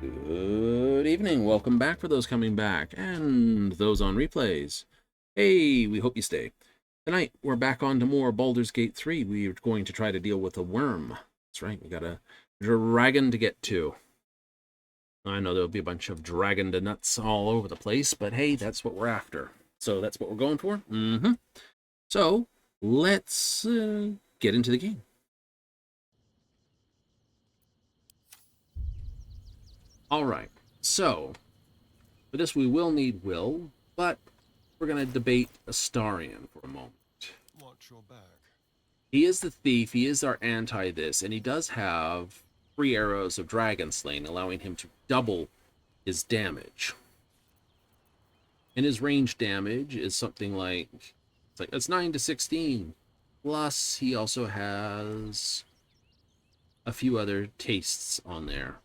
Good evening. Welcome back for those coming back and those on replays. Hey, we hope you stay. Tonight, we're back on to more Baldur's Gate 3. We're going to try to deal with a Wyrm. That's right, we got a dragon to get to. I know there'll be a bunch of dragon to nuts all over the place, but hey, that's what we're after. So that's what we're going for? So, let's get into the game. All right, so for this we will need Will, but we're going to debate Astarion for a moment. Watch your back. He is the thief, he is our anti-this, and he does have 3 arrows of dragon slaying, allowing him to double his damage. And his range damage is something like, it's 9 to 16. Plus, he also has a few other tastes on there.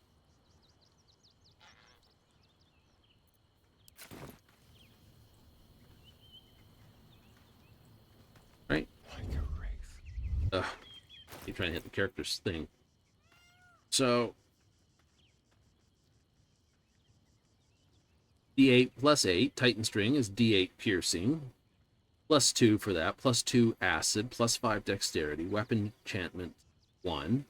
Right? Like a wraith. Ugh. Keep trying to hit the character's thing. So, D8 plus 8. Titan String is D8 piercing. Plus 2 for that. Plus 2 acid. Plus 5 dexterity. Weapon enchantment 1.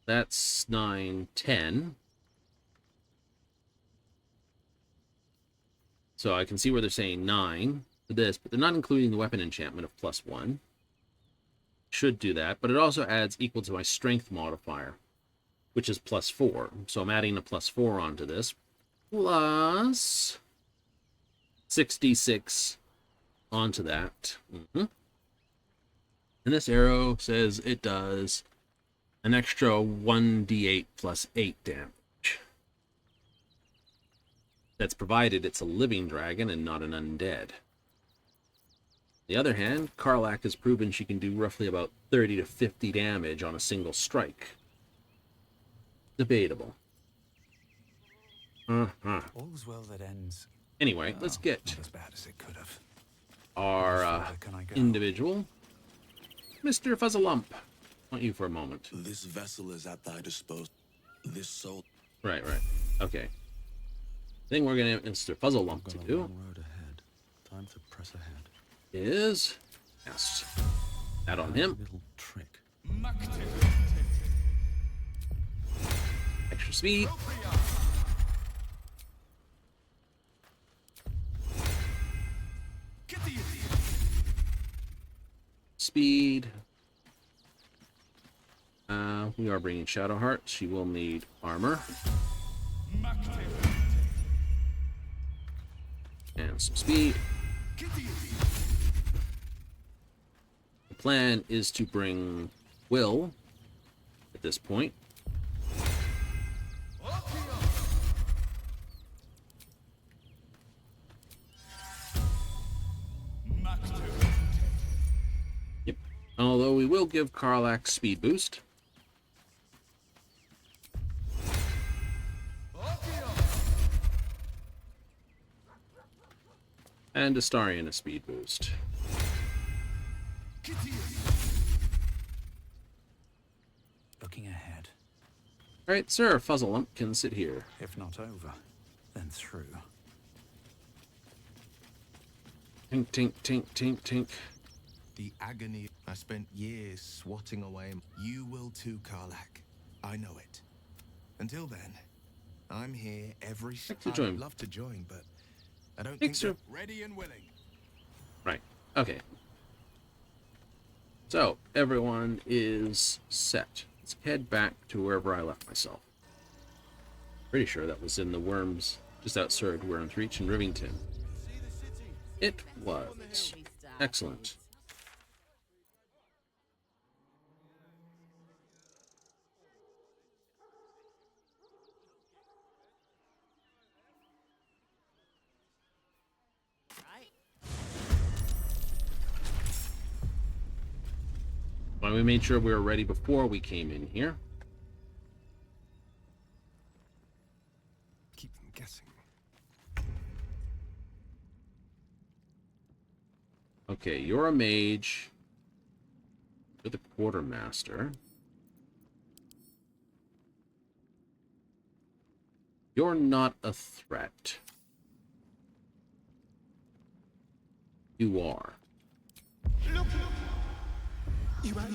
That's 9, 10. So I can see where they're saying 9 for this, but they're not including the weapon enchantment of plus 1. Should do that, but it also adds equal to my strength modifier, which is plus 4. So I'm adding a plus 4 onto this, plus 66 onto that. And this arrow says it does an extra 1d8 plus 8 damage. That's provided it's a living dragon and not an undead. On the other hand, Karlach has proven she can do roughly about 30 to 50 damage on a single strike. Debatable. All's well that ends. Anyway, let's get Not as bad as it could have. our individual, Mr. Fuzzalump. I want you for a moment. This vessel is at thy disposal. This soul. Right. Okay. The thing we're going to Mr. Fuzzalump to do Road ahead. Time to press ahead. is cast that on him. Little trick. Extra speed. Speed. We are bringing Shadowheart. She will need armor. And some speed. The plan is to bring Will at this point. Yep. Although we will give Karlach speed boost. And Astarion a speed boost. Looking ahead. Alright, Sir Fuzzalump can sit here. If not over, then through. Tink, tink, tink, tink, tink. The agony I spent years swatting away. You will too, Karlach. I know it. Until then, I'm here every. I'd love to join, but I don't think they're ready and willing. Right. Okay. So, everyone is set. Let's head back to wherever I left myself. Pretty sure that was in the Wyrms, just outside Wyrm's Reach in Rivington. It was. Excellent. Well, we made sure we were ready before we came in here. Keep them guessing. Okay, you're a mage. You're the quartermaster. You're not a threat. You are. Look, you are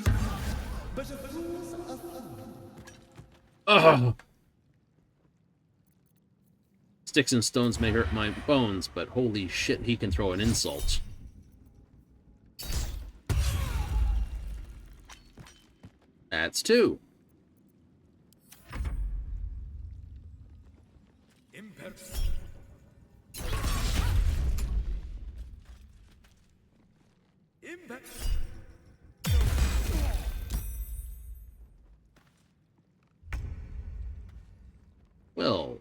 but a fool's a fool. Ugh! Sticks and stones may hurt my bones, but holy shit, he can throw an insult. That's 2. Well,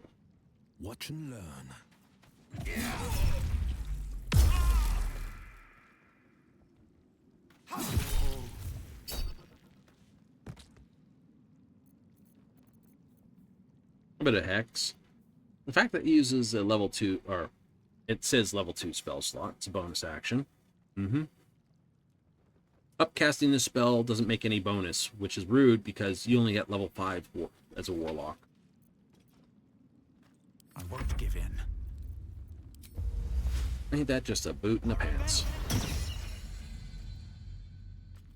Watch and learn. a bit of hex. The fact that it uses a level 2, or it says level 2 spell slot, it's a bonus action. Upcasting this spell doesn't make any bonus, which is rude because you only get level 5 as a warlock. I won't give in. Ain't that just a boot in the pants?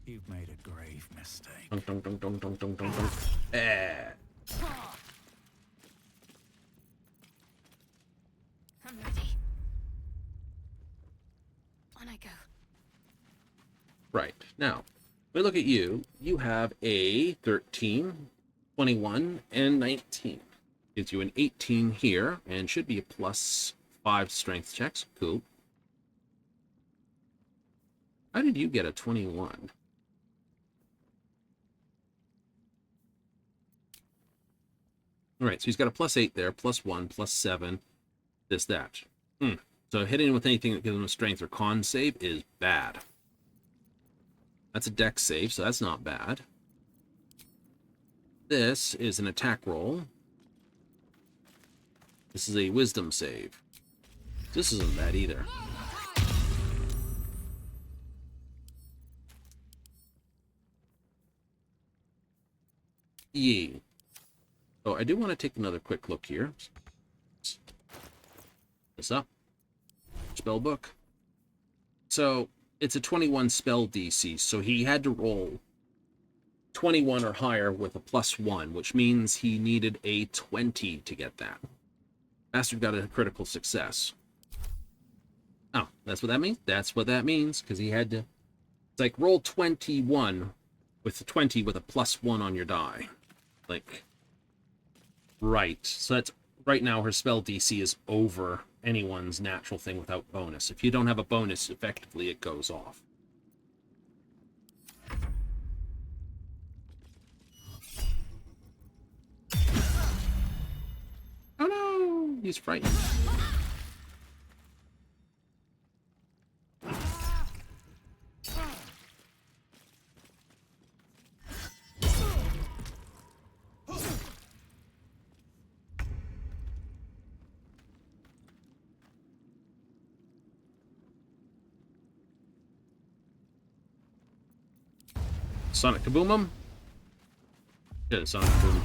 You've made a grave mistake. Dunk, dunk, dunk, dunk, dunk, dunk, dunk, dunk. I'm ready. On I go. Right. Now, we look at you. You have a 13, 21, and 19. Gives you an 18 here, and should be a plus 5 strength checks. Cool. How did you get a 21? All right, so he's got a plus 8 there, plus 1, plus 7, this, that. So hitting with anything that gives him a strength or con save is bad. That's a dex save, so that's not bad. This is an attack roll. This is a wisdom save. This isn't bad either. Yee. Oh, I do want to take another quick look here. This up. Spell book. So, it's a 21 spell DC, so he had to roll 21 or higher with a plus 1, which means he needed a 20 to get that. Bastard got a critical success. Oh, that's what that means? That's what that means, because he had to... It's like, roll 21 with the 20 with a plus 1 on your die. Like... Right. So that's... Right now, her spell DC is over anyone's natural thing without bonus. If you don't have a bonus, effectively, it goes off. Oh no! He's frightened. Sonic Kaboom'em? Yeah, Sonic Kaboom.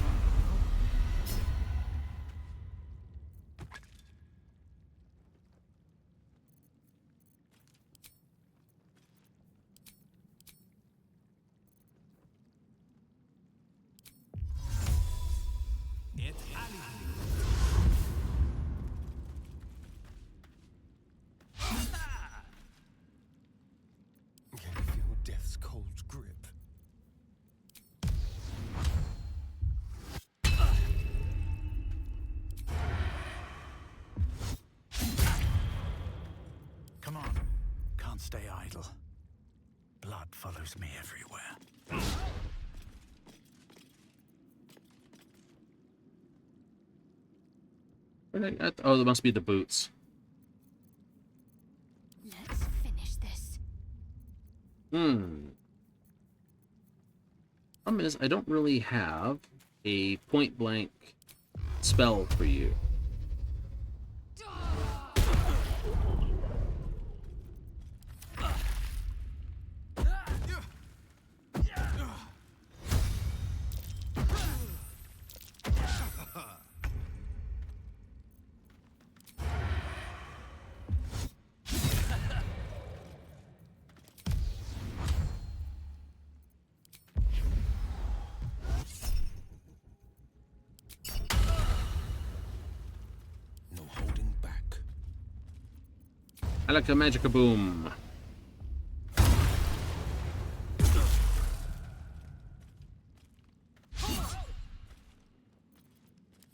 Can you feel death's cold grip? Come on. Can't stay idle. Blood follows me everywhere. Oh, there must be the boots. Let's finish this. Problem is, I don't really have a point-blank spell for you. I like a magica boom.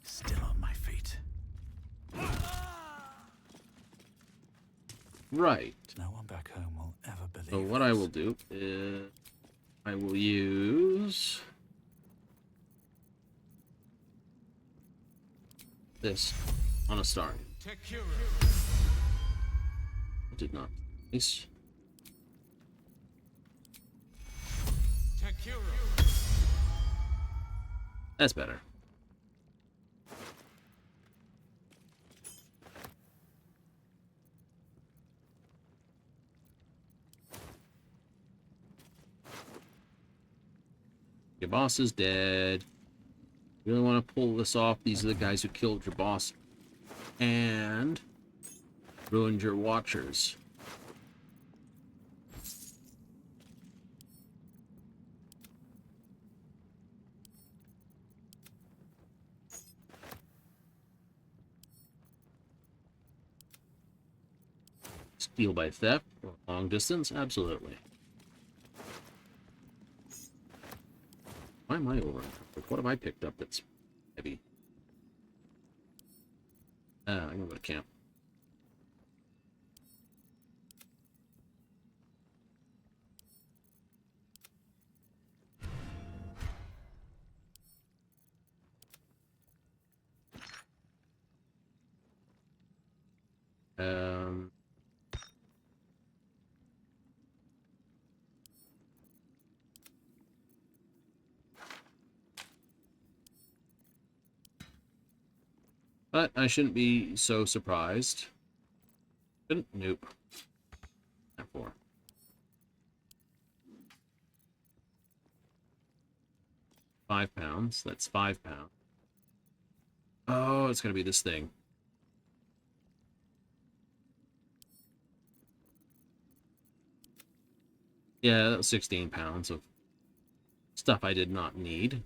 Still on my feet. Right. No one back home will ever believe. So what I will do is I will use this on a star. I did not. Nice. That's better. Your boss is dead. You really want to pull this off. These are the guys who killed your boss and ruined your watchers. Steal by theft or long distance? Absolutely. Why am I over? What have I picked up that's heavy? I'm gonna go to camp. But I shouldn't be so surprised. Nope. Not 4. £5. That's £5. Oh, it's gonna be this thing. Yeah, that was £16 of stuff I did not need.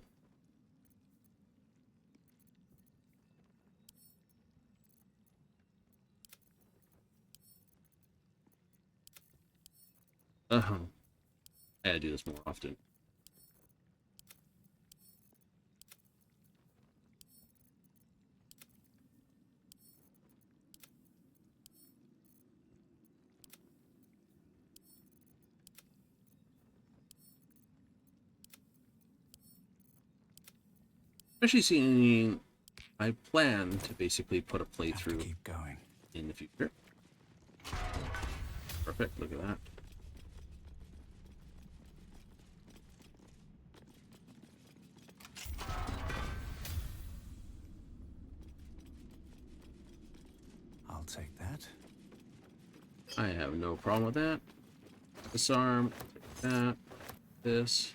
I gotta do this more often. Especially seeing I plan to basically put a playthrough Keep going. in the future. Perfect, look at that. I'll take that. I have no problem with that. Disarm, that, this.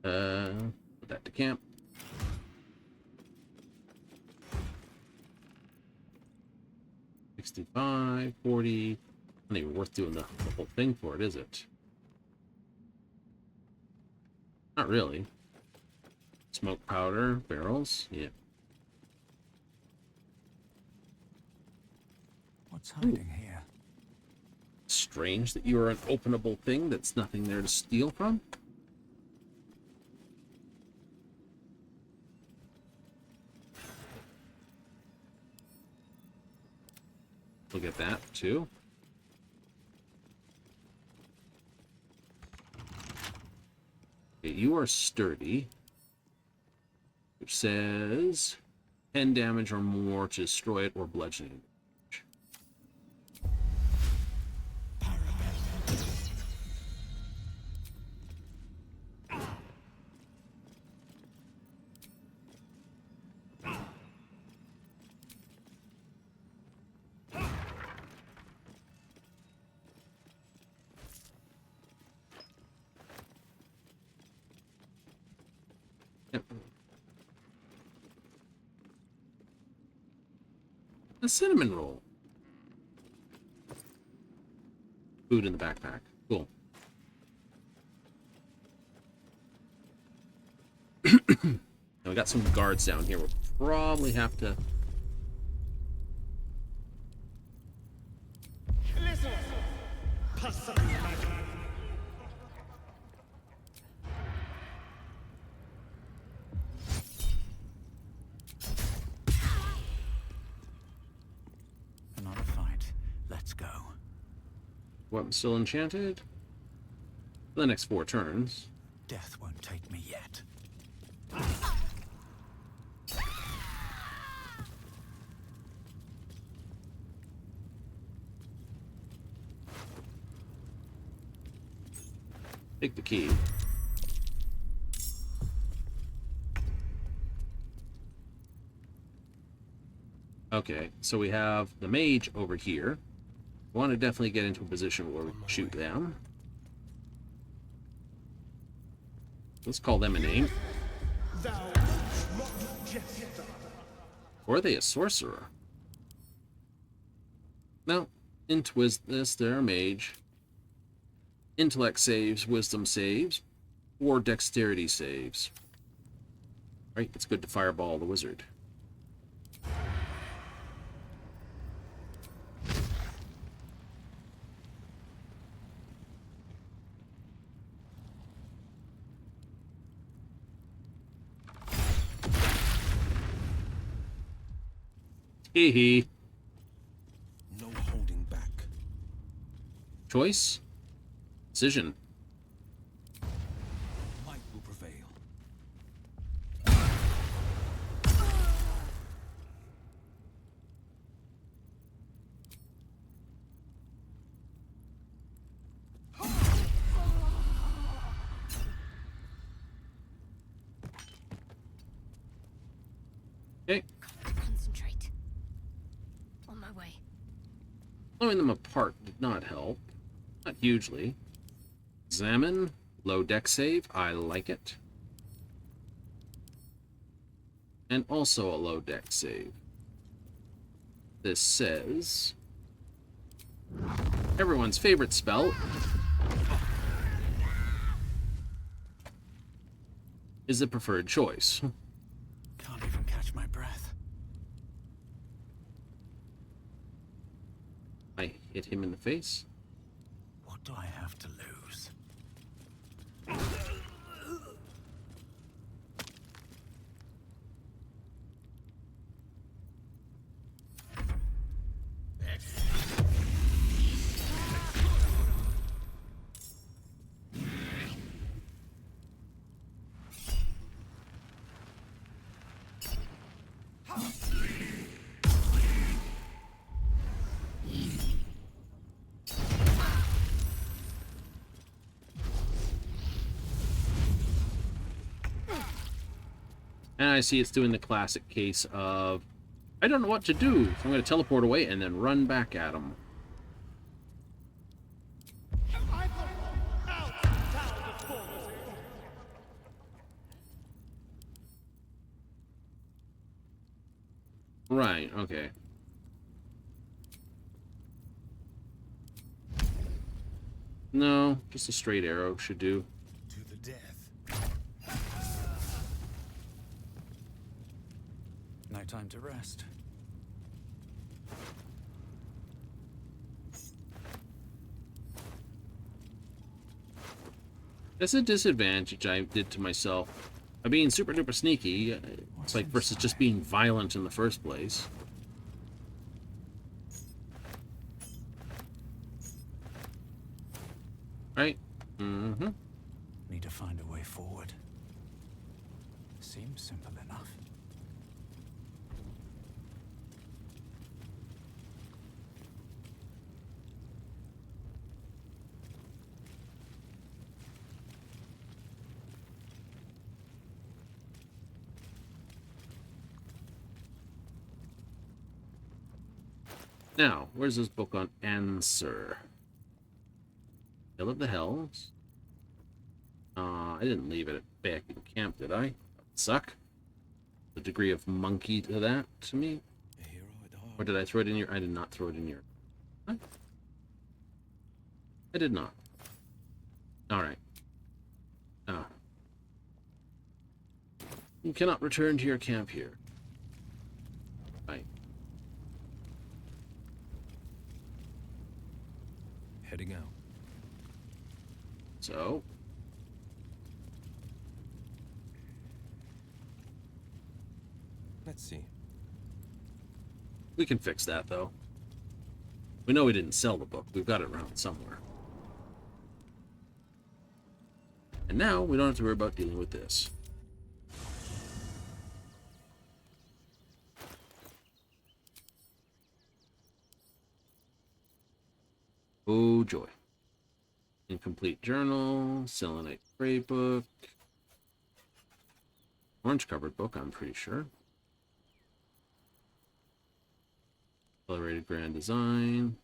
Put that to camp. $65, $40. Not even worth doing the whole thing for it, is it? Not really. Smoke powder, barrels, yeah. What's hiding here? Strange that you are an openable thing that's nothing there to steal from. Look at that, too. Okay, you are sturdy. Which says 10 damage or more to destroy it or bludgeoning. Yep. A cinnamon roll. food in the backpack. Cool. Now we got some guards down here. We'll probably have to... Another fight. Let's go. Weapon still enchanted. For the next 4 turns. Death won't take me yet. Take the key. Okay, so we have the mage over here. We want to definitely get into a position where we can shoot them. Let's call them a name. Or are they a sorcerer? No. This, they're a mage. Intellect saves, wisdom saves, or dexterity saves. Right, it's good to fireball the wizard. Hee hee. No holding back. Choice? Decision. Might will prevail. Okay. Concentrate. On my way. Blowing them apart did not help. Not hugely. Examine. Low dex save. I like it. And also a low dex save. This says... everyone's favorite spell is the preferred choice. Can't even catch my breath. I hit him in the face. What do I have to lose? And I see it's doing the classic case of, I don't know what to do, so I'm going to teleport away and then run back at him. Right, okay. No, just a straight arrow should do. To the death. No time to rest. That's a disadvantage I did to myself. By being super duper sneaky, it's like versus just being violent in the first place. Right? Mm-hmm. Need to find a way forward. Seems simple enough. Now, where's this book on answer? Hill of the Hells. I didn't leave it back in camp, did I? That would suck. The degree of monkey to that to me. A hero at heart. Or did I throw it in your... I did not throw it in your... What? I did not. Alright. Oh. You cannot return to your camp here. Right. Heading out. So. Let's see. We can fix that, though. We know we didn't sell the book. We've got it around somewhere. And now we don't have to worry about dealing with this. Oh, joy. Incomplete journal, selenite gray book, orange covered book, I'm pretty sure. Accelerated grand design.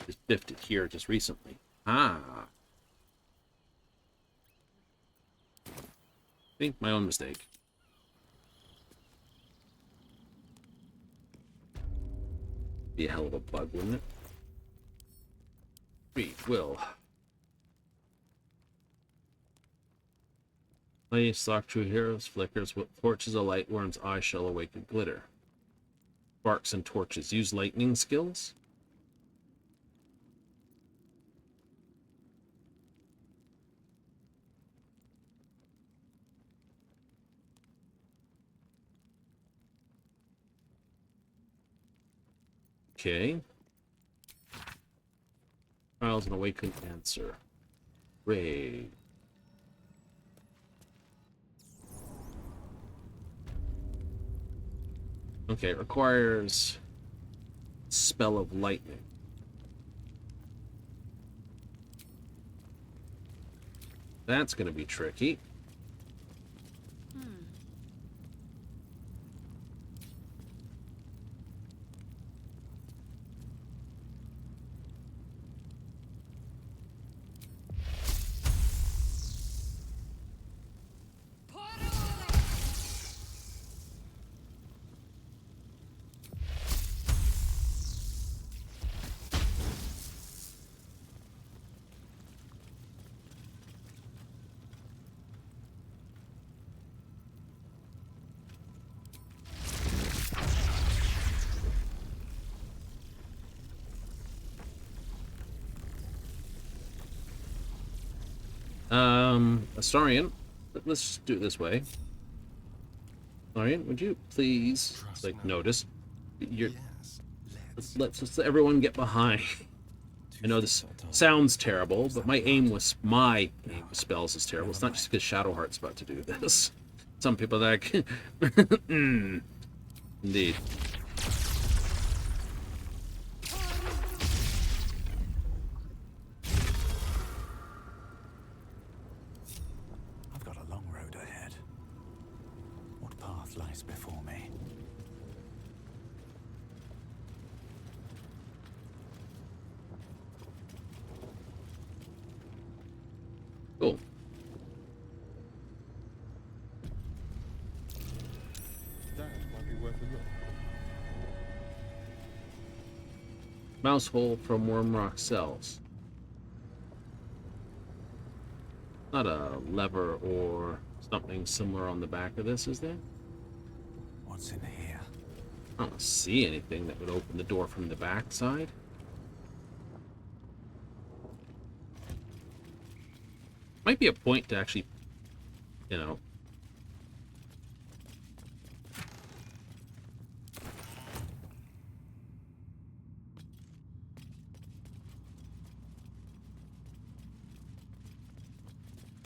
Just biffed it here just recently. Ah. I think my own mistake. Be a hell of a bug, wouldn't it? We will. Lady stock true heroes flickers with torches of light. Wyrm's eye shall awaken glitter. Sparks and torches. Use lightning skills. Okay. Trials and awakened answer. Ray. Okay, it requires spell of lightning. That's going to be tricky. Astarian, let's do it this way. Astarian, would you please, like, notice? You're, let's let everyone get behind. I know this sounds terrible, but my aim with spells is terrible. It's not just because Shadowheart's about to do this. Some people that can... Indeed. Lies before me. Cool. That might be worth a look. Mouse hole from Wyrm rock cells. Not a lever or something similar on the back of this, is there? What's in here? I don't see anything that would open the door from the back side. Might be a point to actually, you know.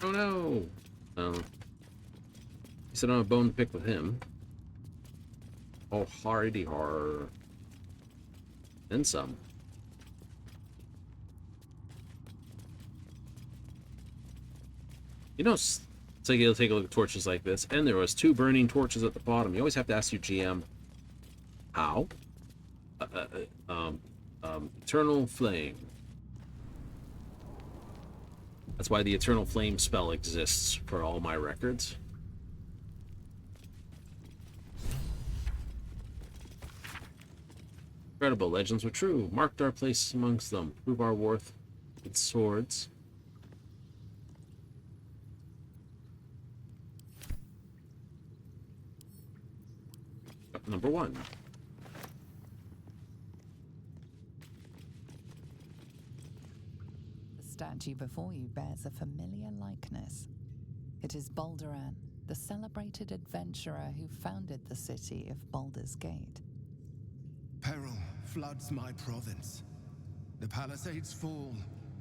Oh no! Oh. He said I don't have a bone to pick with him. Oh, hardy har. Then some. You know, it's like you'll take a look at torches like this, and there was 2 burning torches at the bottom. You always have to ask your GM, how? Eternal Flame. That's why the Eternal Flame spell exists for all my records. Incredible. Legends were true. Marked our place amongst them. Prove our worth with swords. Number 1. The statue before you bears a familiar likeness. It is Baldur, the celebrated adventurer who founded the city of Baldur's Gate. Peril floods my province. The palisades fall,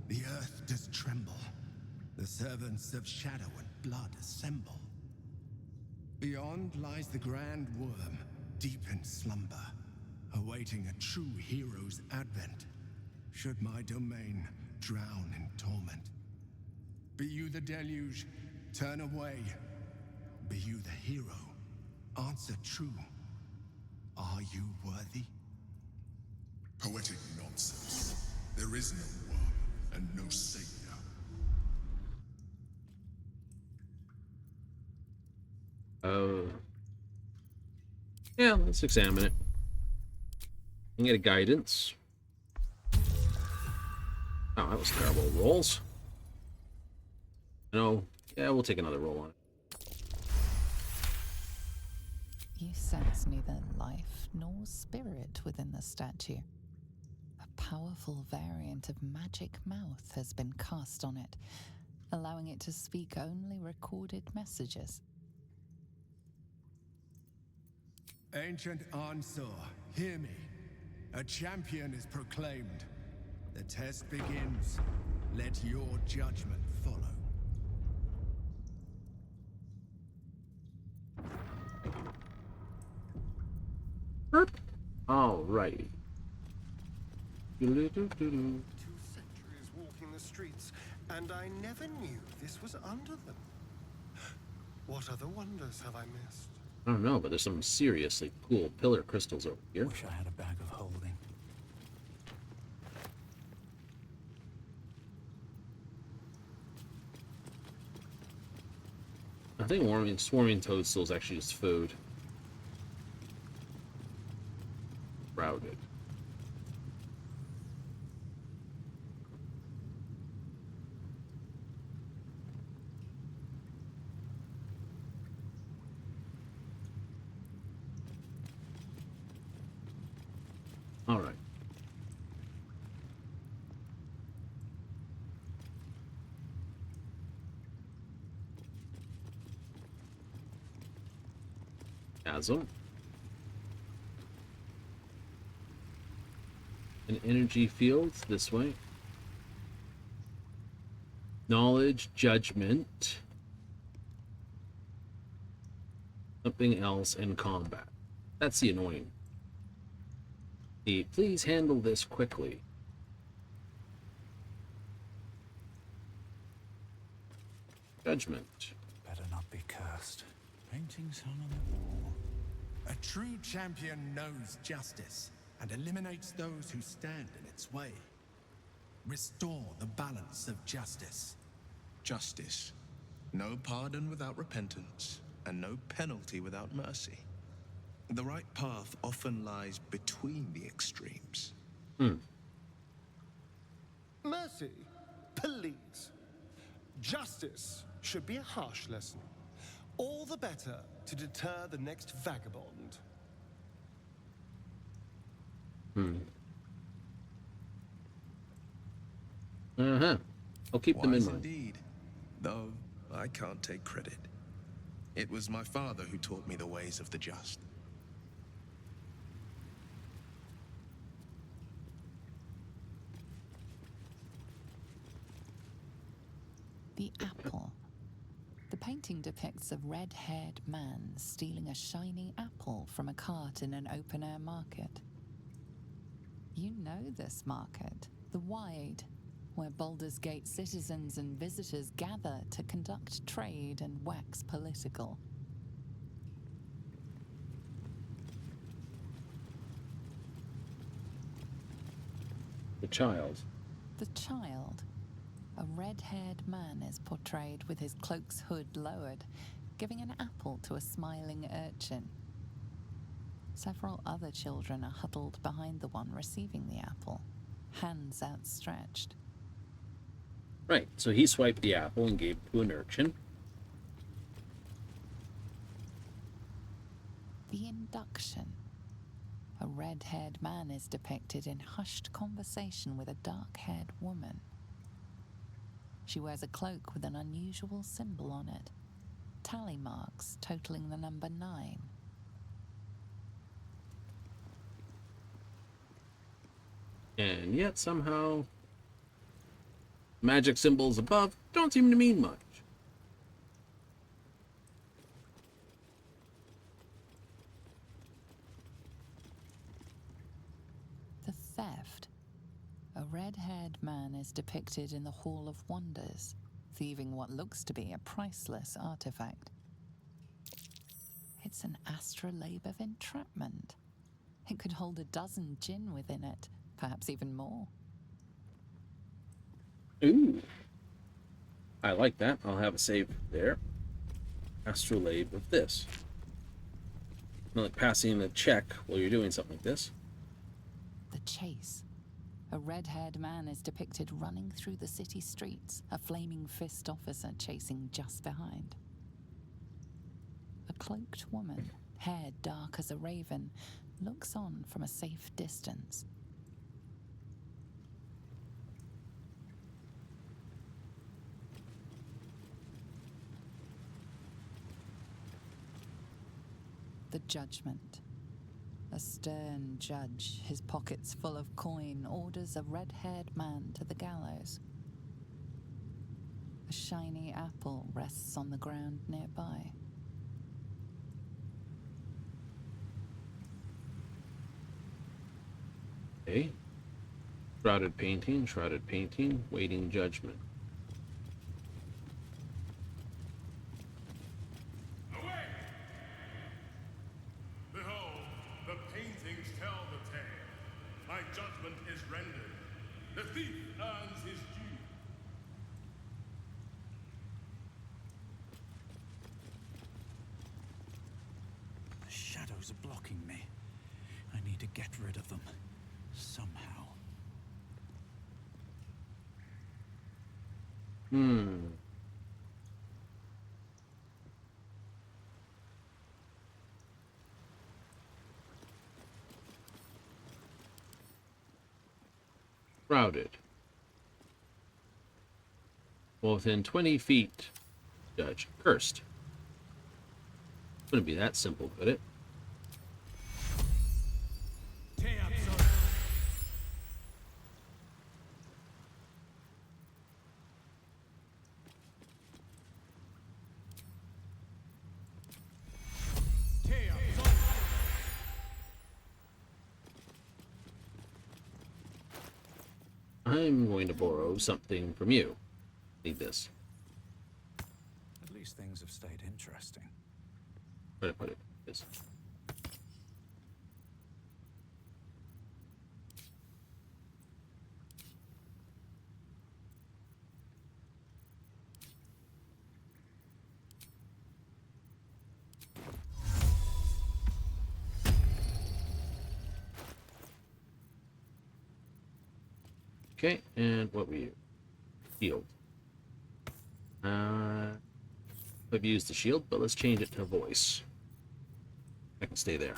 the earth does tremble. The servants of shadow and blood assemble. Beyond lies the grand Wyrm, deep in slumber, awaiting a true hero's advent, should my domain drown in torment. Be you the deluge, turn away. Be you the hero, answer true. Are you worthy? Poetic nonsense. There is no Wyrm and no savior. Yeah, let's examine it. And get a guidance. Oh, that was terrible rolls. No, yeah, we'll take another roll on it. You sense neither life nor spirit within the statue. A powerful variant of magic mouth has been cast on it, allowing it to speak only recorded messages. Ancient Ansar, hear me. A champion is proclaimed. The test begins. Let your judgment follow. Burp. Alrighty. 2 centuries walking the streets, and I never knew this was under them. What other wonders have I missed? I don't know, but there's some seriously cool pillar crystals over here. Wish I had a bag of holding. I think swarming toadstools actually just food. Routed. All right. Chasm. An energy field this way. Knowledge, judgment. Something else in combat. That's the annoying. Please handle this quickly. Judgment. Better not be cursed. Paintings hung on the wall. A true champion knows justice and eliminates those who stand in its way. Restore the balance of justice. Justice. No pardon without repentance, and no penalty without mercy. The right path often lies between the extremes. Mercy? Please. Justice should be a harsh lesson. All the better to deter the next vagabond. I'll keep them in mind. Indeed, though I can't take credit. It was my father who taught me the ways of the just. The apple. The painting depicts a red-haired man stealing a shiny apple from a cart in an open-air market. You know this market, the Wide, where Baldur's Gate citizens and visitors gather to conduct trade and wax political. The child. The child. A red-haired man is portrayed with his cloak's hood lowered, giving an apple to a smiling urchin. Several other children are huddled behind the one receiving the apple, hands outstretched. Right, so he swiped the apple and gave it to an urchin. The induction. A red-haired man is depicted in hushed conversation with a dark-haired woman. She wears a cloak with an unusual symbol on it, tally marks totaling the number 9. And yet somehow magic symbols above don't seem to mean much. The theft. A red-haired man is depicted in the Hall of Wonders, thieving what looks to be a priceless artifact. It's an astrolabe of entrapment. It could hold a dozen djinn within it, perhaps even more. Ooh. I like that. I'll have a save there. Astrolabe of this. Not like passing a check while you're doing something like this. The chase. A red-haired man is depicted running through the city streets, a flaming fist officer chasing just behind. A cloaked woman, hair dark as a raven, looks on from a safe distance. The judgment. A stern judge, his pockets full of coin, orders a red-haired man to the gallows. A shiny apple rests on the ground nearby. Okay. Shrouded painting, waiting judgment. Away! Behold, the paintings tell the tale. My judgment is rendered. The thief earns his due. The shadows are blocking me. I need to get rid of them. Somehow. Shrouded. Well, within 20 feet, judge. Cursed. Wouldn't be that simple, could it? I'm going to borrow something from you. Need this. At least things have stayed interesting. Where did I put it? This. Okay, and what were you? Shield. I've used the shield, but let's change it to voice. I can stay there.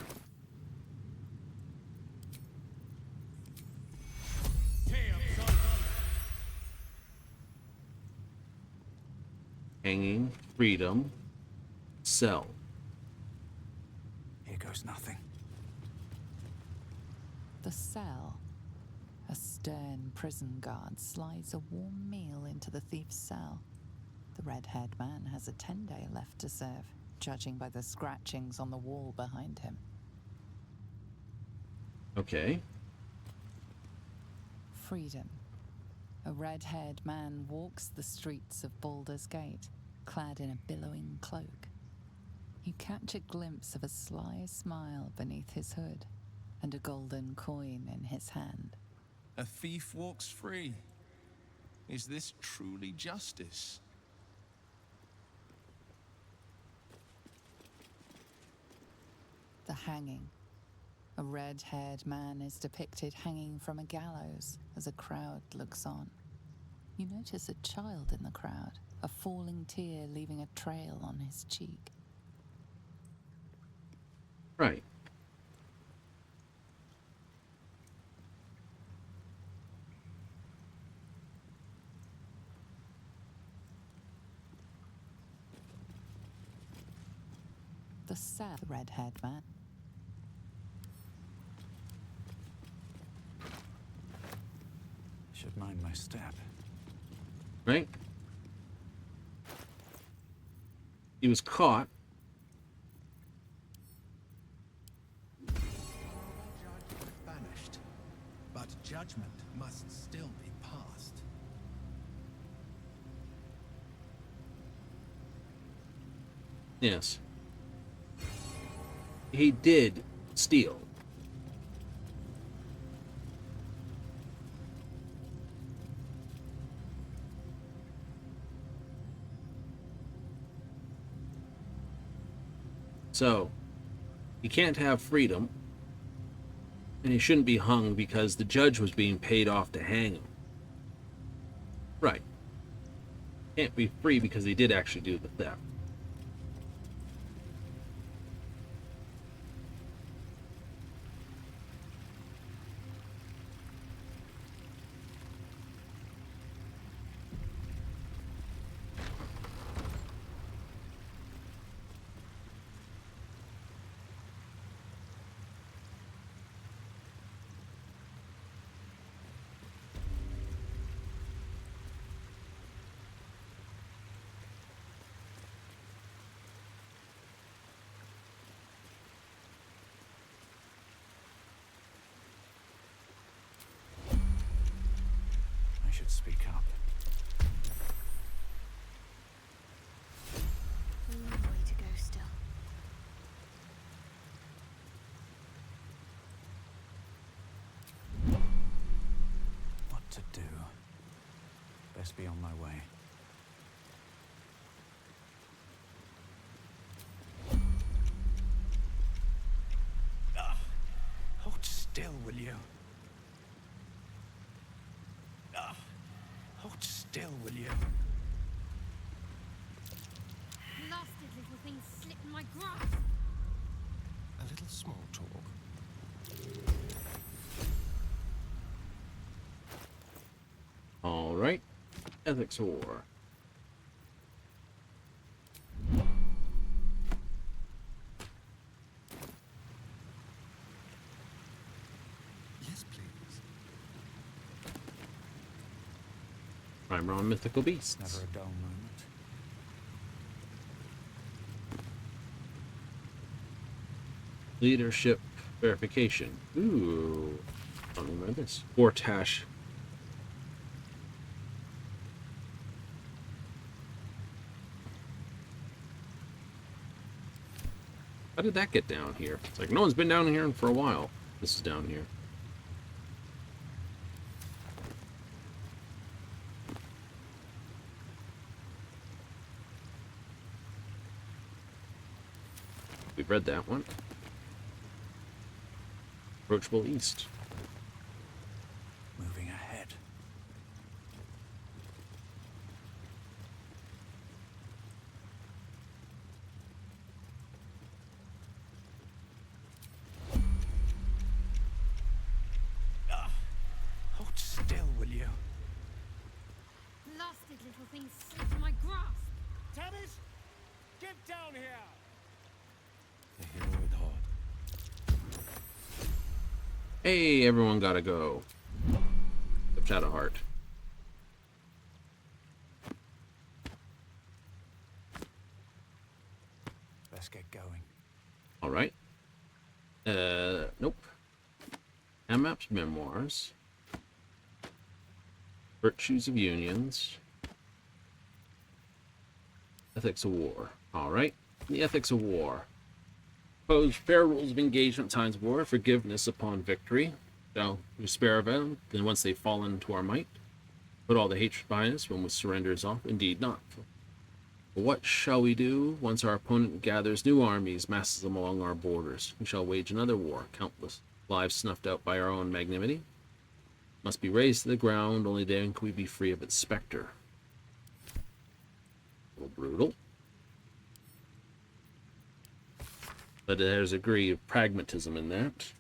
Hanging, freedom, sell. Here goes nothing. The cell. A stern prison guard slides a warm meal into the thief's cell. The red-haired man has a 10-day left to serve, judging by the scratchings on the wall behind him. Okay. Freedom. A red-haired man walks the streets of Baldur's Gate, clad in a billowing cloak. You catch a glimpse of a sly smile beneath his hood, and a golden coin in his hand. A thief walks free. Is this truly justice? The hanging. A red-haired man is depicted hanging from a gallows as a crowd looks on. You notice a child in the crowd, a falling tear leaving a trail on his cheek. Right. The sad red-haired man. Should mind my step. Right? He was caught. Banished, but judgment must still be passed. Yes. He did steal. So, he can't have freedom, and he shouldn't be hung because the judge was being paid off to hang him. Right. Can't be free because he did actually do the theft. I should speak up. A long way to go still. What to do? Best be on my way. Hold still, will you? Hold still, will you? Blasted little things slipped in my grasp. A little small talk. All right. Ethics war. Yes, please. Primer on mythical beasts. Never a dull moment. Leadership verification. Ooh. I don't remember this. Fortash. How did that get down here? It's like no one's been down here for a while. This is down here. We've read that one. Approachable East. Moving ahead. Hold still, will you? Blasted little things slipped in my grasp. Tavish, get down here! The hero with heart. Hey, everyone gotta go. Except Shadowheart. Let's get going. Alright. Nope. Amap's Memoirs. Virtues of Unions. Ethics of War. Alright. The Ethics of War. Impose fair rules of engagement times of war, forgiveness upon victory. Shall we spare of them, then once they fall into our might. Put all the hatred behind us when we surrender is off. Indeed not. What shall we do once our opponent gathers new armies, masses them along our borders? We shall wage another war, countless lives snuffed out by our own magnanimity. Must be razed to the ground, only then can we be free of its specter. A little brutal. But there's a degree of pragmatism in that.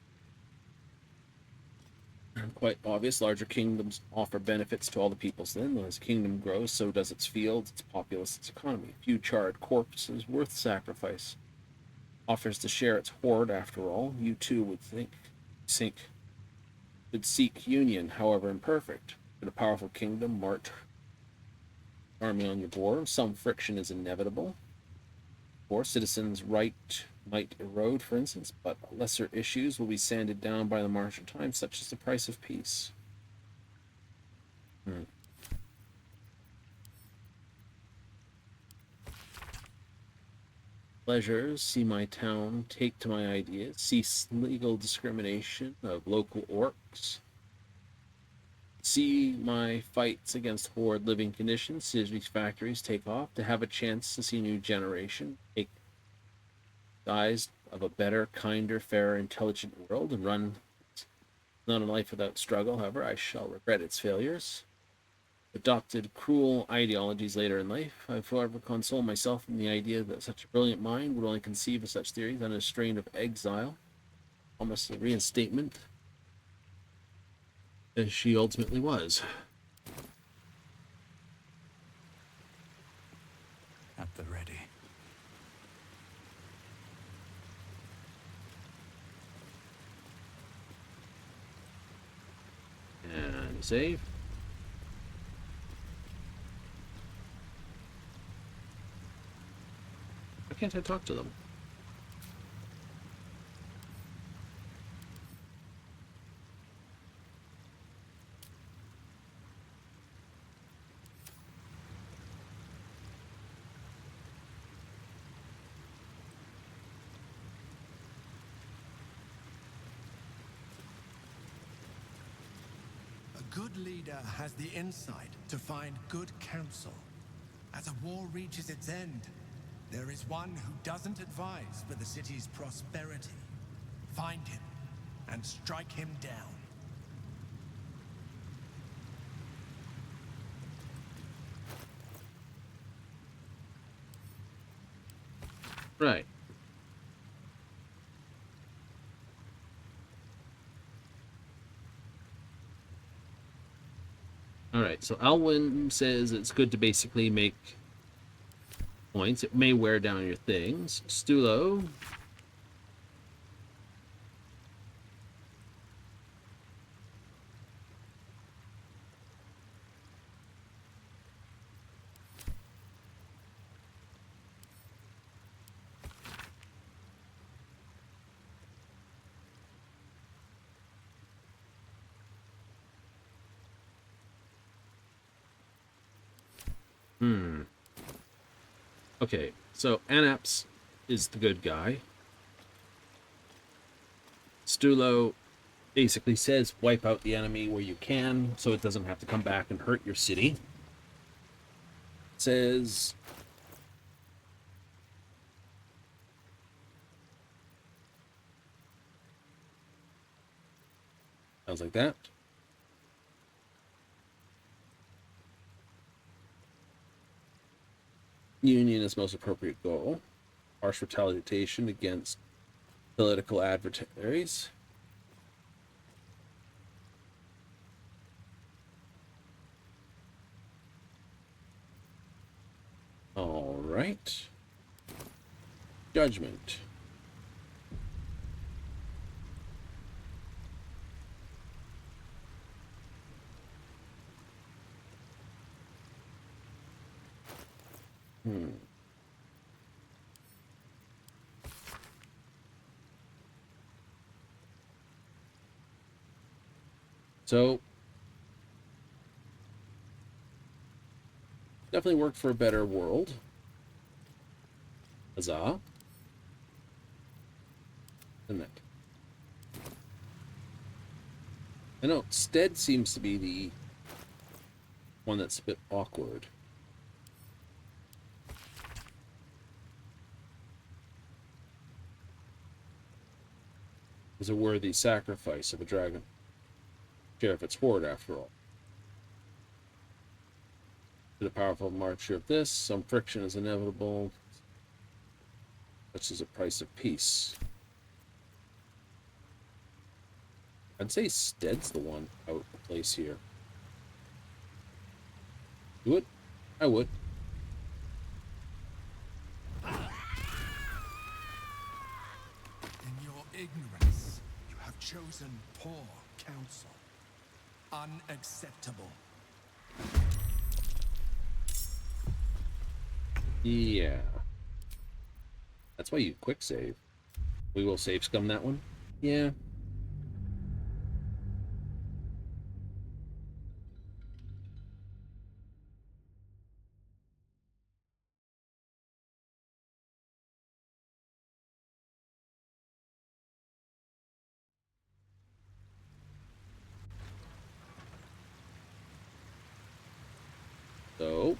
Quite obvious, larger kingdoms offer benefits to all the peoples then. As a kingdom grows, so does its fields, its populace, its economy. Few charred corpses worth sacrifice. Offers to share its hoard, after all. You too would would seek union, however imperfect. In a powerful kingdom, march army on your border. Some friction is inevitable. Or citizens' right might erode, for instance, but lesser issues will be sanded down by the march of time, such as the price of peace. Pleasures, see my town, take to my ideas, cease legal discrimination of local orcs. See my fights against horrid living conditions, cities, factories take off, to have a chance to see new generation, take guise of a better, kinder, fairer, intelligent world, and run not a life without struggle. However, I shall regret its failures. Adopted cruel ideologies later in life. I forever console myself in the idea that such a brilliant mind would only conceive of such theories under a strain of exile, almost a reinstatement, as she ultimately was. At the ready. And save. Why can't I talk to them? A good leader has the insight to find good counsel. As a war reaches its end, there is one who doesn't advise for the city's prosperity. Find him and strike him down. Right. Alright, so Alwyn says it's good to basically make points. It may wear down your things. Stulo. Okay, so Anaps is the good guy. Stulo basically says wipe out the enemy where you can so it doesn't have to come back and hurt your city. Says sounds like that. Union is most appropriate goal. Harsh retaliation against political adversaries. All right. Judgment. So definitely worked for a better world. Huzzah. And that. I know Stead seems to be the one that's a bit awkward. is a worthy sacrifice of a dragon. Share of its hoard, after all. To the powerful marcher of this, some friction is inevitable. Such is the price of peace. I'd say Stead's the one out of place here. You would? I would. In your ignorance, you have chosen poor counsel. Unacceptable. Yeah. That's why you quick save. We will save scum that one? Yeah. So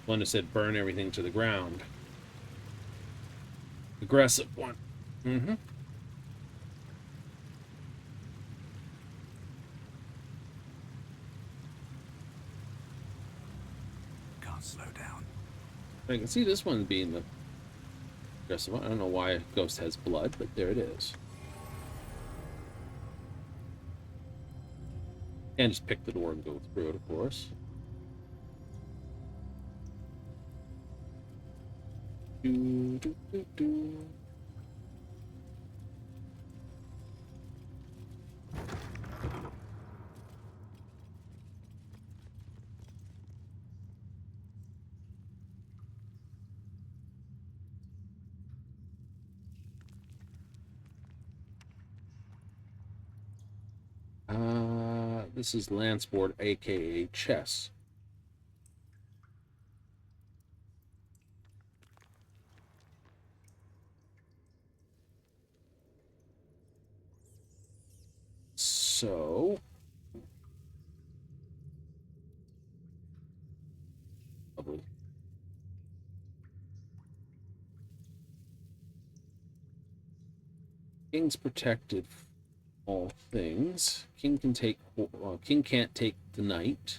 one that said burn everything to the ground. Aggressive one. Mm-hmm. Can't slow down. I can see this one being the aggressive one. I don't know why Ghost has blood, but there it is. And just pick the door and go through it, of course. Do, do, do, do. This is Lanceboard, aka chess. So probably King's protected from all things. King can't take the knight.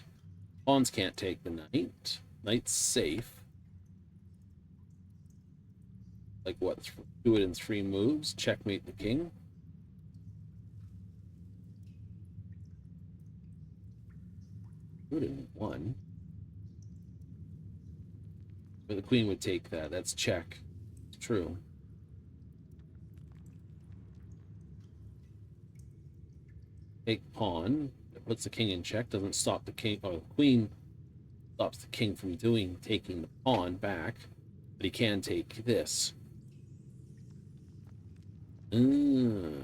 Pawns can't take the knight. Knight's safe. Like what? Do it in 3 moves. Checkmate the king. Do it in 1. But the queen would take that. That's check. It's true. Take pawn. That puts the king in check. Doesn't stop the king. Or the queen stops the king from taking the pawn back. But he can take this. King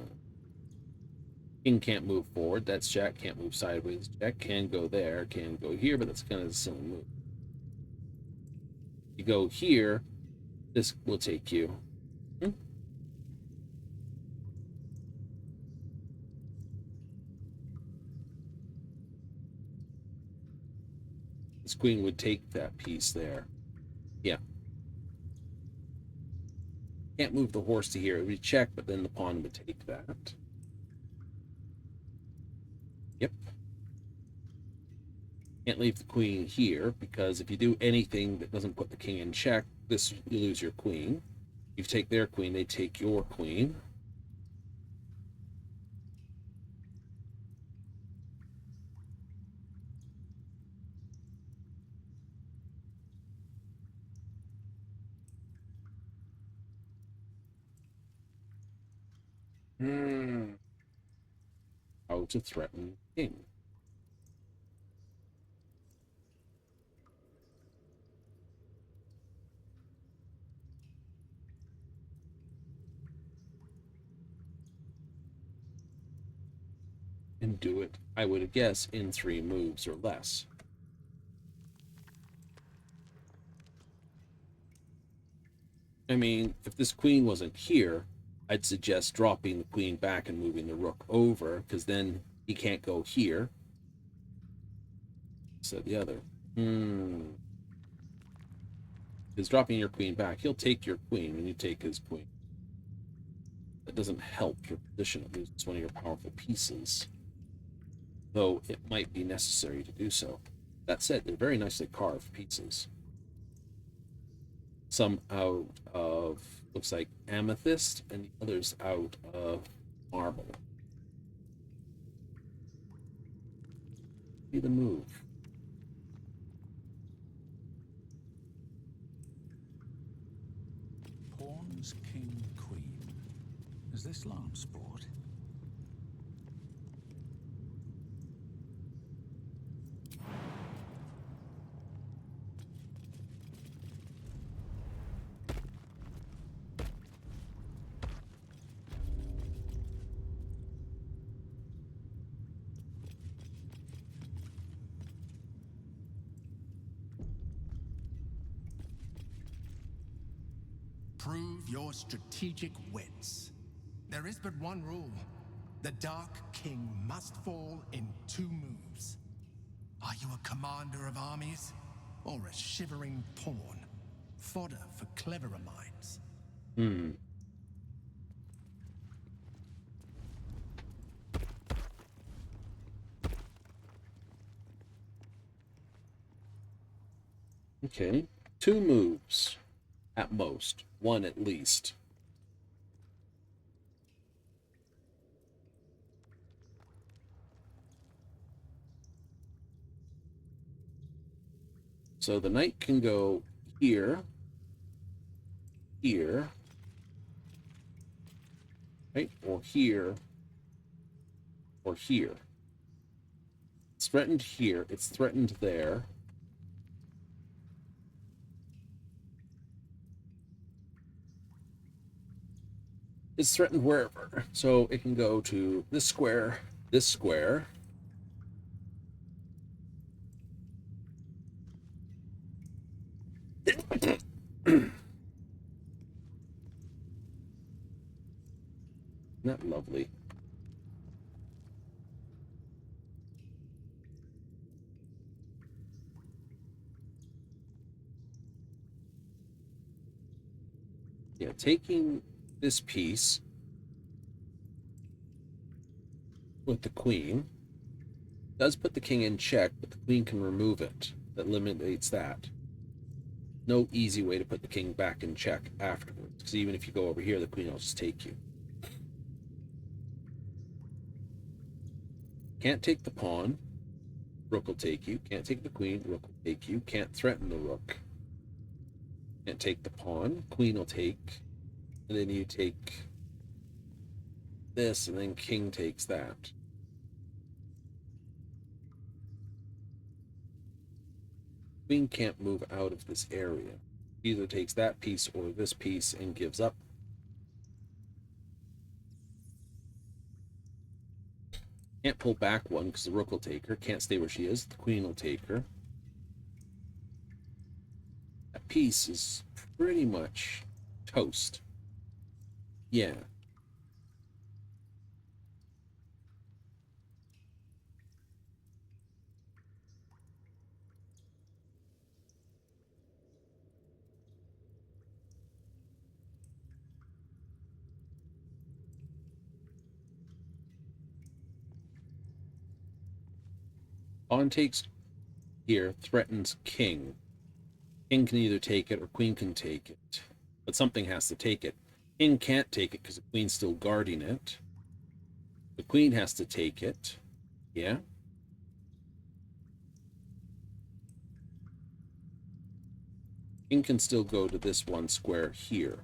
can't move forward. That's check. Can't move sideways. Check. Can go there. Can go here. But that's kind of the silly move. You go here. This will take you. This queen would take that piece there. Yeah. Can't move the horse to here. It would check, but then the pawn would take that. Yep. Can't leave the queen here, because if you do anything that doesn't put the king in check, you lose your queen. You take their queen, they take your queen. How to threaten the king. And do it, I would guess, in 3 moves or less. I mean, if this queen wasn't here, I'd suggest dropping the queen back and moving the rook over, because then he can't go here. So the other. Because dropping your queen back, he'll take your queen when you take his queen. That doesn't help your position. It loses one of your powerful pieces. Though it might be necessary to do so. That said, they're very nicely carved pieces. Some out of, looks like amethyst, and the others out of marble. See the move. Pawns, king, queen. Is this lamb sport? Prove your strategic wits. There is but one rule. The Dark King must fall in 2 moves. Are you a commander of armies? Or a shivering pawn? Fodder for cleverer minds. Okay. 2 moves. At most. 1 at least. So the knight can go here, here, right? Or here, or here. It's threatened here. It's threatened there. It's threatened wherever. So it can go to this square, this square. Isn't that lovely? Yeah, taking this piece with the queen does put the king in check, but the queen can remove it. That eliminates that. No easy way to put the king back in check afterwards, because even if you go over here, the queen will just take you. Can't take the pawn, rook will take you. Can't take the queen, rook will take you. Can't threaten the rook. Can't take the pawn, queen will take. And then you take this, and then king takes that. Queen can't move out of this area. Either takes that piece or this piece and gives up. Can't pull back one because the rook will take her. Can't stay where she is. The queen will take her. That piece is pretty much toast. Yeah. Pawn takes here, threatens king. King can either take it or queen can take it. But something has to take it. King can't take it because the queen's still guarding it. The queen has to take it. Yeah. King can still go to this one square here.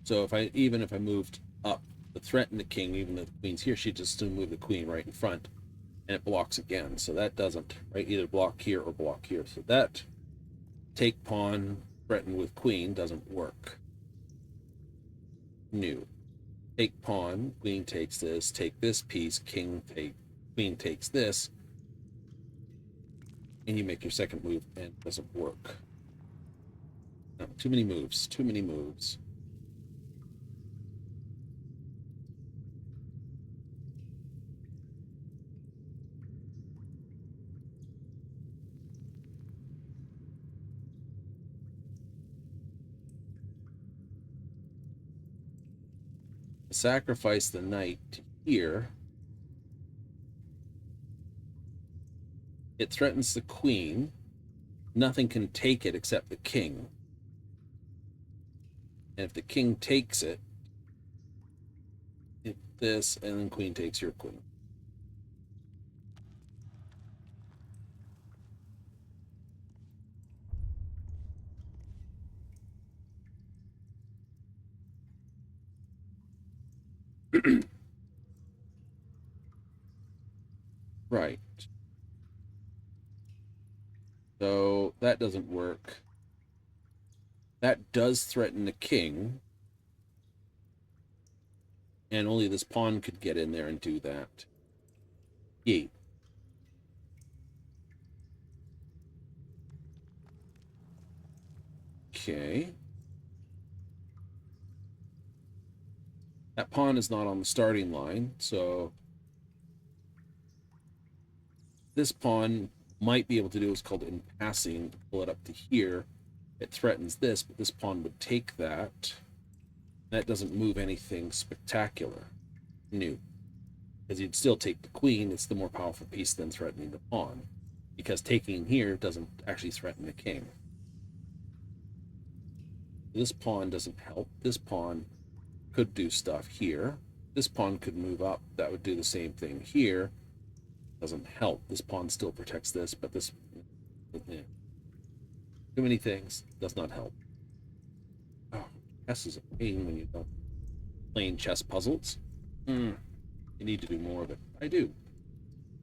So even if I moved up to threaten the king, even though the queen's here, she'd just still move the queen right in front. And it blocks again. So that doesn't, right? Either block here or block here. So that take pawn, threaten with queen doesn't work. New. Take pawn, queen takes this, take this piece, queen takes this. And you make your second move and it doesn't work. No, too many moves, too many moves. Sacrifice the knight to here. It threatens the queen. Nothing can take it except the king. And if the king takes it, this, and then queen takes your queen. Right. So that doesn't work. That does threaten the king. And only this pawn could get in there and do that. Yeet. Okay. That pawn is not on the starting line, so this pawn might be able to do what's called in passing, pull it up to here. It threatens this, but this pawn would take that. That doesn't move anything spectacular. New. Because you'd still take the queen. It's the more powerful piece than threatening the pawn. Because taking here doesn't actually threaten the king. This pawn doesn't help. This pawn could do stuff here. This pawn could move up. That would do the same thing here. Doesn't help. This pawn still protects this, but this... Yeah. Too many things. Does not help. Oh, chess is a pain when you don't playing chess puzzles. You need to do more of it. I do.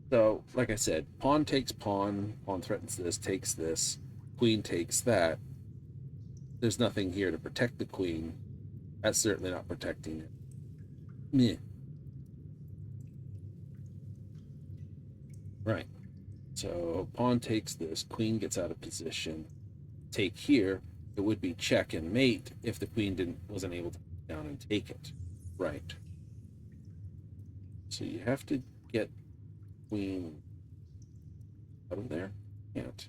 So, like I said, pawn takes pawn. Pawn threatens this, takes this. Queen takes that. There's nothing here to protect the queen. That's certainly not protecting it. Meh. Right. So pawn takes this. Queen gets out of position. Take here. It would be check and mate if the queen wasn't able to come down and take it. Right. So you have to get queen out of there. Can't.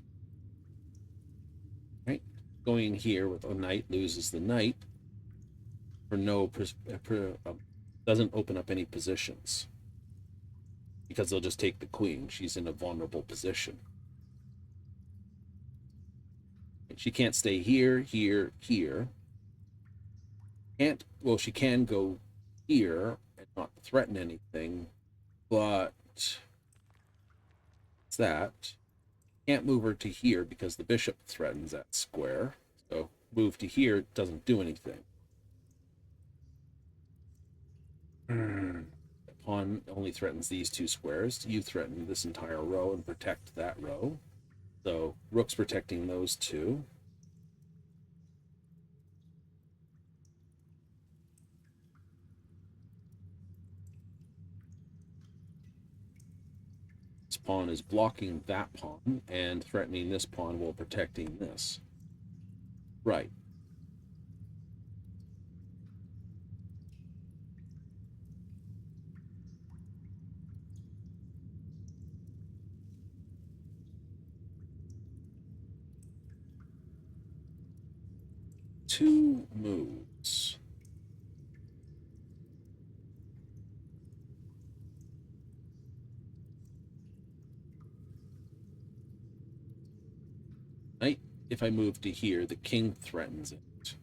Right. Going here with a knight loses the knight. For no doesn't open up any positions because they'll just take the queen. She's in a vulnerable position. She can't stay here, here, here. Can't. Well, she can go here and not threaten anything, but it's that. Can't move her to here because the bishop threatens that square. So move to here doesn't do anything. The pawn only threatens these two squares. You threaten this entire row and protect that row. So rook's protecting those two. This pawn is blocking that pawn and threatening this pawn while protecting this. Right. Two moves. Right? If I move to here, the king threatens it.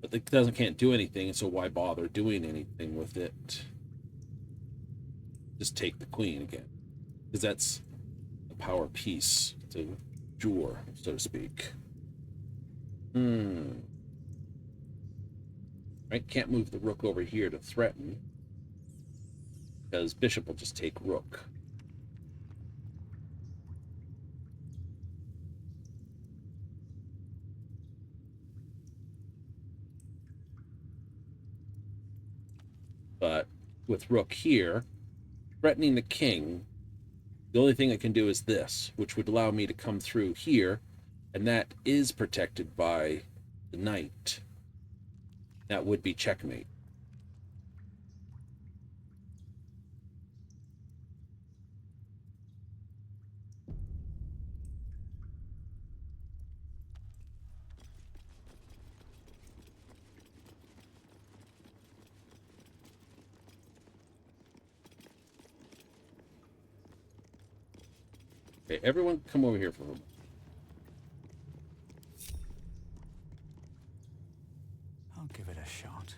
But it can't do anything, so why bother doing anything with it? Just take the queen again. Because that's a power piece to jure, so to speak. Right? Can't move the rook over here to threaten. Because bishop will just take rook. But with rook here, threatening the king, the only thing it can do is this, which would allow me to come through here, and that is protected by the knight. That would be checkmate. Okay, everyone come over here for a moment. I'll give it a shot.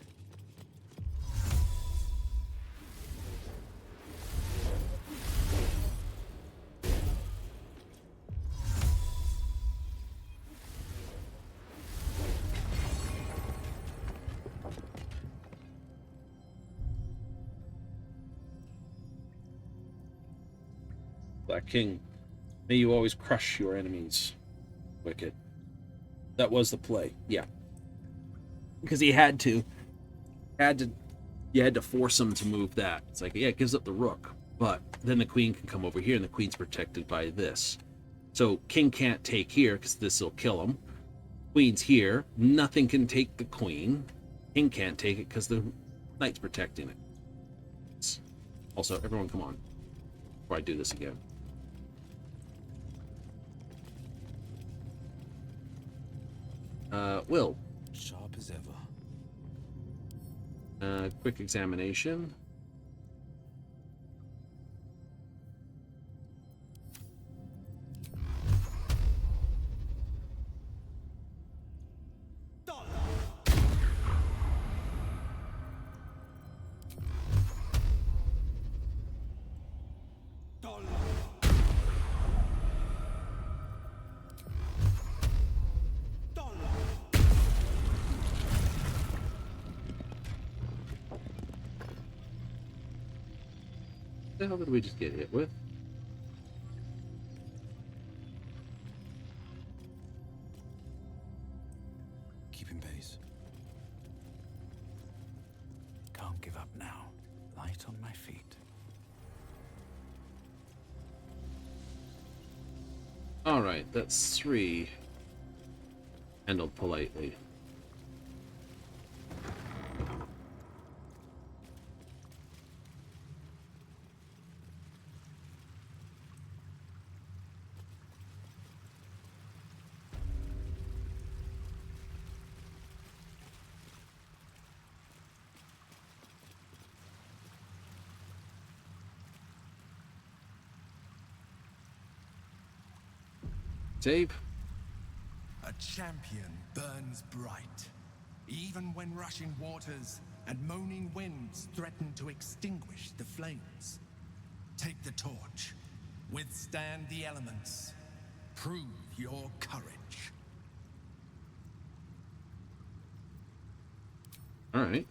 Black King, may you always crush your enemies. Wicked. That was the play, yeah. Because he had to. You had to force him to move that. It's like, yeah, it gives up the rook. But then the queen can come over here, and the queen's protected by this. So king can't take here, because this will kill him. Queen's here. Nothing can take the queen. King can't take it, because the knight's protecting it. Also, everyone come on. Before I do this again. Will. Sharp as ever. Quick examination. What the hell did we just get hit with? Keeping pace. Can't give up now. Light on my feet. Alright, that's 3. Handled politely. Save. A champion burns bright, even when rushing waters and moaning winds threaten to extinguish the flames. Take the torch, withstand the elements, prove your courage. All right.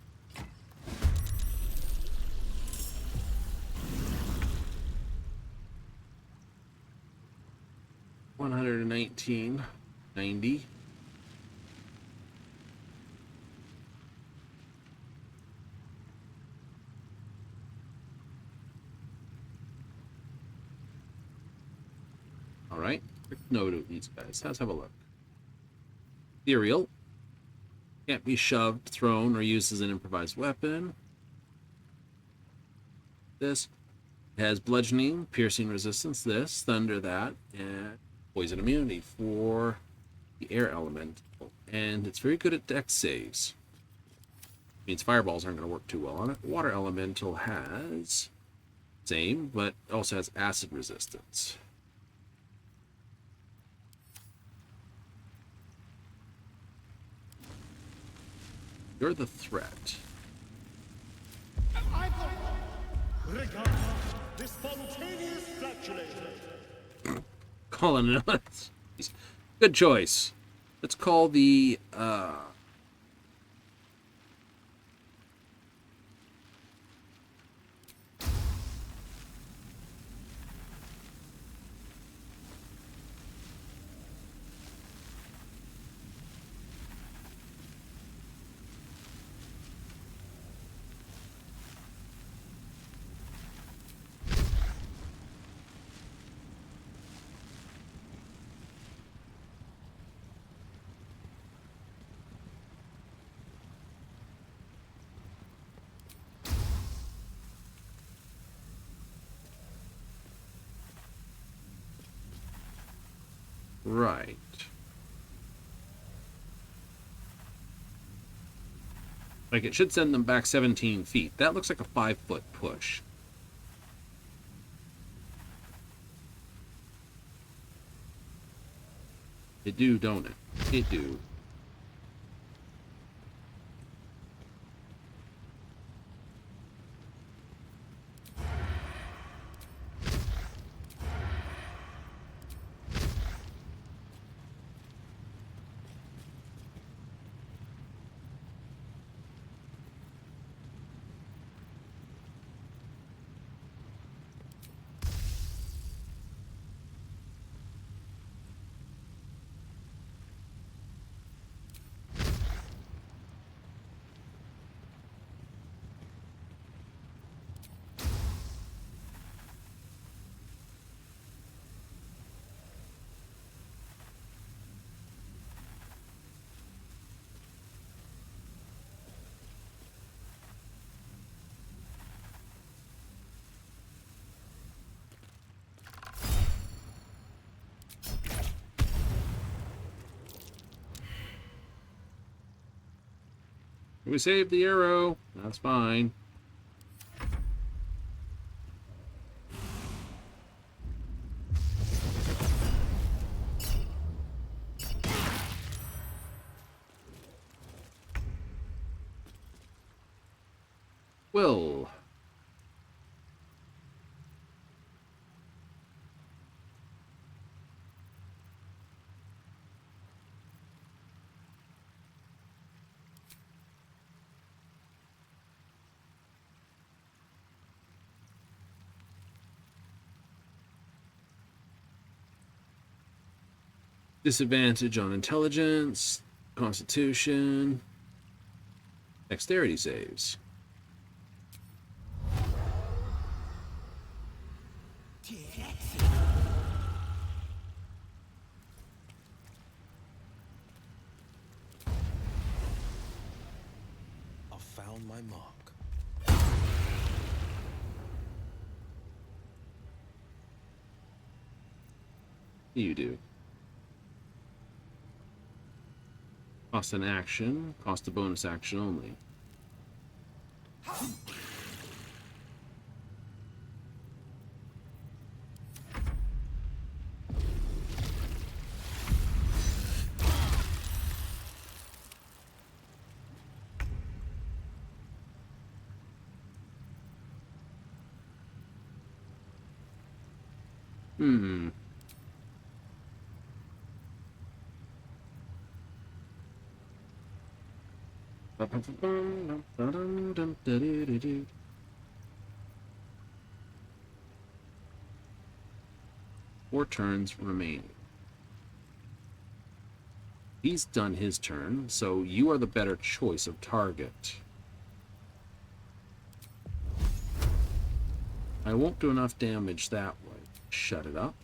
$119.90. All right. Quick note of these guys. Let's have a look. Ethereal. Can't be shoved, thrown, or used as an improvised weapon. This has bludgeoning, piercing resistance, this, thunder, that, and poison immunity for the air element. And it's very good at dex saves. Means fireballs aren't going to work too well on it. Water elemental has same, but also has acid resistance. You're the threat. Regard the spontaneous flatulator. Calling it out. Good choice. Let's call the right. Like, it should send them back 17 feet. That looks like a 5-foot push. It do, don't it? It do. We saved the arrow. That's fine. Will. Disadvantage on intelligence, constitution, dexterity saves. I found my mark. You do. Cost an action, cost a bonus action only. Four turns remaining. He's done his turn, so you are the better choice of target. I won't do enough damage that way. Shut it up.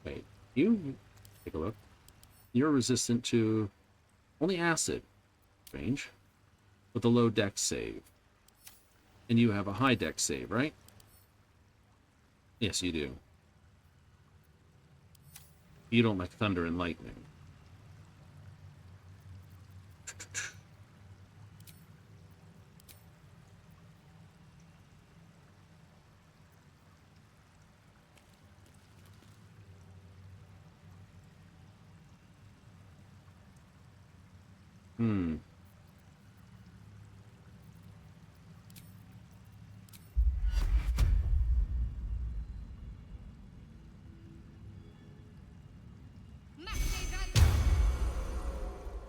Wait, you take a look. You're resistant to only acid range with a low dex save. And you have a high dex save, right? Yes, you do. You don't like thunder and lightning.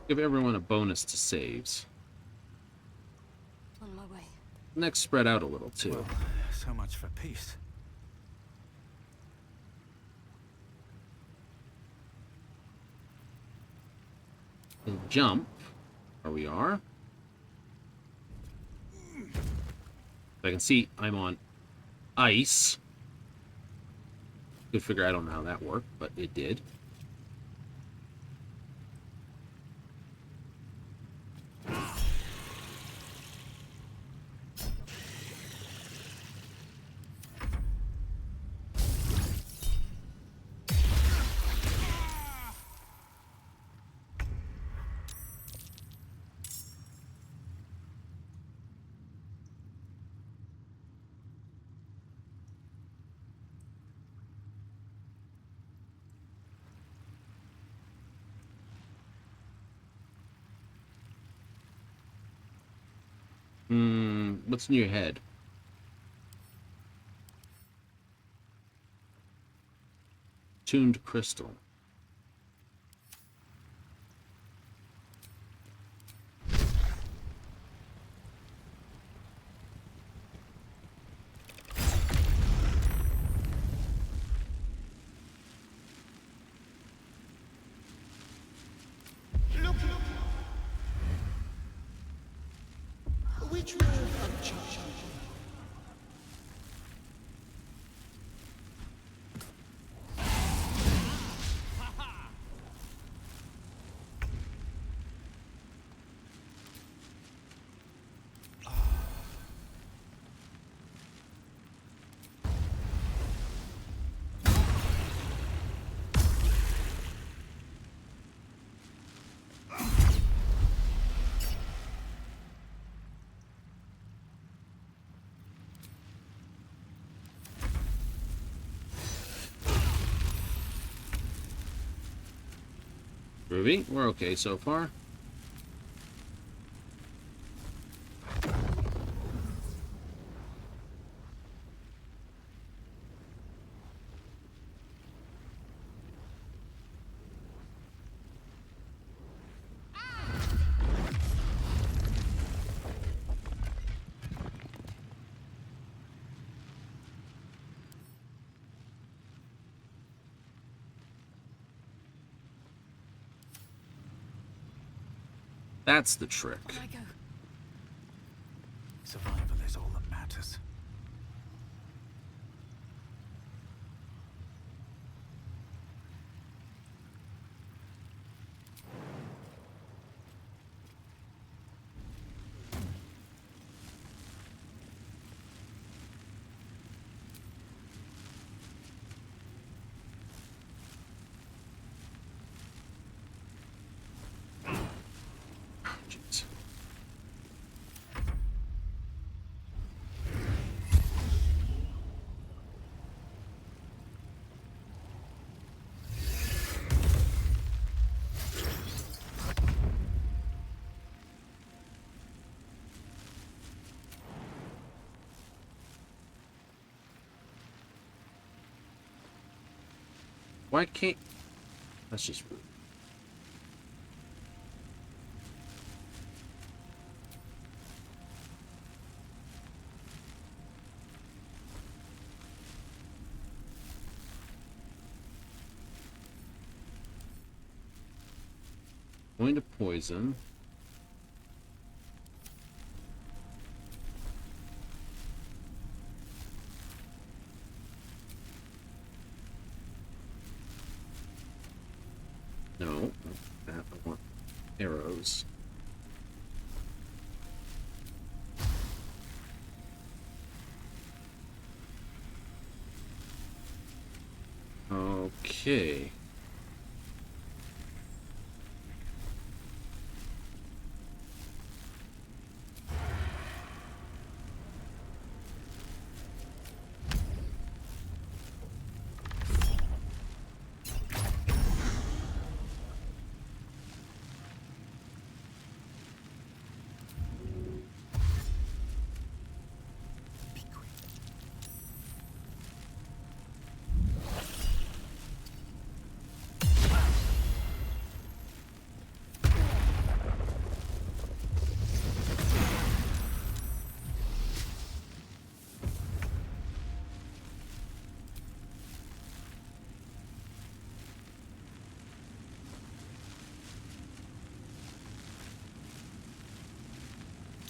Give everyone a bonus to saves. On my way. Next, spread out a little too. Well, so much for peace. And jump. Where we are. I can see I'm on ice. Good figure, I don't know how that worked, but it did. What's in your head? Tuned crystal. Which way from church? Ruby, we're okay so far. That's the trick. On I go. Survival is all that matters. Jeez. Why can't... That's just rude. Going to poison. No, that I want arrows. Okay.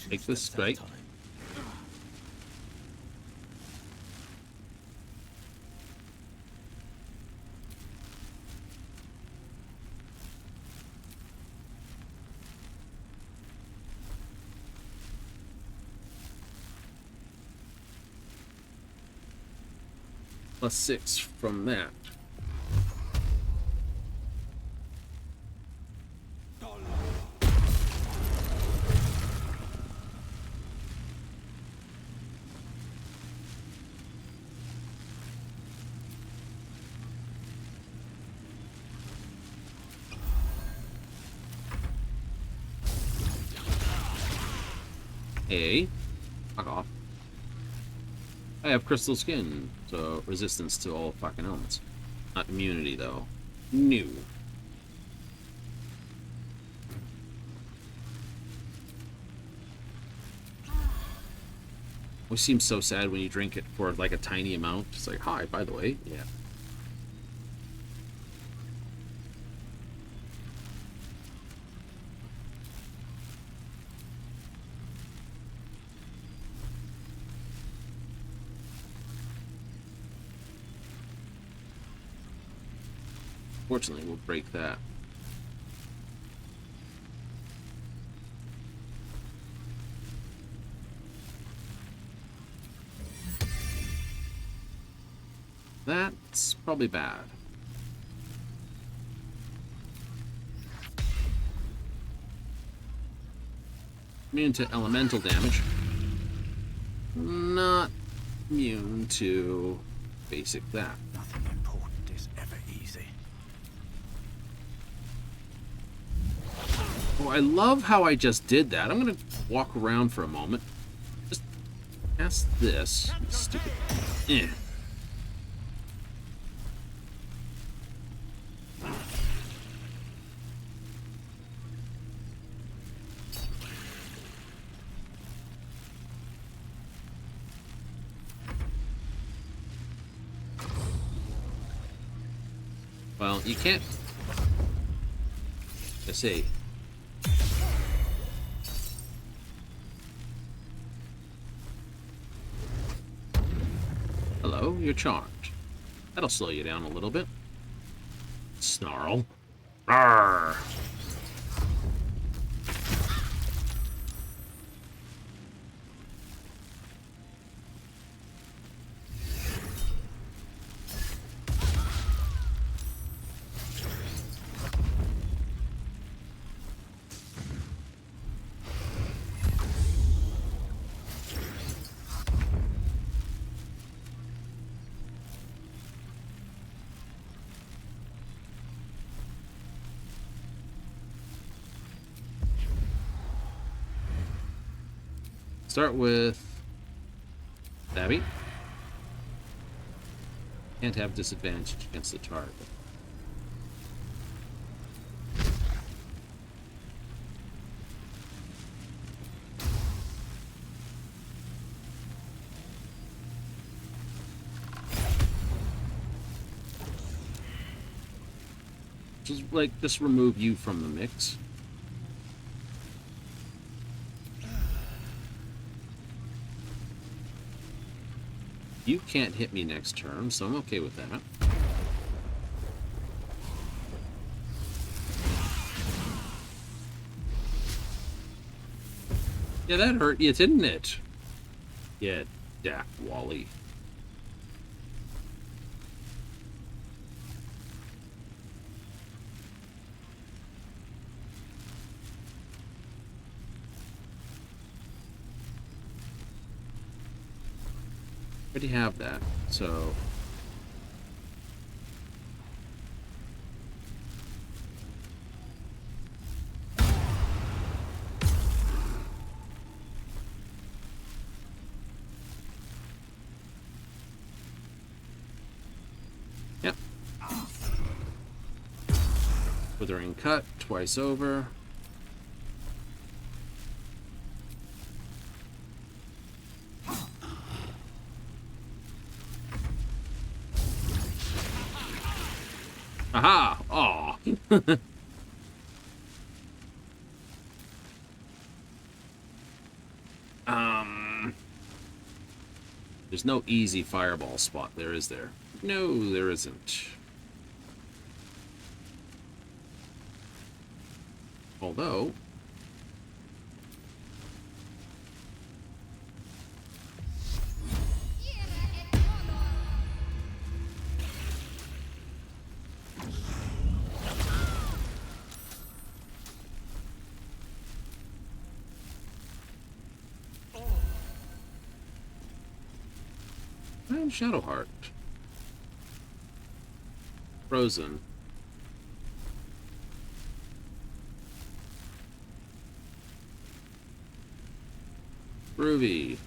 Take this straight. +6 from that. A. Fuck off. I have crystal skin, so resistance to all fucking elements. Not immunity, though. New. Always seems so sad when you drink it for like a tiny amount. It's like, hi, by the way. Yeah. Fortunately, we'll break that. That's probably bad. Immune to elemental damage. Not immune to basic that. Nothing important is ever easy. Oh, I love how I just did that. I'm gonna walk around for a moment. Just cast this. Stupid. Eh. Well, you can't. I see. Hello, you're charmed. That'll slow you down a little bit. Snarl. Arrgh. Start with Stabby. Can't have disadvantage against the target. Just like just remove you from the mix. You can't hit me next turn, so I'm okay with that. Yeah, that hurt you, didn't it? Yeah, Dak Wally. Already have that, so yep. Withering cut twice over. Aha! Aw! There's no easy fireball spot there, is there? No, there isn't. Although... and Shadowheart. Frozen. Groovy.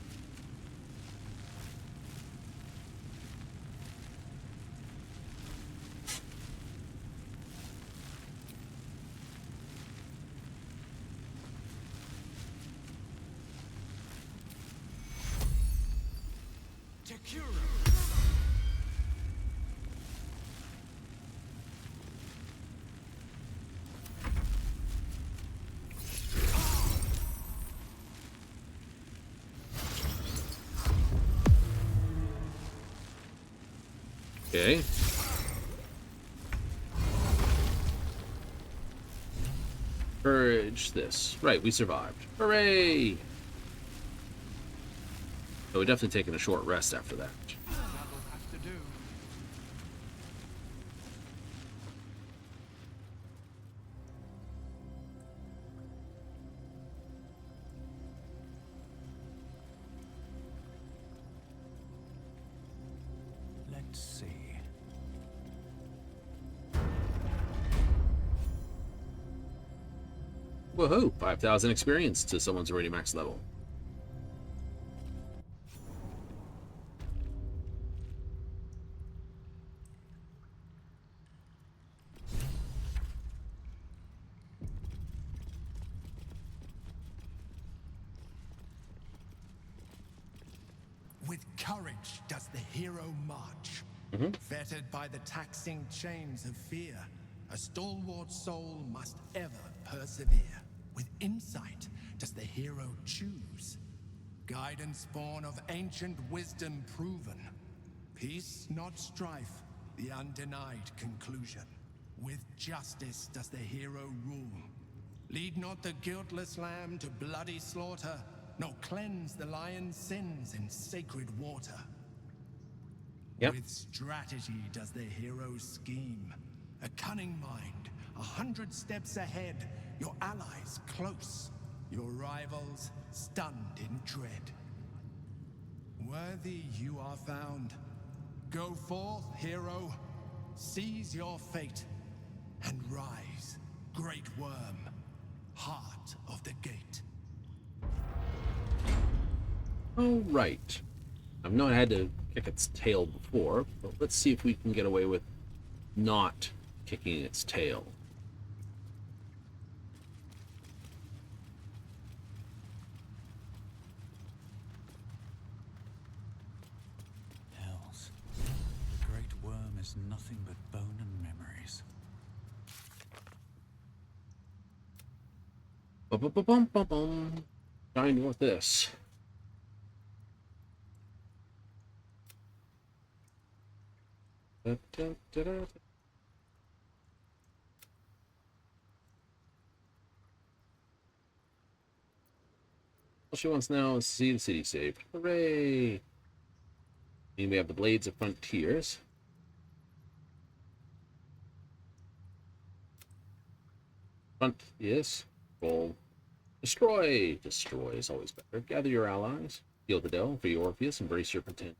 Okay. Purge this. Right, we survived. Hooray! So we're definitely taking a short rest after that. Let's see. Woohoo! 5,000 experience to someone's already max level. With courage does the hero march. Fettered by the taxing chains of fear, a stalwart soul must ever persevere. With insight does the hero choose. Guidance born of ancient wisdom proven. Peace, not strife, the undenied conclusion. With justice does the hero rule. Lead not the guiltless lamb to bloody slaughter, nor cleanse the lion's sins in sacred water. Yep. With strategy does the hero scheme. A cunning mind, 100 steps ahead, your allies close, your rivals stunned in dread. Worthy you are found. Go forth, hero, seize your fate, and rise, great worm, heart of the gate. All right. I've not had to kick its tail before, but let's see if we can get away with not kicking its tail. Hells. The great worm is nothing but bone and memories. Bum. Trying with this. All she wants now is to see the city saved. Hooray! And we have the Blades of Frontiers. Front, yes. Roll. Destroy! Destroy is always better. Gather your allies. Heal the Dell for your Orpheus. Embrace your pretend.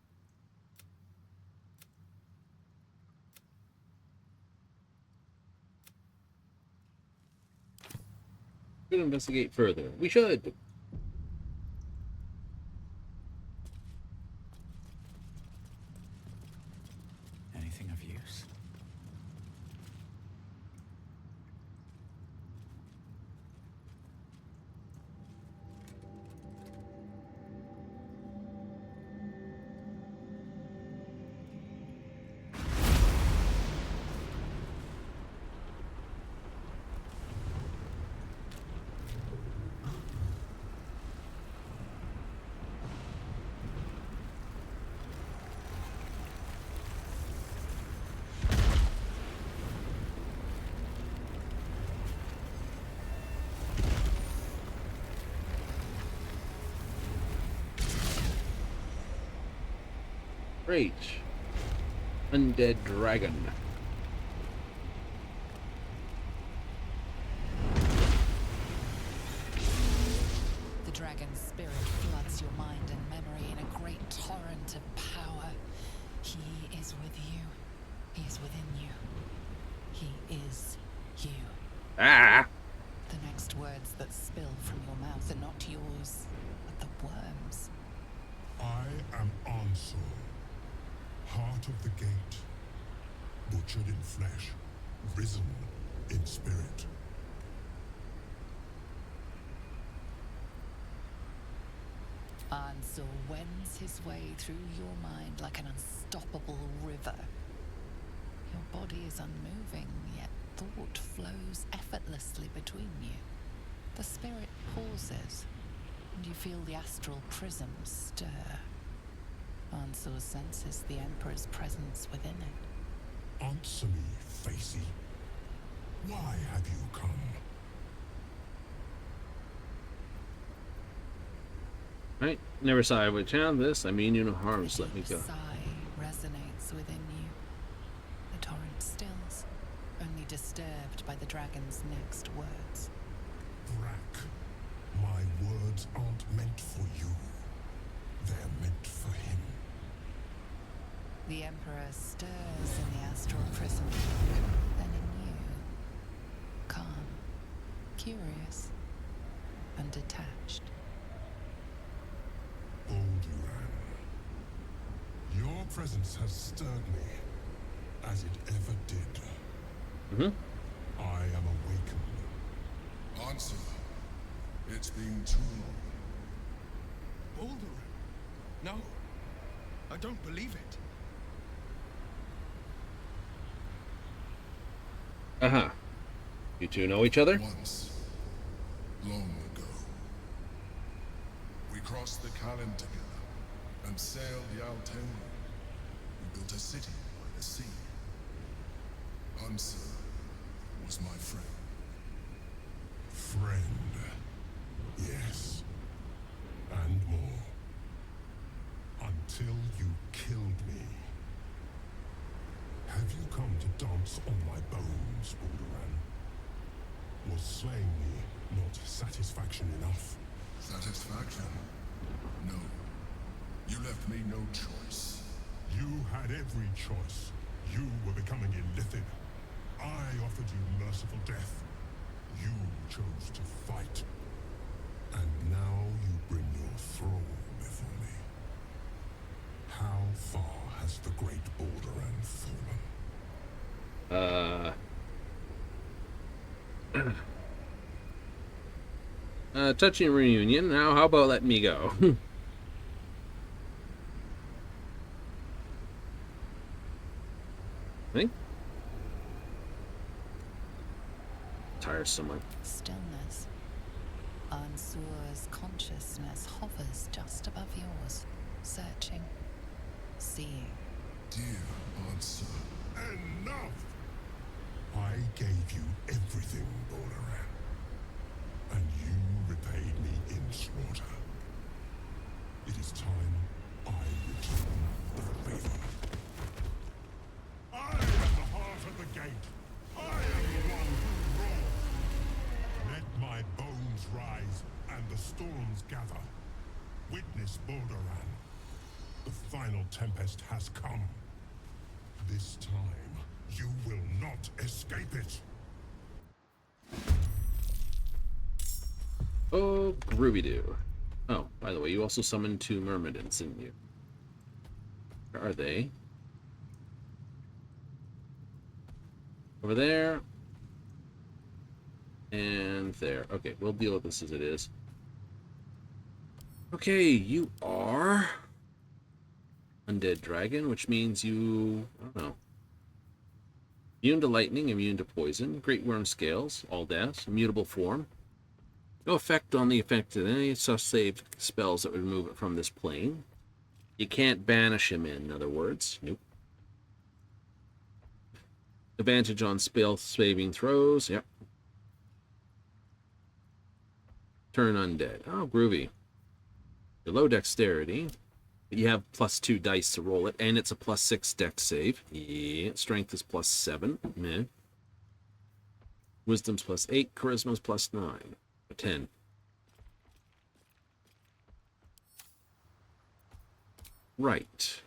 We should investigate further. We should! Anything of use? Great. Undead dragon. The dragon's spirit floods your mind and memory in a great torrent of power. He is with you. He is within you. He is you. Ah! The next words that spill from your mouth are not yours, but the worm. out of the gate, butchered in flesh, risen in spirit. Ansel wends his way through your mind like an unstoppable river. Your body is unmoving, yet thought flows effortlessly between you. The spirit pauses, and you feel the astral prism stir. Ansel senses the Emperor's presence within it. Answer me, Facey. Why have you come? Right? Never sigh with chance this. I mean you no harm, so let me go. A sigh resonates within you. The torrent stills, only disturbed by the dragon's next words. Brack, my words aren't meant for you. They're meant for him. The Emperor stirs in the astral prism, then in you. Calm, curious, and detached. Baldur, your presence has stirred me, as it ever did. I am awakened. Answer. It's been too long. Baldur? No. I don't believe it. Uh-huh. You two know each other? Once, long ago, we crossed the Callan together and sailed the Altenia. We built a city by the sea. Answer was my friend. Friend, yes, and more. Until you killed me. Have you come to dance on my bones, Balduran? Was slaying me not satisfaction enough? Satisfaction? No. You left me no choice. You had every choice. You were becoming illithid. I offered you merciful death. You chose to fight. And now you bring your thrall before me. How far has the great Balduran fallen? Touching reunion. Now, how about letting me go? Think? Tiresome one. Stillness. Ansur's consciousness hovers just above yours, searching, seeing. Dear answer, enough! I gave you everything, Balduran, and you repaid me in slaughter. It is time I return the favor. I am the heart of the gate. I am the one who roared. Let my bones rise and the storms gather. Witness Balduran. The final tempest has come. This time, you will not escape it. Oh, groovy-doo. Oh, by the way, you also summoned 2 myrmidons, didn't you? Where are they? Over there. And there. Okay, we'll deal with this as it is. Okay, you are undead dragon, which means you, I don't know, immune to lightning, immune to poison, great worm scales, all deaths, immutable form. No effect on the affected any saved spells that would remove it from this plane. You can't banish him in other words. Nope. Advantage on spell saving throws. Yep. Turn undead. Oh, groovy. Your low dexterity. But you have +2 dice to roll it, and it's a +6 dex save. Yeah. Strength is +7. Meh. Wisdom's +8. Charisma's +9. 10. Right.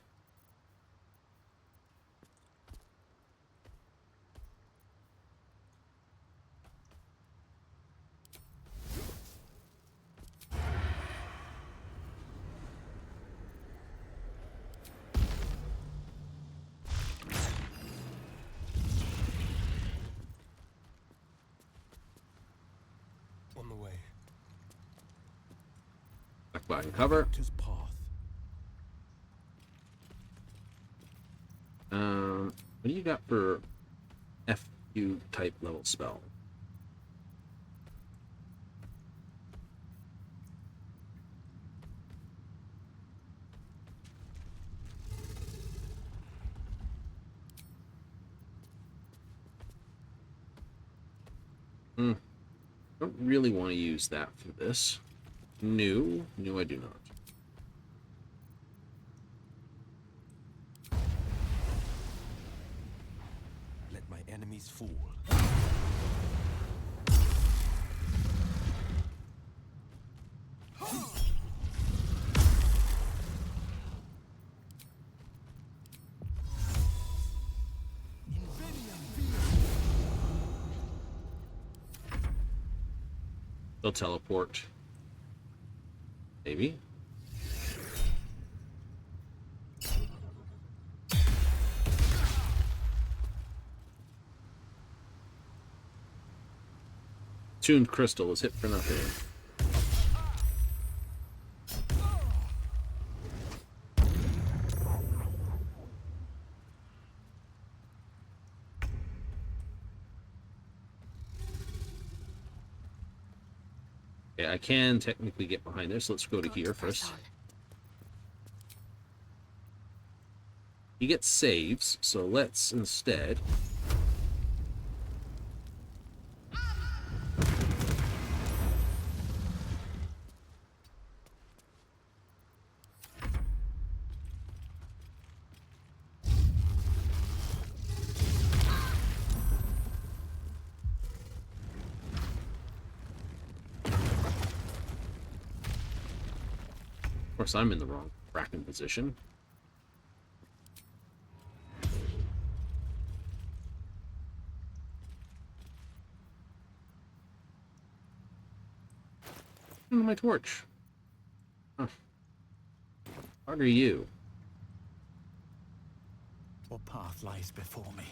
duck behind cover. Doctor's path. What do you got for FU type level spell? Don't really want to use that for this. No, I do not. Let my enemies fall. They'll teleport. Maybe. Tuned crystal is hit for nothing. Yeah, I can technically get behind this. Let's go to here first. He gets saves, so let's instead... Of course, I'm in the wrong bracken position. My torch. Huh. What are you? What path lies before me?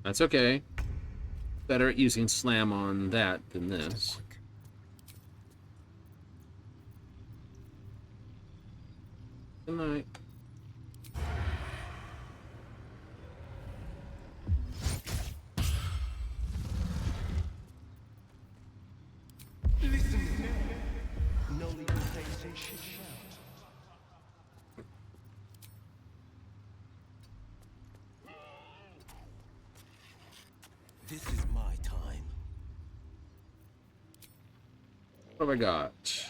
That's okay. Better at using slam on that than this. Good night. This is my time. What have I got?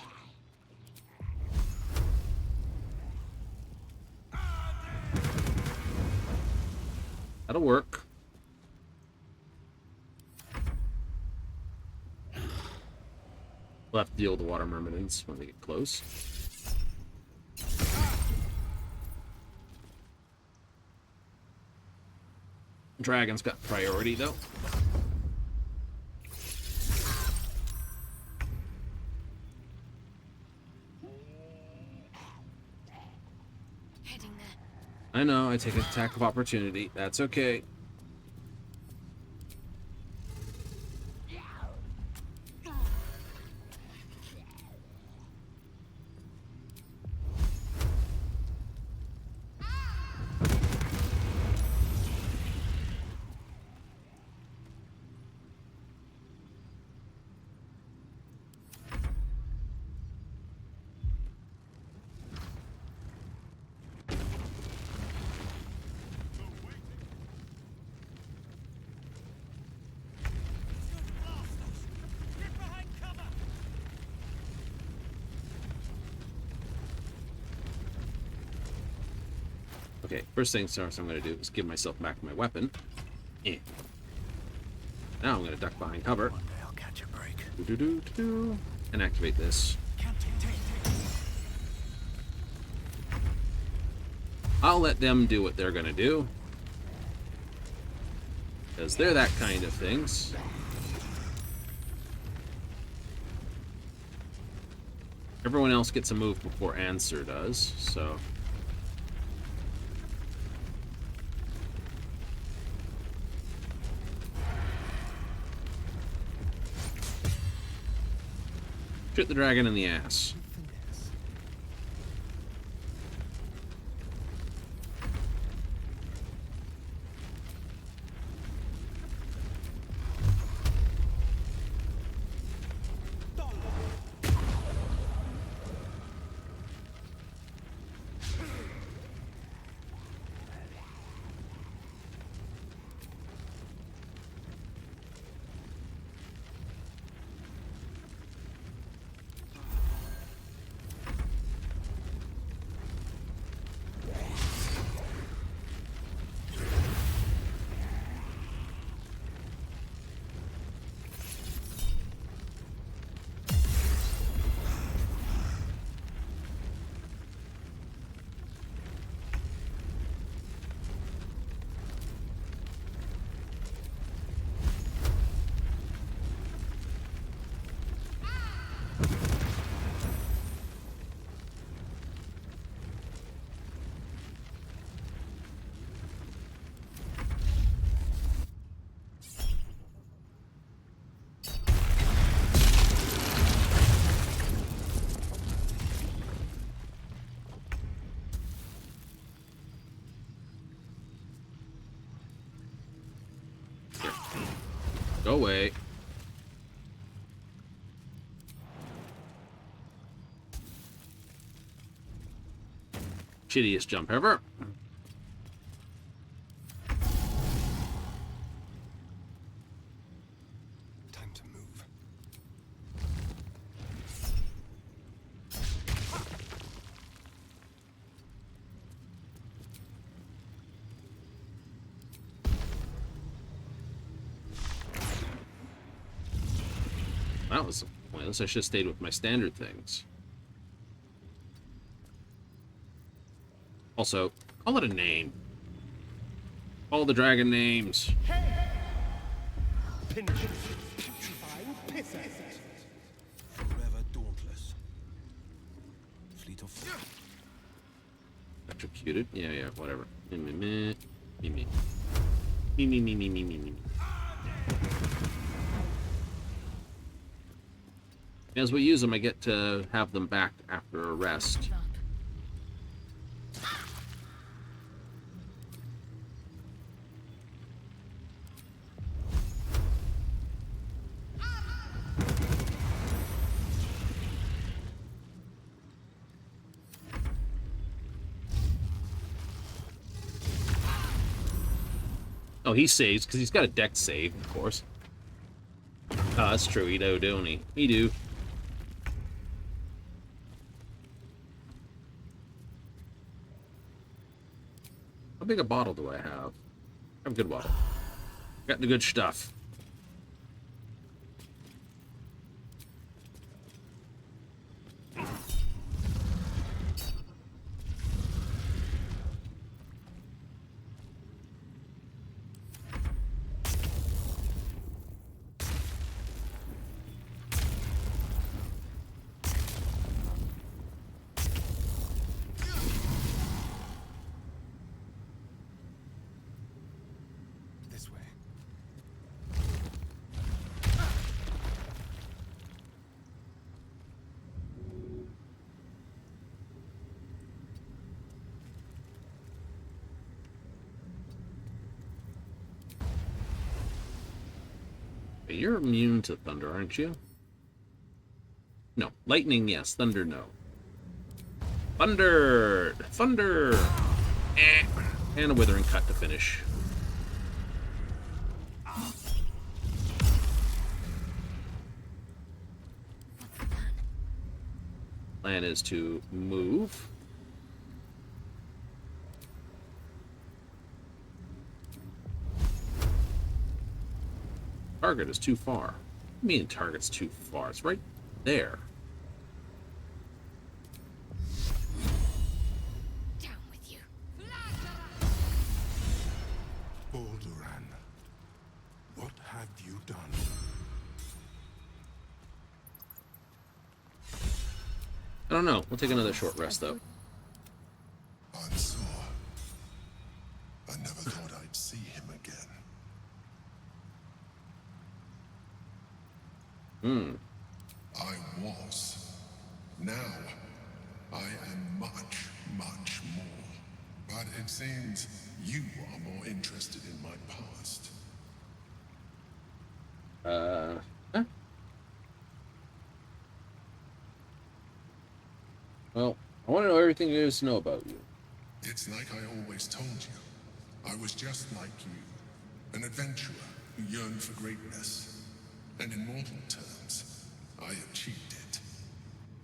That'll work. We'll have to deal with the water myrmidons when they get close. Dragon's got priority, though. Heading there. I know, I take an attack of opportunity. That's okay. Okay, first things first I'm going to do is give myself back my weapon. Now I'm going to duck behind cover. One day I'll catch a break. And activate this. I'll let them do what they're going to do. Because they're that kind of things. Everyone else gets a move before Answer does, so... Shoot the dragon in the ass. Go away. Shittiest jump ever. Time to move. That was pointless. I should have stayed with my standard things. Also, call it a name. All the dragon names. Forever dauntless. Fleet of foot. Electrocuted. Yeah, whatever. Me. Me. As we use them, I get to have them back after a rest. Oh, he saves because he's got a dex save, of course. Oh, that's true. He do, don't he? He do. How big a bottle do I have? I have a good bottle. Got the good stuff. This way. You're immune to thunder, aren't you? No. Lightning, yes. Thunder, no. Thunder! Thunder! And a withering cut to finish. Plan is to move. Target is too far. What do you mean target's too far? It's right there. Down with you. Balduran, what have you done? I don't know. We'll take another short rest, though. I'm sore. I never thought I'd see him again. I was. Now, I am much, much more. But it seems you are more interested in my past. Huh? Well, I want to know everything there is to know about you. It's like I always told you. I was just like you. An adventurer who yearned for greatness. And in mortal terms, I achieved it.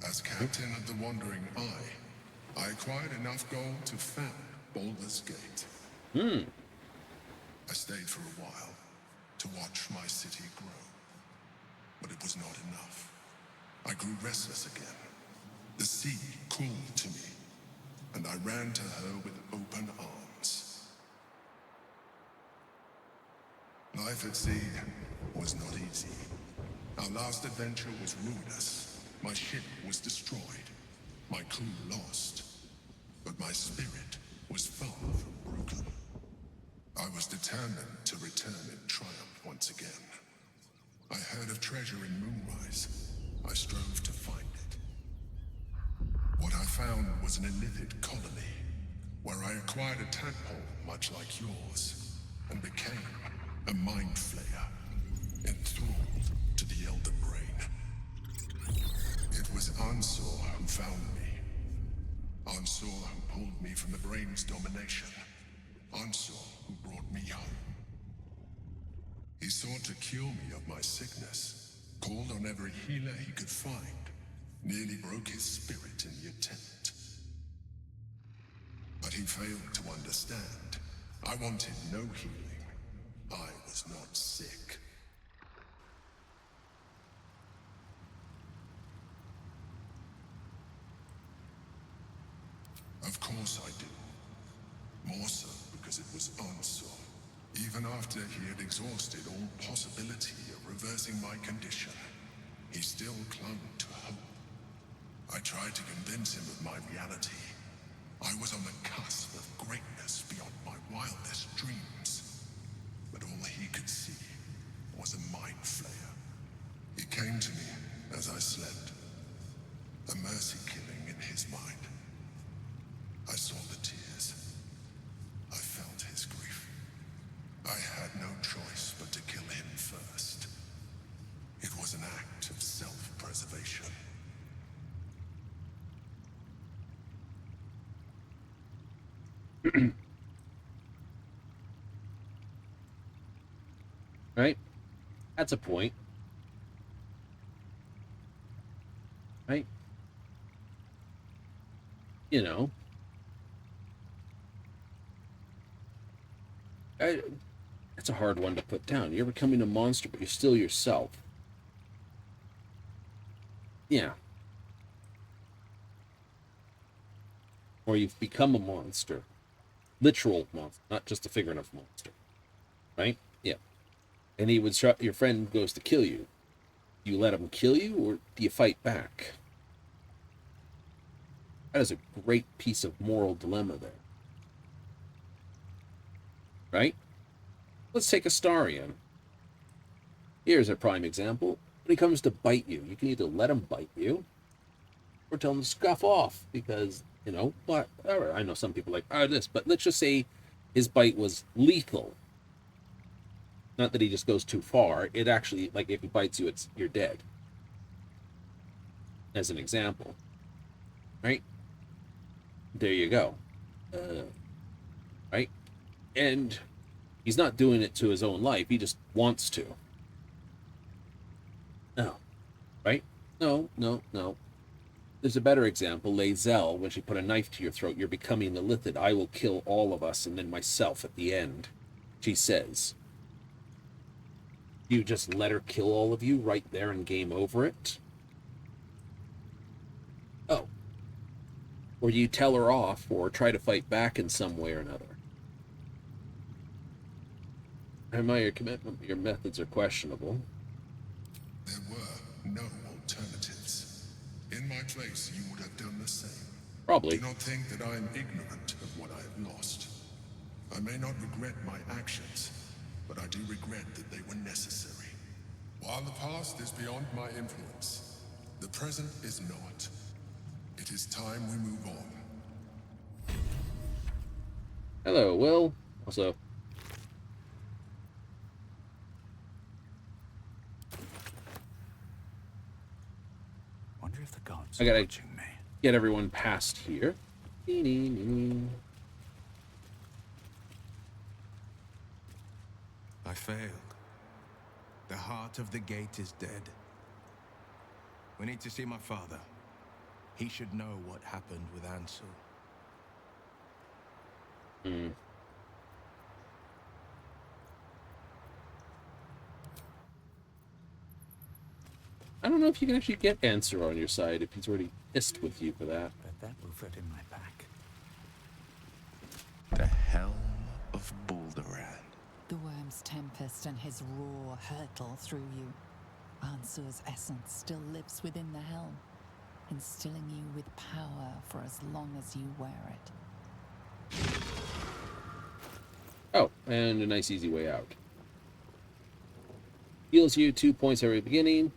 As captain of the Wandering Eye, I acquired enough gold to found Baldur's Gate. I stayed for a while to watch my city grow. But it was not enough. I grew restless again. The sea called to me, and I ran to her with open arms. Life at sea was not easy. Our last adventure was ruinous. My ship was destroyed, my crew lost, but my spirit was far from broken. I was determined to return in triumph once again. I heard of treasure in Moonrise. I strove to find it. What I found was an illithid colony, where I acquired a tadpole much like yours, and became a mind flayer, enthralled to the Elder Brain. It was Ansor who found me. Ansor who pulled me from the Brain's domination. Ansor who brought me home. He sought to cure me of my sickness, called on every healer he could find, nearly broke his spirit in the attempt. But he failed to understand. I wanted no healing. I was not sick. Of course I do. More so because it was Ansor. Even after he had exhausted all possibility of reversing my condition, he still clung to hope. I tried to convince him of my reality. I was on the cusp of greatness beyond my wildest dreams. But all he could see was a mind flayer. He came to me as I slept. A mercy killing in his mind. I saw the tears. I felt his grief. I had no choice but to kill him first. It was an act of self-preservation. Right? That's a point. Right? You know. That's a hard one to put down. You're becoming a monster, but you're still yourself. Yeah. Or you've become a monster. Literal monster, not just a figurative monster. Right? Yeah. And he would your friend goes to kill you. Do you let him kill you, or do you fight back? That is a great piece of moral dilemma there. Right? Let's take Astarion. Here's a prime example. When he comes to bite you, you can either let him bite you, or tell him to scuff off, because, you know, but I know some people like, this, but let's just say his bite was lethal. Not that he just goes too far. It actually, like, if he bites you, you're dead. As an example. Right? There you go. Right? And he's not doing it to his own life. He just wants to. No. Right? No. There's a better example. Lae'zel, when she put a knife to your throat, you're becoming the Lithid. I will kill all of us and then myself at the end. She says. You just let her kill all of you right there and game over it? Oh. Or you tell her off or try to fight back in some way or another. I admire your commitment, but your methods are questionable. There were no alternatives. In my place, you would have done the same. Probably. Do not think that I am ignorant of what I have lost. I may not regret my actions, but I do regret that they were necessary. While the past is beyond my influence, the present is not. It is time we move on. Hello, Will. Also, Wonder if the gods I are gotta watching me. get everyone past here. I failed. The heart of the gate is dead. We need to see my father. He should know what happened with Ansel. I don't know if you can actually get Answer on your side if he's already pissed with you for that. But that will fit in my pack. The Helm of Baldur. The worm's tempest and his roar hurtle through you. Ansur's essence still lives within the helm, instilling you with power for as long as you wear it. Oh, and a nice easy way out. Heals you 2 points every beginning.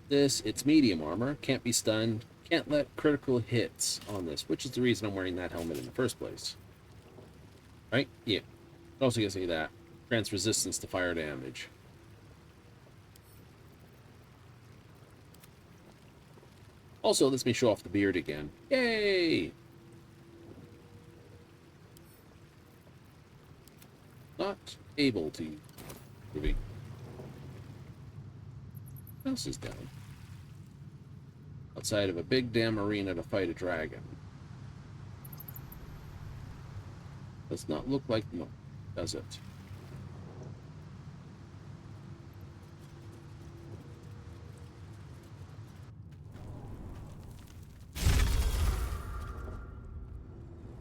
It's medium armor, can't be stunned, can't let critical hits on this, which is the reason I'm wearing that helmet in the first place. Right? Yeah. It also gives me that. Grants resistance to fire damage. Also lets me show off the beard again. Yay! Not able to. Maybe. What else is down? Outside of a big damn arena to fight a dragon. Does not look like no, does it?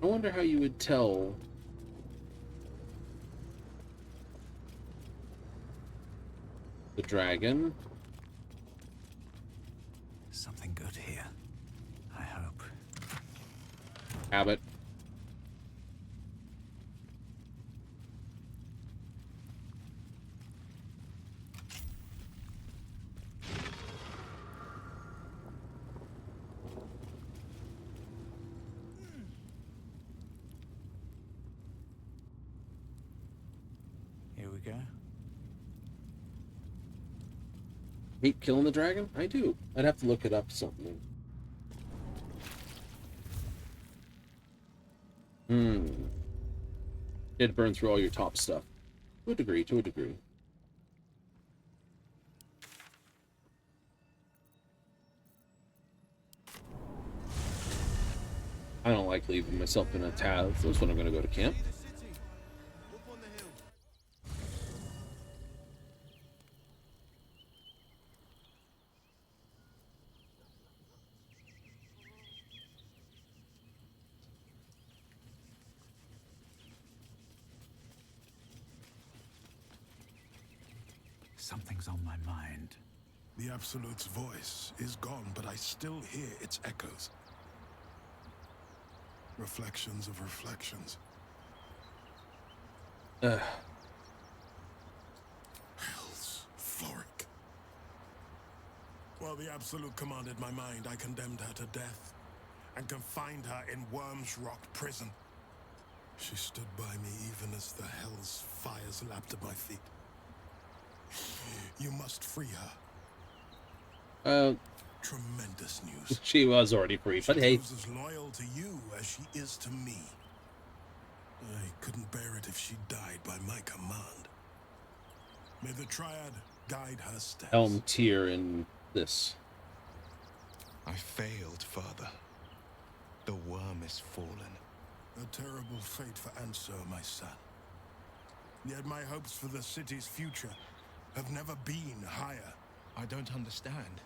I wonder how you would tell the dragon. Something good here. I hope. Habit. Here we go. Hate killing the dragon? I do. I'd have to look it up something. Did burn through all your top stuff. To a degree, to a degree. I don't like leaving myself in a tab. That's when I'm going to go to camp. Something's on my mind. The Absolute's voice is gone, but I still hear its echoes. Reflections of reflections. Hell's Floric. While the Absolute commanded my mind, I condemned her to death and confined her in Wyrm's Rock prison. She stood by me even as the Hell's fires lapped at my feet. You must free her. Tremendous news. She was already free, but hey. She was as loyal to you as she is to me. I couldn't bear it if she died by my command. May the Triad guide her steps. Helm tier in this. I failed, Father. The worm is fallen. A terrible fate for Ansur, my son. Yet my hopes for the city's future have never been higher. I don't understand.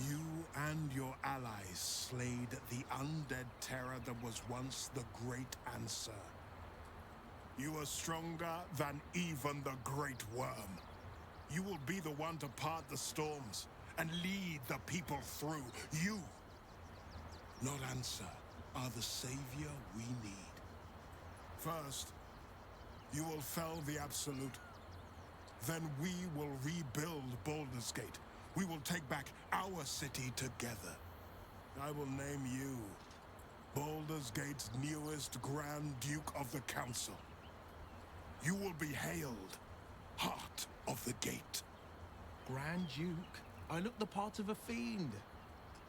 You and your allies slayed the undead terror that was once the Great Answer. You are stronger than even the Great Wyrm. You will be the one to part the storms and lead the people through. You, not Answer, are the savior we need. First, you will fell the Absolute. Then we will rebuild Baldur's Gate. We will take back our city together. I will name you Baldur's Gate's newest Grand Duke of the Council. You will be hailed Heart of the Gate. Grand Duke? I look the part of a fiend.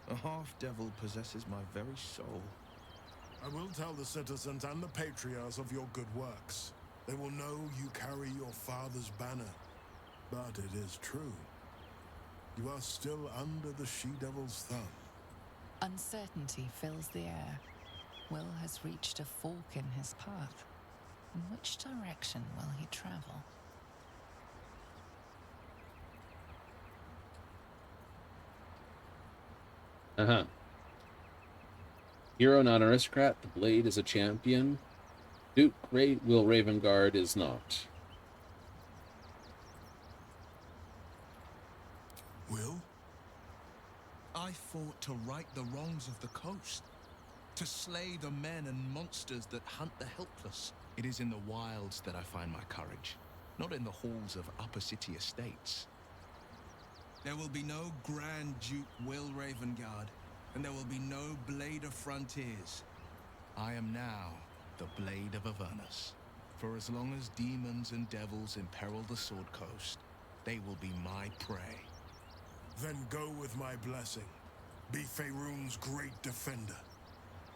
A half-devil possesses my very soul. I will tell the citizens and the patriarchs of your good works. They will know you carry your father's banner. But it is true. You are still under the she-devil's thumb. Uncertainty fills the air. Will has reached a fork in his path. In which direction will he travel? Hero, not an aristocrat. The Blade is a champion. Duke Will Ravengard is not. Will? I fought to right the wrongs of the coast. To slay the men and monsters that hunt the helpless. It is in the wilds that I find my courage, not in the halls of upper city estates. There will be no Grand Duke Will Ravengard, and there will be no Blade of Frontiers. I am now the Blade of Avernus. For as long as demons and devils imperil the Sword Coast, they will be my prey. Then go with my blessing. Be Faerun's great defender.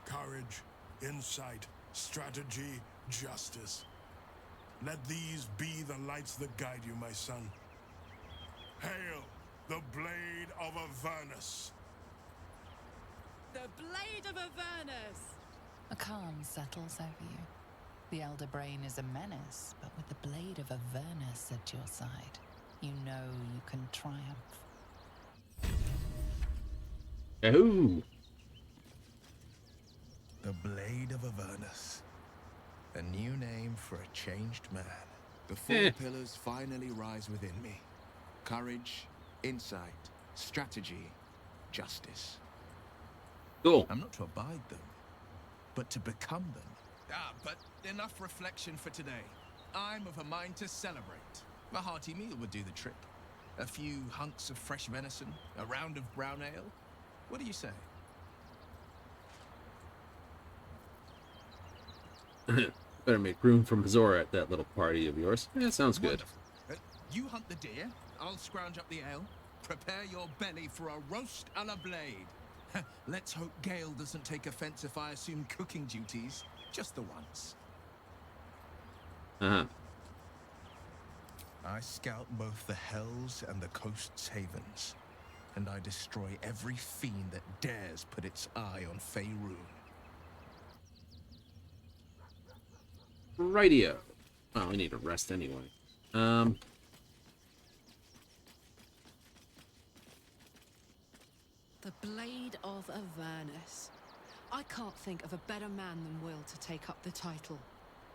Courage, insight, strategy, justice. Let these be the lights that guide you, my son. Hail the Blade of Avernus! The Blade of Avernus! A calm settles over you. The Elder Brain is a menace, but with the Blade of Avernus at your side, you know you can triumph. Yahoo! The Blade of Avernus. A new name for a changed man. The four pillars finally rise within me. Courage, insight, strategy, justice. Cool. I'm not to abide them, but to become them. But enough reflection for today. I'm of a mind to celebrate. A hearty meal would do the trick. A few hunks of fresh venison, a round of brown ale. What do you say? Better make room for Mazora at that little party of yours. Yeah, sounds good. You hunt the deer, I'll scrounge up the ale. Prepare your belly for a roast a la Blade. Let's hope Gale doesn't take offense if I assume cooking duties, just the once. I scout both the hells and the coast's havens, and I destroy every fiend that dares put its eye on Faerun. Rightio. Well, we need to rest anyway. The Blade of Avernus. I can't think of a better man than Will to take up the title.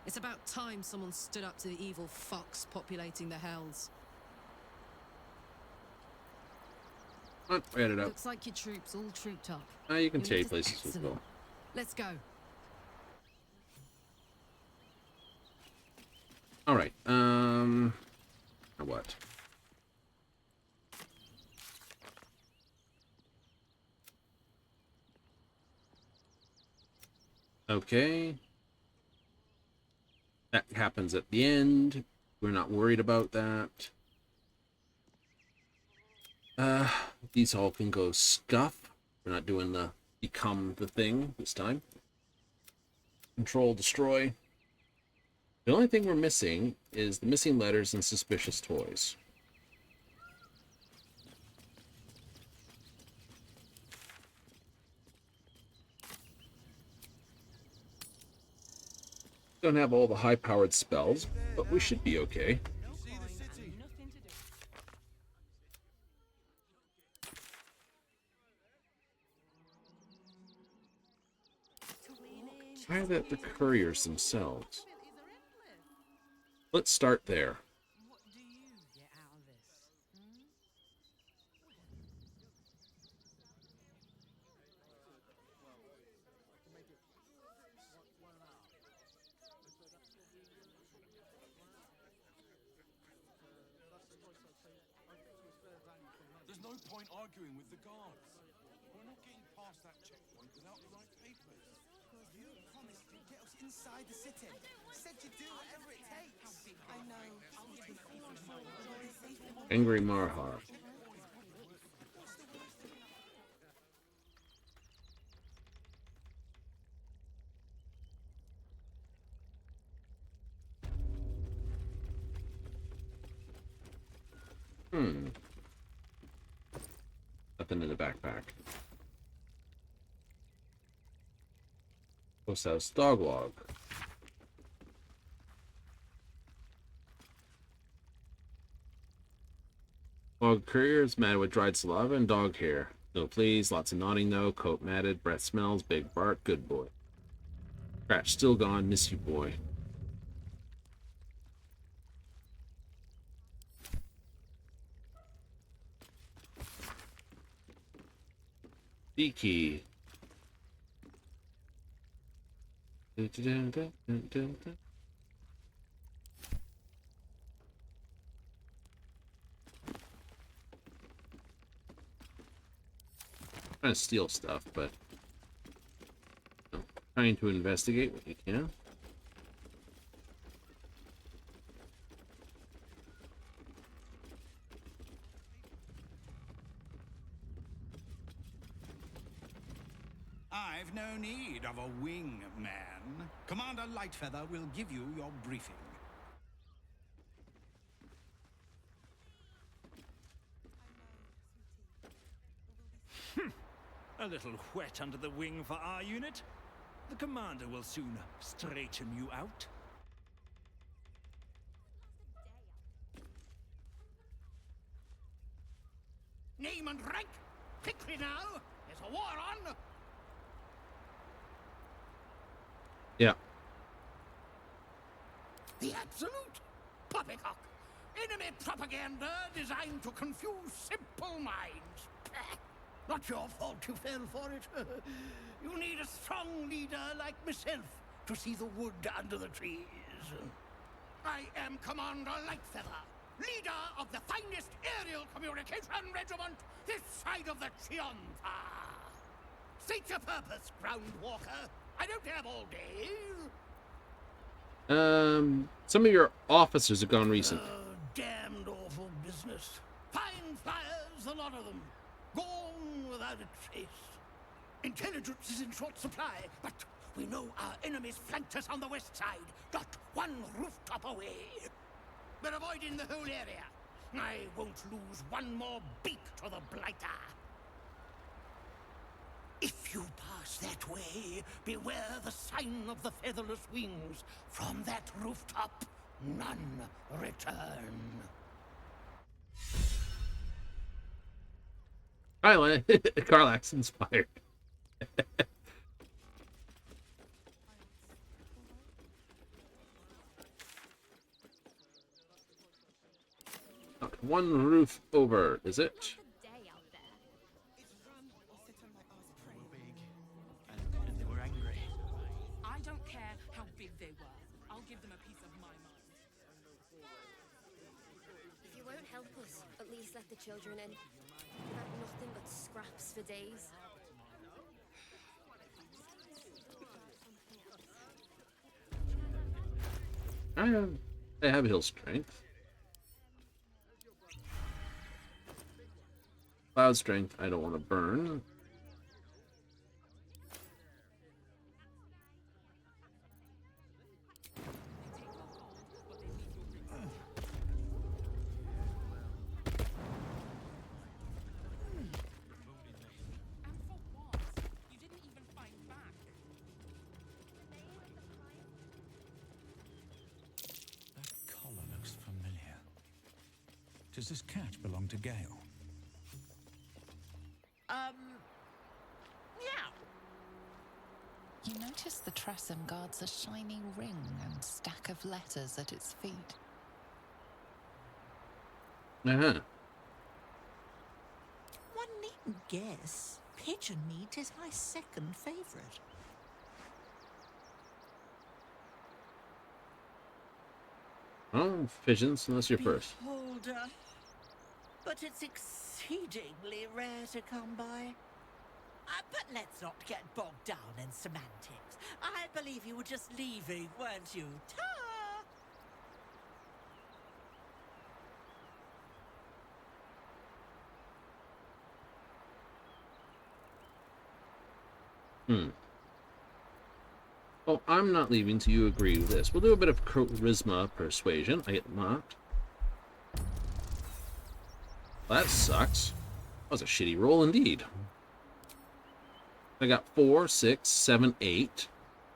It's about time someone stood up to the evil fucks populating the hells. Write it up. Looks like your troops all trooped up. You can Your take leader's places as excellent. well. Let's go. All right. What? Okay. That happens at the end. We're not worried about that. These all can go scuff. We're not doing the become the thing this time. Control, destroy. The only thing we're missing is the missing letters and suspicious toys. Don't have all the high-powered spells, but we should be okay. Why are the couriers themselves? Let's start there. What do you get out of this? There's no point arguing with the guards. We're not getting past that checkpoint without the right papers. You promised to get us inside the city. Said you'd do whatever it takes. I know. Angry Marhar. Nothing in the backpack. Post house dog log. Dog couriers mad with dried saliva and dog hair. No please, lots of nodding though, coat matted, breath smells, big bark, good boy. Scratch still gone, miss you boy. D key. Trying to steal stuff, but trying to investigate what you can. I've no need of a wing man. Commander Lightfeather will give you your briefing. A little wet under the wing for our unit. The commander will soon straighten you out. Name and rank? Quickly now! There's a war on! Yeah. The absolute poppycock! Enemy propaganda designed to confuse simple minds. Not your fault you fell for it. You need a strong leader like myself to see the wood under the trees. I am Commander Lightfeather, leader of the finest aerial communication regiment this side of the Chianfa. State your purpose, Groundwalker. I don't have all day. Some of your officers have gone recent. Damned awful business. Fine flyers, a lot of them. Gone without a trace. Intelligence is in short supply, but we know our enemies flanked us on the west side, not one rooftop away. We're avoiding the whole area. I won't lose one more beak to the blighter. If you pass that way, beware the sign of the featherless wings. From that rooftop, none return. Island. Karlach's inspired. One roof over, is it? And they were angry. I don't care how big they were. I'll give them a piece of my mind. If you won't help us, at least let the children in. We've had nothing but scraps for days. I have hill strength. Cloud strength, I don't want to burn. Does this cat belong to Gale? Yeah. You notice the Tressum guards a shiny ring and stack of letters at its feet. Uh-huh. One needn't guess. Pigeon meat is my second favourite. Oh, pigeons, unless you're first. Beholder. But it's exceedingly rare to come by. But let's not get bogged down in semantics. I believe you were just leaving, weren't you? Ta! Well, I'm not leaving till you agree with this. We'll do a bit of charisma persuasion. I get mocked. That sucks. That was a shitty roll indeed. I got 4, 6, 7, 8.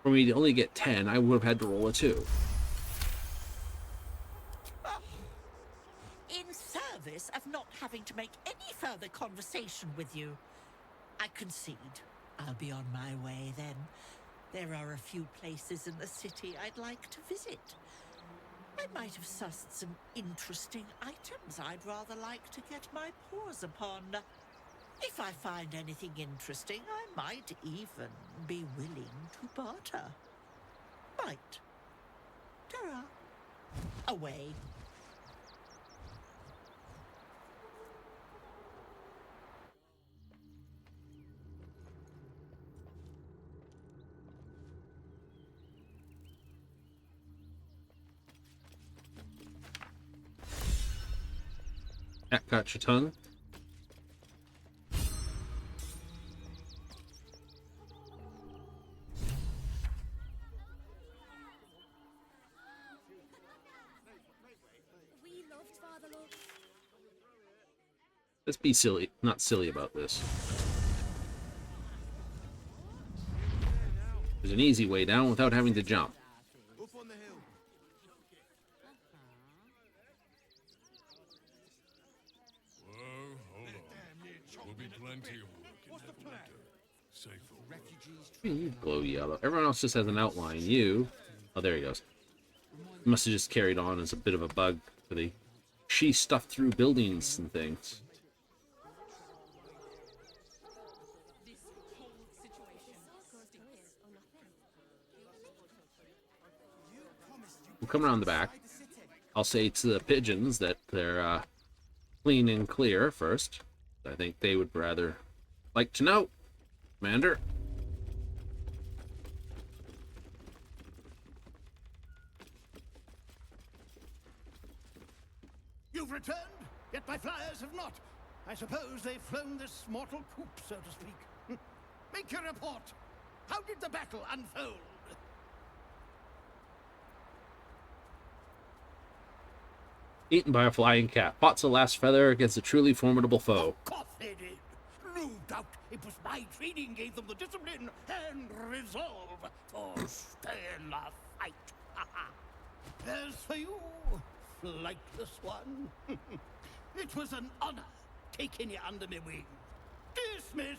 For me to only get 10, I would have had to roll a 2. In service of not having to make any further conversation with you, I concede. I'll be on my way then. There are a few places in the city I'd like to visit. I might have sussed some interesting items I'd rather like to get my paws upon. If I find anything interesting, I might even be willing to barter. Might. Ta-ra. Away. Cat got your tongue. We loved Father Love. Let's be silly, not silly about this. There's an easy way down without having to jump. Up on the hill. Whoa, hold on. Will be plenty of work in that winter. Safe for You glow yellow. Everyone else just has an outline. You... Oh, there he goes. He must have just carried on as a bit of a bug for the... She stuffed through buildings and things. We'll come around the back. I'll say to the pigeons that they're clean and clear first. I think they would rather like to know. Commander. You've returned, yet my flyers have not. I suppose they've flown this mortal coop, so to speak. Make your report. How did the battle unfold? Eaten by a flying cat. Fought the last feather against a truly formidable foe. Of course they did. No doubt it was my training gave them the discipline and resolve to stay in the fight. As for you, flightless one, it was an honor taking you under my wing. Dismissed.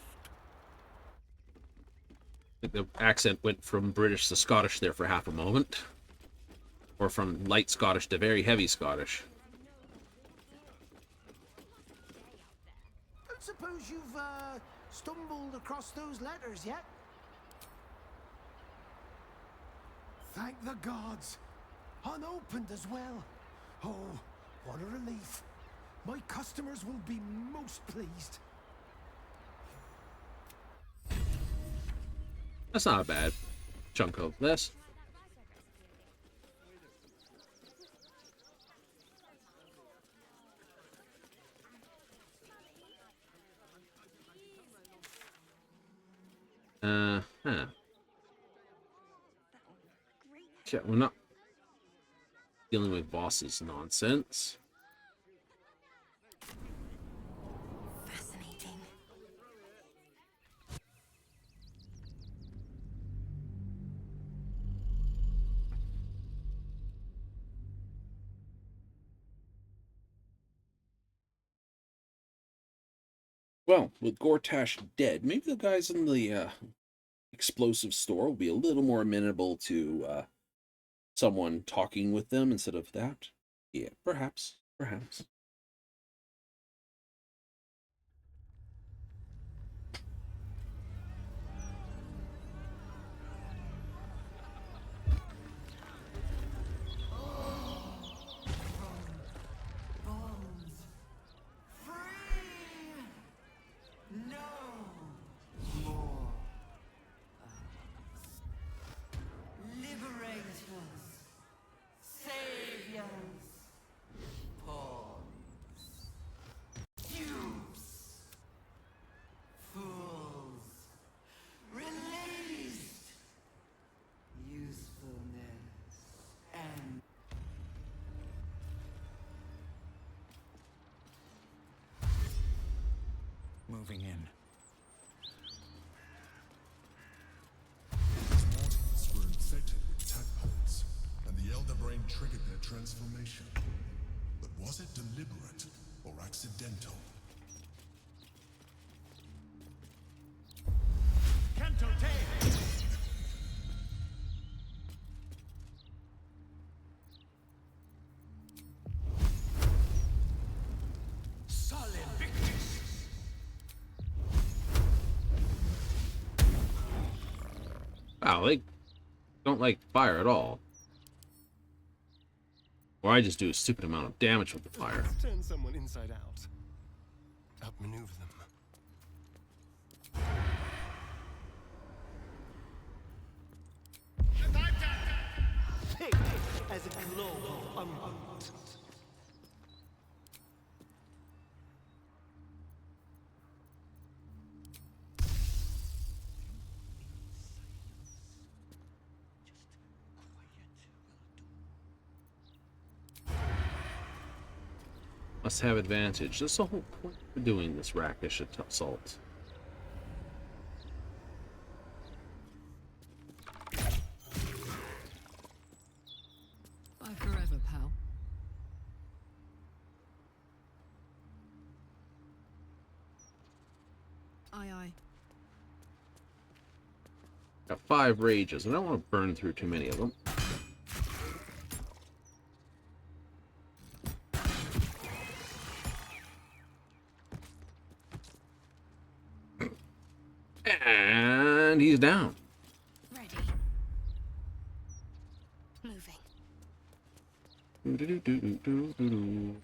I think the accent went from British to Scottish there for half a moment. Or from light Scottish to very heavy Scottish. I suppose you've stumbled across those letters yet? Thank the gods. Unopened as well. Oh, what a relief. My customers will be most pleased. That's not a bad chunk of this. Yeah, we're not dealing with bosses nonsense. Fascinating. Well, with Gortash dead, maybe the guys in the explosive store will be a little more amenable to someone talking with them instead of that. Yeah, perhaps. Moving in. Mortals were infected with tadpoles, and the Elder Brain triggered their transformation. But was it deliberate or accidental? Canto Te! Solid Victus! Wow, they don't like fire at all. Or I just do a stupid amount of damage with the fire. Let's turn someone inside out. Outmaneuver them. Thick as a globe of unrot. Must have advantage. That's the whole point for doing this rakish assault. Bye forever, pal. Aye, aye. Got 5 rages. I don't want to burn through too many of them. And he's down. Ready. Moving. Do-do-do-do-do-do-do.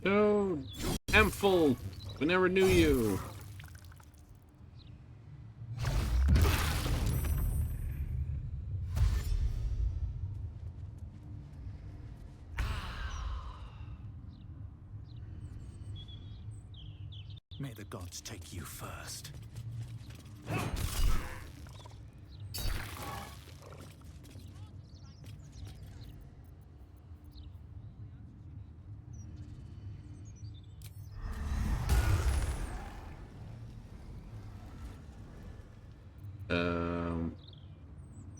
Oh, Amphil, we never knew you. May the gods take you first.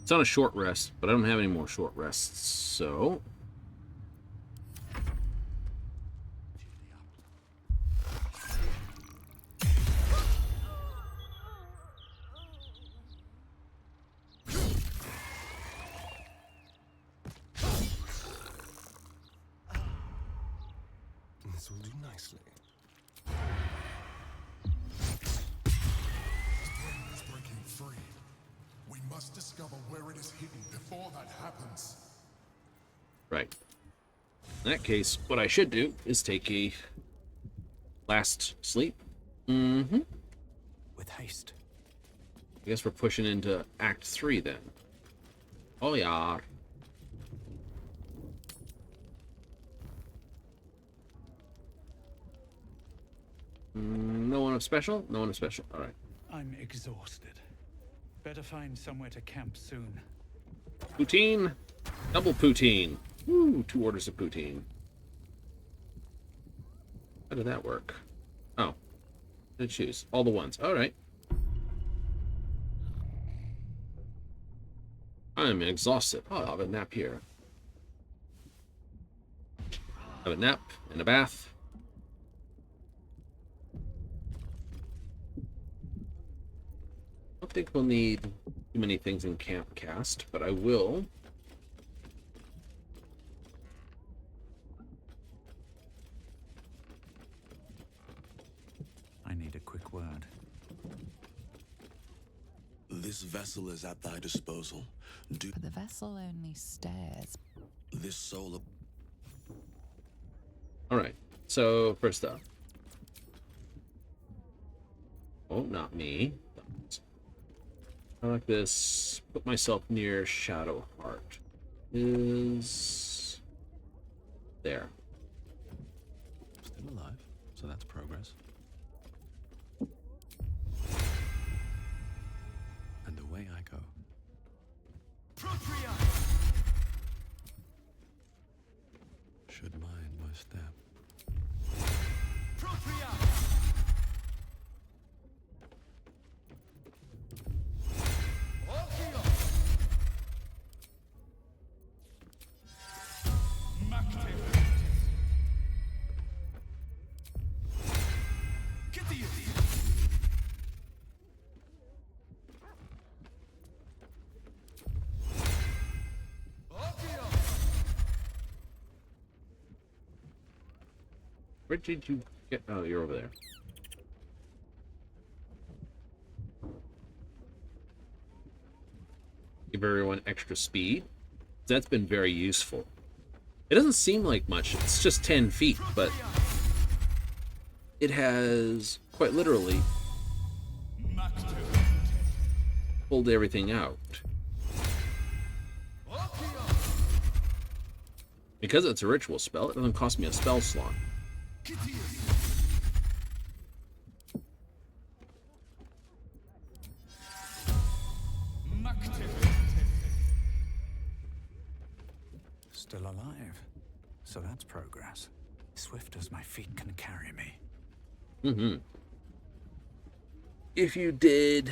It's on a short rest, but I don't have any more short rests, so... This will do nicely. It's breaking free. We must discover where it is hidden before that happens. Right. In that case, what I should do is take a last sleep. Mm-hmm. With haste. I guess we're pushing into Act 3 then. Oh yeah. No one of special? No one of special. All right. I'm exhausted. Better find somewhere to camp soon. Poutine. Double poutine. Woo, 2 orders of poutine. How did that work? Oh. Did choose. All the ones. All right. I'm exhausted. Oh, I'll have a nap here. Have a nap and a bath. I don't think we'll need too many things in Camp Cast, but I will. I need a quick word. This vessel is at thy disposal. But the vessel only stares. This soul. Alright, so first up. Oh, not me. I like this. Put myself near Shadowheart. Is there. Still alive, so that's progress. And away I go. Should mind my step. Where did you get? Oh, you're over there. Give everyone extra speed. That's been very useful. It doesn't seem like much. It's just 10 feet, but it has quite literally pulled everything out. Because it's a ritual spell, it doesn't cost me a spell slot. Still alive. So that's progress. Swift as my feet can carry me. Mm-hmm. If you did...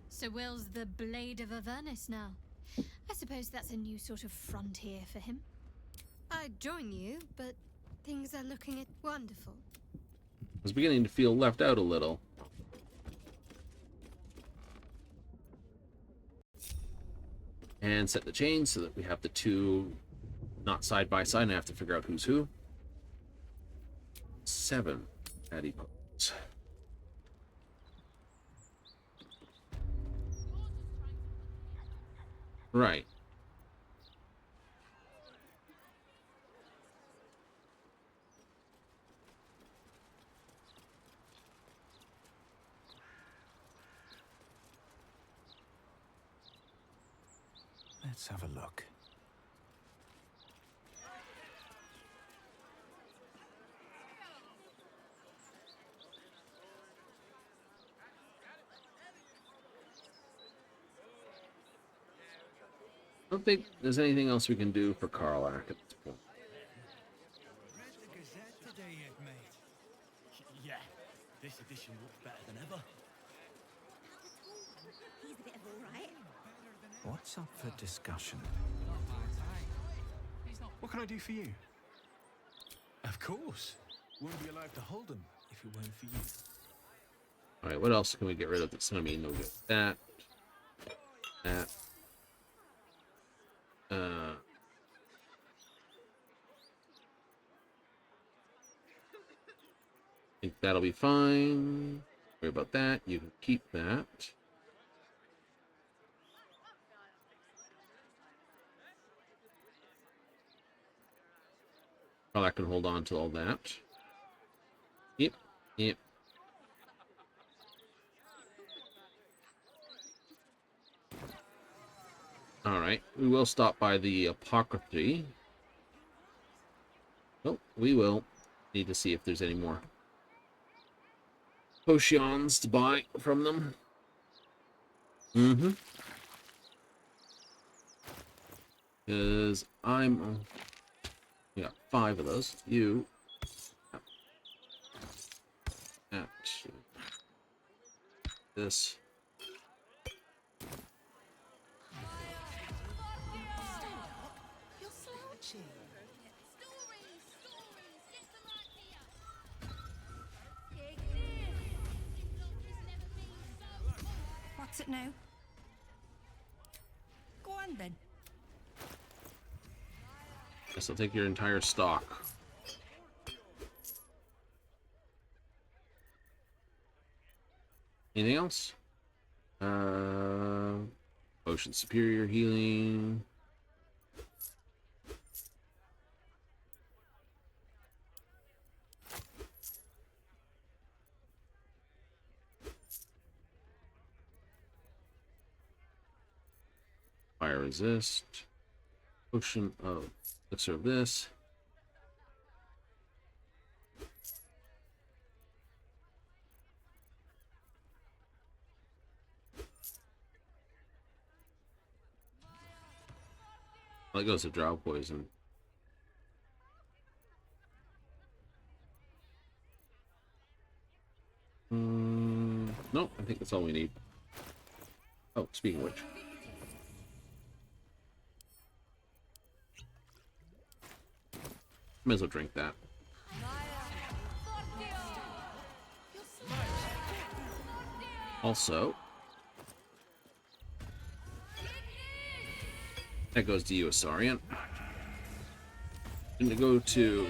So Will's the Blade of Avernus now. I suppose that's a new sort of frontier for him. I'd join you, but things are looking wonderful. I was beginning to feel left out a little. And set the chain so that we have the two not side by side and I have to figure out who's who. 7 adipose. Right. Let's have a look. I don't think there's anything else we can do for Karlach at this point. Yeah, this edition looks better than ever. He's a bit of all right. What's up for discussion? What can I do for you? Of course. Wouldn't be alive to hold him if it weren't for you. Alright, what else can we get rid of that's gonna be no good? That. I think that'll be fine. Worry about that. You can keep that. Well, I can hold on to all that. Yep. Alright, we will stop by the Apothecary. Oh, we will need to see if there's any more potions to buy from them. Mm-hmm. Because I'm... We got 5 of those. You... Actually... This... You're slouching. What's it now? Go on then. Guess I'll take your entire stock. Anything else? Potion superior healing. Fire resist. Potion of elixir of this. Well, that goes to drow poison. Nope, I think that's all we need. Oh, speaking of which. Might as well drink that. Also, that goes to you, Asarian. I'm gonna go to...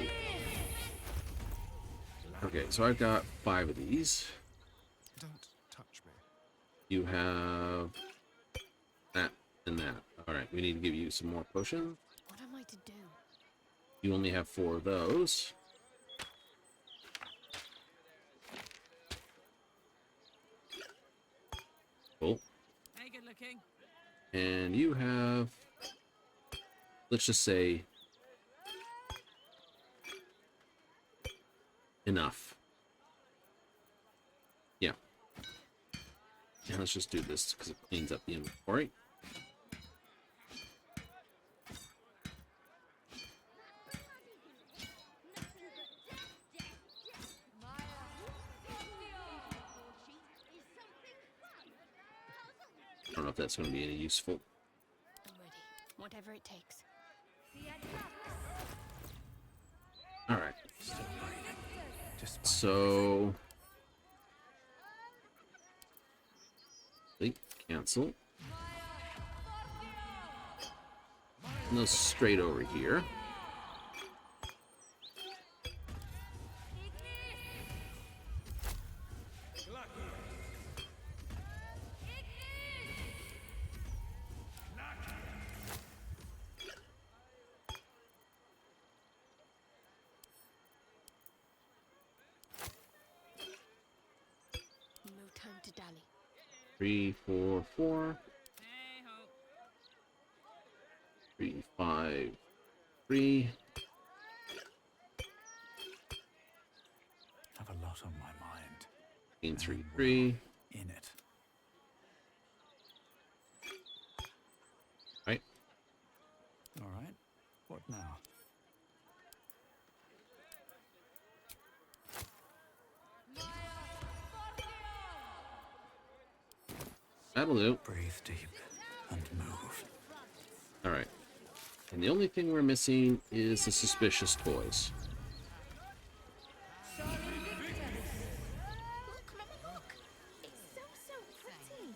Okay, so I've got 5 of these. Don't touch me. You have that and that. Alright, we need to give you some more potion. What am I to do? You only have 4 of those. Cool. Hey, good looking. And you have... Let's just say... enough. Yeah. And let's just do this because it cleans up the inventory. I don't know if that's going to be any useful. I'm ready. Whatever it takes. All right. So, cancel. And those straight over here. No time to dally. 3, 4, 4. 3, 5, 3. Have a lot on my mind. 3, 3. In it. Right. All right. What now? That'll do. Breathe deep and move. All right. And the only thing we're missing is the suspicious toys. Look, Mama, look! It's so pretty.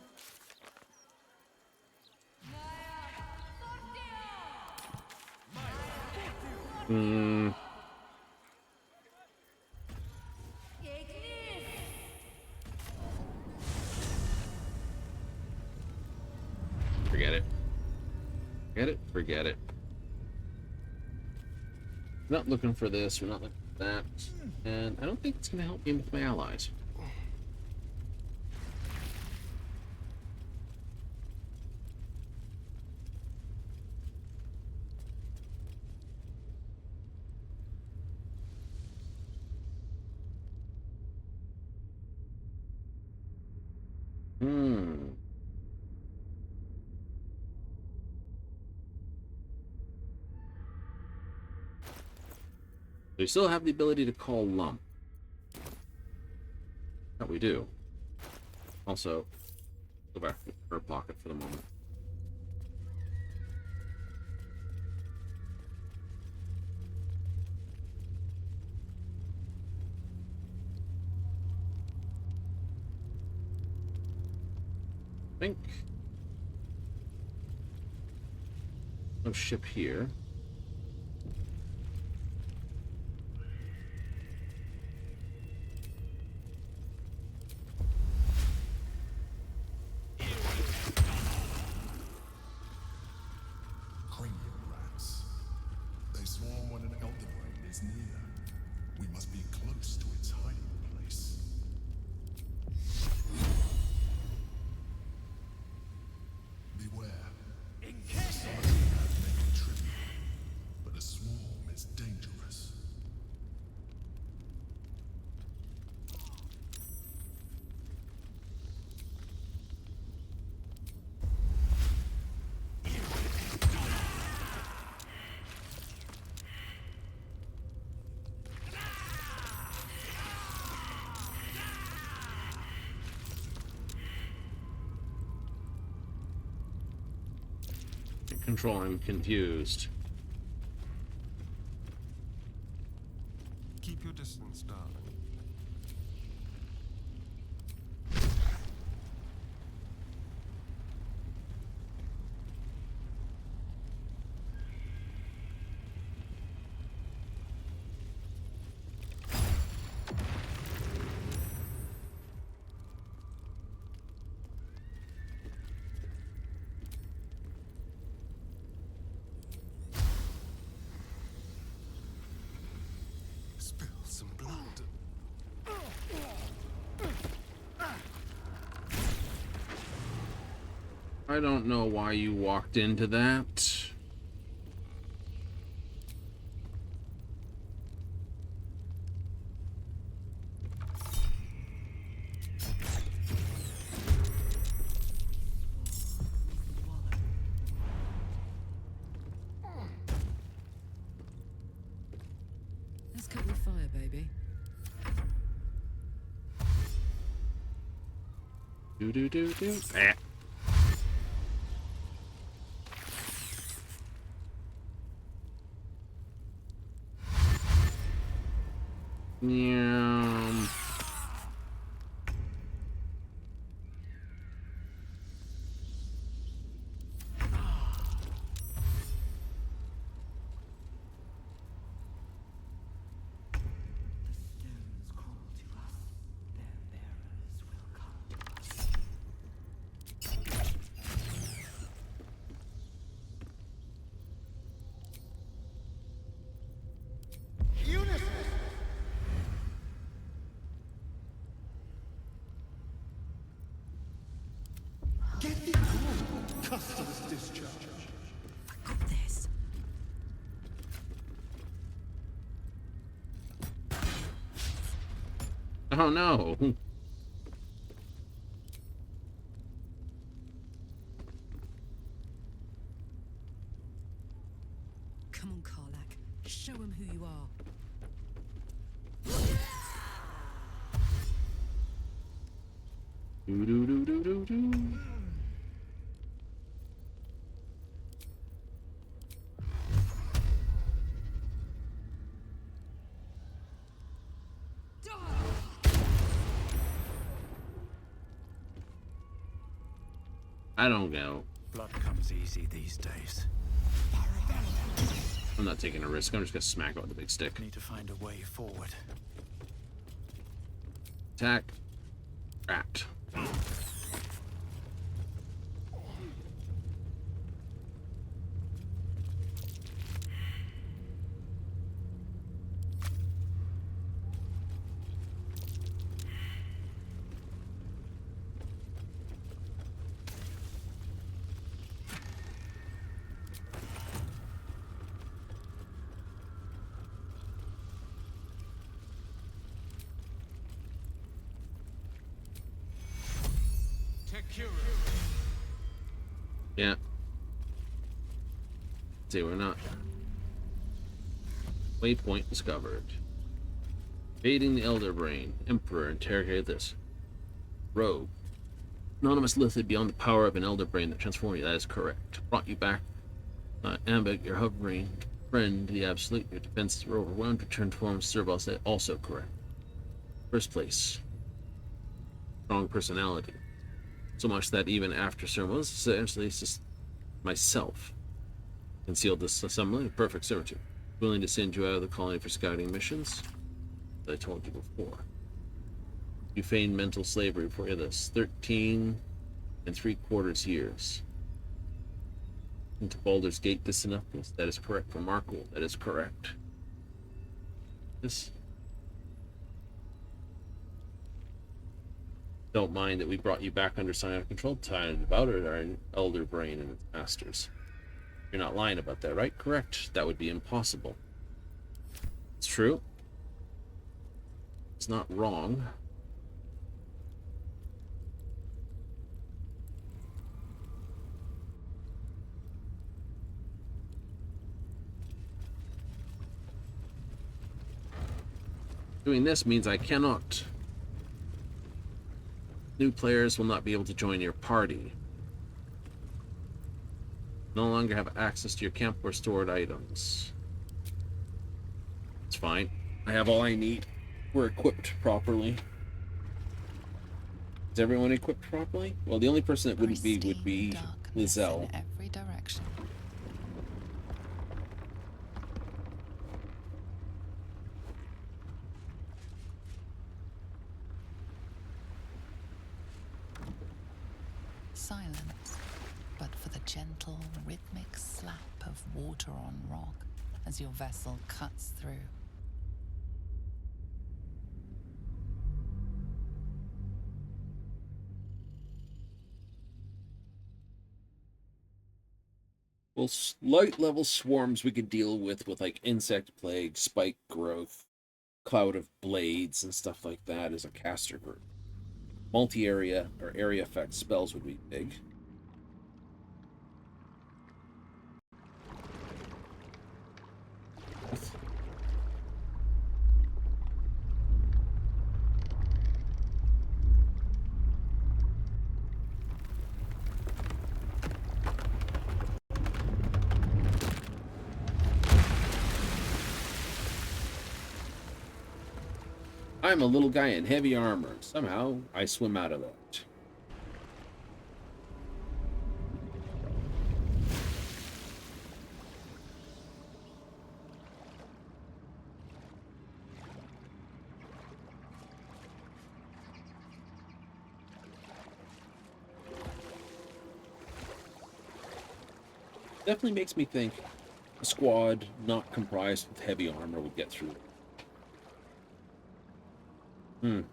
Forget it. Forget it. Forget it. We're not looking for this. We're not looking for that. And I don't think it's going to help me with my allies. We still have the ability to call lump. That we do. Also, go back to her pocket for the moment. Think. No ship here. Cranium rats. They swarm when an elder brain is near. We must be close to its hiding place. Beware. Some of you may be trivial, but a swarm is dangerous. Control, I'm confused. Keep your distance, darling. Spill some blood. I don't know why you walked into that. Let's cut your fire, baby. Do do do do. Ah. Yeah. Get the cool customs discharge. I got this. Oh no. Come on, Karlak. Show him who you are. Do do do do do do. I don't know. Blood comes easy these days. I'm not taking a risk. I'm just gonna smack it with the big stick. Need to find a way forward. Attack. Rat. Yeah. See, we're not. Waypoint discovered. Evading the Elder Brain. Emperor interrogated this. Rogue. Anonymous lifted beyond the power of an Elder Brain that transformed you. That is correct. Brought you back. Ambit, your hovering friend, the Absolute. Your defenses were overwhelmed. Returned form, Servos. That also correct. First place. Strong personality. So much that even after Servos, essentially it's just myself. Concealed this assembly. Perfect servitude. Willing to send you out of the colony for scouting missions. As I told you before. You feigned mental slavery for this 13 3/4 years. Into Baldur's Gate disenoughness. That is correct. Remarkable. That is correct. This. Don't mind that we brought you back under Scion control. Time about it, our Elder Brain and its masters. You're not lying about that, right? Correct. That would be impossible. It's true. It's not wrong. Doing this means I cannot. New players will not be able to join your party. No longer have access to your camp or stored items. It's fine. I have all I need. We're equipped properly. Is everyone equipped properly? Well, the only person that wouldn't be would be Lizelle. In every direction. Silence, but for the gentle, rhythmic slap of water on rock as your vessel cuts through. Well, light level swarms we could deal with like insect plague, spike growth, cloud of blades, and stuff like that as a caster group. Multi-area or area effect spells would be big. I'm a little guy in heavy armor. Somehow, I swim out of that. Definitely makes me think a squad not comprised with heavy armor would get through. An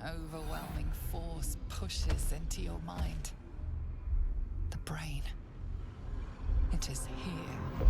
overwhelming force pushes into your mind. The brain. It is here.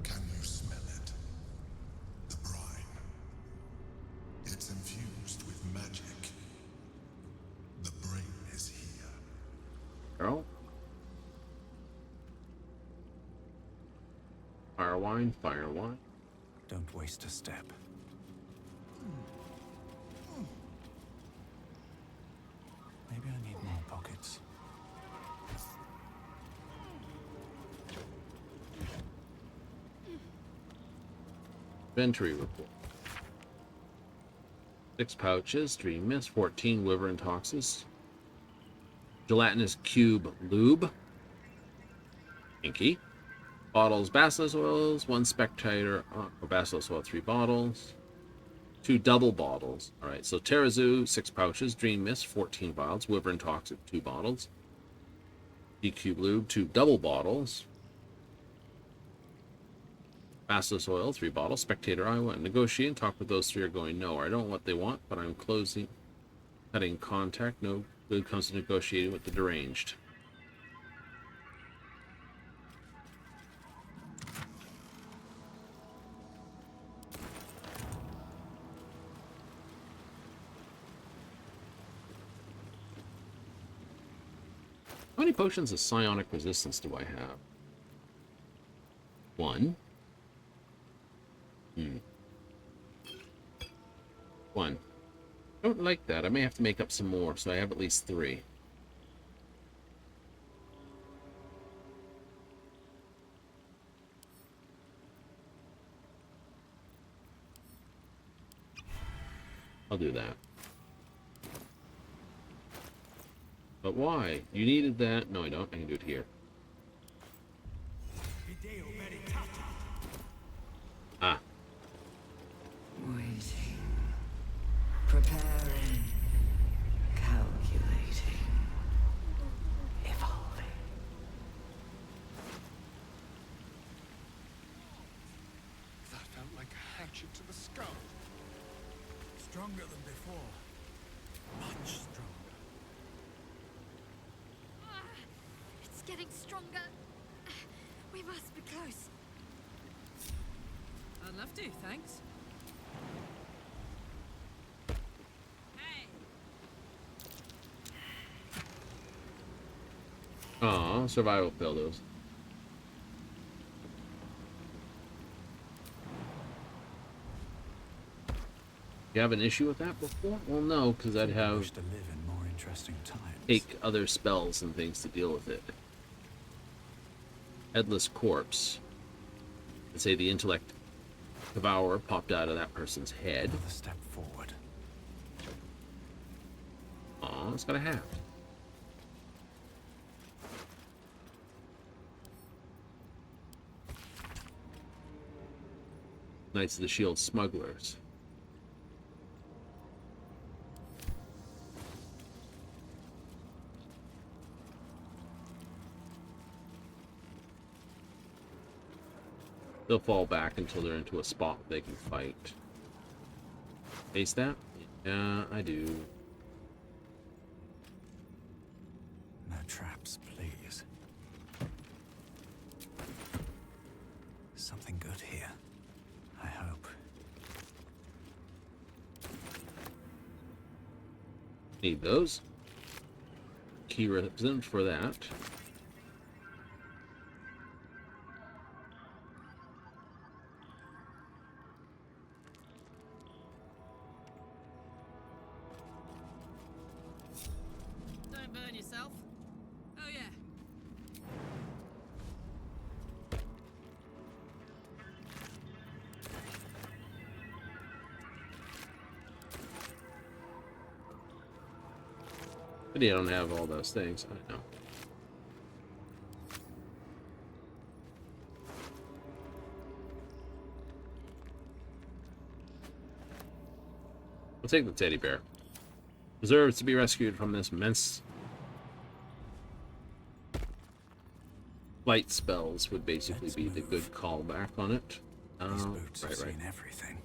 Can you smell it? The brine. It's infused with magic. The brain is here. Girl. Fire wine, fire wine. Don't waste a step. Maybe I need more pockets. Inventory report. 6 pouches, 3 mist, 14 Wyvern toxins. Gelatinous cube lube. Inky. Bottles, Basilisk oils, 1 Spectator, or Basilisk oil, 3 bottles. 2 double bottles. All right, so Terrazoo, 6 pouches. Dream Mist, 14 vials. Wyvern Toxic, 2 bottles. DQ Lube, 2 double bottles. Basilisk Oil, 3 bottles. Spectator Iowa, and Negotiate and talk with those 3 are going nowhere. I don't know what they want, but I'm cutting contact. No good comes to negotiating with the deranged. How many potions of psionic resistance do I have? 1. 1. I don't like that. I may have to make up some more, so I have at least 3. I'll do that. But why? You needed that? No, I don't. I can do it here. Ah. Waiting. Preparing. Calculating. Evolving. That felt like a hatchet to the skull. Stronger than before. Much stronger. It's getting stronger. We must be close. I'd love to, thanks. Aw, survival pillows. You have an issue with that before? Well, no, because I'd have to live in more interesting times. take other spells and things to deal with it. Headless corpse. Let's say the intellect devourer popped out of that person's head. Another step forward. Aw, it's got a hat. Knights of the Shield smugglers. They'll fall back until they're into a spot they can fight. Face that? Yeah, I do. No traps, please. Something good here. I hope. Need those. Key represent for that. Don't burn yourself. Oh yeah. But yeah, I don't have all those things. I know. We'll take the teddy bear. Deserves to be rescued from this immense... Flight spells would basically be the good callback on it. These boots have right. seen everything.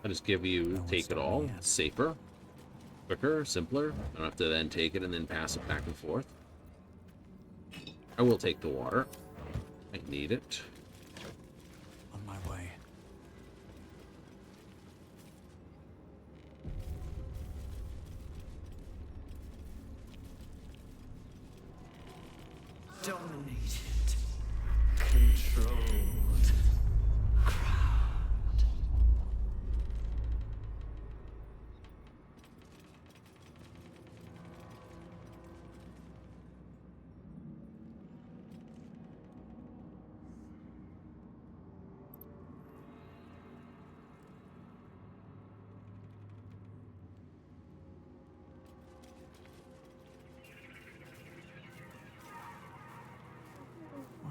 I just give you take it all. It's safer, quicker, simpler. I don't have to then take it and then pass it back and forth. I will take the water. I need it. On my way. Dominated. Controlled.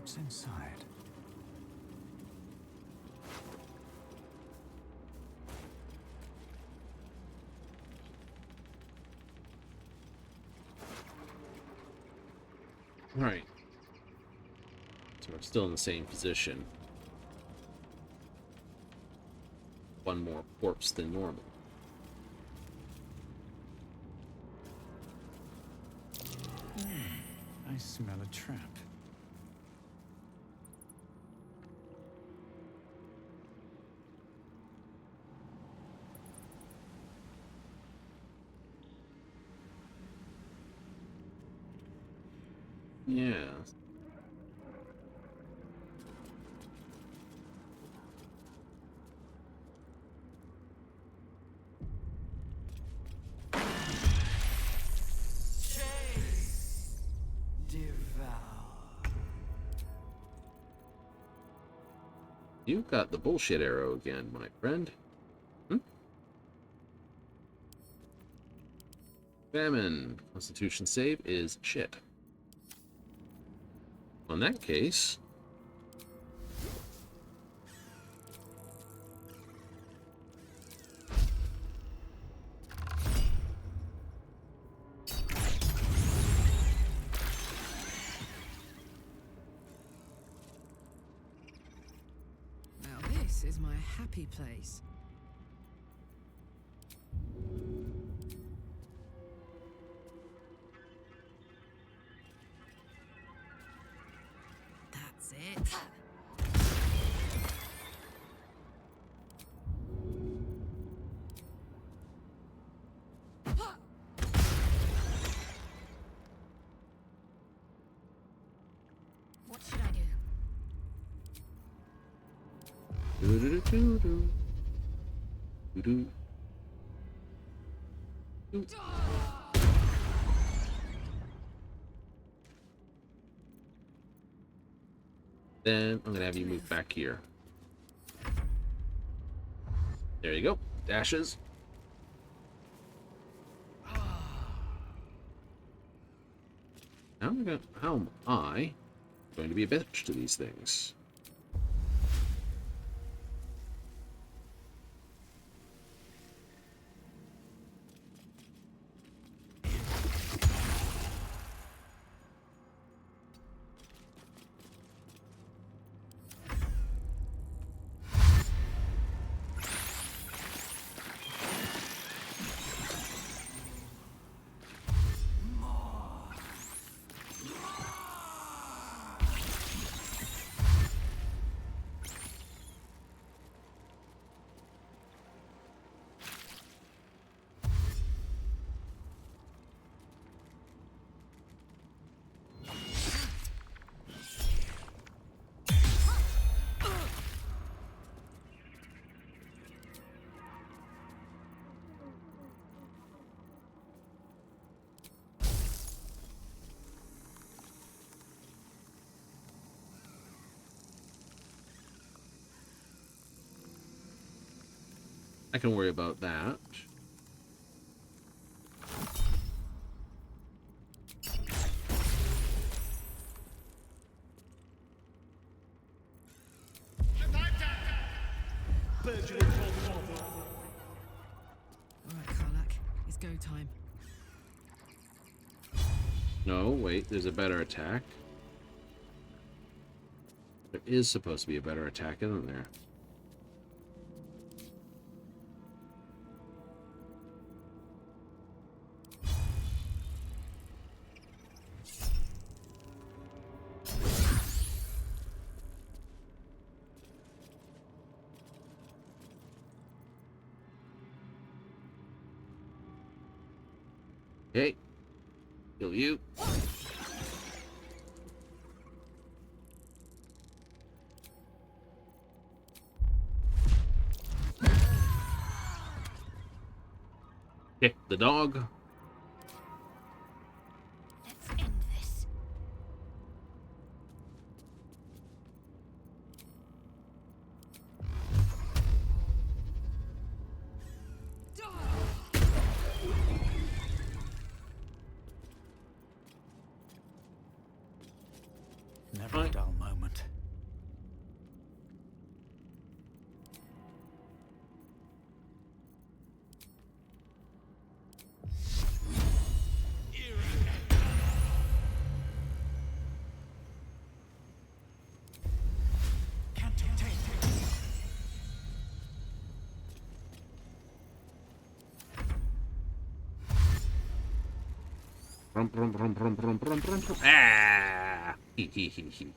What's inside? All right. So we're still in the same position. One more corpse than normal. I smell a trap. Yeah. You got the bullshit arrow again, my friend. Famine. Constitution save is shit. In that case... Now this is my happy place. That's it. What should I do? Do-do-do-do-do. Do-do. Do. Then I'm gonna have you move back here. There you go. Dashes. How am I going to be a bitch to these things? I can worry about that. Alright, Karlak, it's go time. No, wait, there's a better attack. There is supposed to be a better attack, isn't there? Okay. Kill you. Kick the dog. Let's end this. Never a dull moment. Ah! Hee hee hee hee.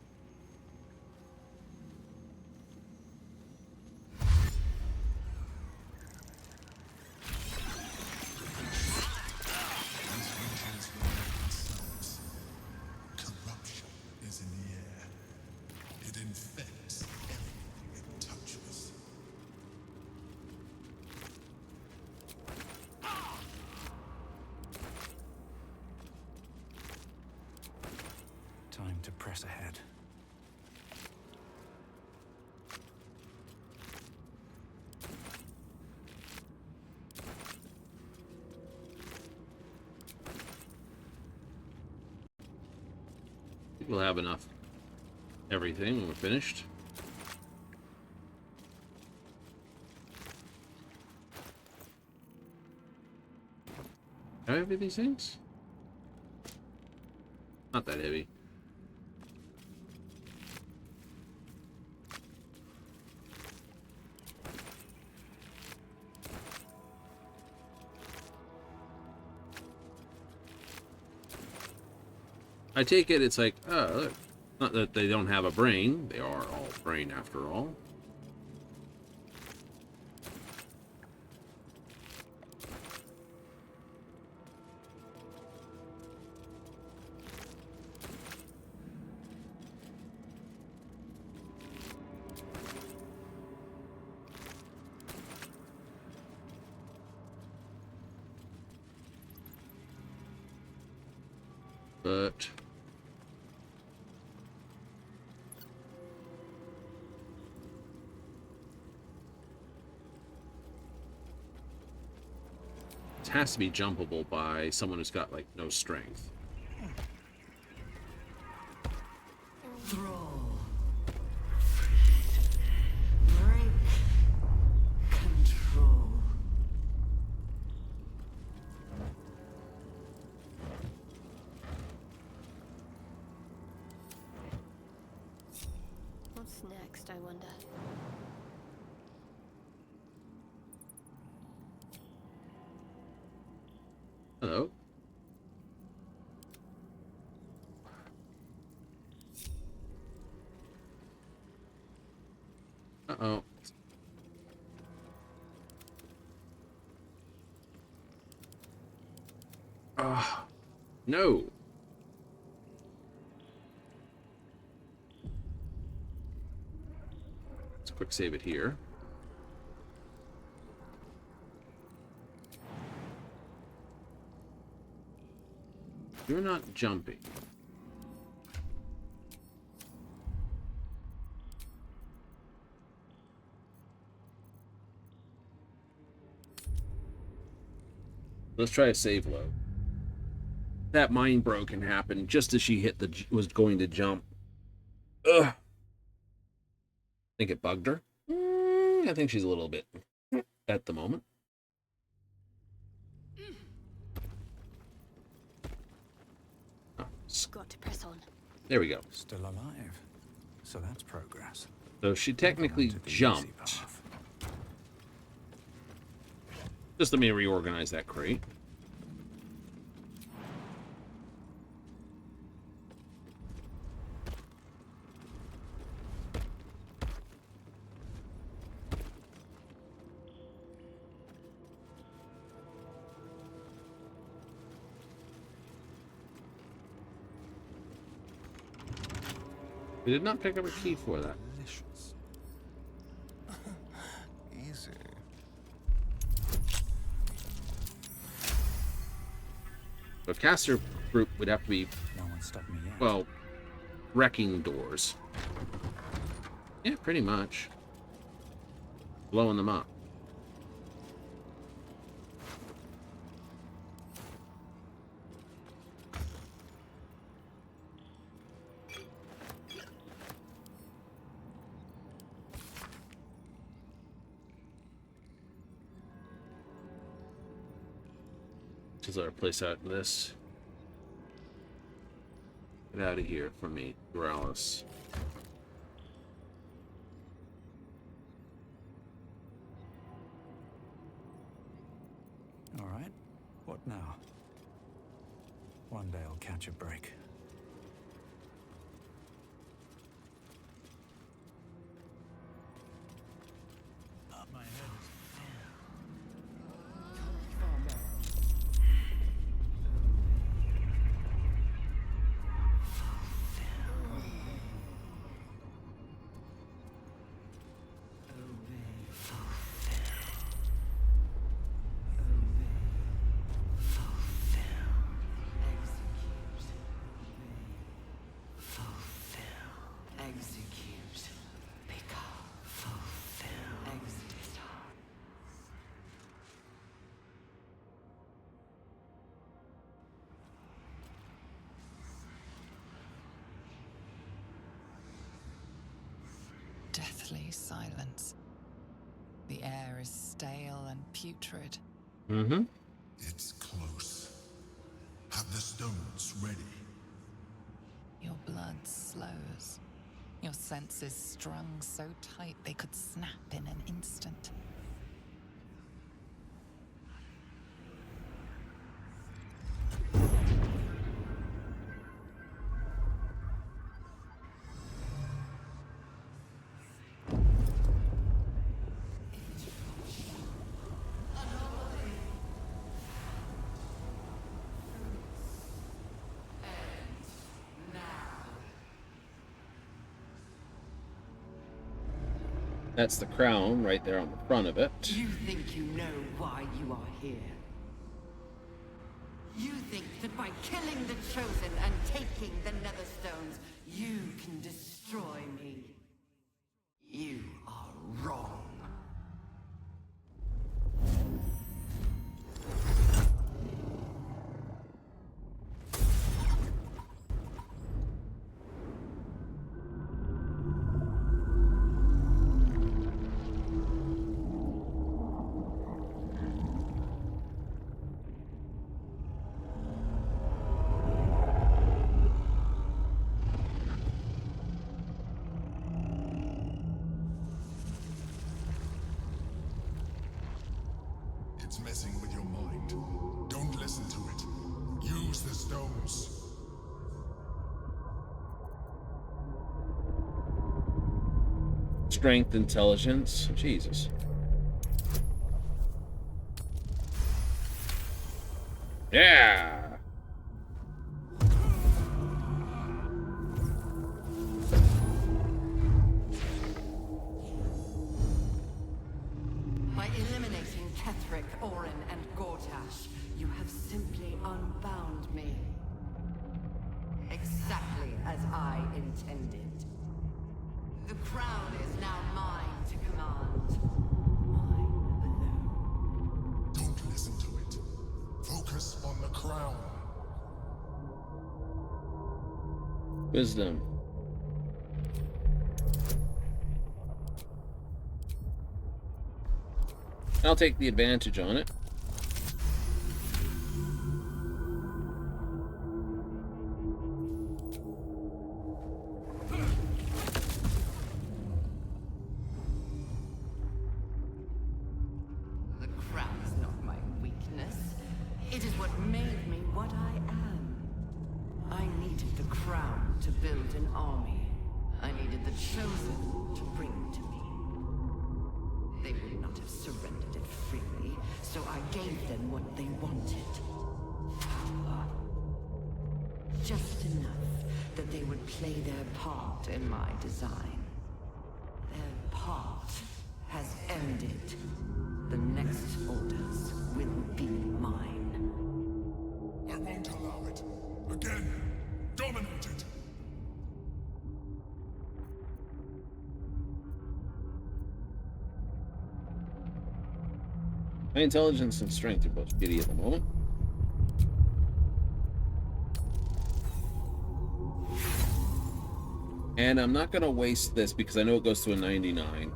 Corruption is in the air. It infects everything it touches. Time to press ahead. We'll have enough everything when we're finished. How heavy are these things? Not that heavy. I take it it's like, oh, look. Not that they don't have a brain. They are all brain after all. But it has to be jumpable by someone who's got like no strength. Thrall. Break. Control. What's next, I wonder? Hello. Uh-oh. No. Let's quick save it here. You're not jumping. Let's try a save load. That mind broken happened just as she hit was going to jump. Ugh. I think it bugged her. I think she's a little bit at the moment. Oh, got to press on. There we go. Still alive. So that's progress. So she technically jumped. Just let me reorganize that crate. We did not pick up a key for that. Delicious. Easy. The caster group would have to be, No one stopped me yet. well, wrecking doors. Yeah, pretty much. Blowing them up. is our place out in this? Get out of here from me, Morales. All right. What now? One day I'll catch a break. My head is Deathly silence. The air is stale and putrid. Mm-hmm. It's close. Have the stones ready. Your blood slows. Your senses strung so tight they could snap in an instant. That's the crown right there on the front of it. You think you know why you are here? You think that by killing the Chosen and taking the Netherstones, you can destroy me? You are wrong. It's messing with your mind. Don't listen to it. Use the stones. Strength, intelligence. Jesus. Yeah. By eliminating Cleric, Orin, and Gortash, you have simply unbound me. Exactly as I intended. The crown is now mine to command. Don't listen to it. Focus on the crown. Wisdom. I'll take the advantage on it. The crown is not my weakness. It is what made me what I am. I needed the crown to build an army. I needed the Chosen to bring to me. They would not have surrendered it freely, so I gave them what they wanted. Power. Just enough that they would play their part in my design. Their part has ended. The next orders will be mine. I won't allow it. Again, dominate it. My intelligence and strength are both shitty at the moment. And I'm not going to waste this because I know it goes to a 99.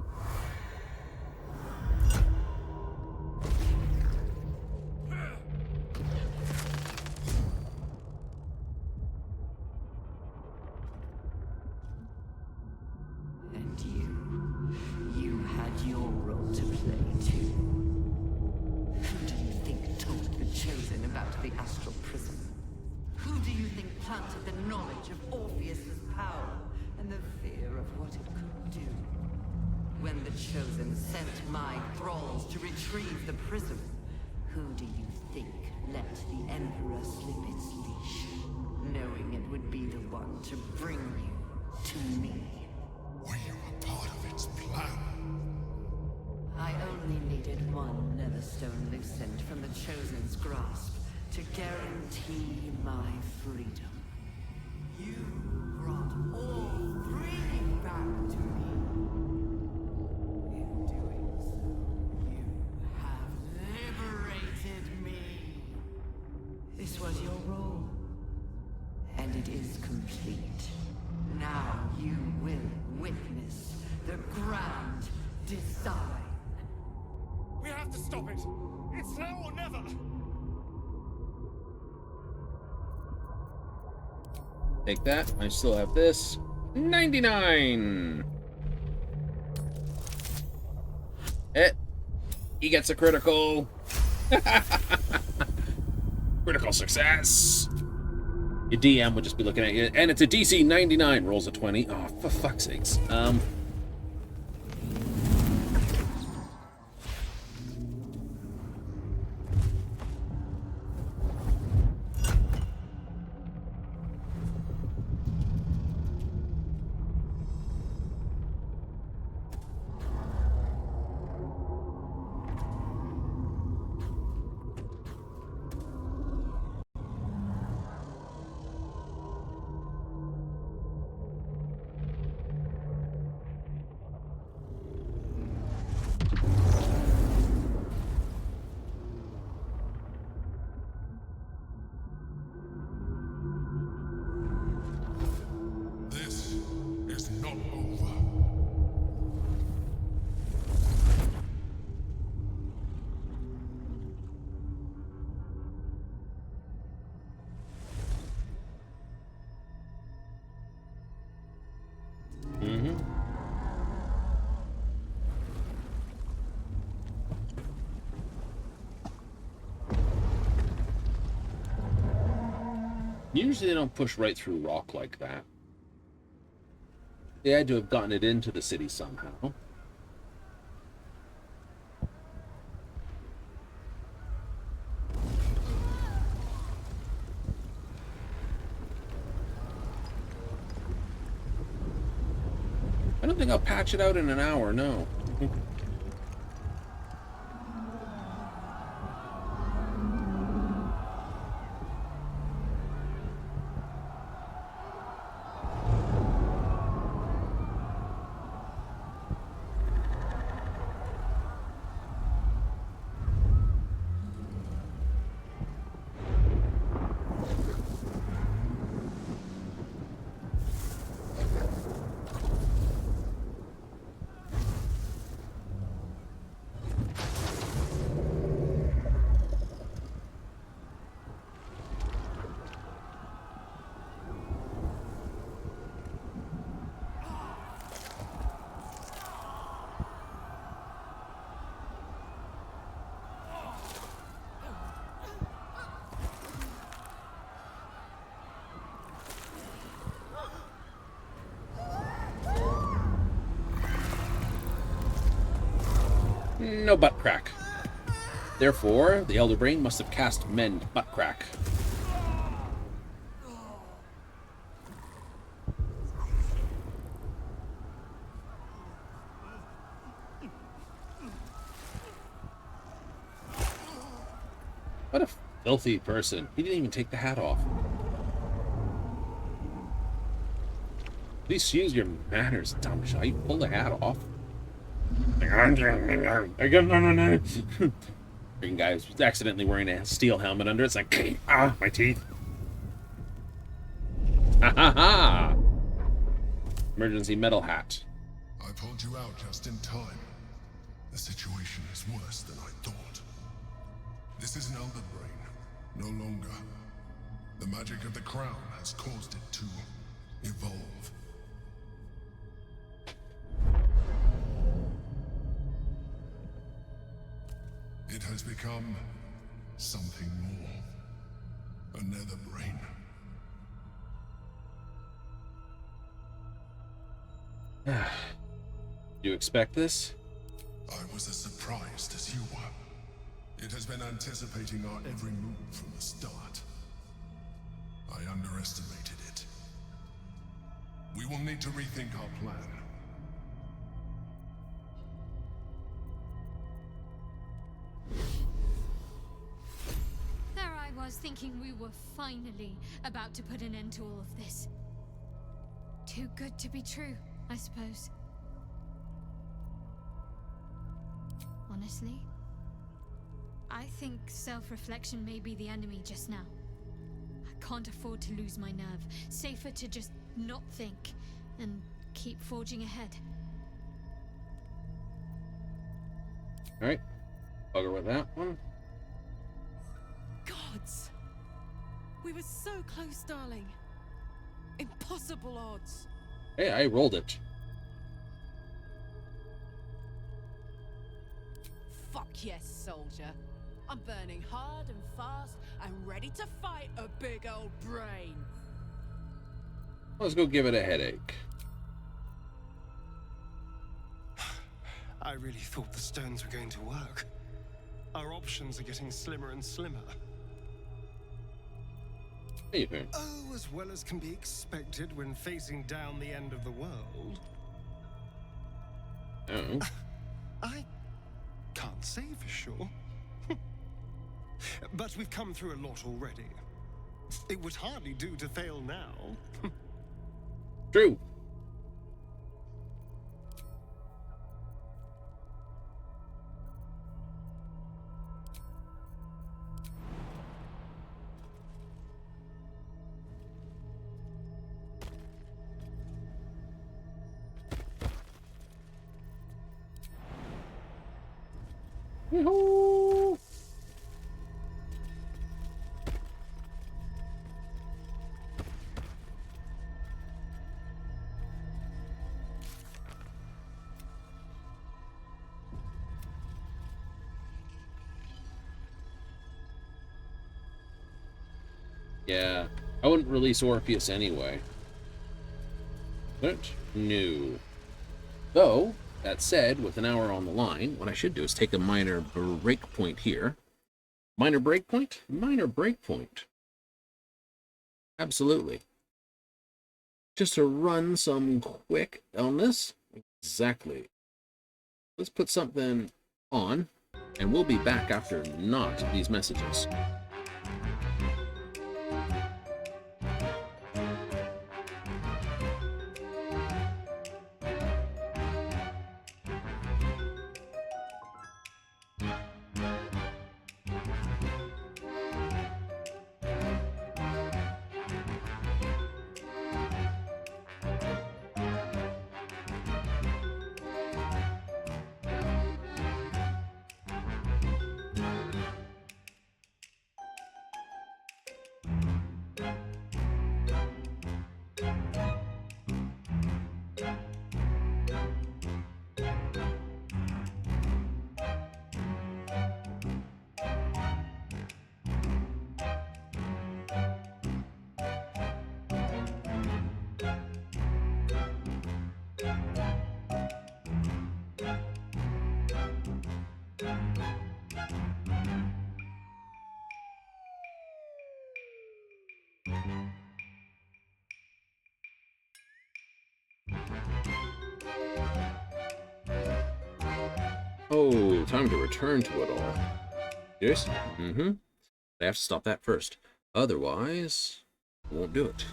your role to play, too. Who do you think told the Chosen about the astral prism? Who do you think planted the knowledge of Orpheus's power and the fear of what it could do? When the Chosen sent my thralls to retrieve the prism, who do you think let the Emperor slip its leash, knowing it would be the one to bring you to me? Were you a part of its plan? I only needed one Netherstone loosened from the Chosen's grasp to guarantee my freedom. You brought all three back to me. In doing so, you have liberated me. This was your role, and it is complete. Now you will witness the grand design. We have to stop it! It's now or never! Take that. I still have this. 99! He gets a critical. Critical success. Your DM would just be looking at you, and it's a DC 99. Rolls a 20. Oh, for fuck's sakes. This is not over. Usually they don't push right through rock like that. They had to have gotten it into the city somehow. I don't think I'll patch it out in an hour, no. No butt crack. Therefore, the Elder Brain must have cast Mend Butt Crack. What a filthy person. He didn't even take the hat off. At least use your manners, dumb shit. You pull the hat off. Freaking guy was accidentally wearing a steel helmet under it. It's like, ah, my teeth. Ha ha ha! Emergency metal hat. I pulled you out just in time. The situation is worse than I thought. This is an Elder Brain, no longer. The magic of the crown has caused it to evolve. become something more. A nether brain. You expect this? I was as surprised as you were. It has been anticipating our every move from the start. I underestimated it. We will need to rethink our plan. There I was thinking we were finally about to put an end to all of this. Too good to be true, I suppose. Honestly, I think self-reflection may be the enemy just now. I can't afford to lose my nerve. Safer to just not think and keep forging ahead. Alright. Bugger with that one. Gods! We were so close, darling. Impossible odds. Hey, I rolled it. Fuck yes, soldier. I'm burning hard and fast and ready to fight a big old brain. Let's go give it a headache. I really thought the stones were going to work. Our options are getting slimmer and slimmer. How you doing? Oh, as well as can be expected when facing down the end of the world. Oh. I can't say for sure. But we've come through a lot already. It would hardly do to fail now. True. Yahoo! Yeah, I wouldn't release Orpheus anyway. But no. Though, that said, with an hour on the line, what I should do is take a minor break point here. Minor break point? Minor break point. Absolutely. Just to run some quick illness. Exactly. Let's put something on, and we'll be back after not these messages. Oh, time to return to it all. Yes? Mm-hmm. I have to stop that first. Otherwise, I won't do it.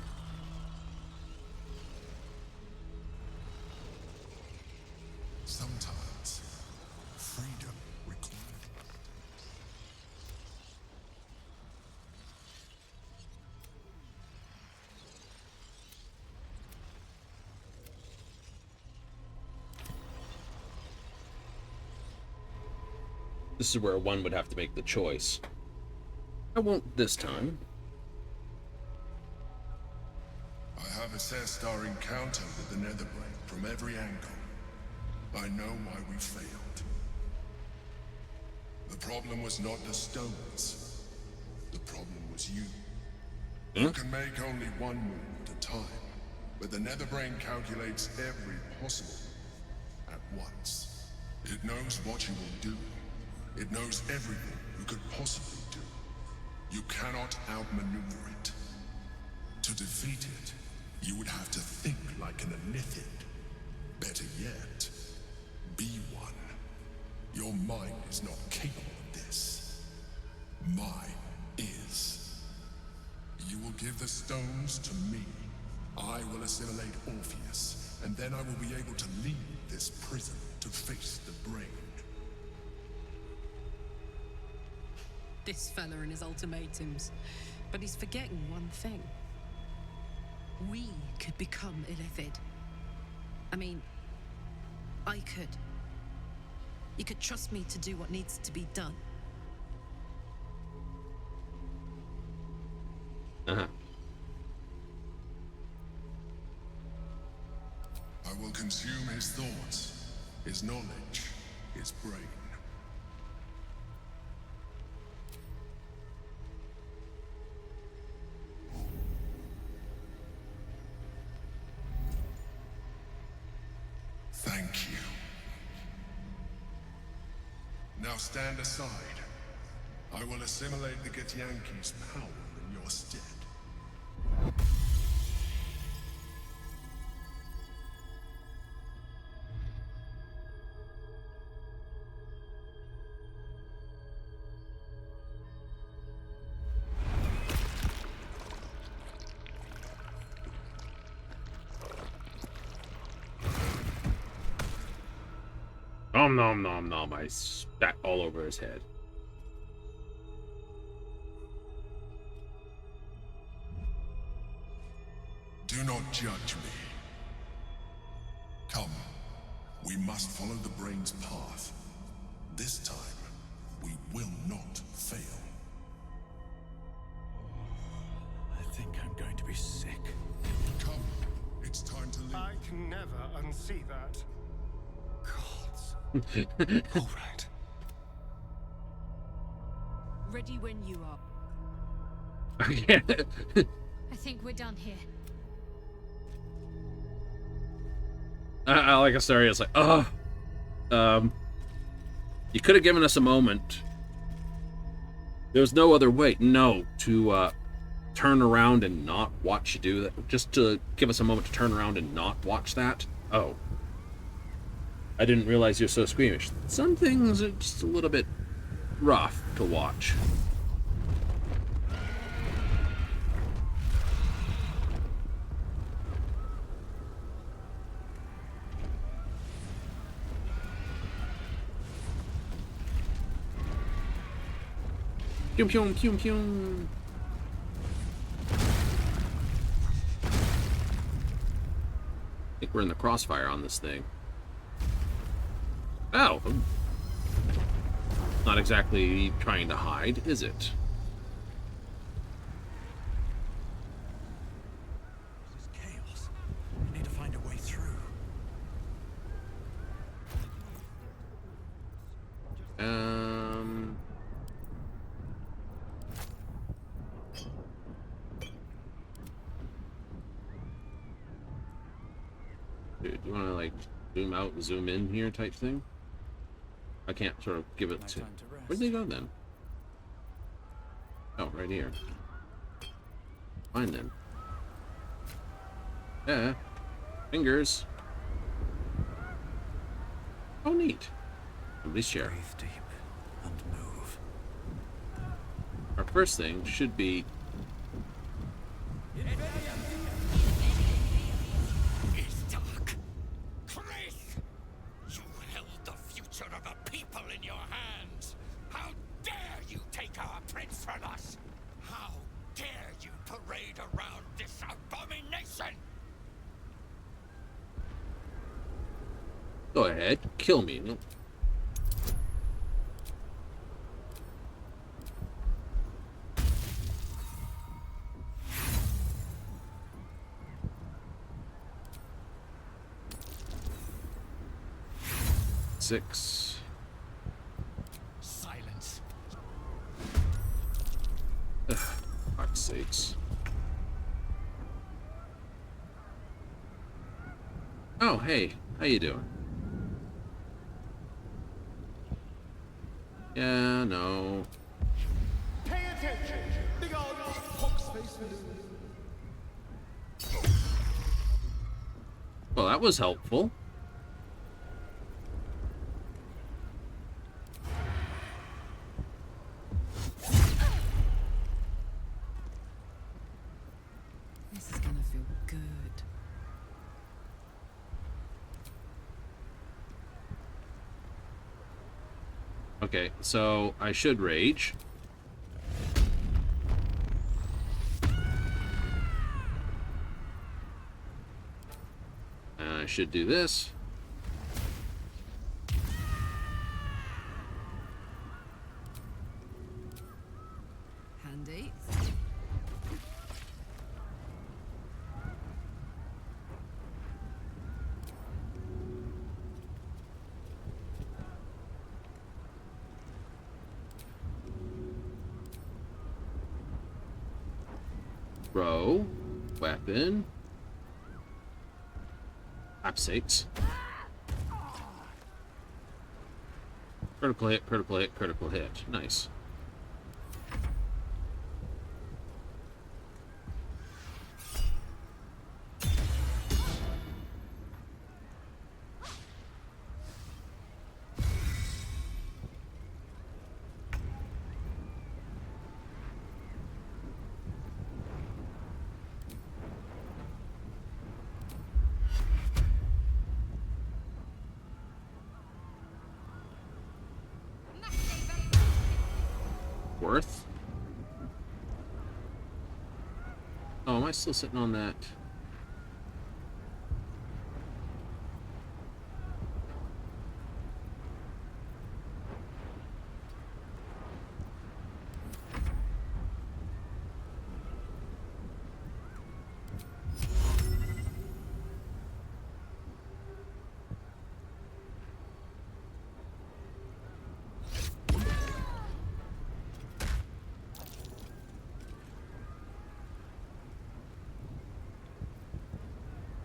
Sometimes, freedom requires... This is where one would have to make the choice. I won't this time. I have assessed our encounter with the Netherbrain from every angle. I know why we failed. The problem was not the stones. The problem was you. You can make only one move at a time, but the Netherbrain calculates every possible at once. It knows what you will do. It knows everything you could possibly do. You cannot outmaneuver it. To defeat it, you would have to think like an Elithid. Better yet, be one. Your mind is not capable of this. Mine is. You will give the stones to me. I will assimilate Orpheus, and then I will be able to leave this prison to face the brain. This fella and his ultimatums. But he's forgetting one thing. We could become Illithid. I mean, I could. You could trust me to do what needs to be done. Uh-huh. I will consume his thoughts, his knowledge, his brain. Thank you. Now stand aside. I will assimilate the Githyanki's power in your stead. Nom nom nom nom. I spat all over his head. Do not judge me. Come, we must follow the brain's path. This time, we will not fail. I think I'm going to be sick. Come, it's time to leave. I can never unsee that. Gods. All right. Ready when you are. I think we're done here. Like Asteria, it's like, you could have given us a moment. There was no other way, to turn around and not watch you do that. Just to give us a moment to turn around and not watch that. Oh. I didn't realize you're so squeamish. Some things are just a little bit rough to watch. Pew pew pew pew. I think we're in the crossfire on this thing. Oh. Not exactly trying to hide, is it? This is chaos. I need to find a way through. Dude, do you want to like zoom out and zoom in here type thing? I can't sort of give it to... Where'd they go then? Oh, right here. Fine then. Yeah. Fingers. Oh, neat. Somebody's chair. Breathe deep and move. Our first thing should be... It's dark. Chris! You held the future of the people in your hands. How dare you take our prince from us? How dare you parade around this abomination? Go ahead, kill me. No. Six. Silence Oh, hey. How you doing? Yeah, no. Pay attention. Big old pox-faced Well, that was helpful. This is gonna feel good. Okay, so I should rage. And I should do this. Handy. Throw. Weapon. Sakes. Critical hit, critical hit, critical hit. Nice. Worth. Oh, am I still sitting on that?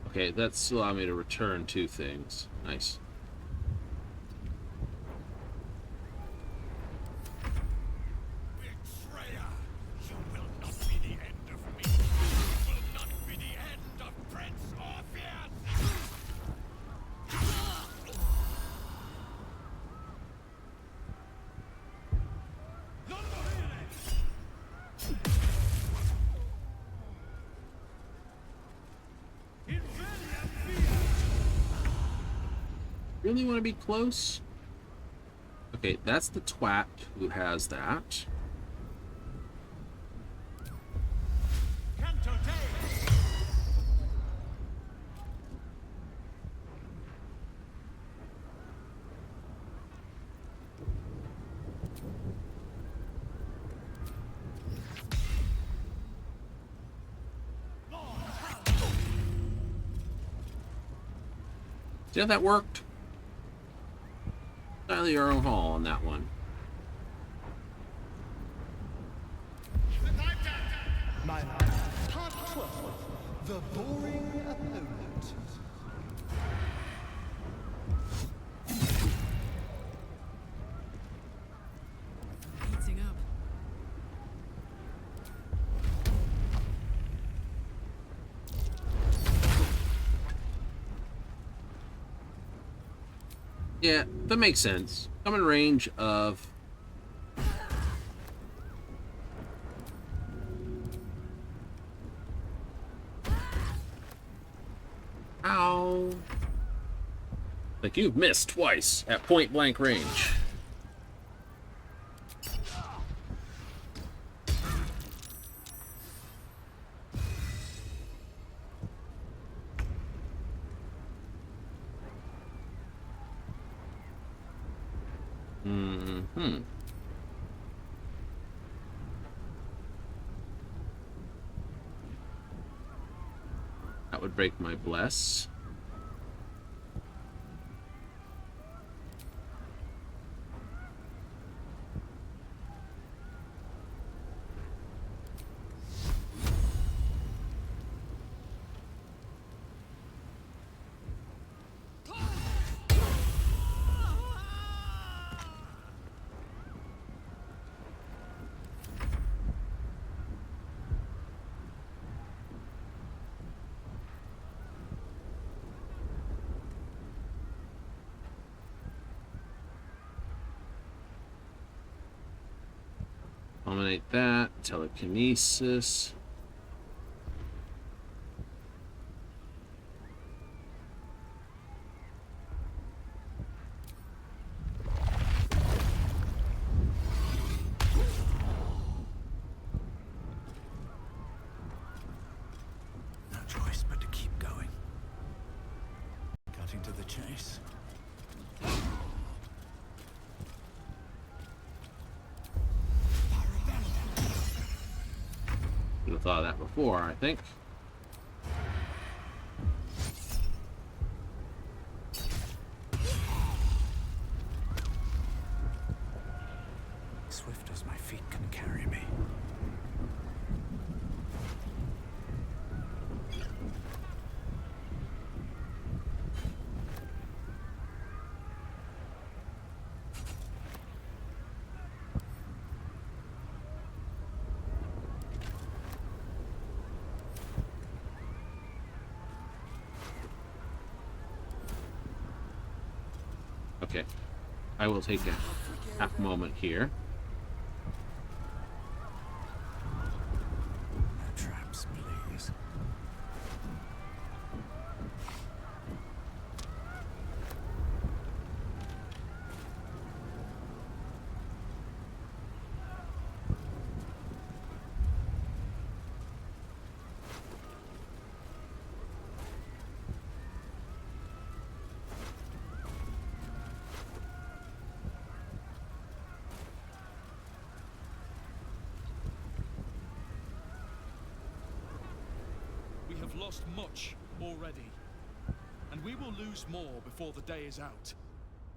Okay, that's allowing me to return two things. Nice. Betrayer! You will not be the end of me. You will not be the end of Prince Orpheus! Really want to be close? Okay, that's the twat who has that. See how that worked? Entirely your own haul on that one. My part 12. The boring opponent. Heating up. Yeah, that makes sense. I'm in range of... Ow. Like, you've missed twice at point blank range. Mm-hmm. That would break my bless. Dominate that. Telekinesis. No choice but to keep going. Cutting to the chase. Should have thought of that before, I think. Swift as my feet can carry me. Okay, I will take a half moment here. No traps, please. We have lost much already, and we will lose more before the day is out.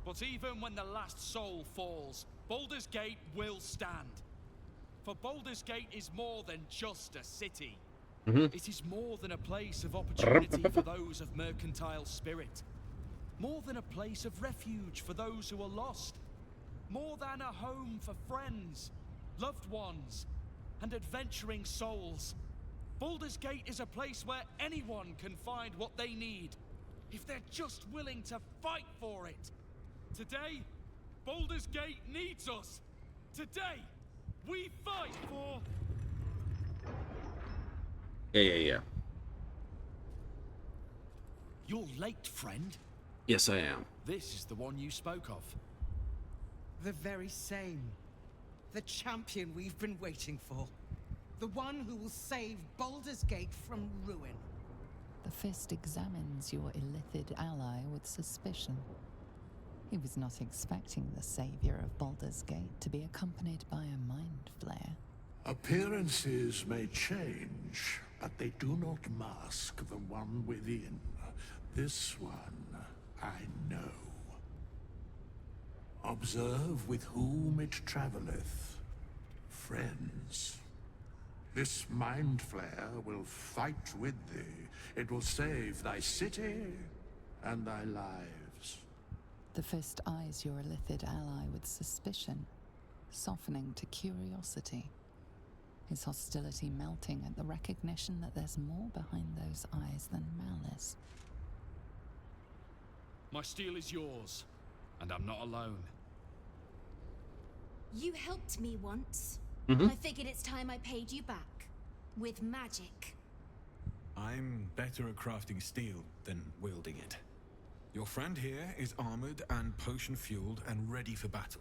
But even when the last soul falls, Baldur's Gate will stand. For Baldur's Gate is more than just a city. It is more than a place of opportunity for those of mercantile spirit. More than a place of refuge for those who are lost. More than a home for friends, loved ones, and adventuring souls. Baldur's Gate is a place where anyone can find what they need, if they're just willing to fight for it. Today, Baldur's Gate needs us. Today, we fight for... Yeah. You're late, friend. Yes, I am. This is the one you spoke of. The very same. The champion we've been waiting for. The one who will save Baldur's Gate from ruin. The Fist examines your illithid ally with suspicion. He was not expecting the savior of Baldur's Gate to be accompanied by a mind flare. Appearances may change, but they do not mask the one within. This one, I know. Observe with whom it traveleth. Friends. This mind flare will fight with thee. It will save thy city and thy lives. The Fist eyes your illithid ally with suspicion, softening to curiosity. His hostility melting at the recognition that there's more behind those eyes than malice. My steel is yours, and I'm not alone. You helped me once. Mhm. I figured it's time I paid you back. With magic. I'm better at crafting steel than wielding it. Your friend here is armored and potion-fueled and ready for battle.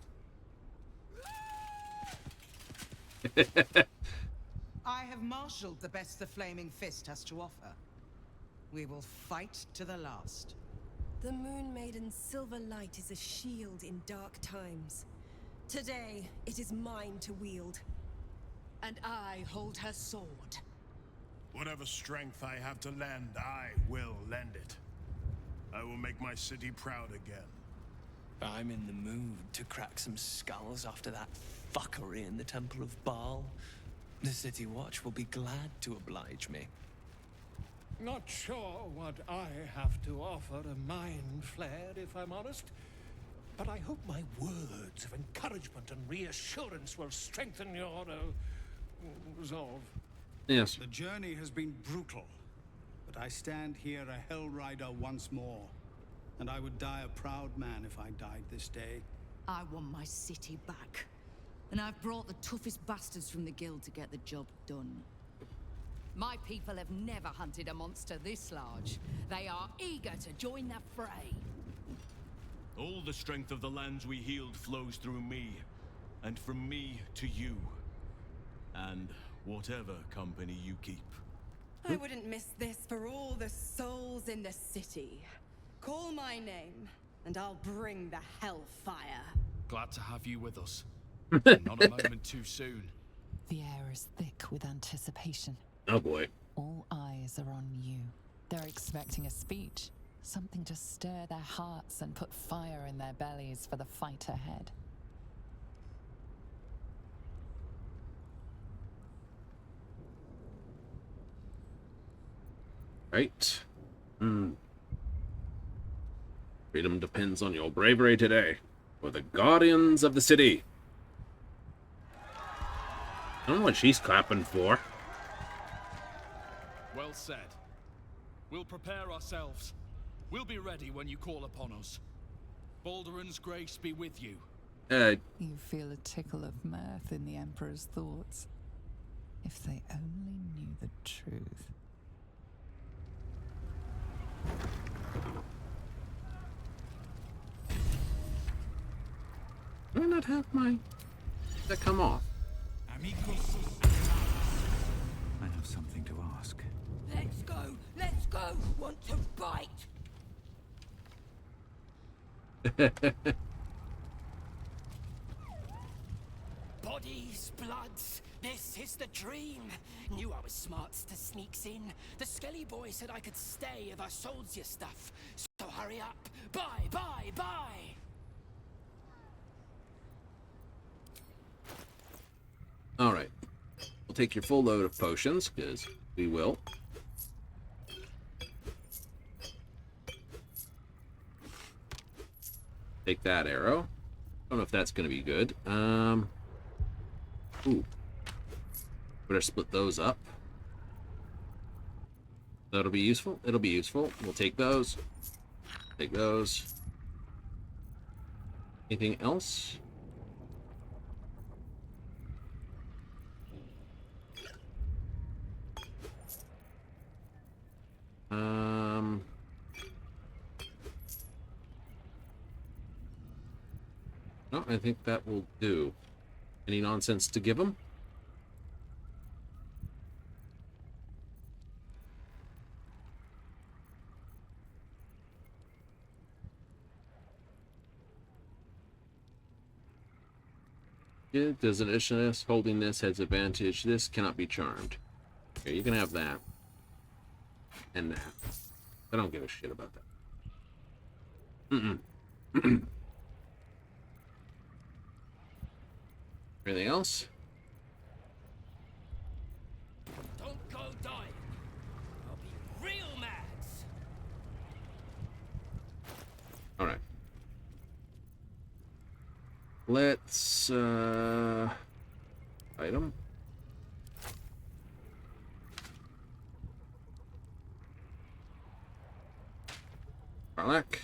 I have marshaled the best the Flaming Fist has to offer. We will fight to the last. The Moon Maiden's silver light is a shield in dark times. Today, it is mine to wield. And I hold her sword. Whatever strength I have to lend, I will lend it. I will make my city proud again. I'm in the mood to crack some skulls after that fuckery in the Temple of Baal. The City Watch will be glad to oblige me. Not sure what I have to offer a mind flare, if I'm honest. But I hope my words of encouragement and reassurance will strengthen your resolve. Yes. The journey has been brutal, but I stand here a Hell Rider once more. And I would die a proud man if I died this day. I want my city back. And I've brought the toughest bastards from the guild to get the job done. My people have never hunted a monster this large. They are eager to join the fray. All the strength of the lands we healed flows through me, and from me to you. And whatever company you keep. I wouldn't miss this for all the souls in the city. Call my name, and I'll bring the hellfire. Glad to have you with us. Not a moment too soon. The air is thick with anticipation. Oh boy. All eyes are on you. They're expecting a speech. Something to stir their hearts and put fire in their bellies for the fight ahead. Right. Freedom depends on your bravery today. For the guardians of the city. I don't know what she's clapping for. Well said. We'll prepare ourselves. We'll be ready when you call upon us. Balduran's grace be with you. You feel a tickle of mirth in the Emperor's thoughts. If they only knew the truth. Why not have my... that come off? I have something to ask. Let's go! Let's go! Want to bite? Bodies, bloods, this is the dream. Knew I was smart to sneaks in. The skelly boy said I could stay if I sold your stuff. So hurry up. Buy, buy, buy! Alright. We'll take your full load of potions, because we will. Take that arrow. Don't know if that's going to be good. Ooh. Better split those up. That'll be useful. It'll be useful. We'll take those. Take those. Anything else? No, I think that will do. Any nonsense to give them? Yeah, does an addition holding this has advantage. This cannot be charmed. Okay, you can have that. And that. I don't give a shit about that. Anything else? Don't go dying. I'll be real mad. Alright. Let's, item. Garlic.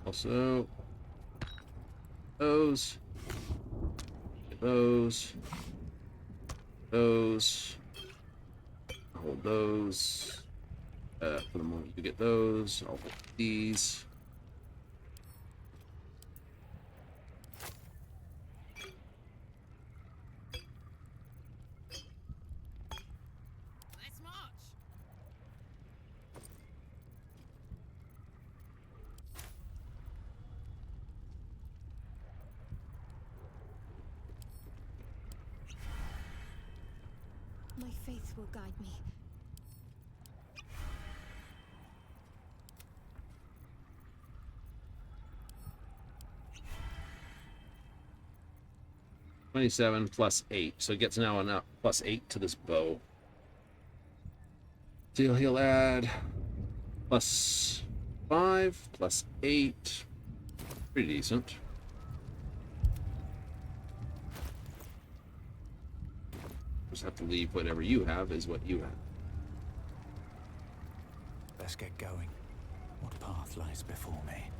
Also, those. Those. Hold those. For the moment you get those. I'll hold these. Let's march. My faith will guide me. +27 +8, so it gets now a +8 to this bow. So he'll add +5 +8, pretty decent. Just have to leave whatever you have is what you have. Let's get going. What path lies before me?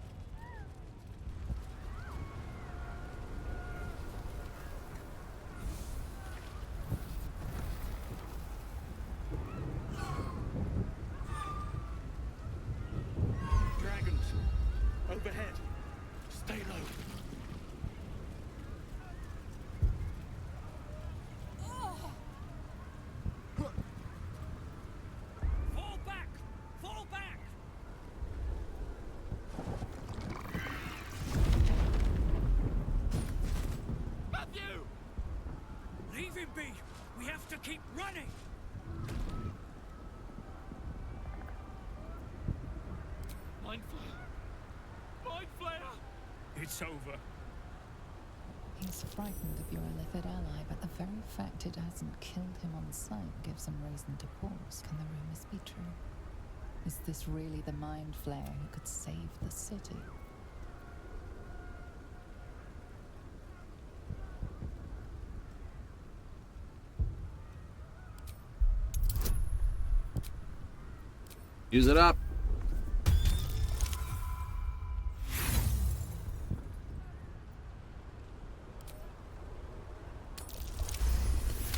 Keep running! Mind Flayer! Mind Flayer! It's over. He's frightened of your Illithid ally, but the very fact it hasn't killed him on sight gives him reason to pause. Can the rumors be true? Is this really the Mind Flayer who could save the city? Use it up.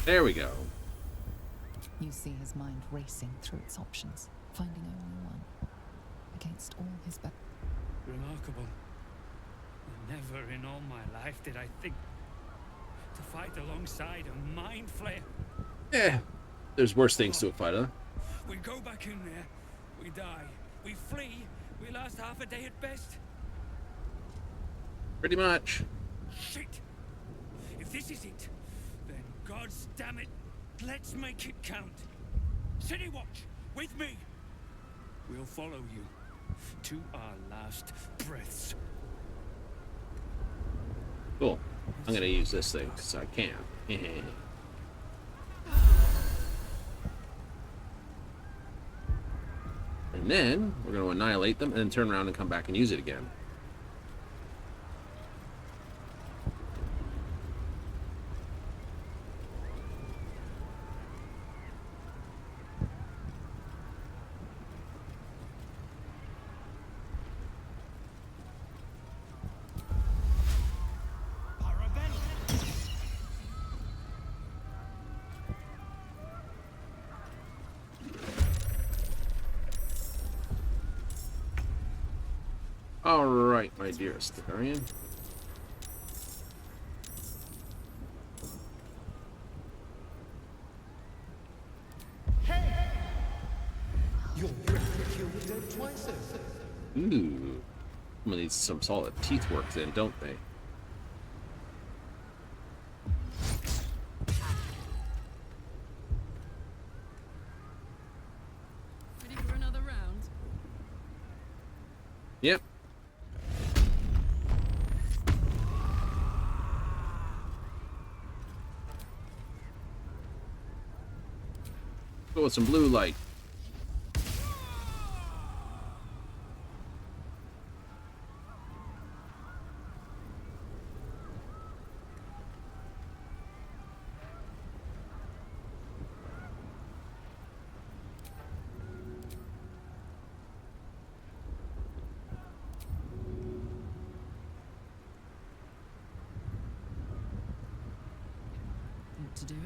There we go. You see his mind racing through its options, finding only one. Against all his Remarkable. Never in all my life did I think to fight alongside a Mind Flayer. Eh, there's worse things to a fight, huh? We go back in there, we die. We flee, we last half a day at best. Pretty much. Shit! If this is it, then gods damn it, let's make it count. City Watch, with me. We'll follow you to our last breaths. Cool. I'm gonna use this thing because I can. And then we're going to annihilate them and then turn around and come back and use it again. All right, my dearest Faerun. Your breath killed the dead twice. Ooh, some of these some solid teeth work then, don't they? Ready for another round? Yep. Go with some blue light. Want to do it?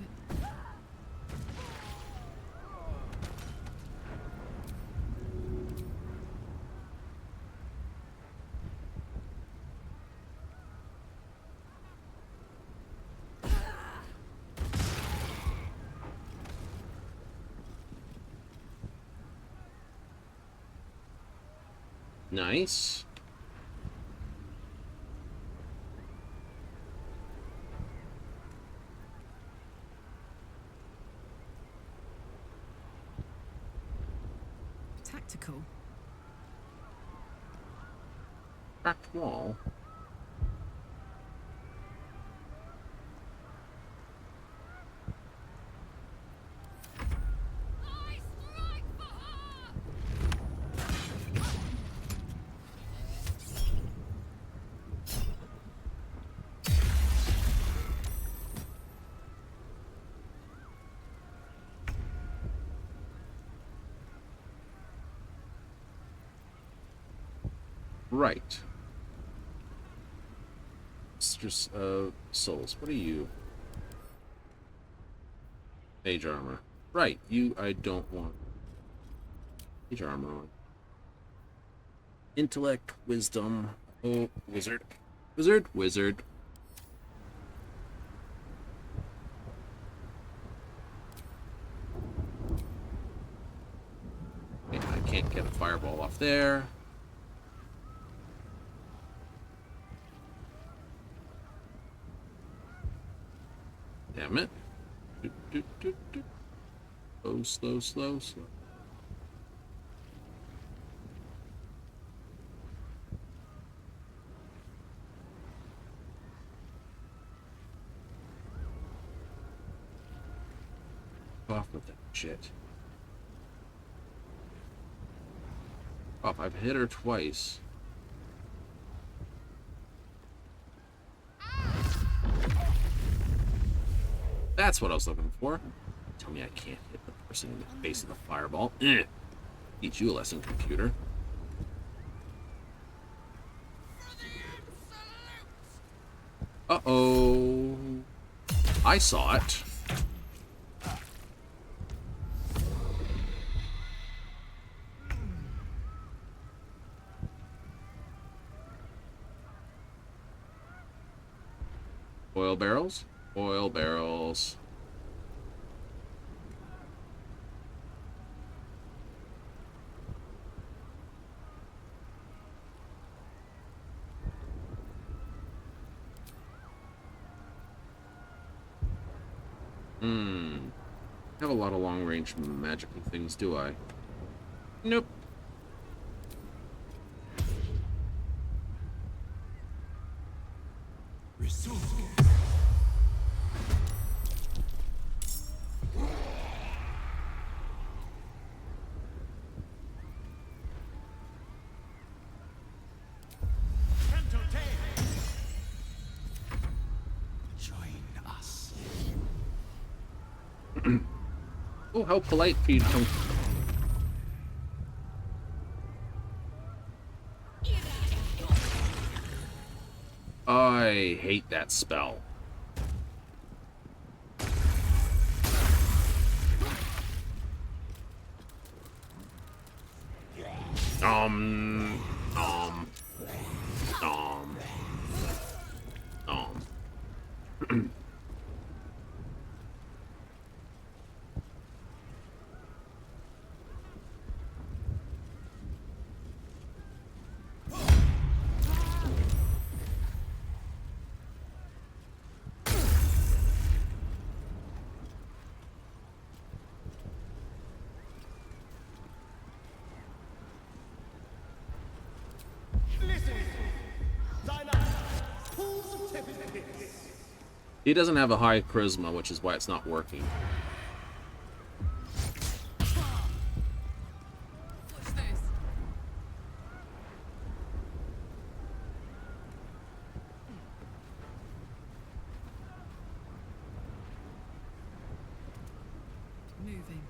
Nice. Tactical. Cracked wall. Right. Mistress of Souls. What are you? Mage armor. Right. You, I don't want mage armor on. Intellect, wisdom. Oh, wizard. Wizard, wizard. Okay, I can't get a fireball off there. Damn it. Slow, slow, slow, slow. Off with that shit. Oh, I've hit her twice. That's what I was looking for. Tell me I can't hit the person in the face with a fireball. Teach you a lesson, computer. Uh-oh. I saw it. Oil barrels? Oil barrels. I have a lot of long-range magical things, do I? Nope. Oh, how polite for you to come. I hate that spell. Nom. He doesn't have a high charisma, which is why it's not working. Moving.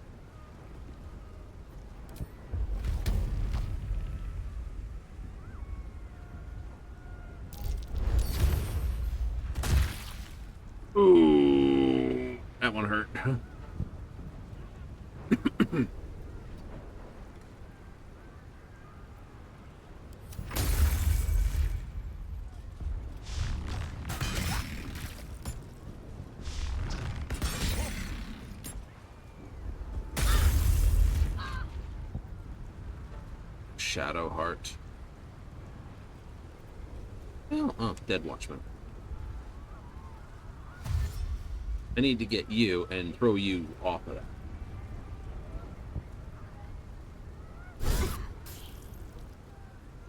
Ooh, that one hurt. Shadow Heart. Oh, Dead Watchman. I need to get you and throw you off of that.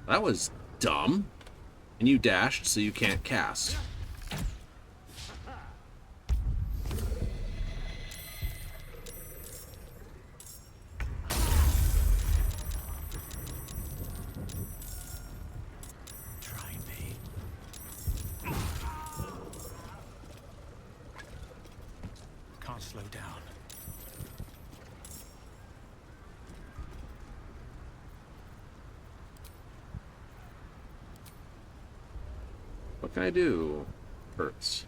That was dumb. And you dashed, so you can't cast. Slow down. What can I do? Hurts.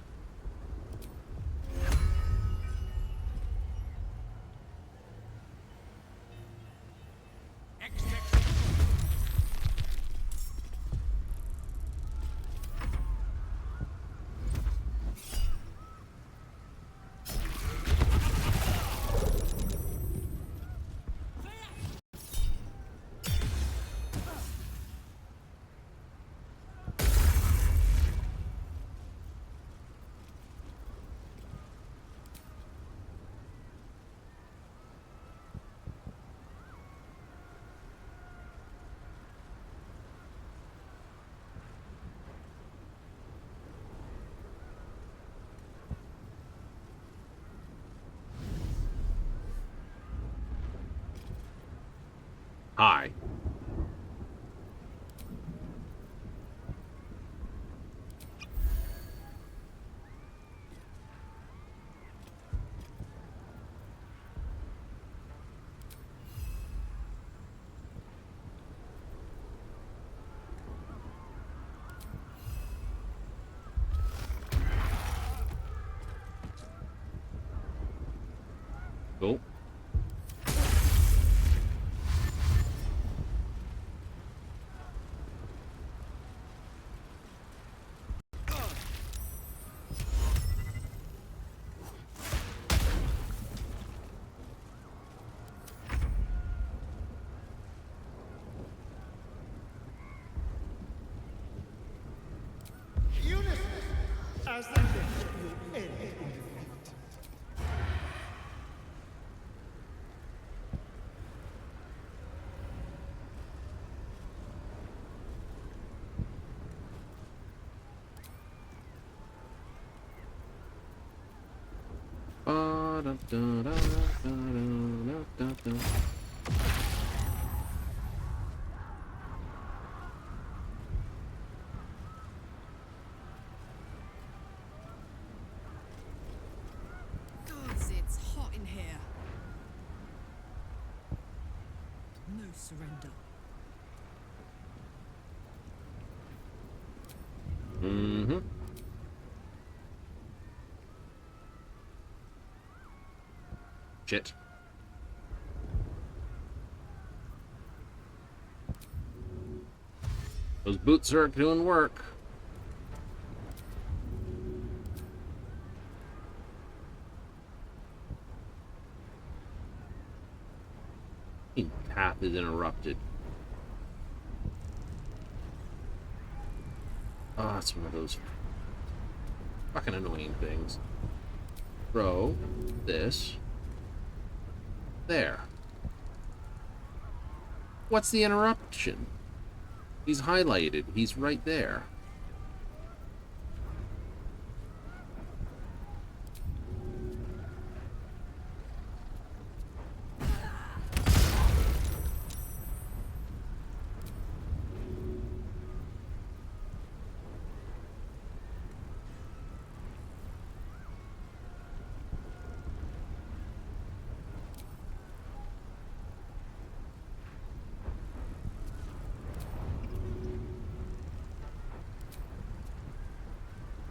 Hi. Cool. Ulysses, as the death will end in defeat. Gods, it's hot in here. No surrender. Mm-hmm. Shit. Those boots are doing work. The path is interrupted. Oh, it's one of those fucking annoying things. Throw this there. What's the interruption? He's highlighted. He's right there.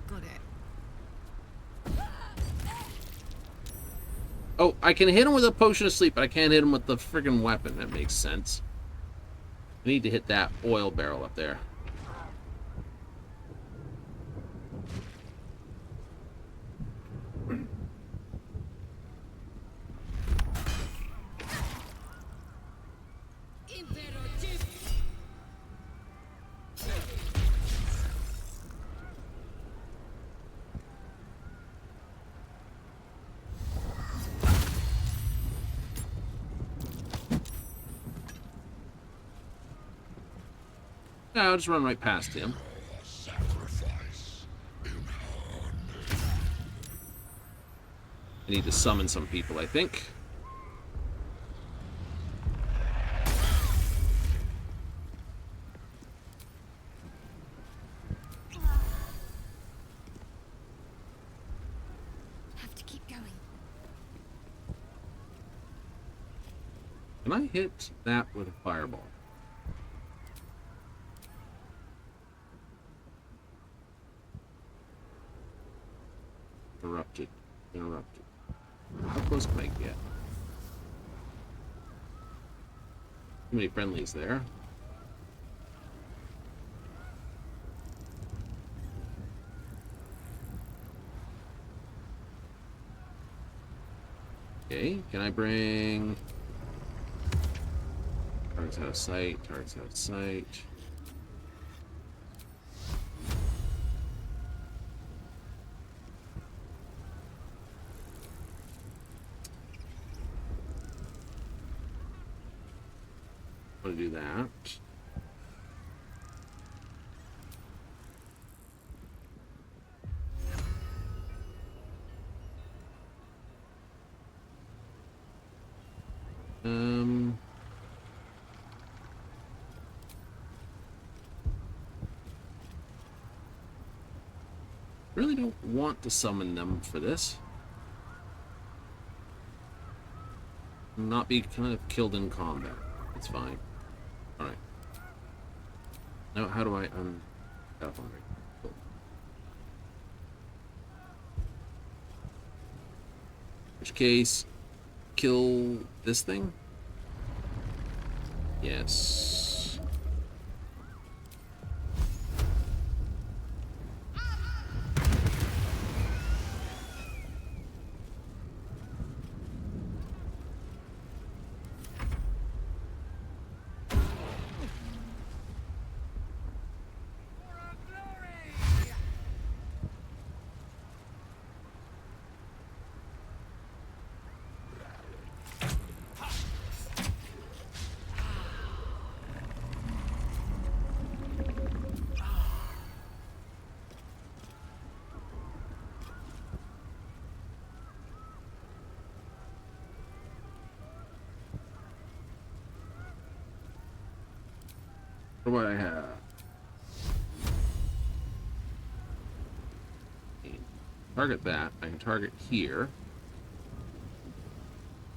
Got it. Oh, I can hit him with a potion of sleep, but I can't hit him with the friggin' weapon. That makes sense. I need to hit that oil barrel up there. No, I'll just run right past him. I need to summon some people, I think. Have to keep going. Can I hit that with a fireball? Interrupted. Interrupted. How close can I get? Too many friendlies there. Okay, can I bring... Targets out of sight, targets out of sight. I want to do that. really don't want to summon them for this. Not be kind of killed in combat. It's fine. Alright. Now, how do I cool. Which case, kill this thing? Yes. What do I have? Target that. I can target here.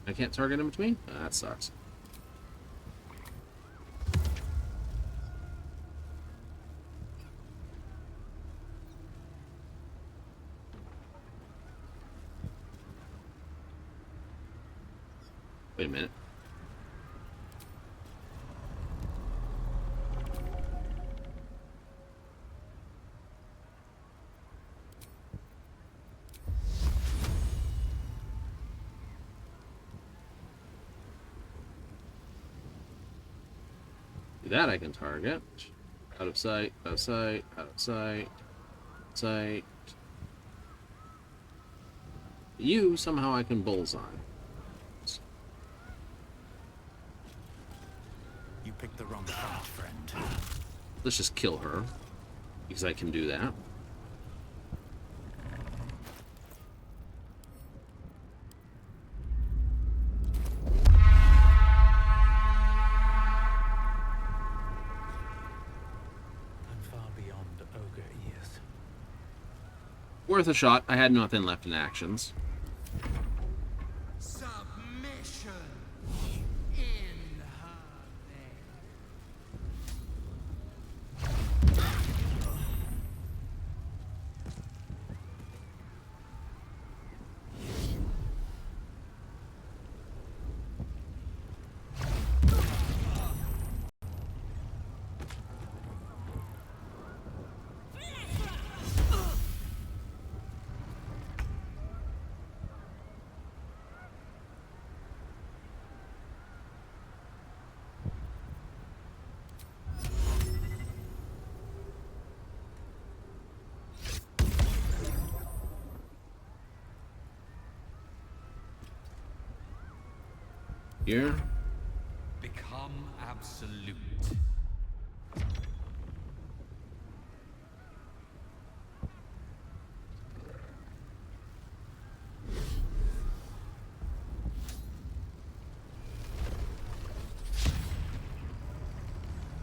I can't target in between? Oh, that sucks. Wait a minute. That I can target. Out of sight, out of sight, out of sight, sight. You, somehow I can bullseye. You picked the wrong fight, friend. Let's just kill her, because I can do that. Worth a shot. I had nothing left in actions. Submission in her Here. Become absolute.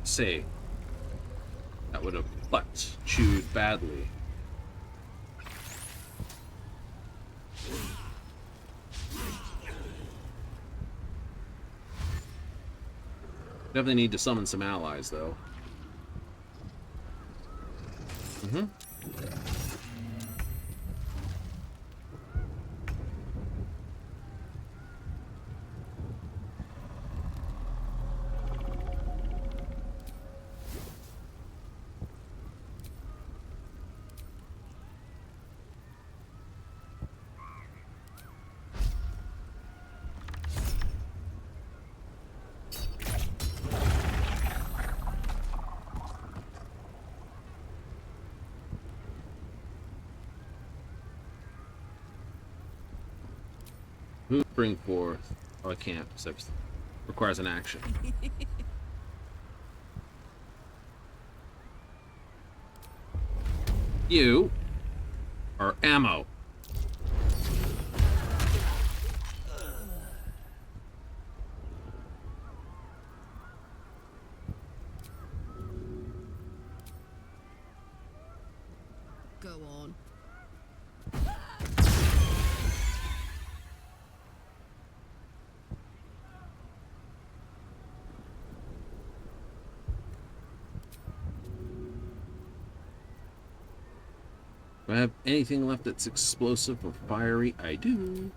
Say. That would have butt chewed badly. Definitely need to summon some allies, though. Mm-hmm. Who bring forth? Oh, I can't. Except requires an action. You are ammo. Go on. Do I have anything left that's explosive or fiery? I do.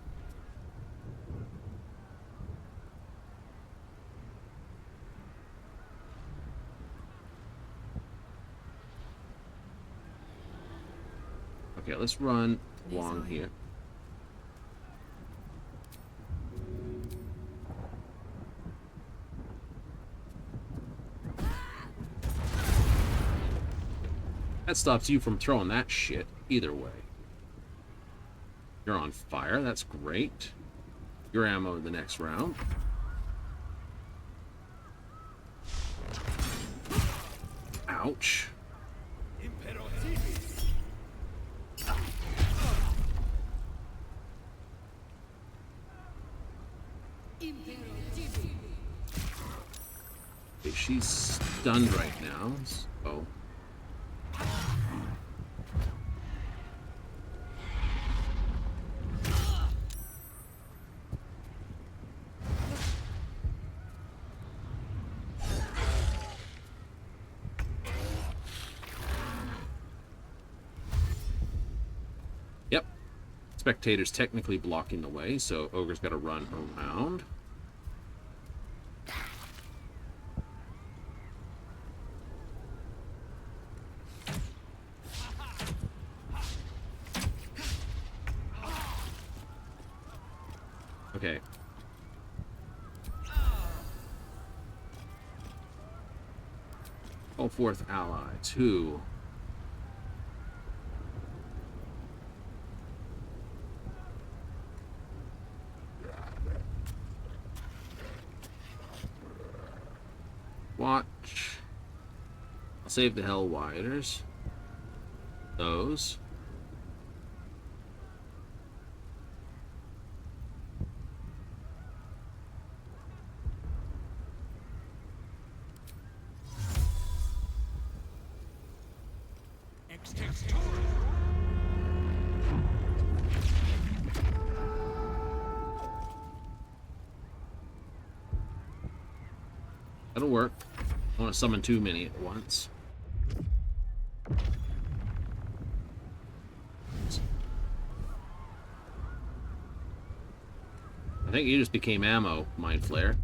Okay, let's run along here. That stops you from throwing that shit either way. You're on fire. That's great. Your ammo in the next round. Ouch. Okay, she's stunned right now. So. Yep. Spectator's technically blocking the way, so Ogre's got to run around. Okay. Call forth allies. Who? Watch. I'll save the Hellwiders. Those. That'll work. I don't want to summon too many at once. I think you just became ammo, Mind Flare.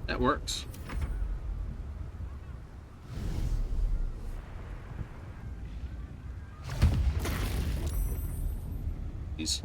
That works. Jeez.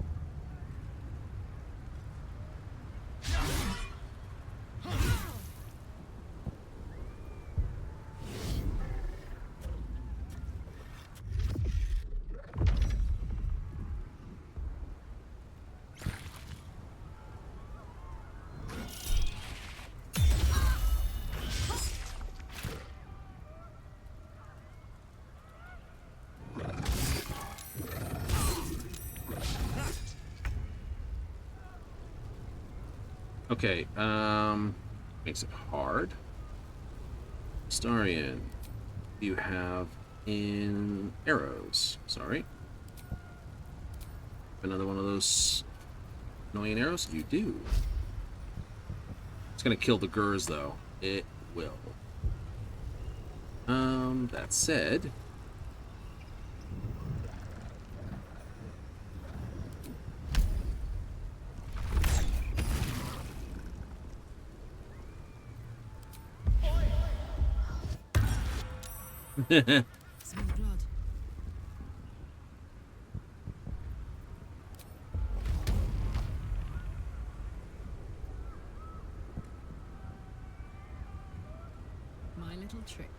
Okay, makes it hard. Starian, you have in arrows. Sorry. Another one of those annoying arrows? You do. It's gonna kill the Gurs, though. It will. That said... Some blood. My little trick.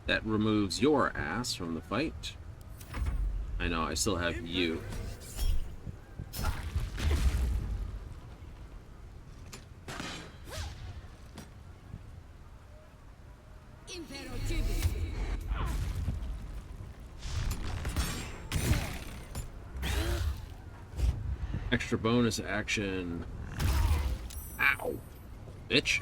That removes your ass from the fight. I know, I still have you. Extra bonus action. Ow. Bitch.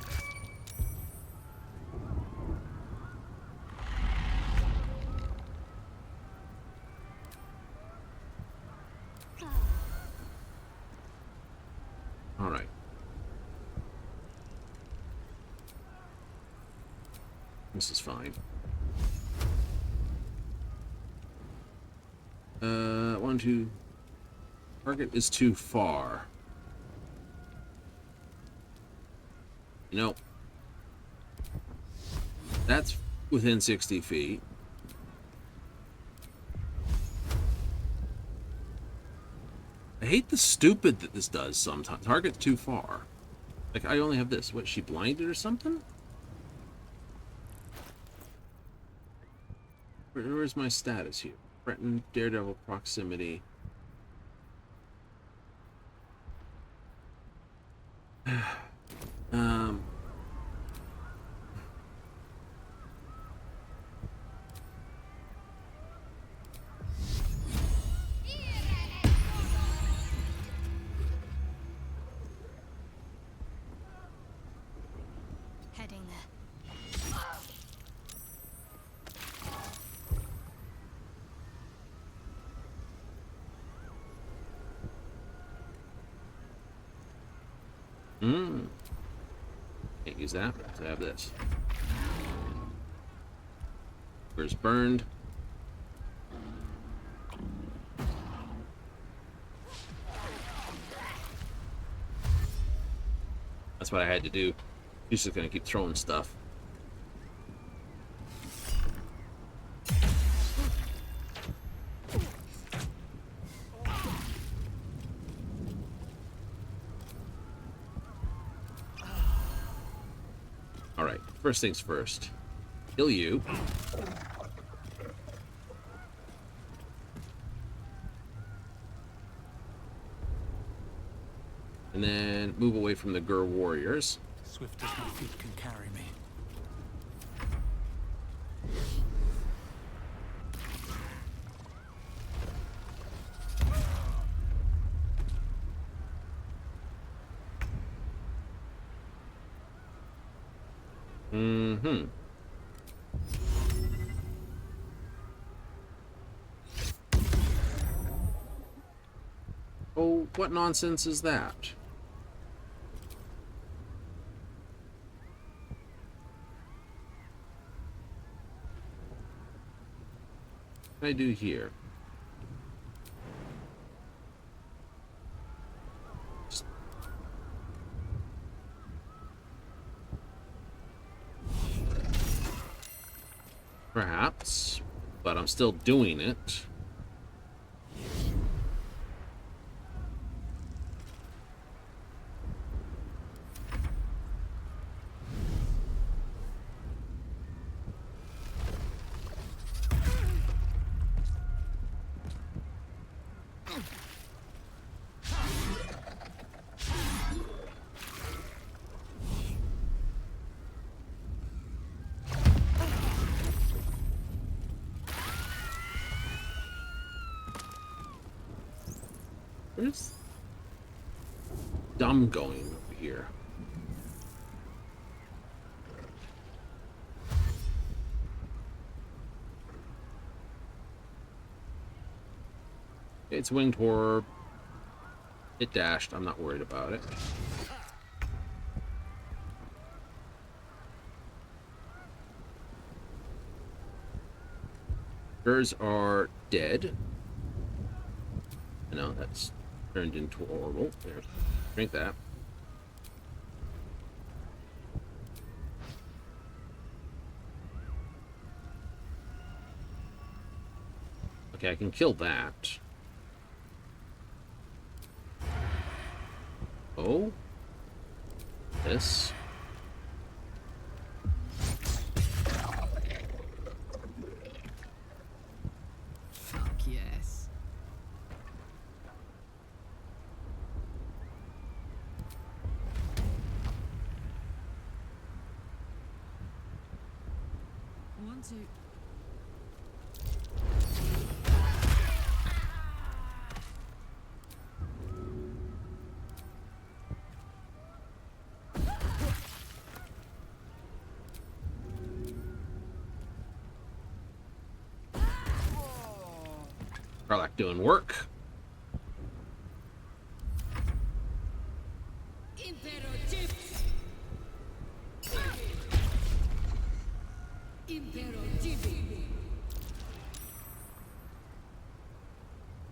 Alright. This is fine. 1, 2. Target is too far. You know, that's within 60 feet. I hate the stupid that this does sometimes. Target's too far. Like, I only have this. What, she blinded or something? Where's my status here? Threatened, daredevil, proximity. Heading there. Can't use that. So I have this. Where's burned? That's what I had to do. He's just gonna keep throwing stuff. Alright, first things first. Kill you. And then move away from the Gur warriors. Swift as my feet can carry me. Oh, what nonsense is that? What can I do here? Perhaps, but I'm still doing it. Where's dumb going over here? It's winged horror. It dashed. I'm not worried about it. Gurs are dead. I know that's turned into horrible. There, drink that. Okay, I can kill that. Oh, this. Fuck yes. to. Karlach doing work.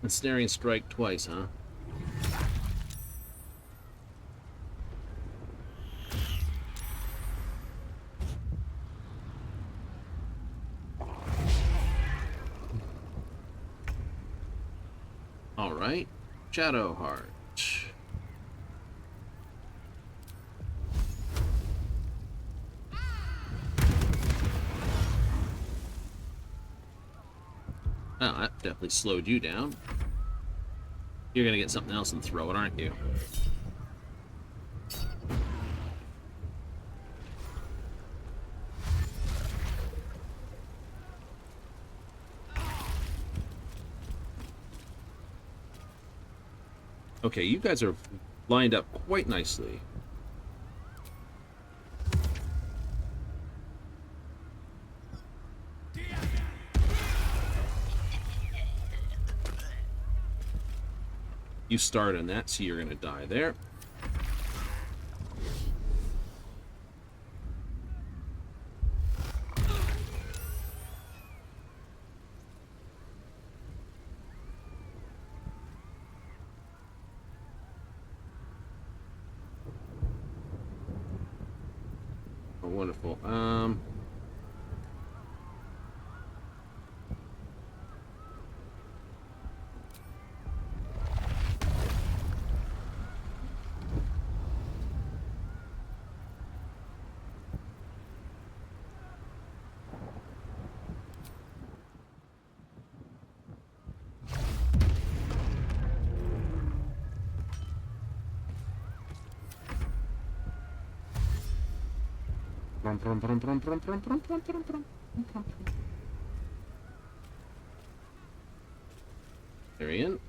Ensnaring strike twice, huh? All right, Shadowheart. Oh, that definitely slowed you down. You're gonna get something else and throw it, aren't you? Okay, you guys are lined up quite nicely. You start on that, so you're gonna die there. Oh, wonderful. Variant.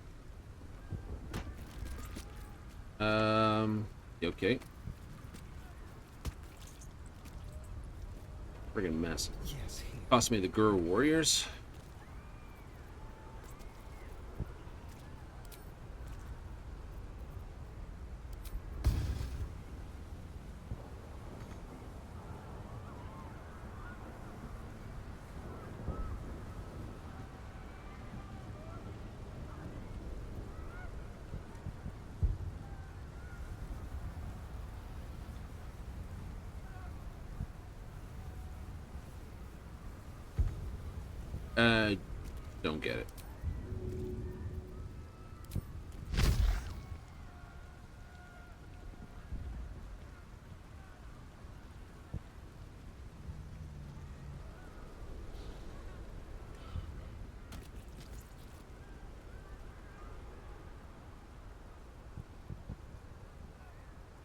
Okay. Friggin' mess. Yes, Cost me the Gur Warriors. Don't get it.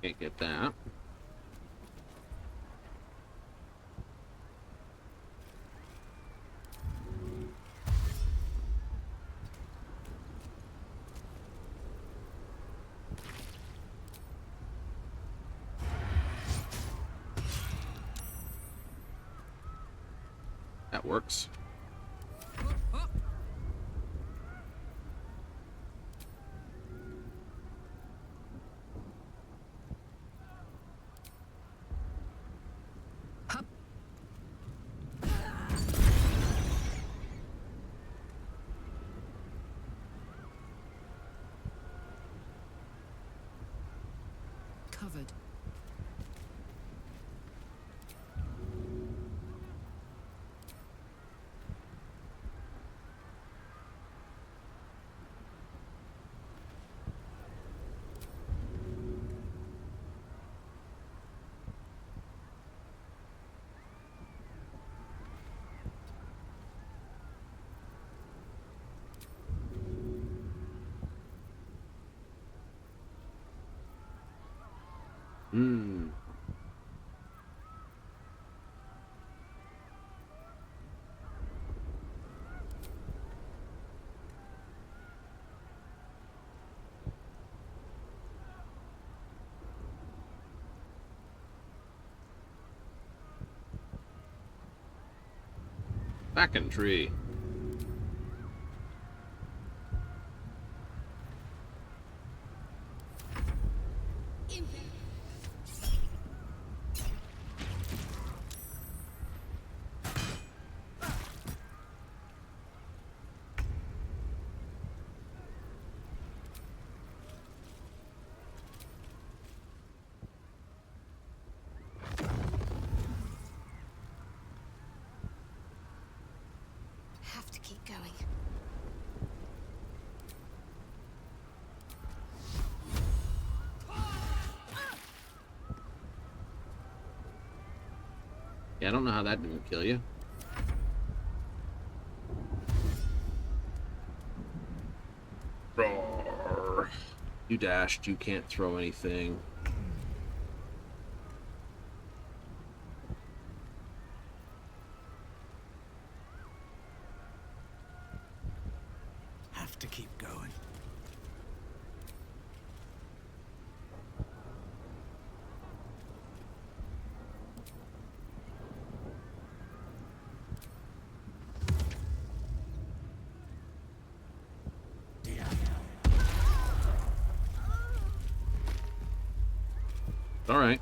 Can't get that. That works. Covered. Backen tree. Have to keep going. Yeah, I don't know how that didn't kill you. Roar. You dashed, you can't throw anything. Have to keep going. All right.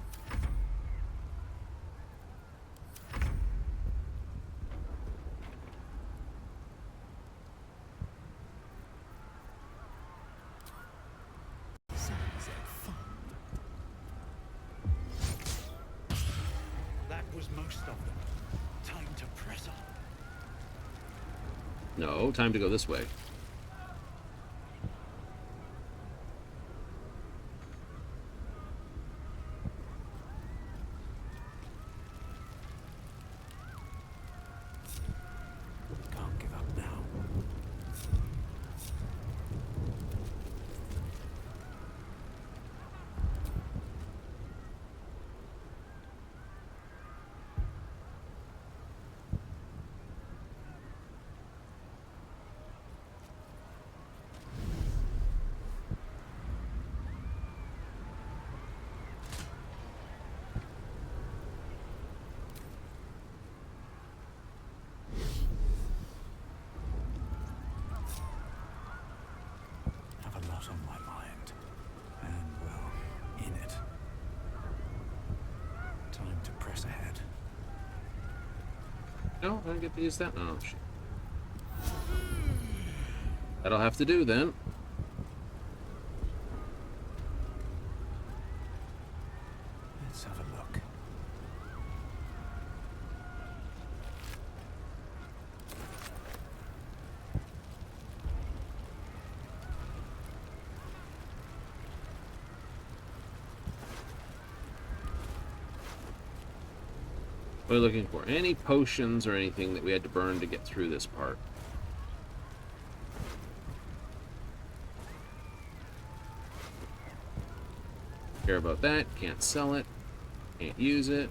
That was most of them. Time to press on. No, time to go this way. Can't give up now. Have a lot on my mind. And, well, in it. Time to press ahead. No, I don't get to use that. Oh, shit. That'll have to do then. Let's have a look. What are we looking for? Any potions or anything that we had to burn to get through this part? Care about that. Can't sell it. Can't use it.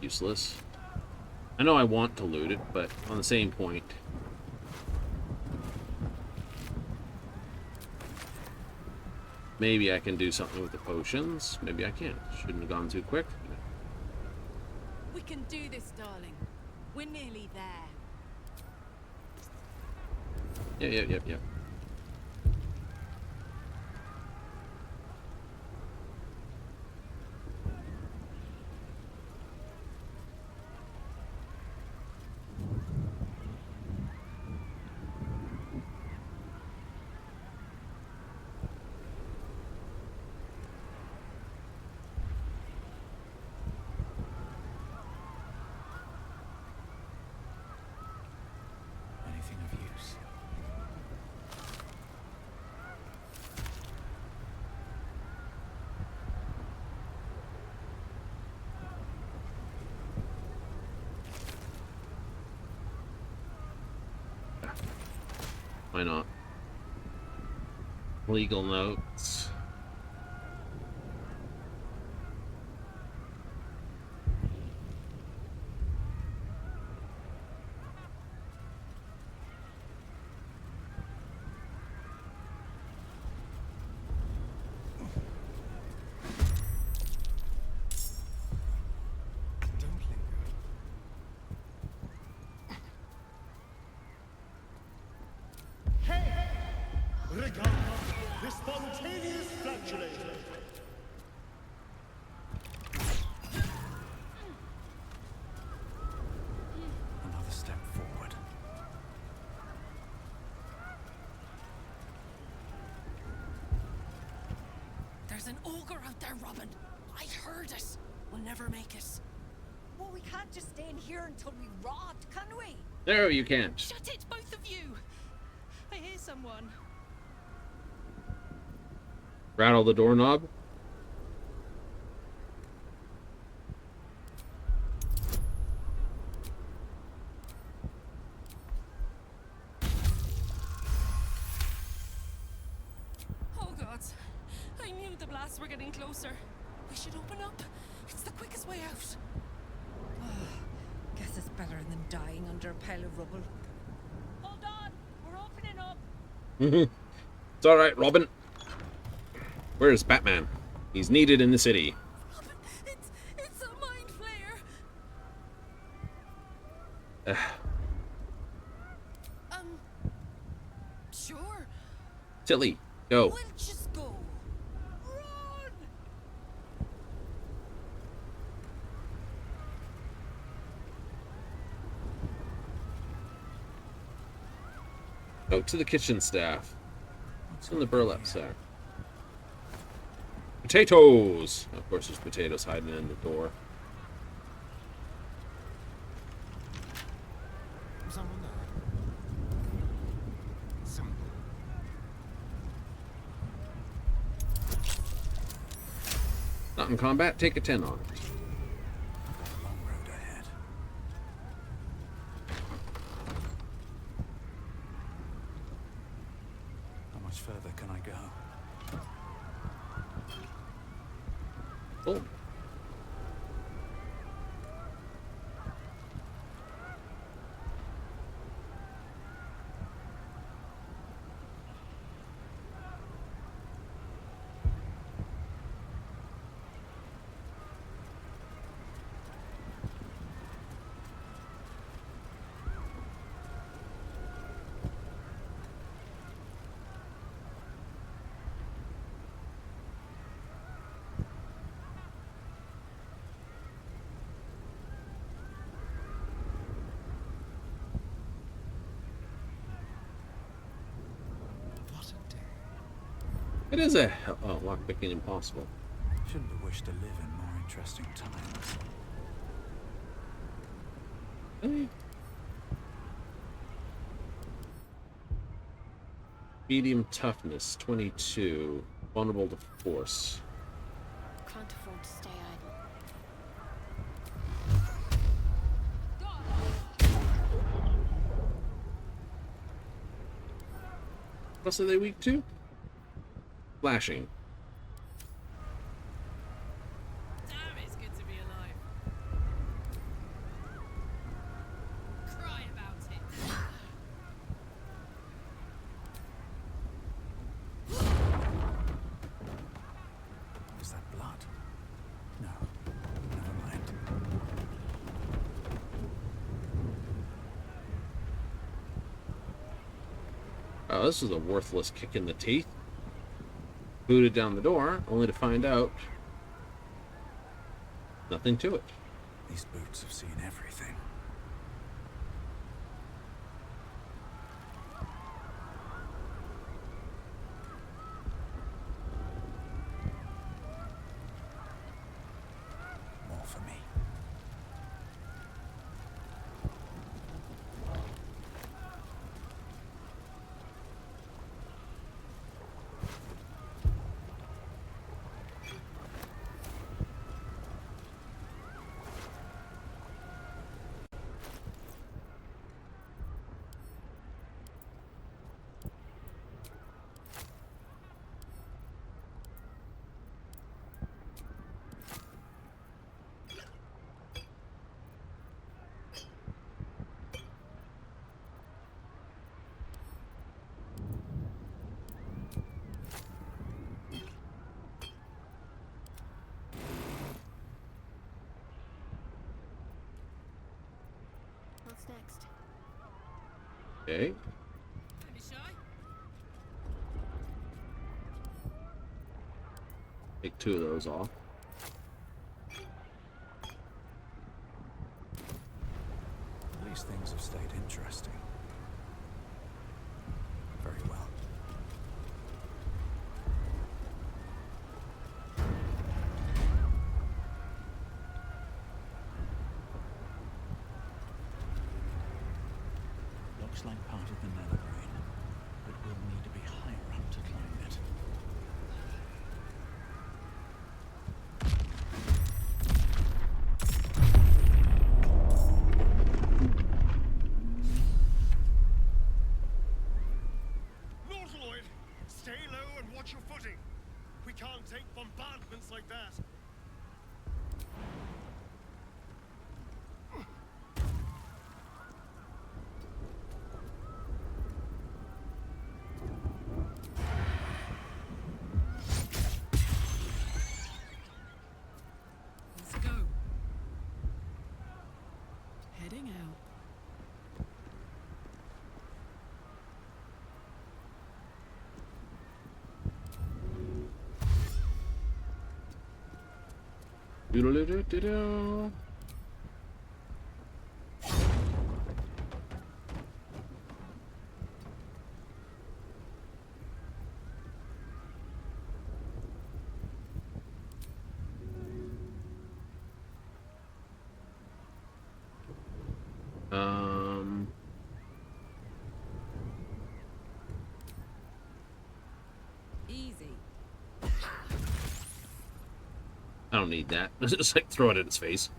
Useless. I know I want to loot it, but on the same point. Maybe I can do something with the potions. Maybe I can't. Shouldn't have gone too quick. We can do this, darling. We're nearly there. Yep. Anything of use? Why not? Legal notes. spontaneous flatulation. Another step forward. There's an ogre out there, Robin. I heard it. We'll never make it. Well, we can't just stay in here until we rot, can we? No, you can't. Shut it, both of you! I hear someone. Rattle the doorknob. Oh gods. I knew the blasts were getting closer. We should open up. It's the quickest way out. Guess it's better than dying under a pile of rubble. Hold on. We're opening up. It's all right, Robin. Where's Batman? He's needed in the city. Robin, it's a mind flayer. Sure. Tilly, go. We'll just go. Run! Out to the kitchen staff. What's in the burlap sack? Potatoes! Of course, there's potatoes hiding in the door. Someone there. Simple. Not in combat, take a 10 on it. Long road ahead. How much further can I go? Oh. It is a lockpicking impossible. Shouldn't have wished to live in more interesting times. Hey. Medium toughness, 22. Vulnerable to force. Can't afford to stay idle. What else are they weak to? Flashing. Damn, it's good to be alive. Cry about it. Is that blood? No. Never mind. Oh, this is a worthless kick in the teeth. Booted down the door, only to find out nothing to it. These boots have seen everything. More for me. What's next? Okay. Don't be shy. Take 2 of those off. At least things have stayed interesting. Very well. Looks like part of the nether brain, but we'll need to be higher up to climb it. Lord Lloyd, stay low and watch your footing. We can't take bombardments like that. Let's go. Heading out. Doodle-doo-doo-doo-doo. Easy. I don't need that. Just like throw it in his face.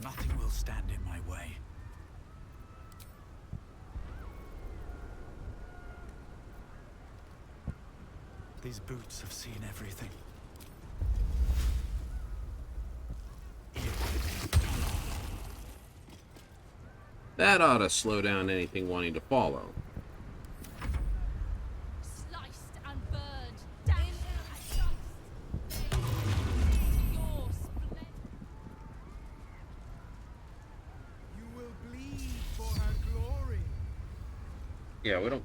Nothing will stand in my way. These boots have seen everything. That ought to slow down anything wanting to follow. Sliced and burned, dashed and sliced. To your splendor. You will bleed for her glory. Yeah, we don't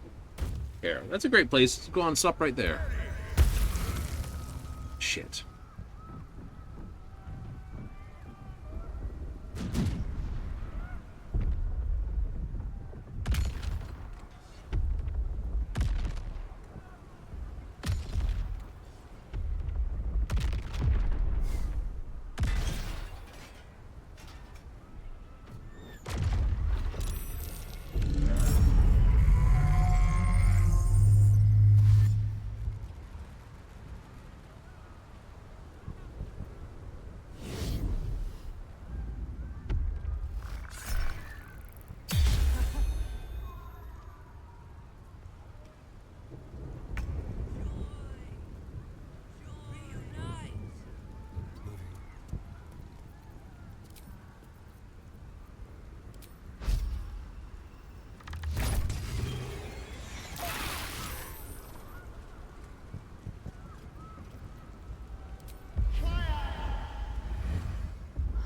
care. That's a great place. Let's go on, stop right there. Shit.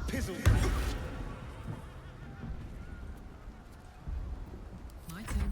Pizzle. My turn.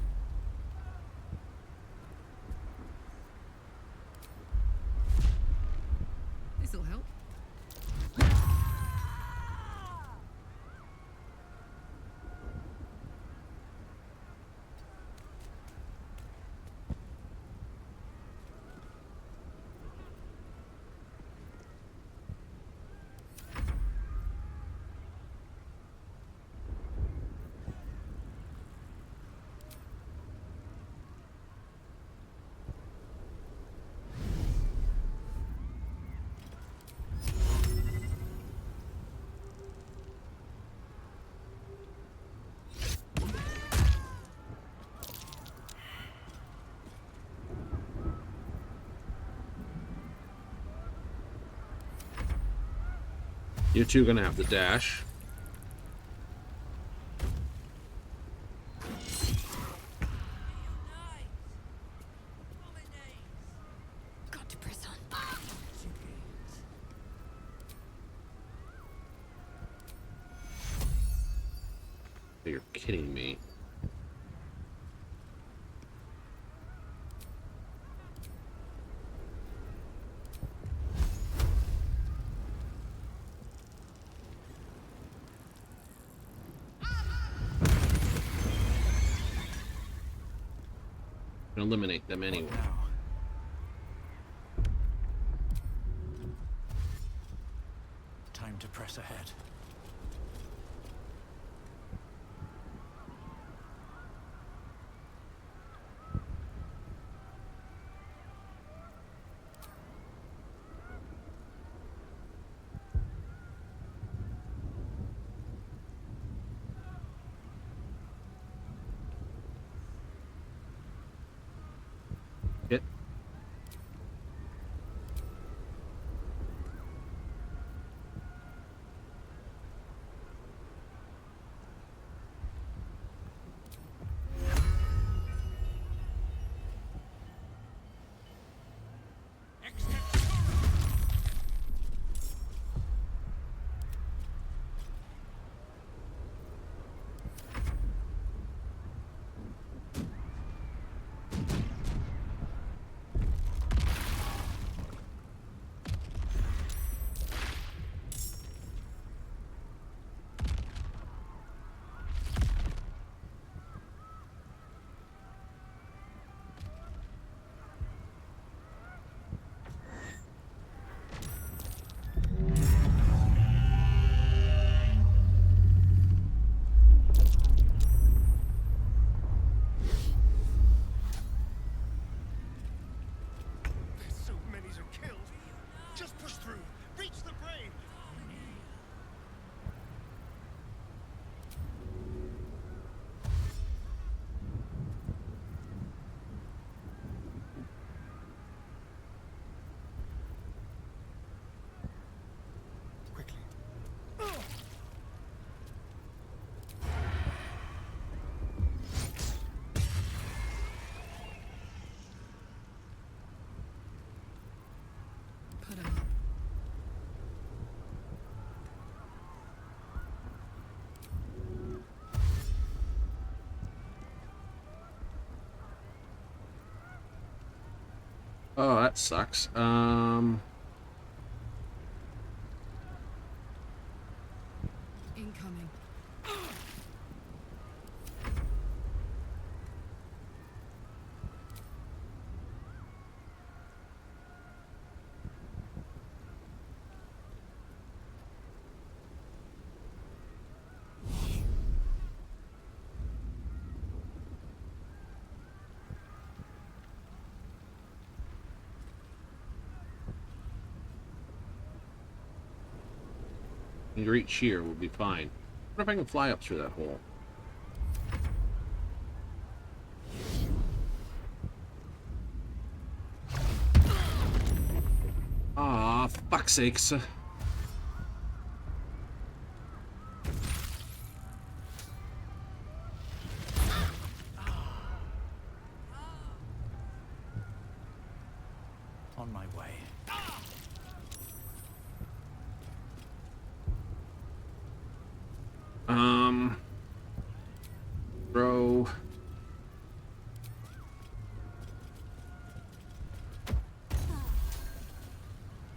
You two gonna have to dash. Got to press on. You're kidding me. Eliminate them anyway. Time to press ahead. Hit. So many are killed. Just push through. Reach the brain. Quickly. Put him up. Oh, that sucks. Incoming. You reach here, we'll be fine. What if I can fly up through that hole? Ah, fuck's sakes. On my way. Bro.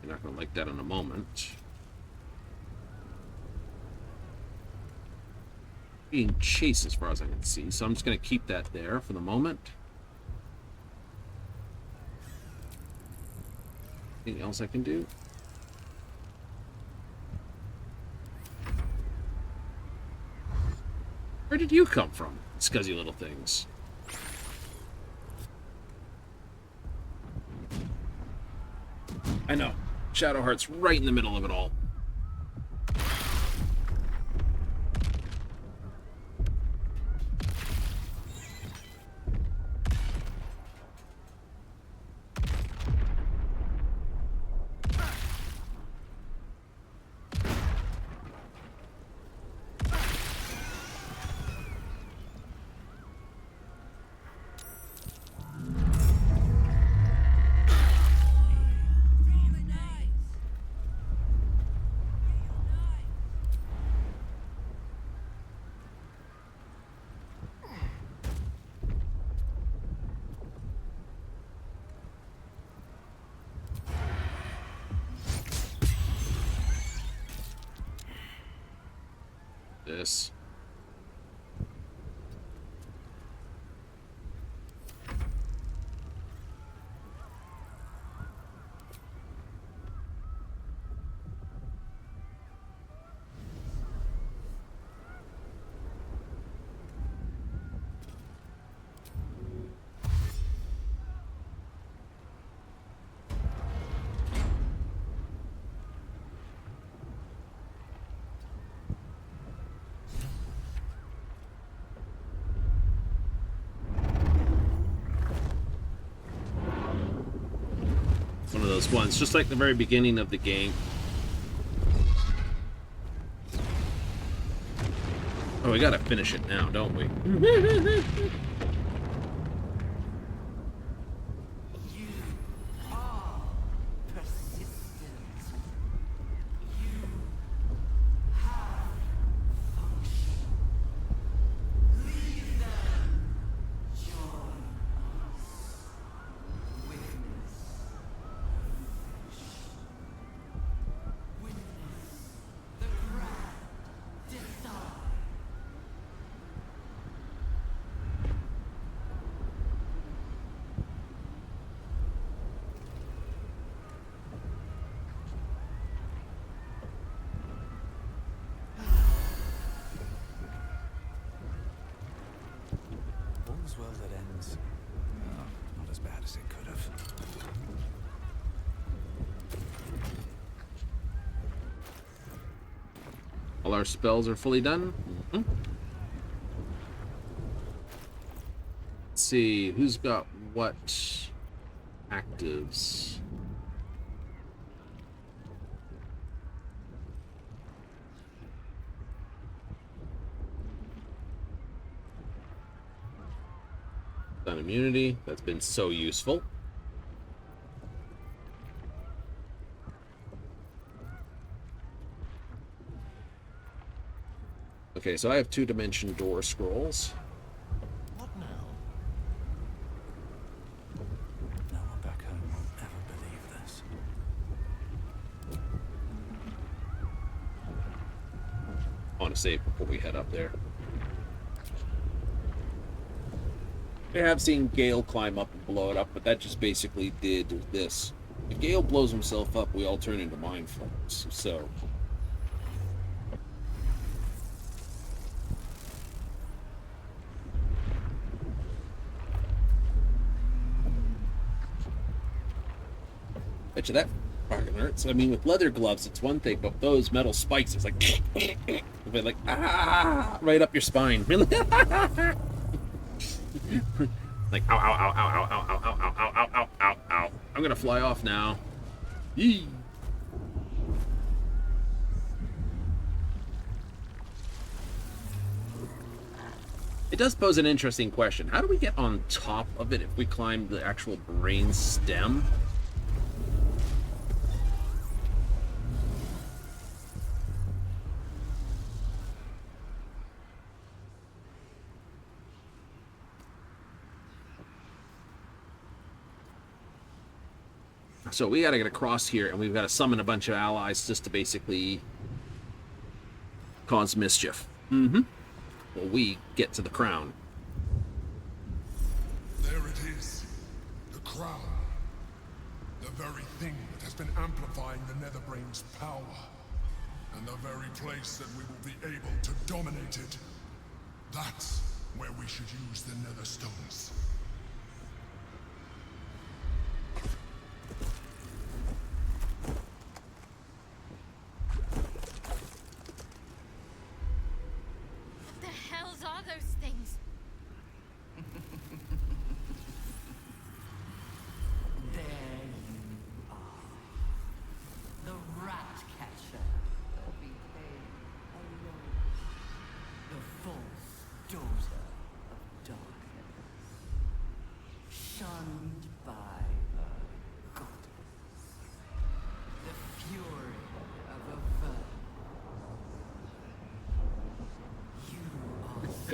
You're not gonna like that in a moment. Being chased as far as I can see, so I'm just gonna keep that there for the moment. Anything else I can do? Where did you come from, scuzzy little things? I know. Shadowheart's right in the middle of it all. this. One of those ones, just like the very beginning of the game. Oh, we gotta finish it now, don't we? All's well that ends. Oh, not as bad as it could have. All our spells are fully done. Mm-hmm. Let's see, who's got what actives? On immunity, that's been so useful. Okay, so I have 2-dimension door scrolls. What now? No one back home will ever believe this. I want to save before we head up there. We have seen Gale climb up and blow it up, but that just basically did this. If Gale blows himself up, we all turn into mind flayers. So bet you that fucking hurts. I mean, with leather gloves, it's one thing, but those metal spikes, it's like, like right up your spine. Really? Like, ow, ow, ow, ow, ow, ow, ow, ow, ow, ow, ow, ow, ow. I'm gonna fly off now. Yee. It does pose an interesting question. How do we get on top of it if we climb the actual brain stem? So we gotta get across here, and we've got to summon a bunch of allies just to basically cause mischief. Mm-hmm. Well, we get to the crown. There it is. The crown. The very thing that has been amplifying the Netherbrain's power. And the very place that we will be able to dominate it. That's where we should use the Netherstones.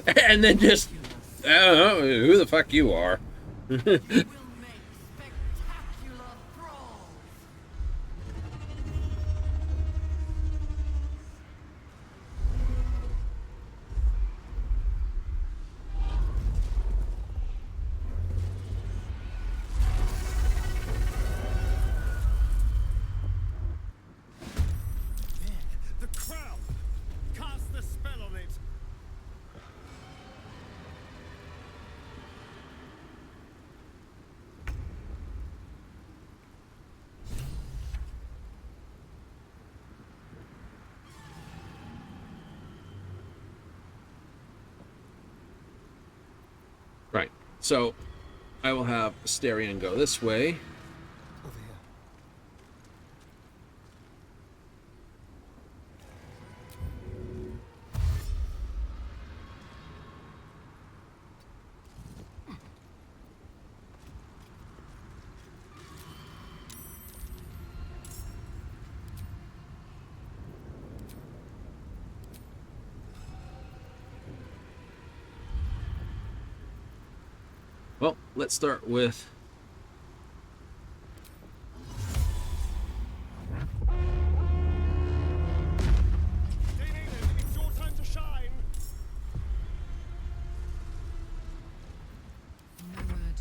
And then just, I don't know who the fuck you are. So I will have Asterion go this way. Over here. Well, let's start with It's your time to shine. No word.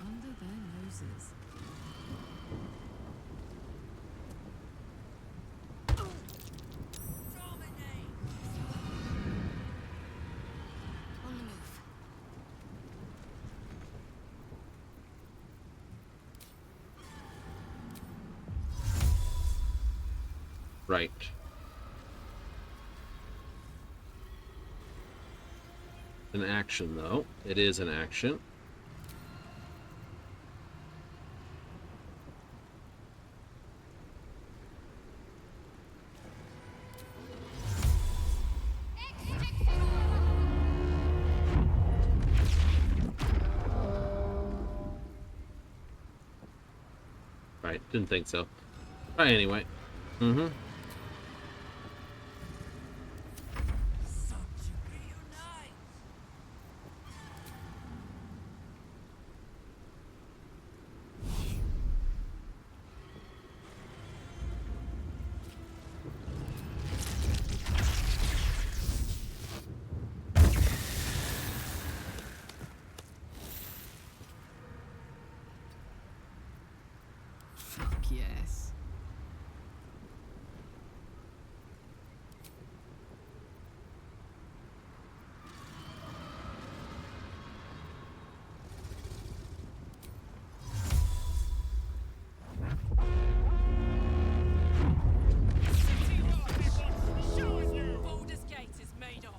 Under their noses. On the move. right. An action, though. It is an action. Right, didn't think so. Right, anyway. Mm-hmm. Fuck yes. Baldur's Gate is made of.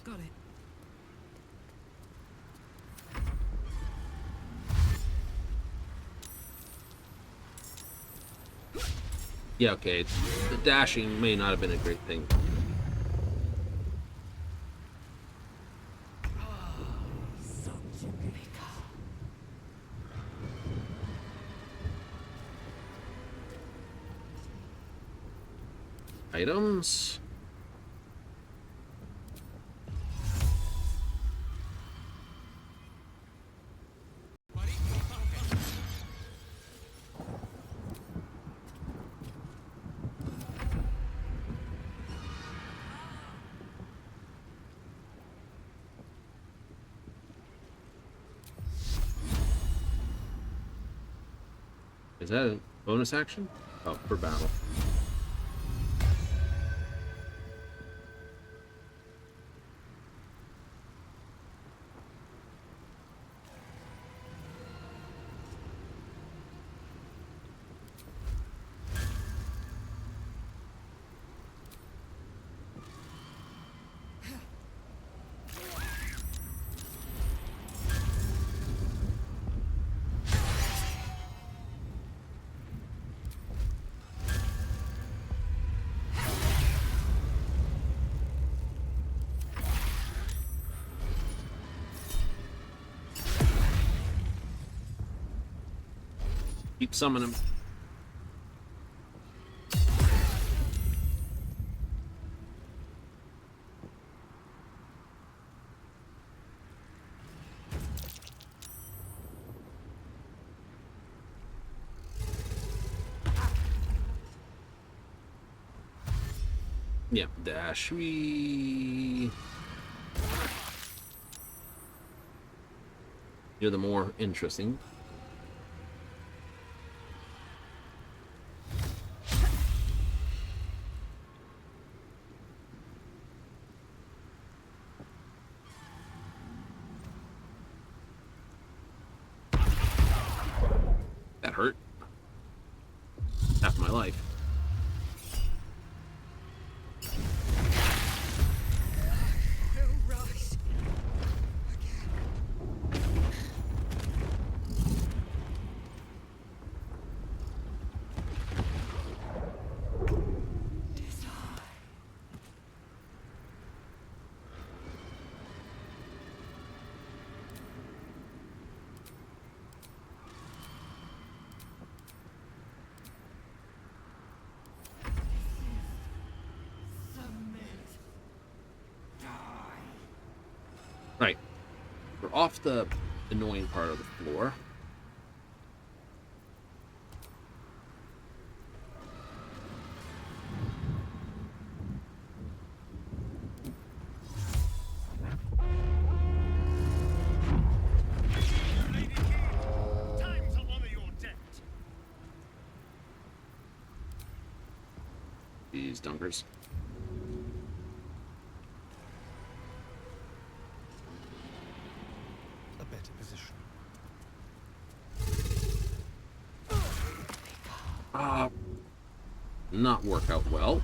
Got it. Yeah, okay. The dashing may not have been a great thing. Items. Is that a bonus action? Oh, for battle. Keep summoning him. Yeah, dash. You're the more interesting. That hurt. Half my life. Right. We're off the annoying part of the floor. These dunkers. A better position. Not work out well.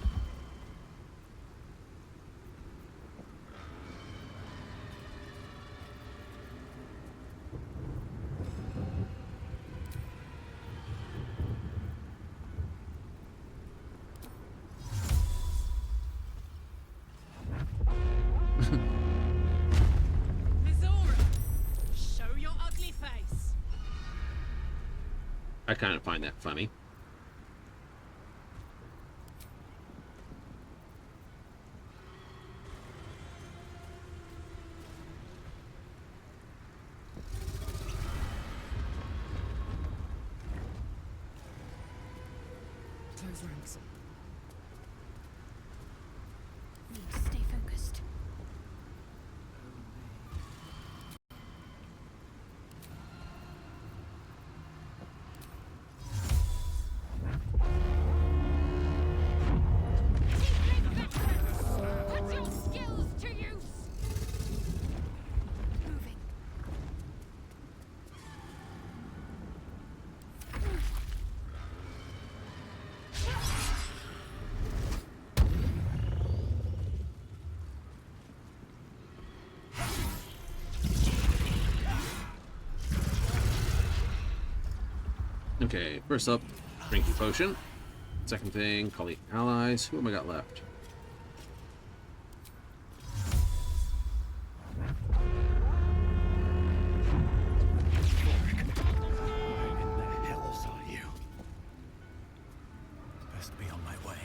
Show your ugly face. I kind of find that funny. Close ranks. Need to stay focused. Put your skills to use. Moving. Okay, first up, Drinky Potion. Second thing, call the allies. Who have I got left? In the hells are you? Best be on my way.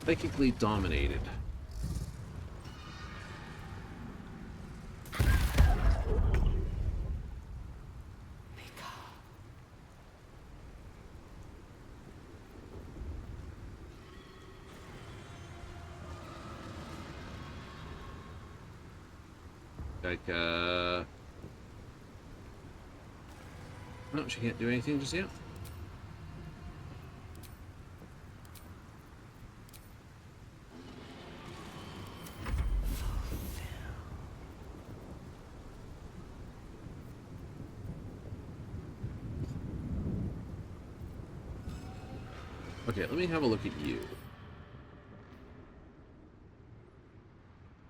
Psychically dominated. Like, no, she can't do anything just yet. Okay, let me have a look at you.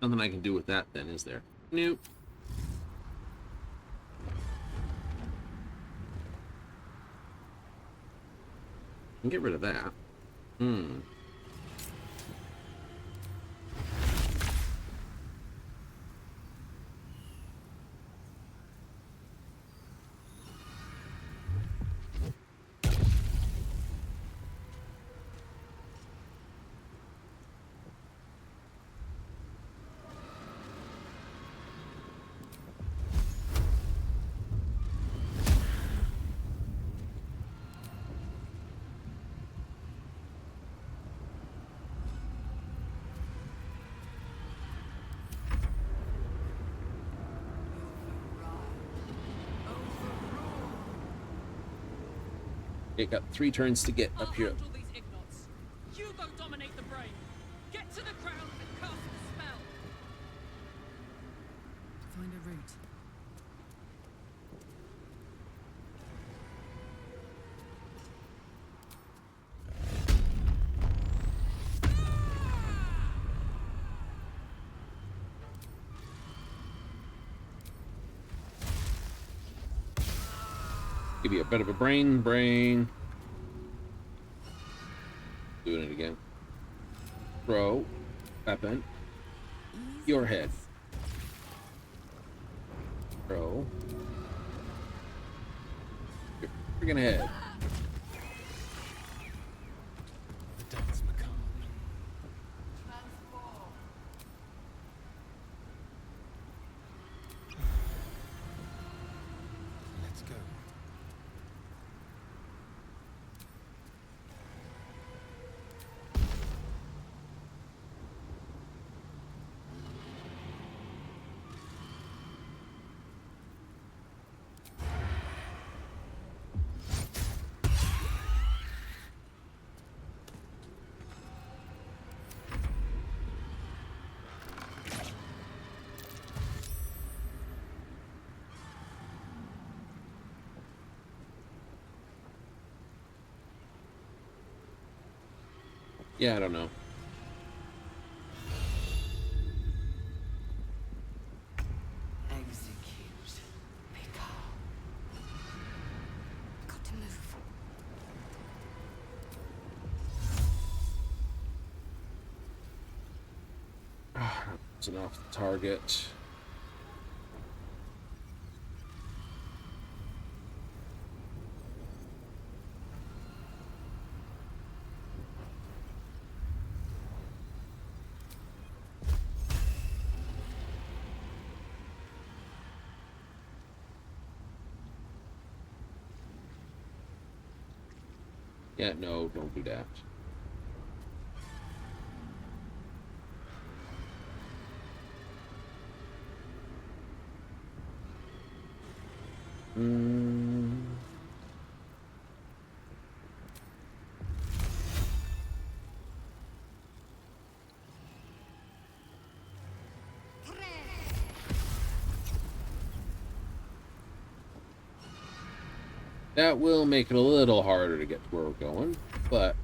Nothing I can do with that then, is there? Nope. Can get rid of that. Hmm. It got 3 turns to get up here. These ignots. You go dominate the brain. Get to the crown and cast the spell. Find a route. Give you a bit of a brain. Doing it again. Throw. Weapon. Your head. Throw. Your freaking head. The dance macabre. Let's go. Yeah, I don't know. Execute. Got to move. It's enough to target. Yeah, no, don't do that. That will make it a little harder to get to where we're going, but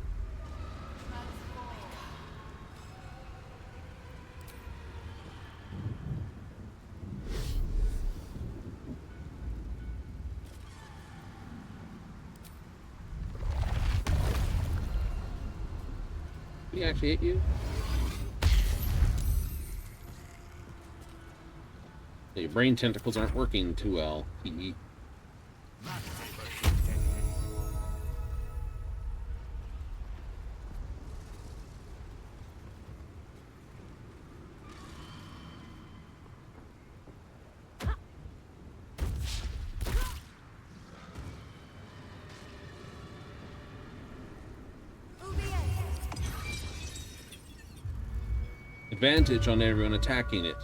did he actually hit you? Your brain tentacles aren't working too well. Advantage on everyone attacking it.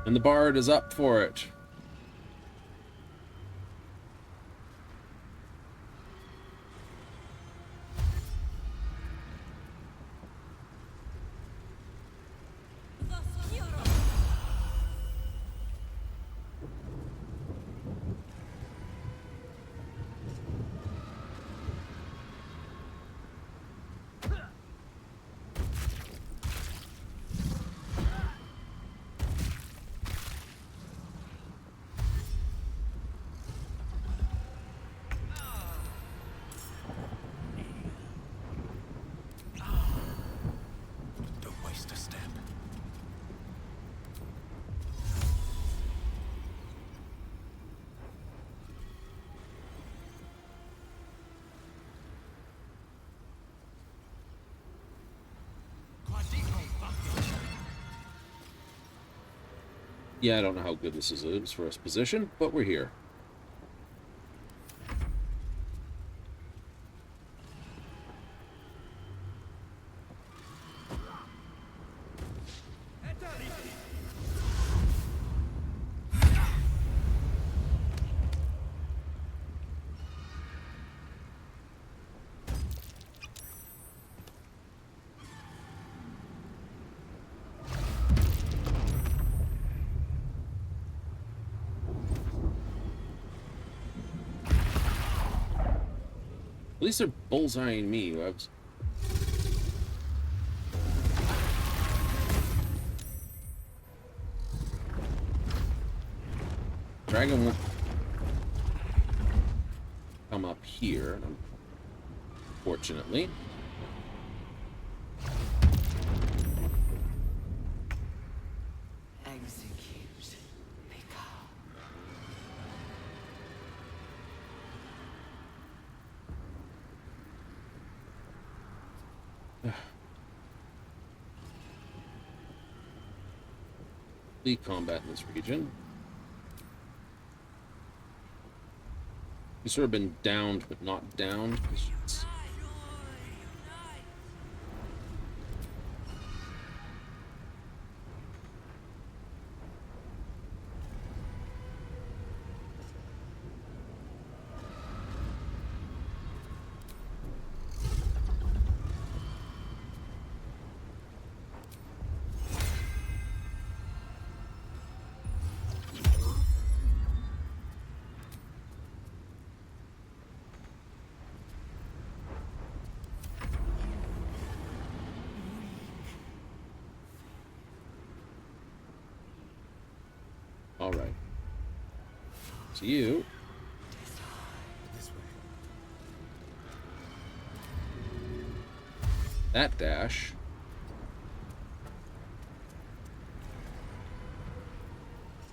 And the bard is up for it. Yeah, I don't know how good this is for us position, but we're here. At least they're bullseyeing me, Webs. Dragon won't come up here, unfortunately. Execute. Lead combat in this region. We've sort of been downed, but not downed. All right. So you. That dash.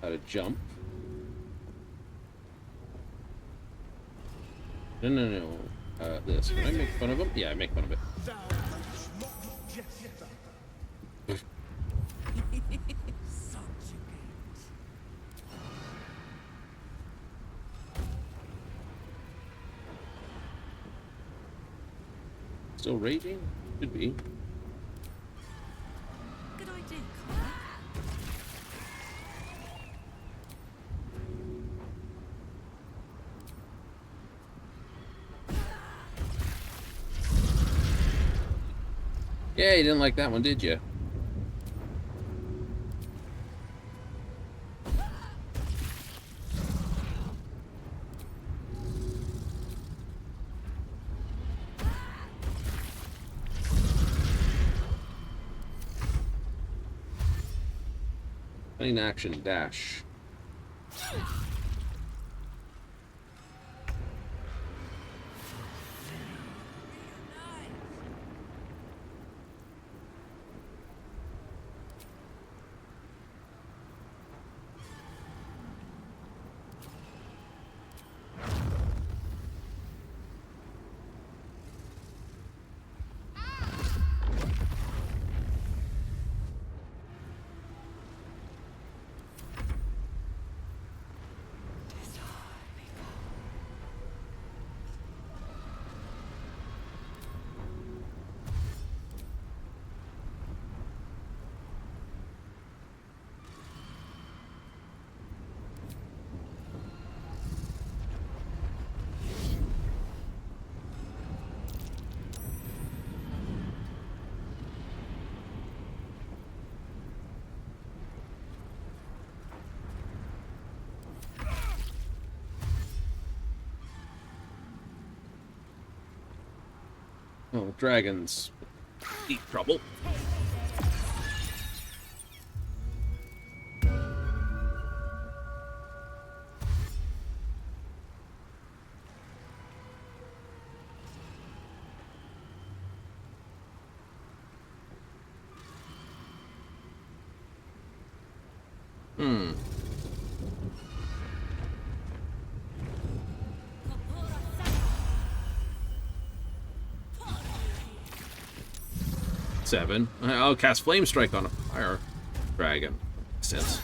How to jump. No. This. Can I make fun of him? Yeah, I make fun of it. Still raging? Should be. Good idea, Yeah, you didn't like that one, did you? Plain action dash. Oh, dragons. Deep trouble. Hmm. Seven. I'll cast Flame Strike on a fire dragon. Makes sense.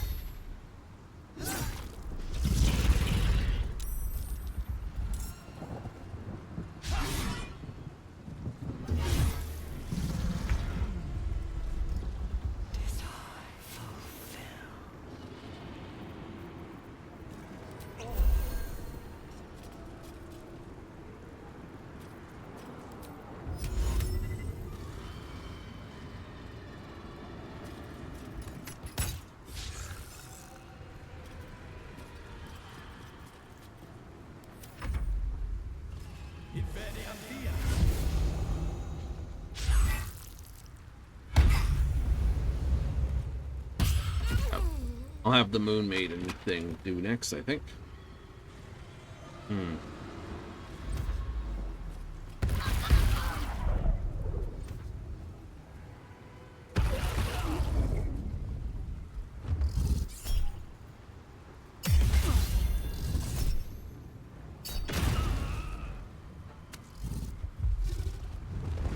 I'll have the Moon Maiden thing do next, I think.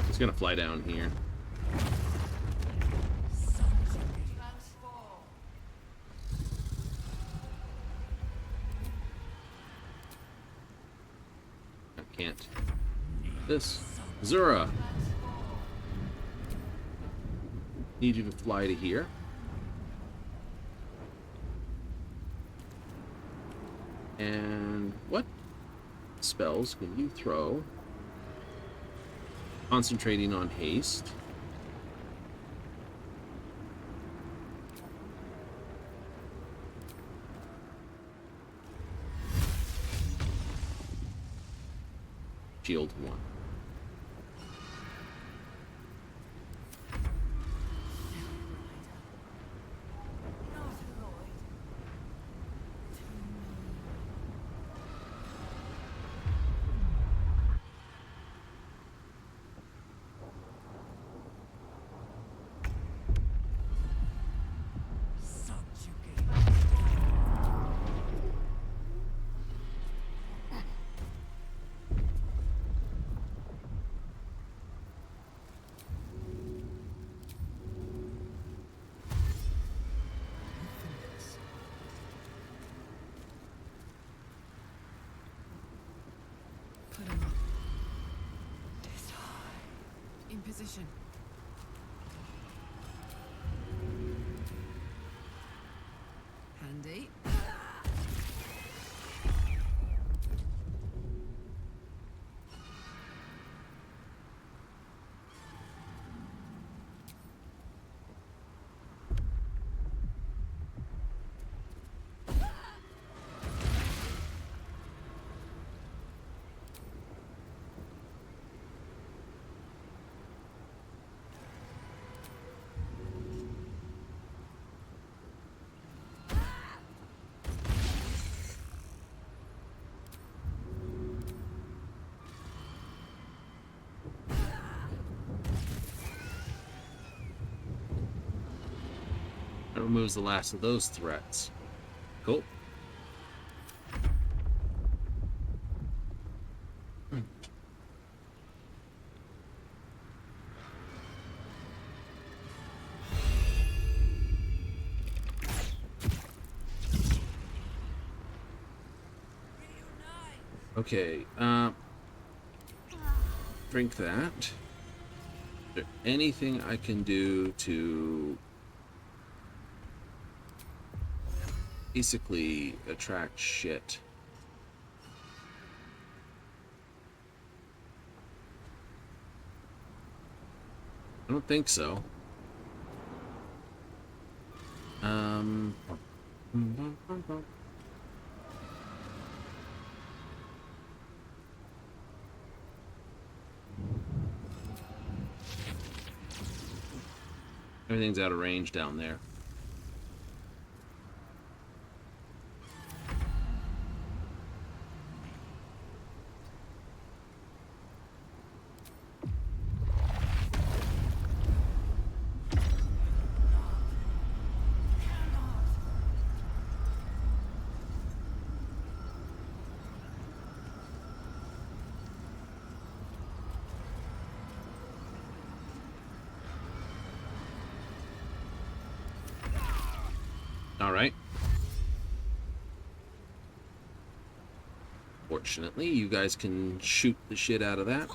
He's gonna fly down here. I can't. This. Zura! Need you to fly to here. And what spells can you throw? Concentrating on haste. Shield 1. In position. Handy. That removes the last of those threats. Cool. Okay, drink that. Is there anything I can do to basically attract shit? I don't think so. Everything's out of range down there. All right. Fortunately, you guys can shoot the shit out of that.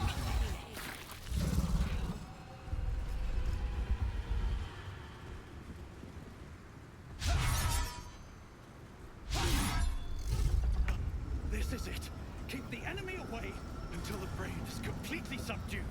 This is it. Keep the enemy away until the brain is completely subdued.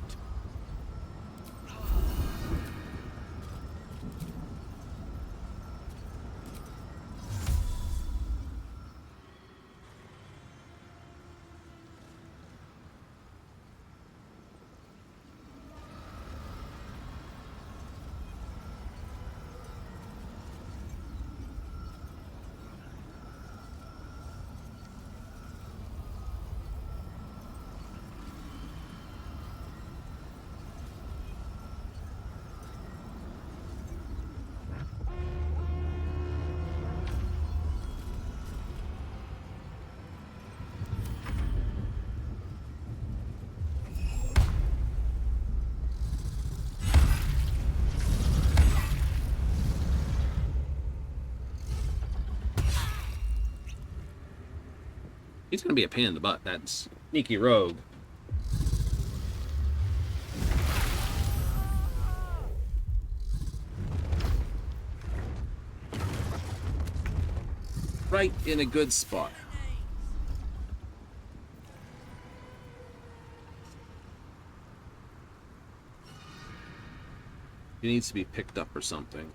He's gonna be a pain in the butt. That sneaky rogue. Right in a good spot. He needs to be picked up or something.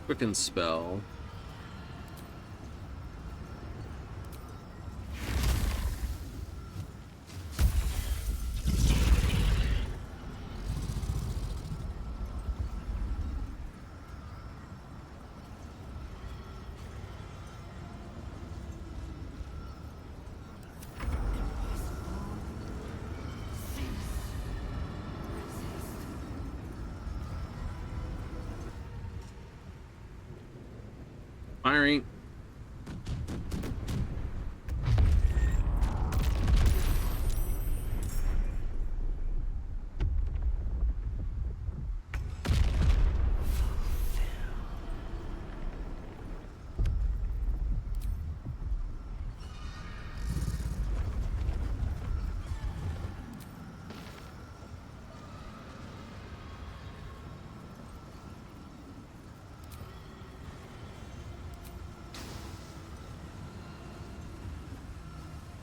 Quicken spell. Firing.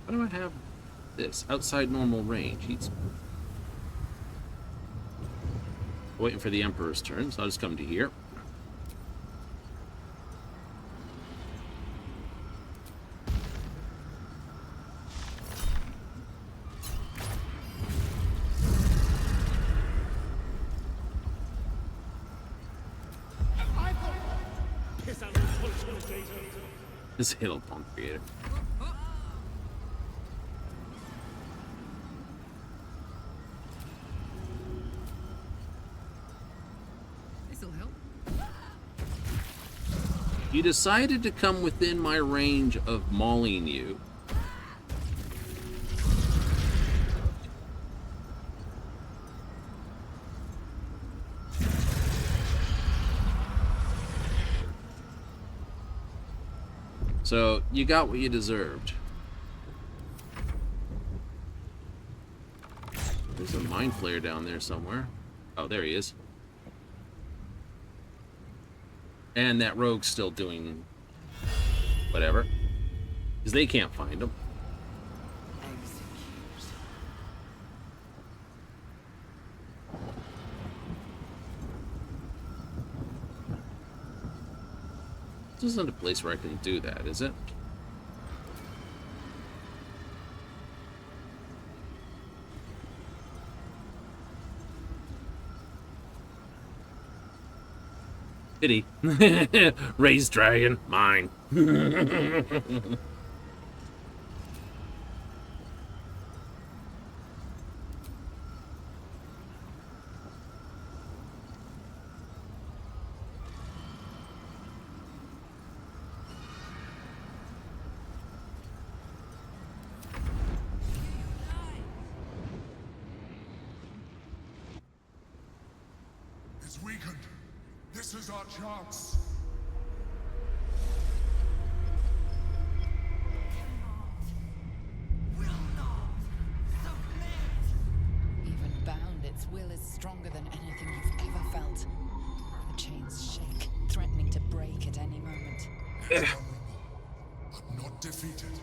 Why do I have this? Outside normal range. He's waiting for the Emperor's turn, so I'll just come to here. This Halo Punk creator. This'll help. You decided to come within my range of mauling you. So, you got what you deserved. There's a mind flayer down there somewhere. Oh, there he is. And that rogue's still doing whatever. Because they can't find him. This isn't a place where I can do that, is it? Pity. Raised dragon, mine. It's weakened. This is our chance. Even bound, its will is stronger than anything you've ever felt. The chains shake, threatening to break at any moment. It's vulnerable, but not defeated.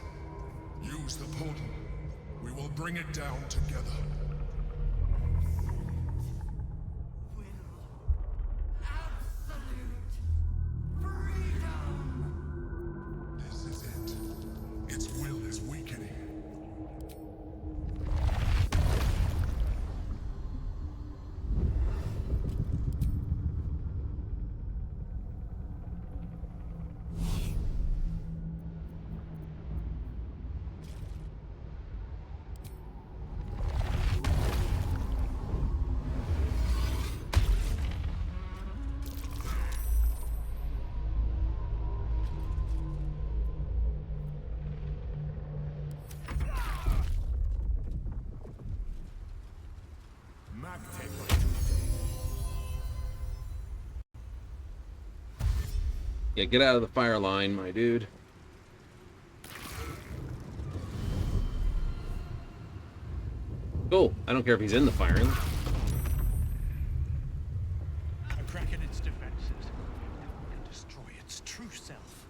Use the portal. We will bring it down together. This is it. Its will is weakening. Yeah, get out of the fire line, my dude. Cool. I don't care if he's in the firing. A crack in its defenses can destroy its true self.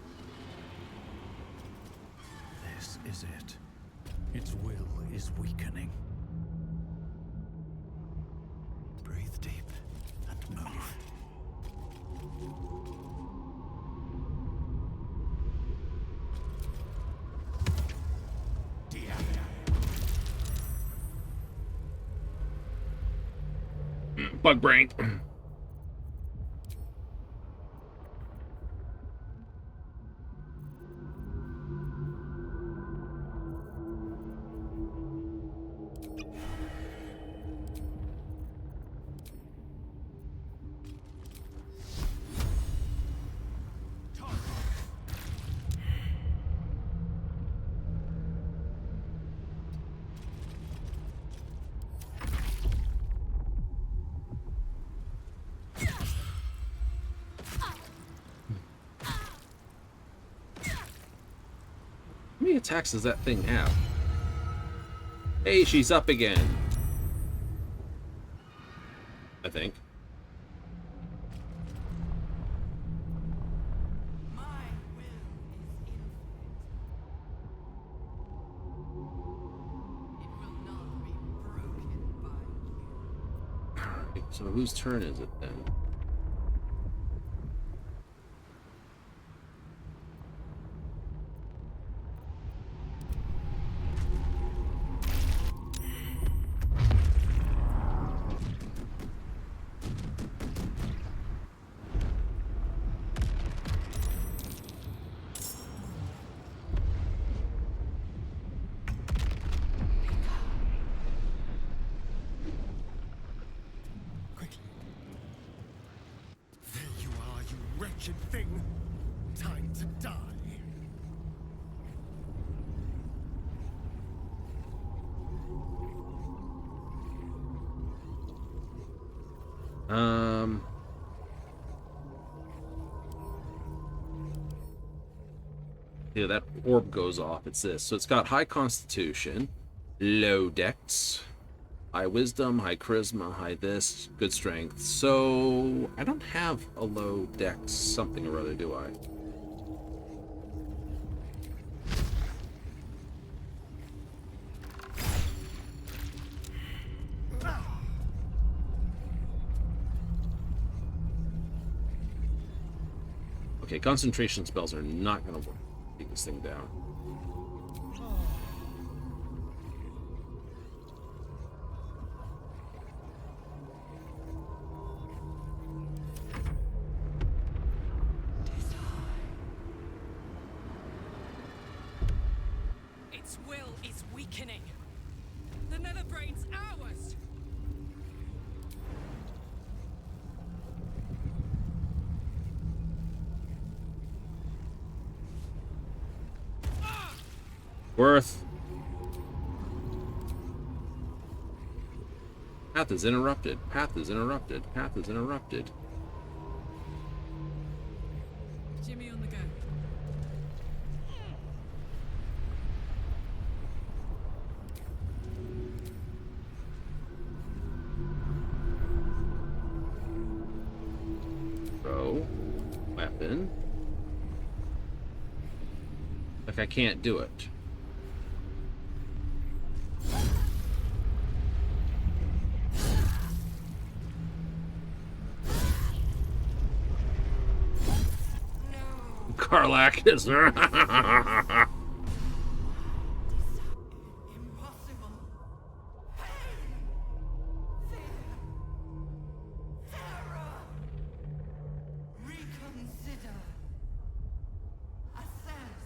This is it. Its will is weakening. Breathe deep and move. Bug brain. How many attacks does that thing have? Hey, she's up again. I think. So whose turn is it then? Wretched thing! Time to die! Yeah, that orb goes off. It's this. So it's got high constitution, low dex, high wisdom, high charisma, high this, good strength. So I don't have a low dex something or other, do I? Okay, concentration spells are not going to work. Take this thing down. Its will is weakening. The Netherbrain's ours. Worth. Path is interrupted. Path is interrupted. Path is interrupted. Jimmy on the go. Throw. Weapon. Like I can't do it. Karlak is Reconsider. Assess.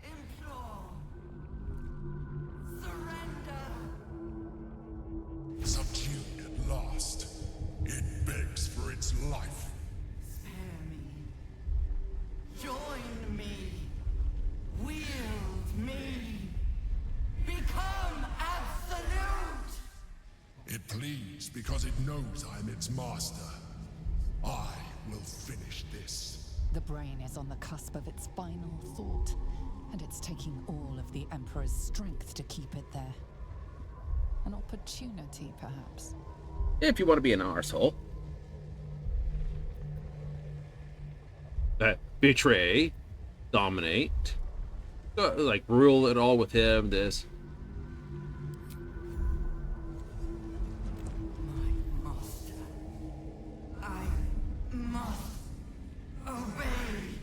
Implore. Surrender. Subdued, lost. It begs for its life. Spare me. Join me. Please, because it knows I'm its master. I will finish this. The brain is on the cusp of its final thought, and it's taking all of the Emperor's strength to keep it there. An opportunity, perhaps. If you want to be an arsehole. Betray, dominate, like rule it all with him, this. My master. I must obey.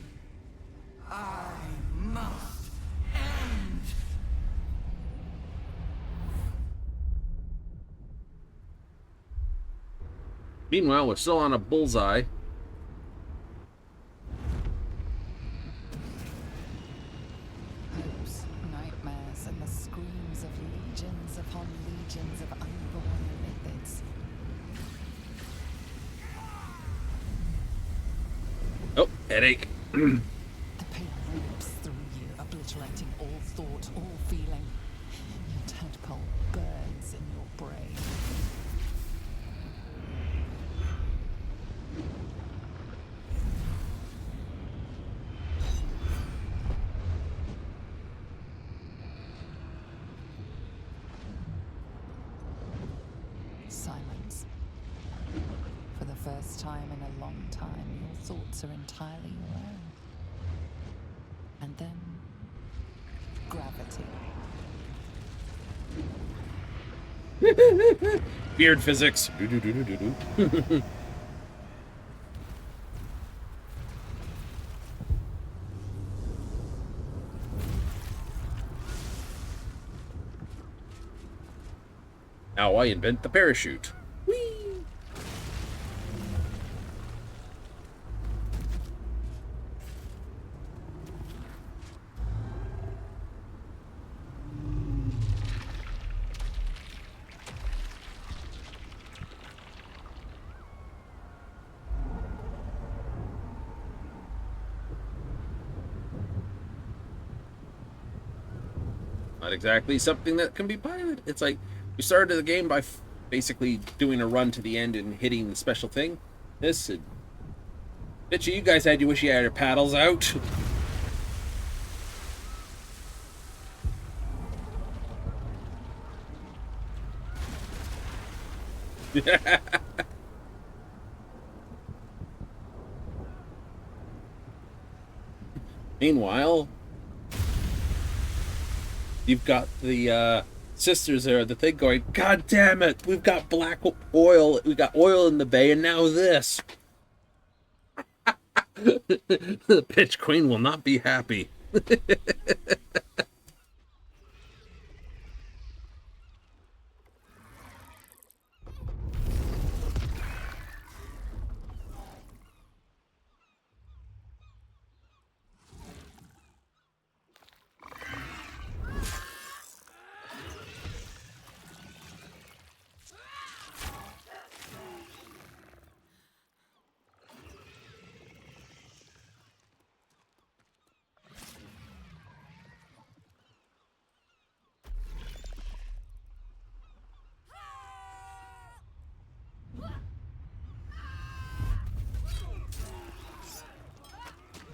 I must end. Meanwhile, we're still on a bullseye. Hopes, nightmares, and the screams of legions upon legions of unborn lipids. Oh, headache. The pain rips through you, obliterating all thought, all feeling. Your tadpole burns in your brain. Silence. For the first time in a long time, your thoughts are entirely your own. And then, gravity. Beard physics. Do-do-do-do-do-do. Now I invent the parachute. Whee! Not exactly something that can be piloted. It's like we started the game by basically doing a run to the end and hitting the special thing. This, bitch, you guys had, you wish you had your paddles out. Meanwhile, you've got the sisters there, the thing going, God damn it, we've got black oil, we got oil in the bay, and now this. The Pitch Queen will not be happy.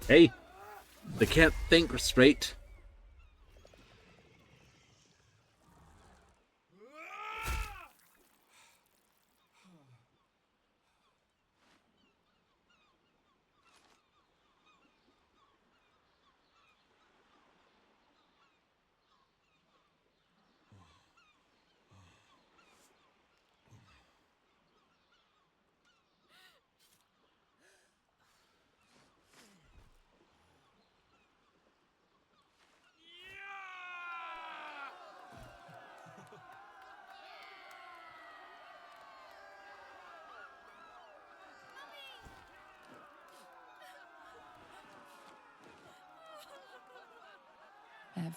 Hey, they can't think straight.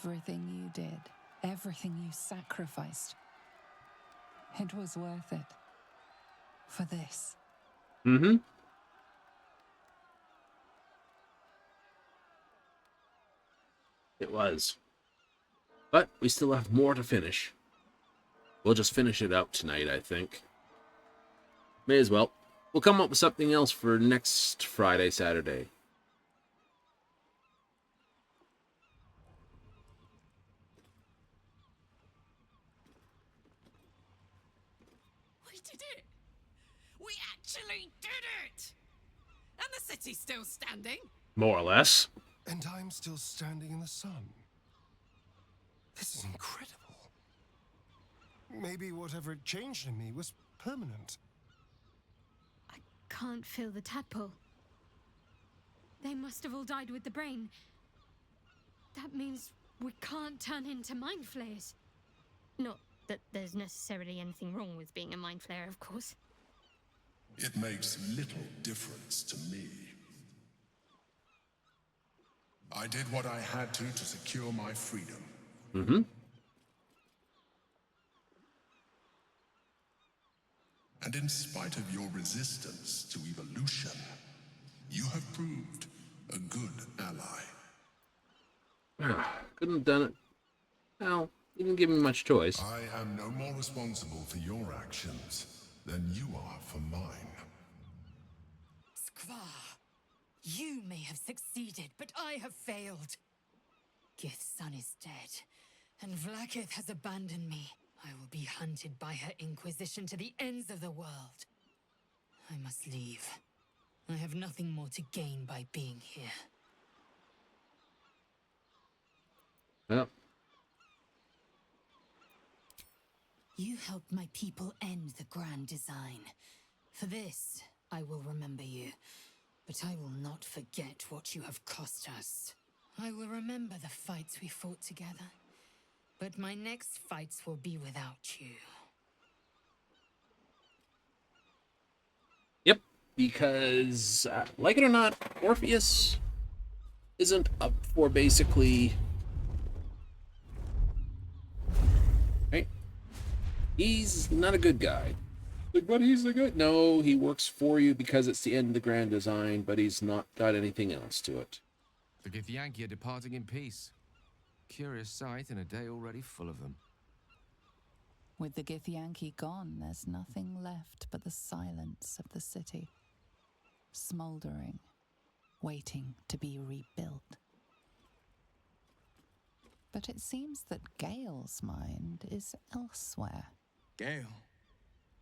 Everything you did, everything you sacrificed, it was worth it. For this. Mm-hmm. It was. But we still have more to finish. We'll just finish it out tonight, I think. May as well. We'll come up with something else for next Friday, Saturday. We did it! We actually did it! And the city's still standing. More or less. And I'm still standing in the sun. This is incredible. Maybe whatever had changed in me was permanent. Can't feel the tadpole. They must have all died with the brain. That means we can't turn into mind flayers. Not that there's necessarily anything wrong with being a mind flayer, of course. It makes little difference to me. I did what I had to secure my freedom. Mm-hmm. And in spite of your resistance to evolution, you have proved a good ally. Couldn't have done it. Well, you didn't give me much choice. I am no more responsible for your actions than you are for mine. Skvar, you may have succeeded, but I have failed. Gith's son is dead, and Vlaakith has abandoned me. I will be hunted by her Inquisition to the ends of the world. I must leave. I have nothing more to gain by being here. Well. You helped my people end the Grand Design. For this, I will remember you. But I will not forget what you have cost us. I will remember the fights we fought together. But my next fights will be without you. Yep, because, like it or not, Orpheus isn't up for basically... Right? He's not a good guy. Like, but he's the good... No, he works for you because it's the end of the Grand Design, but he's not got anything else to it. The Githyanki are departing in peace. Curious sight in a day already full of them. With the Githyanki gone, there's nothing left but the silence of the city. Smouldering, waiting to be rebuilt. But it seems that Gale's mind is elsewhere. Gale,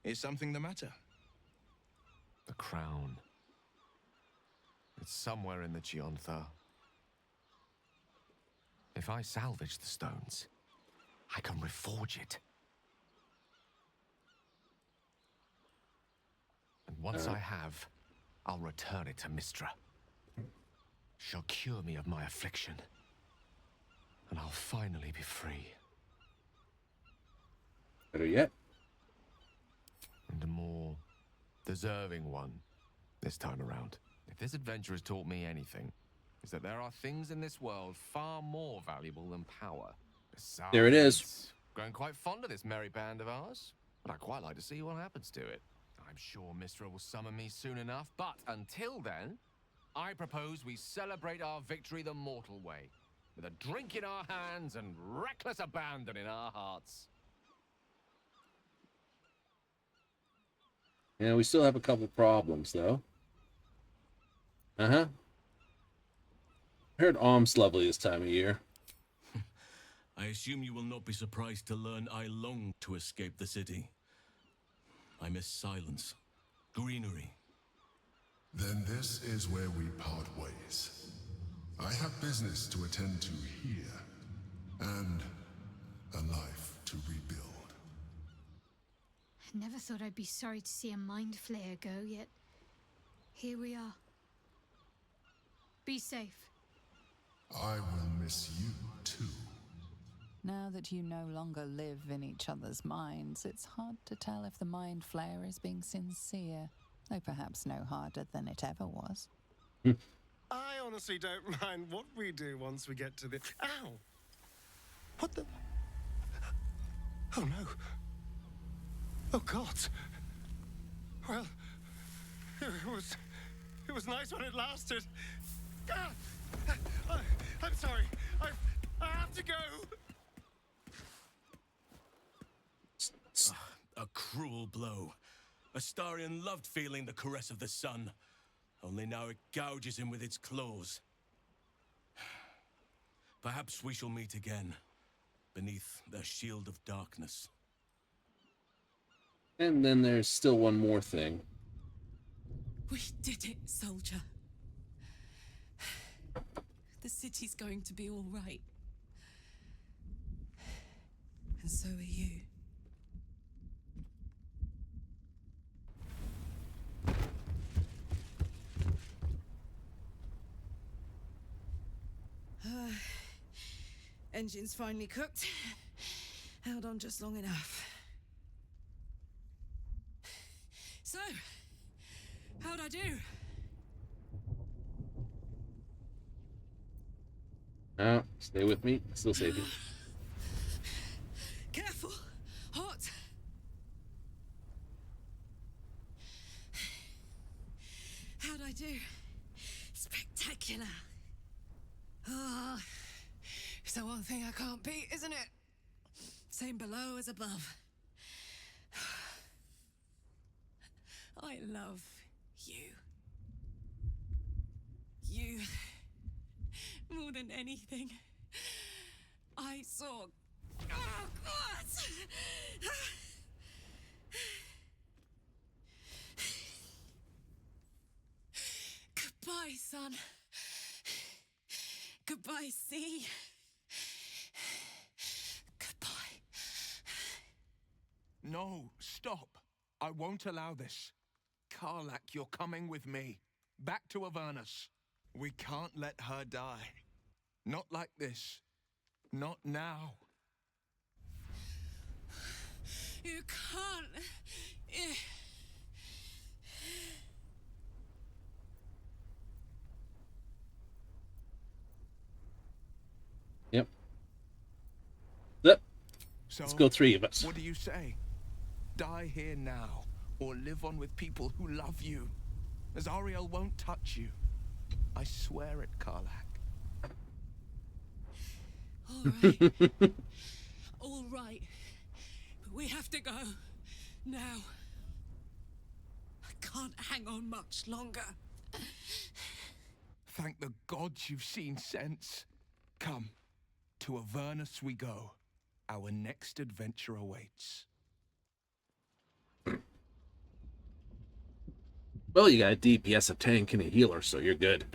is something the matter? The crown. It's somewhere in the Chiontha. If I salvage the stones, I can reforge it. And once I have, I'll return it to Mistra. She'll cure me of my affliction. And I'll finally be free. Better yet. And a more deserving one this time around. If this adventure has taught me anything, is that there are things in this world far more valuable than power. Besides, there it is. Grown quite fond of this merry band of ours, but I'd quite like to see what happens to it. I'm sure Mistra will summon me soon enough, but until then, I propose we celebrate our victory the mortal way, with a drink in our hands and reckless abandon in our hearts. Yeah, we still have a couple problems, though. Uh-huh. I heard Alm's lovely this time of year. I assume you will not be surprised to learn I long to escape the city. I miss silence, greenery. Then this is where we part ways. I have business to attend to here, and a life to rebuild. I never thought I'd be sorry to see a mind flayer go, yet here we are. Be safe. I will miss you, too. Now that you no longer live in each other's minds, it's hard to tell if the mind flayer is being sincere, though perhaps no harder than it ever was. I honestly don't mind what we do once we get to the... Ow! What the... Oh, no. Oh, God. Well, it was nice when it lasted. Ah! I'm sorry. I have to go. A cruel blow. Astarion loved feeling the caress of the sun. Only now it gouges him with its claws. Perhaps we shall meet again, beneath their shield of darkness. And then there's still one more thing. We did it, soldier. The city's going to be all right. And so are you. Engine's finally cooked. Held on just long enough. So, how'd I do? Stay with me. Still saving. Careful! Hot! How'd I do? Spectacular! Ah, it's the one thing I can't beat, isn't it? Same below as above. I love you. You, more than anything, I saw. Oh, God! Goodbye, son. Goodbye, sea. Goodbye. No, stop. I won't allow this. Karlach, you're coming with me. Back to Avernus. We can't let her die. Not like this. Not now. You can't. Yep. Yep. So, let's go 3 of us. What do you say? Die here now, or live on with people who love you. Azariel won't touch you. I swear it, Karlach. All right. All right. But we have to go. Now. I can't hang on much longer. Thank the gods you've seen sense. Come. To Avernus we go. Our next adventure awaits. Well, you got a DPS, a tank, and a healer, so you're good.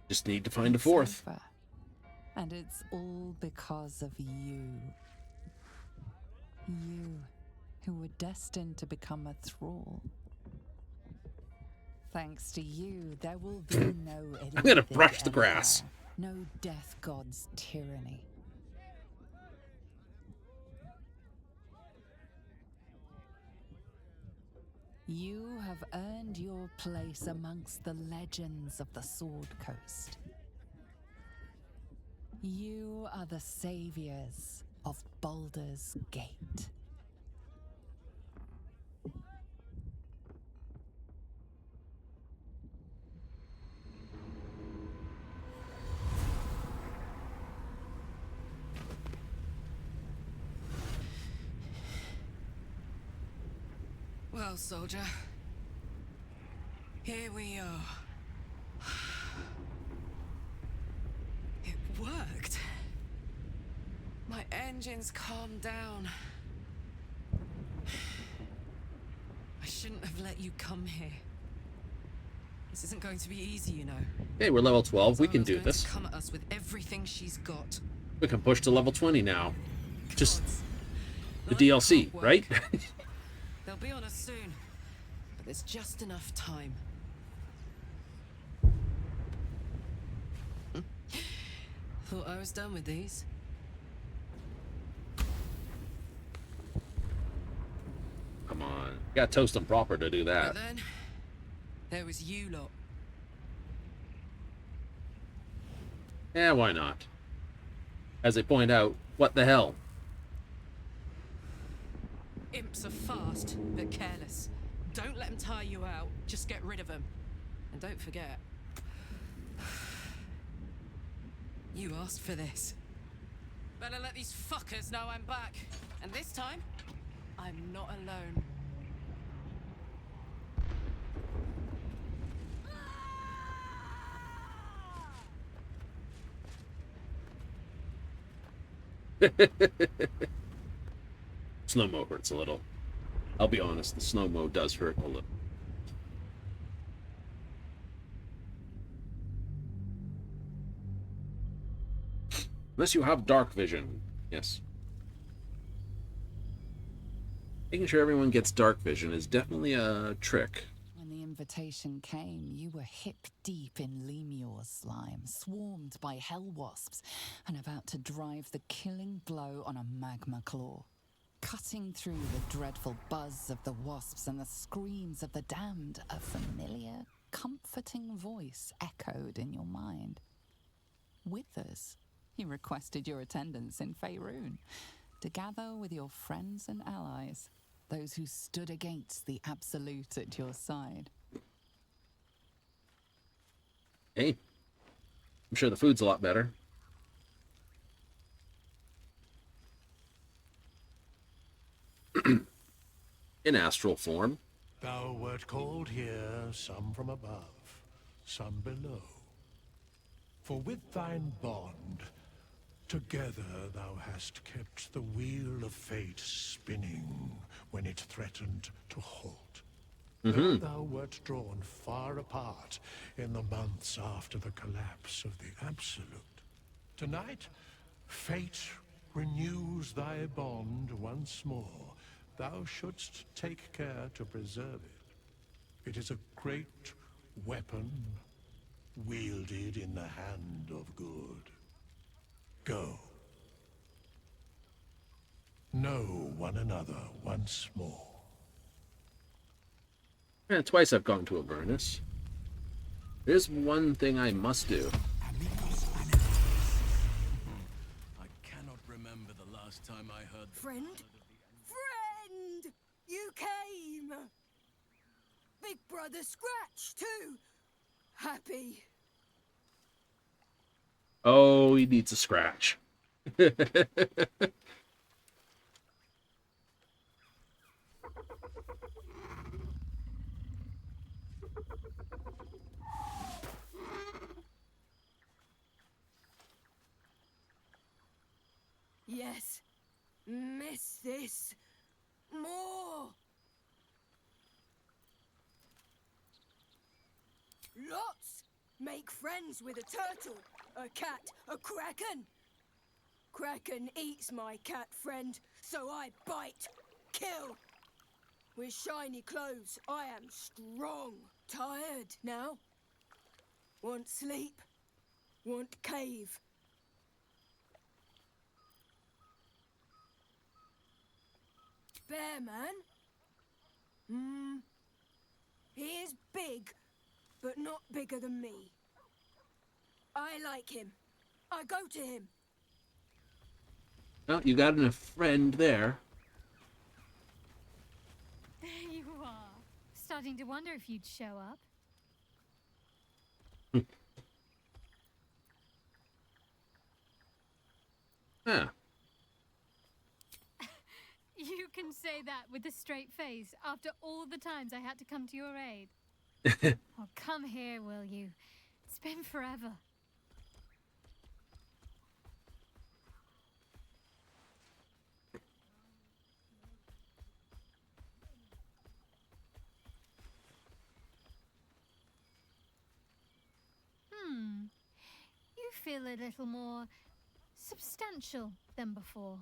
Just need to find a 4th. And it's all because of you. You, who were destined to become a thrall. Thanks to you, there will be no I'm gonna brush the grass. No death god's tyranny. You have earned your place amongst the legends of the Sword Coast. You are the saviors of Baldur's Gate. Well, soldier, here we are. It worked. My engines calmed down. I shouldn't have let you come here. This isn't going to be easy, you know. Hey, we're level 12. We can do Going this. to come at us with everything she's got. We can push to level 20 now. Just the DLC, right? They'll be on us soon, but there's just enough time. Thought I was done with these. Come on. Gotta toast them proper to do that. But then, there was you lot. Yeah, why not? As they point out, what the hell? Imps are fast, but careless. Don't let them tire you out. Just get rid of them. And don't forget, You asked for this. Better let these fuckers know I'm back. And this time, I'm not alone. Slow-mo hurts a little. I'll be honest, the slow-mo does hurt a little. Unless you have dark vision. Yes. Making sure everyone gets dark vision is definitely a trick. When the invitation came, you were hip deep in Lemure slime, swarmed by hell wasps, and about to drive the killing blow on a magma claw. Cutting through the dreadful buzz of the wasps and the screams of the damned, a familiar, comforting voice echoed in your mind. Withers, he requested your attendance in Faerun, to gather with your friends and allies, those who stood against the Absolute at your side. Hey, I'm sure the food's a lot better. In astral form. Thou wert called here, some from above, some below. For with thine bond, together thou hast kept the wheel of fate spinning when it threatened to halt. Though thou wert drawn far apart in the months after the collapse of the Absolute, tonight, fate renews thy bond once more. Thou shouldst take care to preserve it. It is a great weapon, wielded in the hand of good. Go. Know one another once more. Yeah, twice I've gone to Avernus. There's one thing I must do. I cannot remember the last time I heard... Friend? Friend! You came! Big Brother Scratch, too! Happy. Oh, he needs a scratch. Yes. Miss this. More. Lots. Make friends with a turtle, a cat, a kraken. Kraken eats my cat friend, so I bite, kill. With shiny clothes, I am strong. Tired now. Want sleep. Want cave. Bear man? He is big, but not bigger than me. I like him. I go to him. Well, you got a friend there. There you are. Starting to wonder if you'd show up. Yeah. You can say that with a straight face after all the times I had to come to your aid. Oh, come here, will you? It's been forever. You feel a little more substantial than before.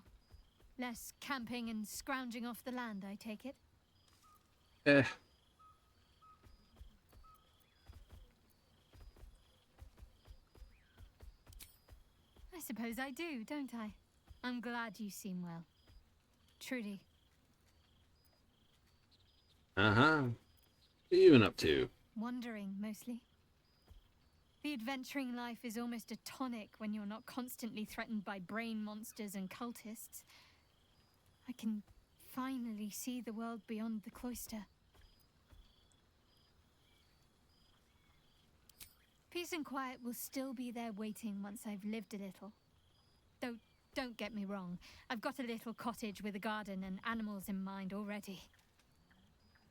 Less camping and scrounging off the land, I take it? I suppose I do, don't I? I'm glad you seem well. Truly. Uh-huh. What are you been up to? Wandering, mostly. The adventuring life is almost a tonic when you're not constantly threatened by brain monsters and cultists. I can finally see the world beyond the cloister. Peace and quiet will still be there waiting once I've lived a little. Though, don't get me wrong, I've got a little cottage with a garden and animals in mind already.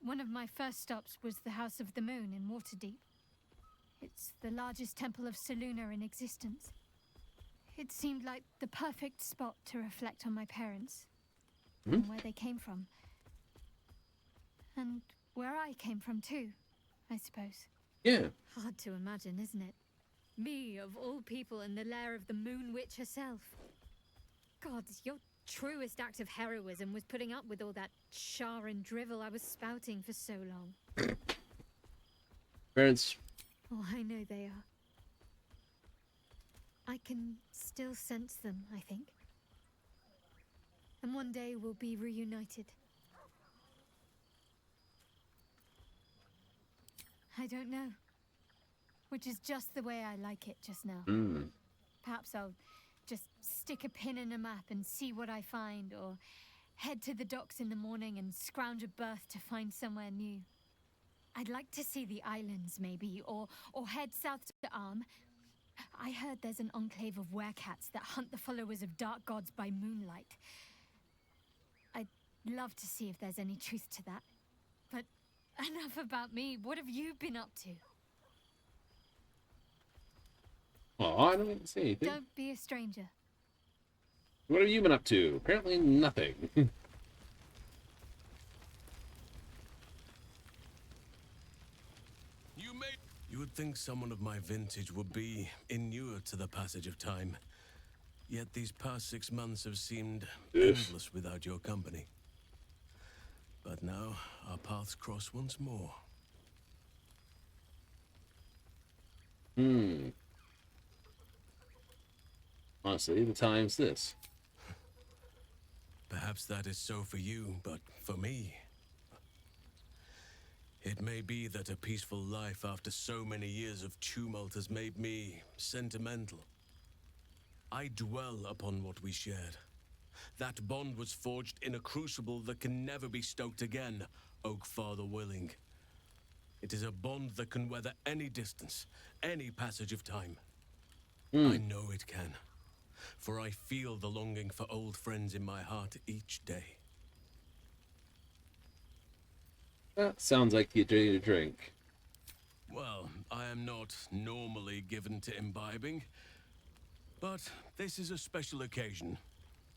One of my first stops was the House of the Moon in Waterdeep. It's the largest temple of Selûne in existence. It seemed like the perfect spot to reflect on my parents, and where they came from. And where I came from too, I suppose. Yeah. Hard to imagine, isn't it? Me, of all people, in the lair of the Moon Witch herself. God, your truest act of heroism was putting up with all that char and drivel I was spouting for so long. Parents. Oh, I know they are. I can still sense them, I think. And one day we'll be reunited. I don't know. Which is just the way I like it just now. Perhaps I'll just stick a pin in a map and see what I find, or head to the docks in the morning and scrounge a berth to find somewhere new. I'd like to see the islands, maybe, or head south to Arm. I heard there's an enclave of werecats that hunt the followers of dark gods by moonlight. I'd love to see if there's any truth to that. But enough about me. What have you been up to? Oh, I don't even see anything. Don't be a stranger. What have you been up to? Apparently nothing. You would think someone of my vintage would be inured to the passage of time. Yet these past 6 months have seemed endless without your company. But now, our paths cross once more. Honestly, the time's this. Perhaps that is so for you, but for me... It may be that a peaceful life after so many years of tumult has made me sentimental. I dwell upon what we shared. That bond was forged in a crucible that can never be stoked again, Oak Father willing. It is a bond that can weather any distance, any passage of time. I know it can, for I feel the longing for old friends in my heart each day. That sounds like you need a drink. Well, I am not normally given to imbibing, but this is a special occasion,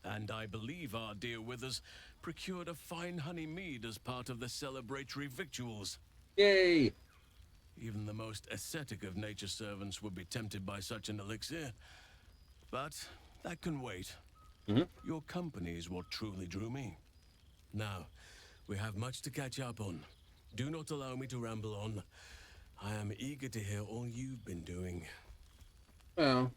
and I believe our dear Withers procured a fine honey mead as part of the celebratory victuals. Yay! Even the most ascetic of nature's servants would be tempted by such an elixir, but that can wait. Your company is what truly drew me. Now, we have much to catch up on. Do not allow me to ramble on. I am eager to hear all you've been doing. Well,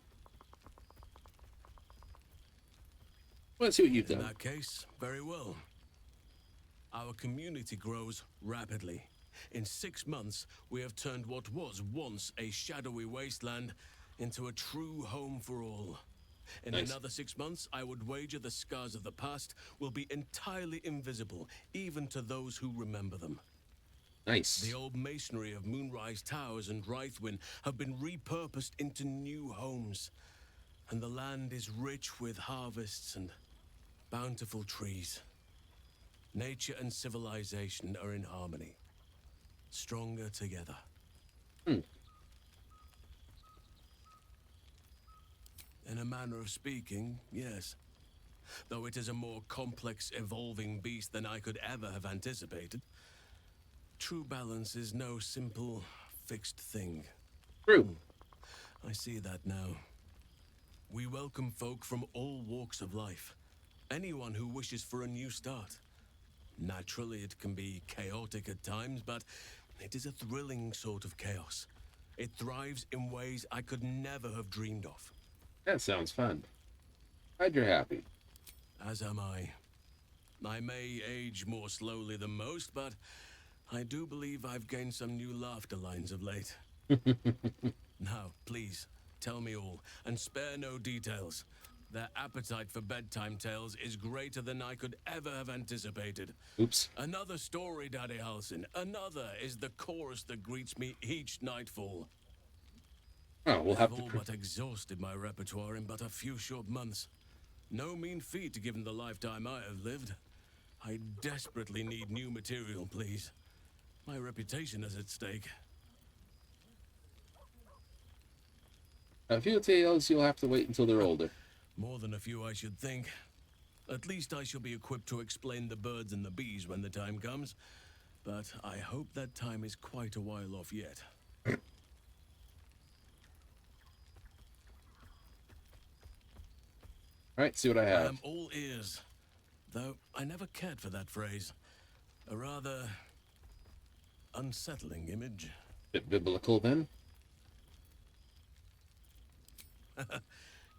let's see what you've done. In that case, very well. Our community grows rapidly. In 6 months, we have turned what was once a shadowy wasteland into a true home for all. In another 6 months, I would wager the scars of the past will be entirely invisible, even to those who remember them. Nice. The old masonry of Moonrise Towers and Rythwin have been repurposed into new homes, and the land is rich with harvests and bountiful trees. Nature and civilization are in harmony, stronger together. In a manner of speaking, yes. Though it is a more complex, evolving beast than I could ever have anticipated. True balance is no simple, fixed thing. True. I see that now. We welcome folk from all walks of life. Anyone who wishes for a new start. Naturally, it can be chaotic at times, but it is a thrilling sort of chaos. It thrives in ways I could never have dreamed of. That sounds fun. Glad you're happy. As am I. I may age more slowly than most, but I do believe I've gained some new laughter lines of late. Now, please, tell me all, and spare no details. Their appetite for bedtime tales is greater than I could ever have anticipated. Oops. Another story, Daddy Halsin. Another is the chorus that greets me each nightfall. Oh, we'll have to... all but exhausted my repertoire in but a few short months. No mean feat given the lifetime I have lived. I desperately need new material, please. My reputation is at stake. A few tales you'll have to wait until they're older. More than a few, I should think. At least I shall be equipped to explain the birds and the bees when the time comes. But I hope that time is quite a while off yet. Alright, see what I have. I am all ears. Though I never cared for that phrase. A rather unsettling image. Bit biblical then.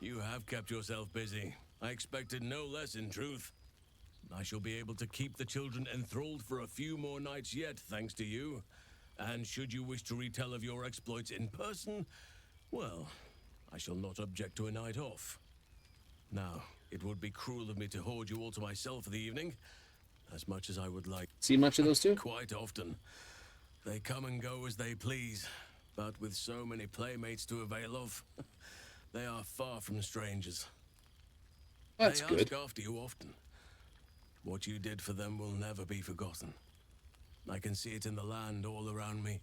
You have kept yourself busy. I expected no less in truth. I shall be able to keep the children enthralled for a few more nights yet, thanks to you. And should you wish to retell of your exploits in person, well, I shall not object to a night off. Now, it would be cruel of me to hoard you all to myself for the evening, as much as I would like. See much of those two? Quite often. They come and go as they please, but with so many playmates to avail of, they are far from strangers. That's they good. Ask after you often. What you did for them will never be forgotten. I can see it in the land all around me.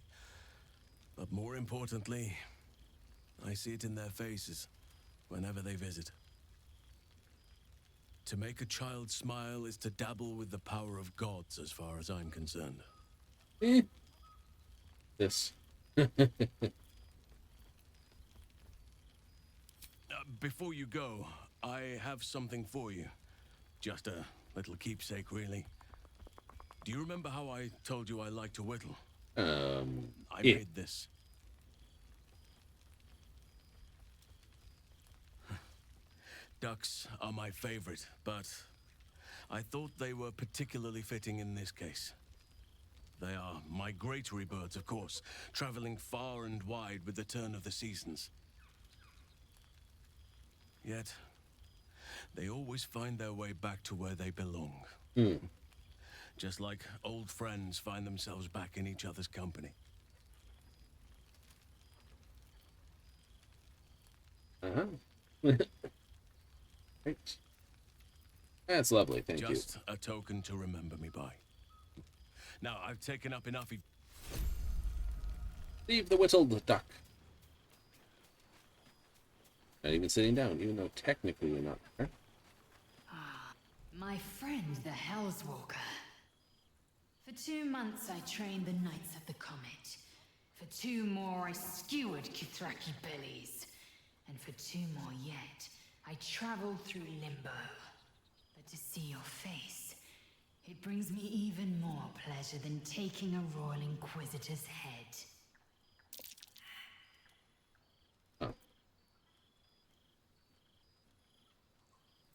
But more importantly, I see it in their faces whenever they visit. To make a child smile is to dabble with the power of gods, as far as I'm concerned. This. Before you go, I have something for you. Just a little keepsake, really. Do you remember how I told you I like to whittle? I yeah. made this. Ducks are my favorite, but I thought they were particularly fitting in this case. They are migratory birds, of course, traveling far and wide with the turn of the seasons. Yet, they always find their way back to where they belong. Just like old friends find themselves back in each other's company. Right. That's lovely, thank you. Just a token to remember me by. Now, I've taken up enough. Leave the whittled duck. Not even sitting down, even though technically you're not there. My friend, the Hellswalker. For 2 months I trained the Knights of the Comet. For 2 more I skewered Kithraki bellies. And for 2 more yet, I traveled through Limbo. But to see your face, it brings me even more pleasure than taking a Royal Inquisitor's head.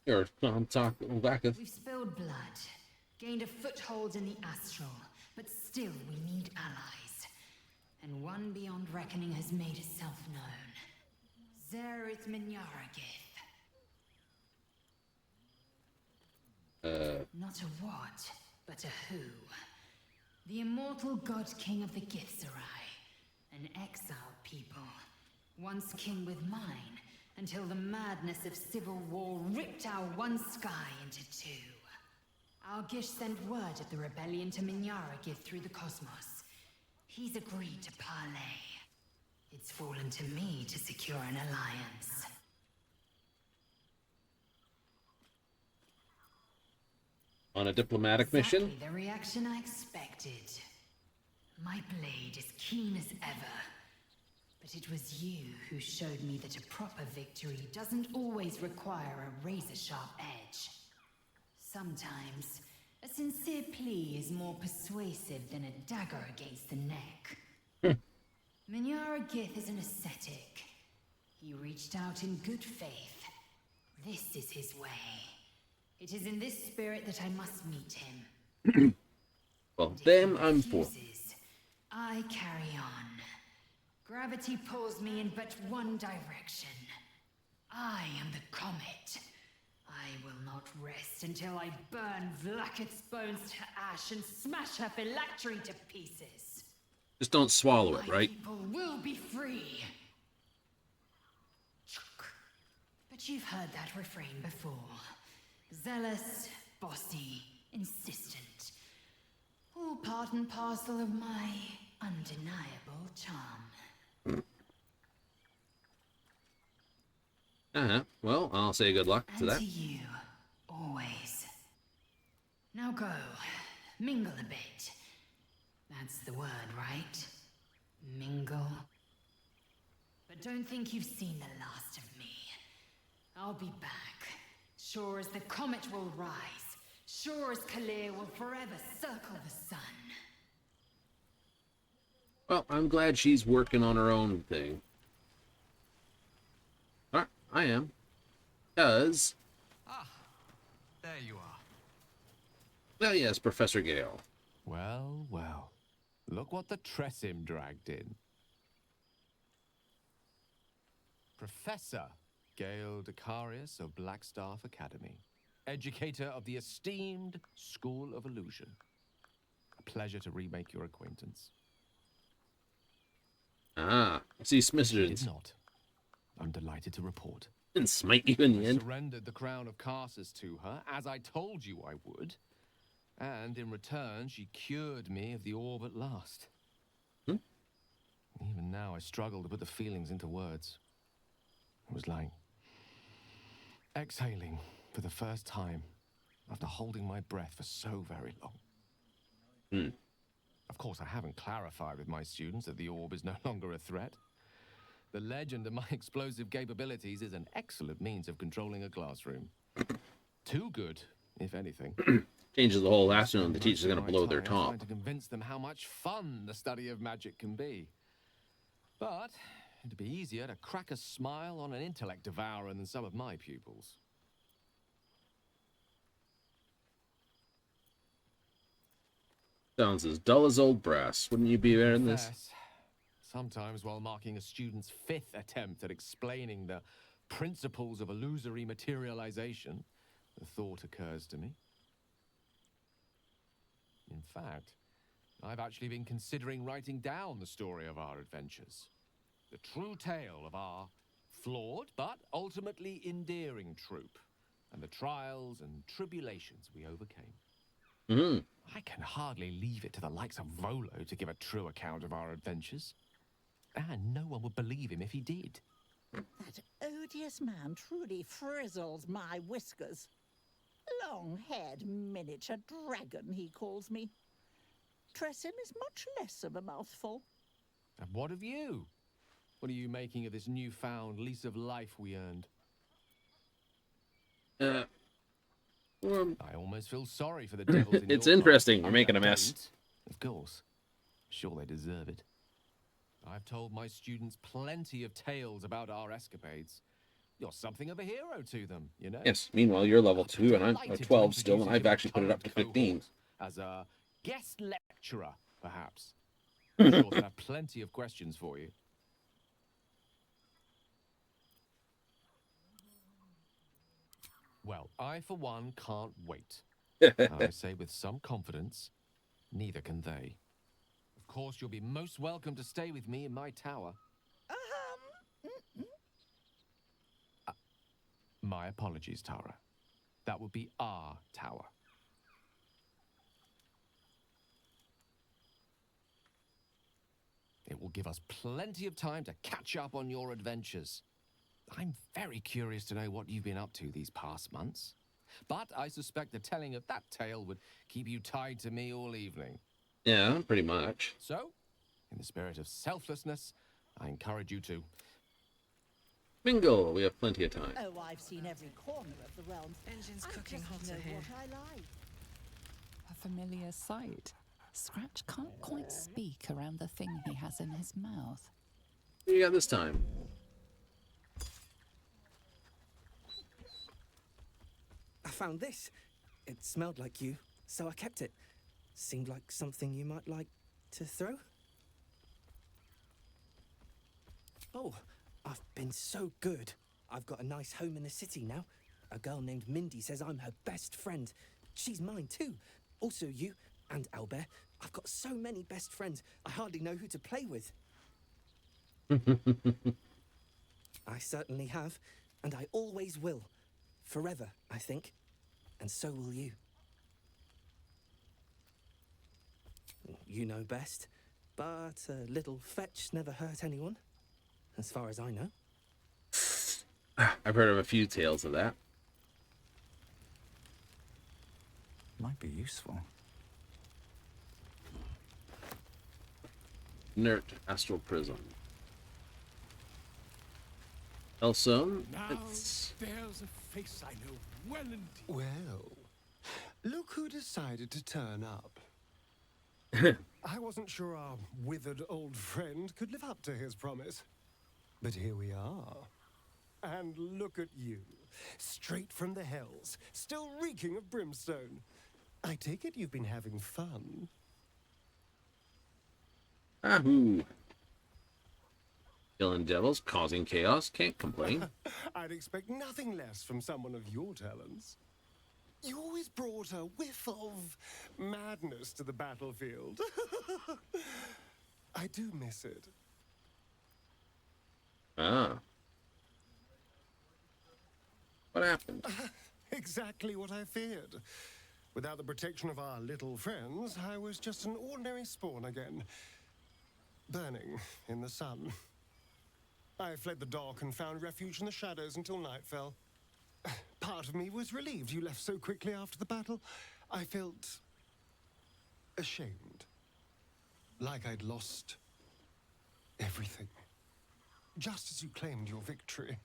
Here, I'm talking back. We've spilled blood, gained a foothold in the astral, but still we need allies. And one beyond reckoning has made itself known. Zerith Minyaragith. Not a what, but a who. The immortal god king of the Githzerai. An exiled people. Once king with mine, until the madness of civil war ripped our one sky into 2. Algish sent word of the rebellion to Minyaragith through the cosmos. He's agreed to parley. It's fallen to me to secure an alliance. On a diplomatic mission? Exactly the reaction I expected. My blade is keen as ever. But it was you who showed me that a proper victory doesn't always require a razor-sharp edge. Sometimes, a sincere plea is more persuasive than a dagger against the neck. Minyaragith is an ascetic. He reached out in good faith. This is his way. It is in this spirit that I must meet him. Well, them I'm for. I carry on. Gravity pulls me in but one direction. I am the comet. I will not rest until I burn Vlaakith's bones to ash and smash her phylactery to pieces. Just don't swallow it, right? People will be free. But you've heard that refrain before. Zealous, bossy, insistent. All part and parcel of my undeniable charm. Well, I'll say good luck to that. And to you, always. Now go, mingle a bit. That's the word, right? Mingle. But don't think you've seen the last of me. I'll be back. Sure as the comet will rise. Sure as Kalir will forever circle the sun. Well, I'm glad she's working on her own thing. I am. Because... There you are. Oh yes, Professor Gale. Well, well. Look what the Tressim dragged in. Professor Gale Decarius of Blackstaff Academy. Educator of the esteemed School of Illusion. A pleasure to remake your acquaintance. Ah, I see Smithers. Did not. I'm delighted to report. And smite you in the end. I surrendered the crown of Carsus to her, as I told you I would. And in return, she cured me of the orb at last. Even now, I struggle to put the feelings into words. It was like exhaling for the first time after holding my breath for so very long. Of course, I haven't clarified with my students that the orb is no longer a threat. The legend of my explosive capabilities is an excellent means of controlling a classroom. Too good, if anything. Changes the whole afternoon. The teacher's going to blow their top. Trying to convince them how much fun the study of magic can be. But it'd be easier to crack a smile on an intellect devourer than some of my pupils. Sounds as dull as old brass. Wouldn't you be wearing this? Yes. Sometimes while marking a student's 5th attempt at explaining the principles of illusory materialization, the thought occurs to me. In fact, I've actually been considering writing down the story of our adventures. The true tale of our flawed but ultimately endearing troop, and the trials and tribulations we overcame. I can hardly leave it to the likes of Volo to give a true account of our adventures. And no one would believe him if he did. That odious man truly frizzles my whiskers. Long-haired miniature dragon, he calls me. Tressim is much less of a mouthful. And what of you? What are you making of this newfound lease of life we earned? I almost feel sorry for the devils in It's your interesting. life. We're making a mess. Of course. Sure they deserve it. I've told my students plenty of tales about our escapades. You're something of a hero to them, you know? Yes. Meanwhile, you're level 2 and I'm 12 still, and I've actually put it up to 15. As a guest lecturer, perhaps. I'm sure they'll have plenty of questions for you. Well, I, for one, can't wait. I say with some confidence, neither can they. Of course, you'll be most welcome to stay with me in my tower. My apologies, Tara. That would be our tower. It will give us plenty of time to catch up on your adventures. I'm very curious to know what you've been up to these past months. But I suspect the telling of that tale would keep you tied to me all evening. Yeah, pretty much. So, in the spirit of selflessness, I encourage you to... Bingo! We have plenty of time. Oh, I've seen every corner of the realm. Engine's I cooking just hotter know here. what I like. A familiar sight. Scratch can't quite speak around the thing he has in his mouth. What do you got this time? I found this. It smelled like you, so I kept it. Seemed like something you might like to throw. Oh, I've been so good. I've got a nice home in the city now. A girl named Mindy says I'm her best friend. She's mine too. Also you and Albert. I've got so many best friends, I hardly know who to play with. I certainly have. And I always will. Forever, I think. And so will you. You know best, but a little fetch never hurt anyone, as far as I know. I've heard of a few tales of that. Might be useful. Inert astral prism. Also, Now it's... there's a face I know well indeed. Well, look who decided to turn up. I wasn't sure our withered old friend could live up to his promise. But here we are. And look at you, straight from the hells, still reeking of brimstone. I take it you've been having fun. Ahoo. Killing devils, causing chaos, can't complain. I'd expect nothing less from someone of your talents. You always brought a whiff of madness to the battlefield. I do miss it. Ah. What happened? Exactly what I feared. Without the protection of our little friends, I was just an ordinary spawn again. Burning in the sun. I fled the dock and found refuge in the shadows until night fell. Part of me was relieved you left so quickly after the battle. I felt ashamed. Like I'd lost everything. Just as you claimed your victory.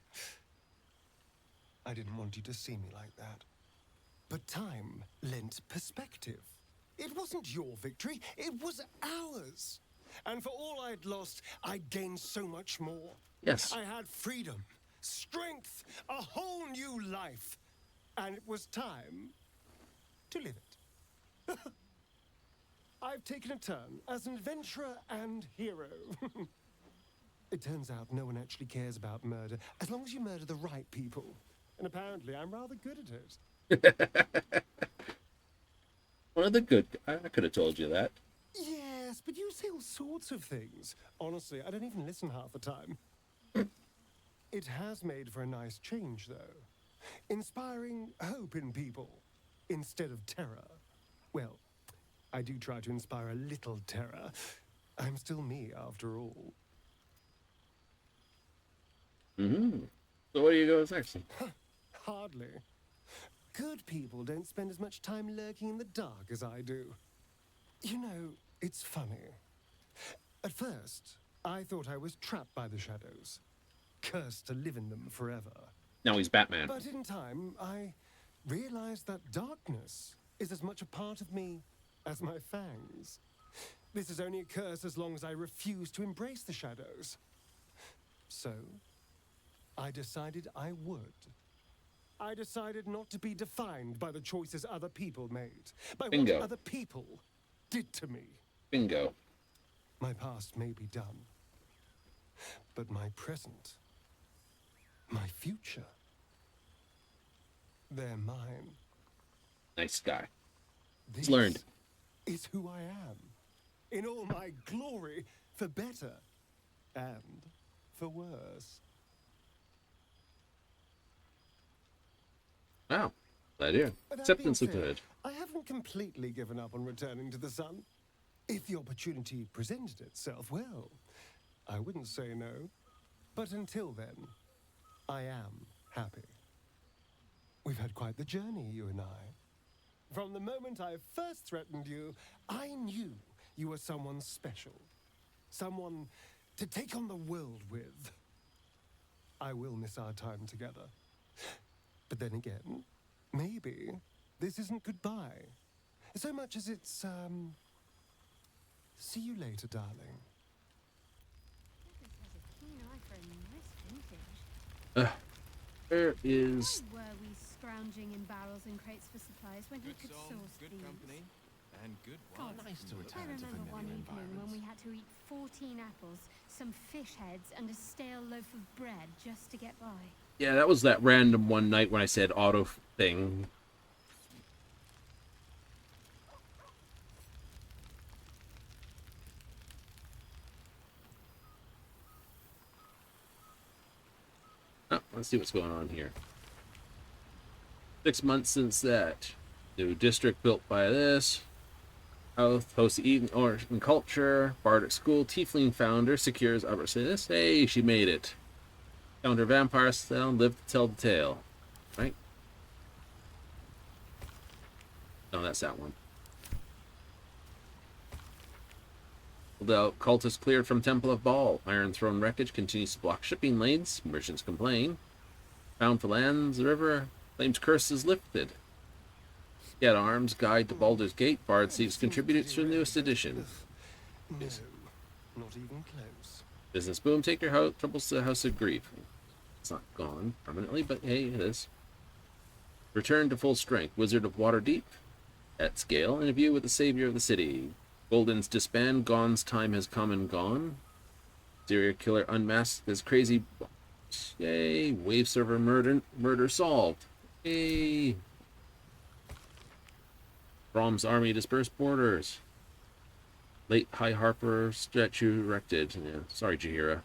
I didn't want you to see me like that. But time lent perspective. It wasn't your victory, it was ours. And for all I'd lost, I'd gained so much more. Yes. I had freedom, strength, a whole new life. And it was time to live it. I've taken a turn as an adventurer and hero. It turns out no one actually cares about murder, as long as you murder the right people. And apparently I'm rather good at it. One of the good... I could have told you that. Yes, but you say all sorts of things. Honestly, I don't even listen half the time. It has made for a nice change, though. Inspiring hope in people instead of terror. Well, I do try to inspire a little terror. I'm still me, after all. Mm-hmm. So what do you go with next? Hardly. Good people don't spend as much time lurking in the dark as I do. You know, it's funny. At first, I thought I was trapped by the shadows. Cursed to live in them forever. Now he's Batman. But in time, I realized that darkness is as much a part of me as my fangs. This is only a curse as long as I refuse to embrace the shadows. So, I decided I would. I decided not to be defined by the choices other people made. By Bingo. what other people did to me. Bingo. My past may be done. But my present, my future, they're mine. Nice guy. This He's learned. is who I am. In all my glory, for better and for worse. Wow. Glad here. That Acceptance being of said, good. I haven't completely given up on returning to the sun. If the opportunity presented itself, well, I wouldn't say no. But until then, I am happy. We've had quite the journey, you and I. From the moment I first threatened you, I knew you were someone special. Someone to take on the world with. I will miss our time together. But then again, maybe this isn't goodbye. So much as it's, see you later, darling. Where is... Why were we scrounging in barrels and crates for supplies when he could source good these? company, and good God, wine. Nice to I return to remember familiar one evening when environments. we had to eat 14 apples, some fish heads, and a stale loaf of bread just to get by. Yeah, that was that random one night when I said auto thing. Oh, let's see what's going on here. 6 months since that. New district built by this. Host Eden Art and Culture. Bardic School. Tiefling founder secures upper this. Hey, she made it. Found her vampire style. Lived to tell the tale. Right? No, that's that one. The cultists cleared from Temple of Baal. Iron Throne wreckage continues to block shipping lanes. Merchants complain. Found for lands, the river. Flames curse is lifted. Get arms, guide to Baldur's Gate. Bard seeks contributors to the newest edition. No, not even close. Business boom, take your house, troubles to the House of Grief. It's not gone permanently, but hey, it is. Return to full strength. Wizard of Waterdeep. At scale, interview with the savior of the city. Golden's disband, Gone's time has come and gone. Serial killer unmasked his crazy... Yay! Wave server murder solved. Yay! Brom's army dispersed borders. Late High Harper statue erected. Yeah, sorry, Jaheira.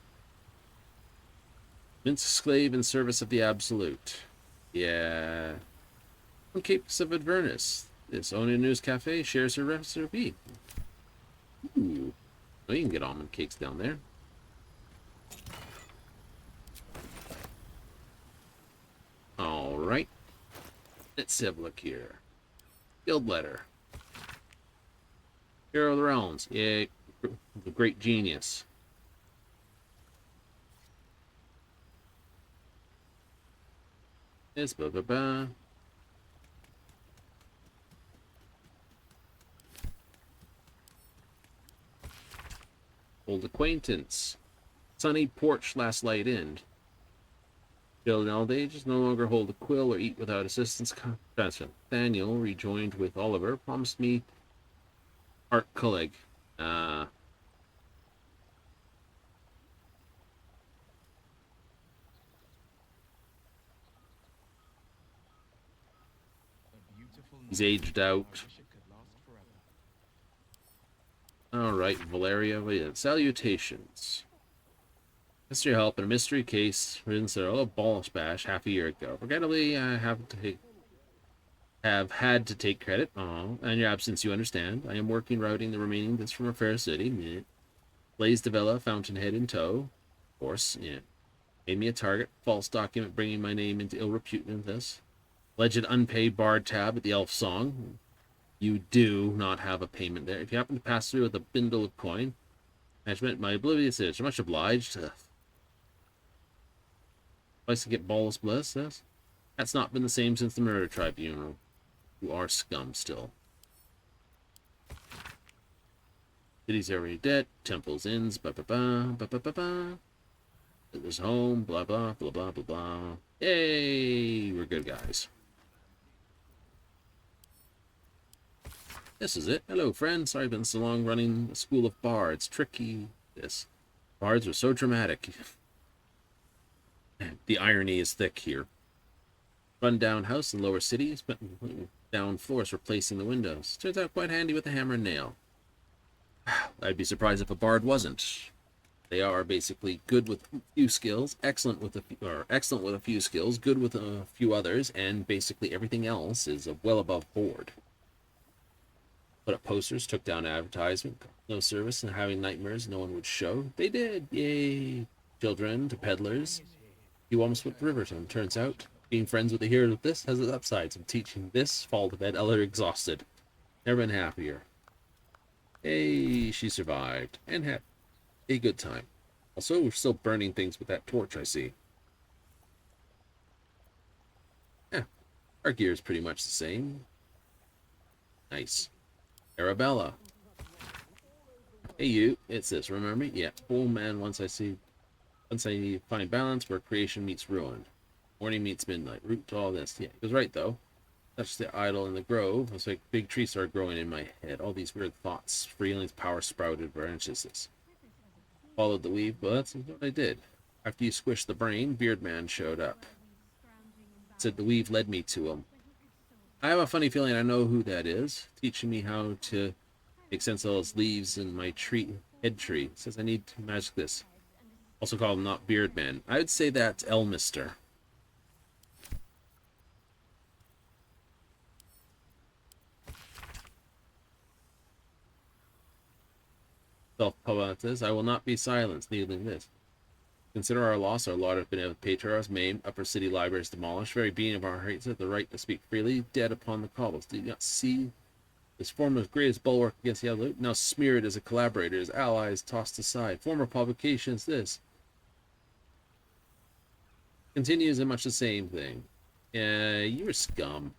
Mince slave in service of the Absolute. Yeah. On Capes of Avernus. This Onia News Cafe shares her recipe. Ooh. Oh, you can get almond cakes down there. Alright. Let's have a look here. Guild letter. Hero of the Realms. Yeah, the great genius. It's ba-ba-ba. Old acquaintance. Sunny porch last light in. Still in old ages, no longer hold a quill or eat without assistance. Nathaniel, rejoined with Oliver, promised me Art Cullig. He's aged out. Alright, Valeria, salutations. Mr. Help in a mystery case written a ball bash half a year ago. Regrettably, I have had to take credit. Oh, in your absence, you understand. I am working routing the remaining bits from a fair city. Yeah. Blaze Devella, Fountainhead in tow. Of course, yeah. Made me a target. False document bringing my name into ill repute in this. Alleged unpaid bard tab at the Elf Song. You do not have a payment there. If you happen to pass through with a bindle of coin, management, my oblivious is much obliged. Place to get ballless bliss, yes? That's not been the same since the murder tribunal. You are scum still. City's already dead. Temples, inns, ba-ba-ba, ba-ba-ba-ba. There's home, blah, blah, blah, blah, blah, blah. Yay! We're good guys. This is it. Hello, friend. Sorry I've been so long running the School of Bards. Tricky. This. Bards are so dramatic. The irony is thick here. Run-down house in lower city. Spent down floors replacing the windows. Turns out quite handy with a hammer and nail. I'd be surprised if a bard wasn't. They are basically good with a few skills, excellent with a few skills, good with a few others, and basically everything else is well above board. Put up posters, took down advertisement, no service, and having nightmares no one would show. They did, yay! Children to peddlers. You almost went to Riverton. Turns out, being friends with a hero with this has its upsides. And teaching this, fall to bed, Eller exhausted. Never been happier. Hey, she survived, and had a good time. Also, we're still burning things with that torch, I see. Yeah, our gear is pretty much the same. Nice. Arabella. Hey you, it's this, remember me? Yeah. Oh man, once I find balance where creation meets ruin. Morning meets midnight. Root to all this. Yeah, he was right though. Touched the idol in the grove. It's like big trees started growing in my head. All these weird thoughts. Freeling's power sprouted branches. Followed the weave, but that's what I did. After you squished the brain, Beardman showed up. Said the weave led me to him. I have a funny feeling I know who that is, teaching me how to make sense of all those leaves in my head tree. Says I need to magic this. Also call him not Beardman. I would say that's Elmister. Self-poetess, I will not be silenced, kneeling this. Consider our loss, our Lord of benevolent patriarchs maimed, upper city libraries demolished, very being of our hearts the right to speak freely, dead upon the cobbles. Do you not see this former's greatest bulwark against the absolute, now smeared as a collaborator, his allies tossed aside. Former publications, this continues in much the same thing. Yeah, you're scum.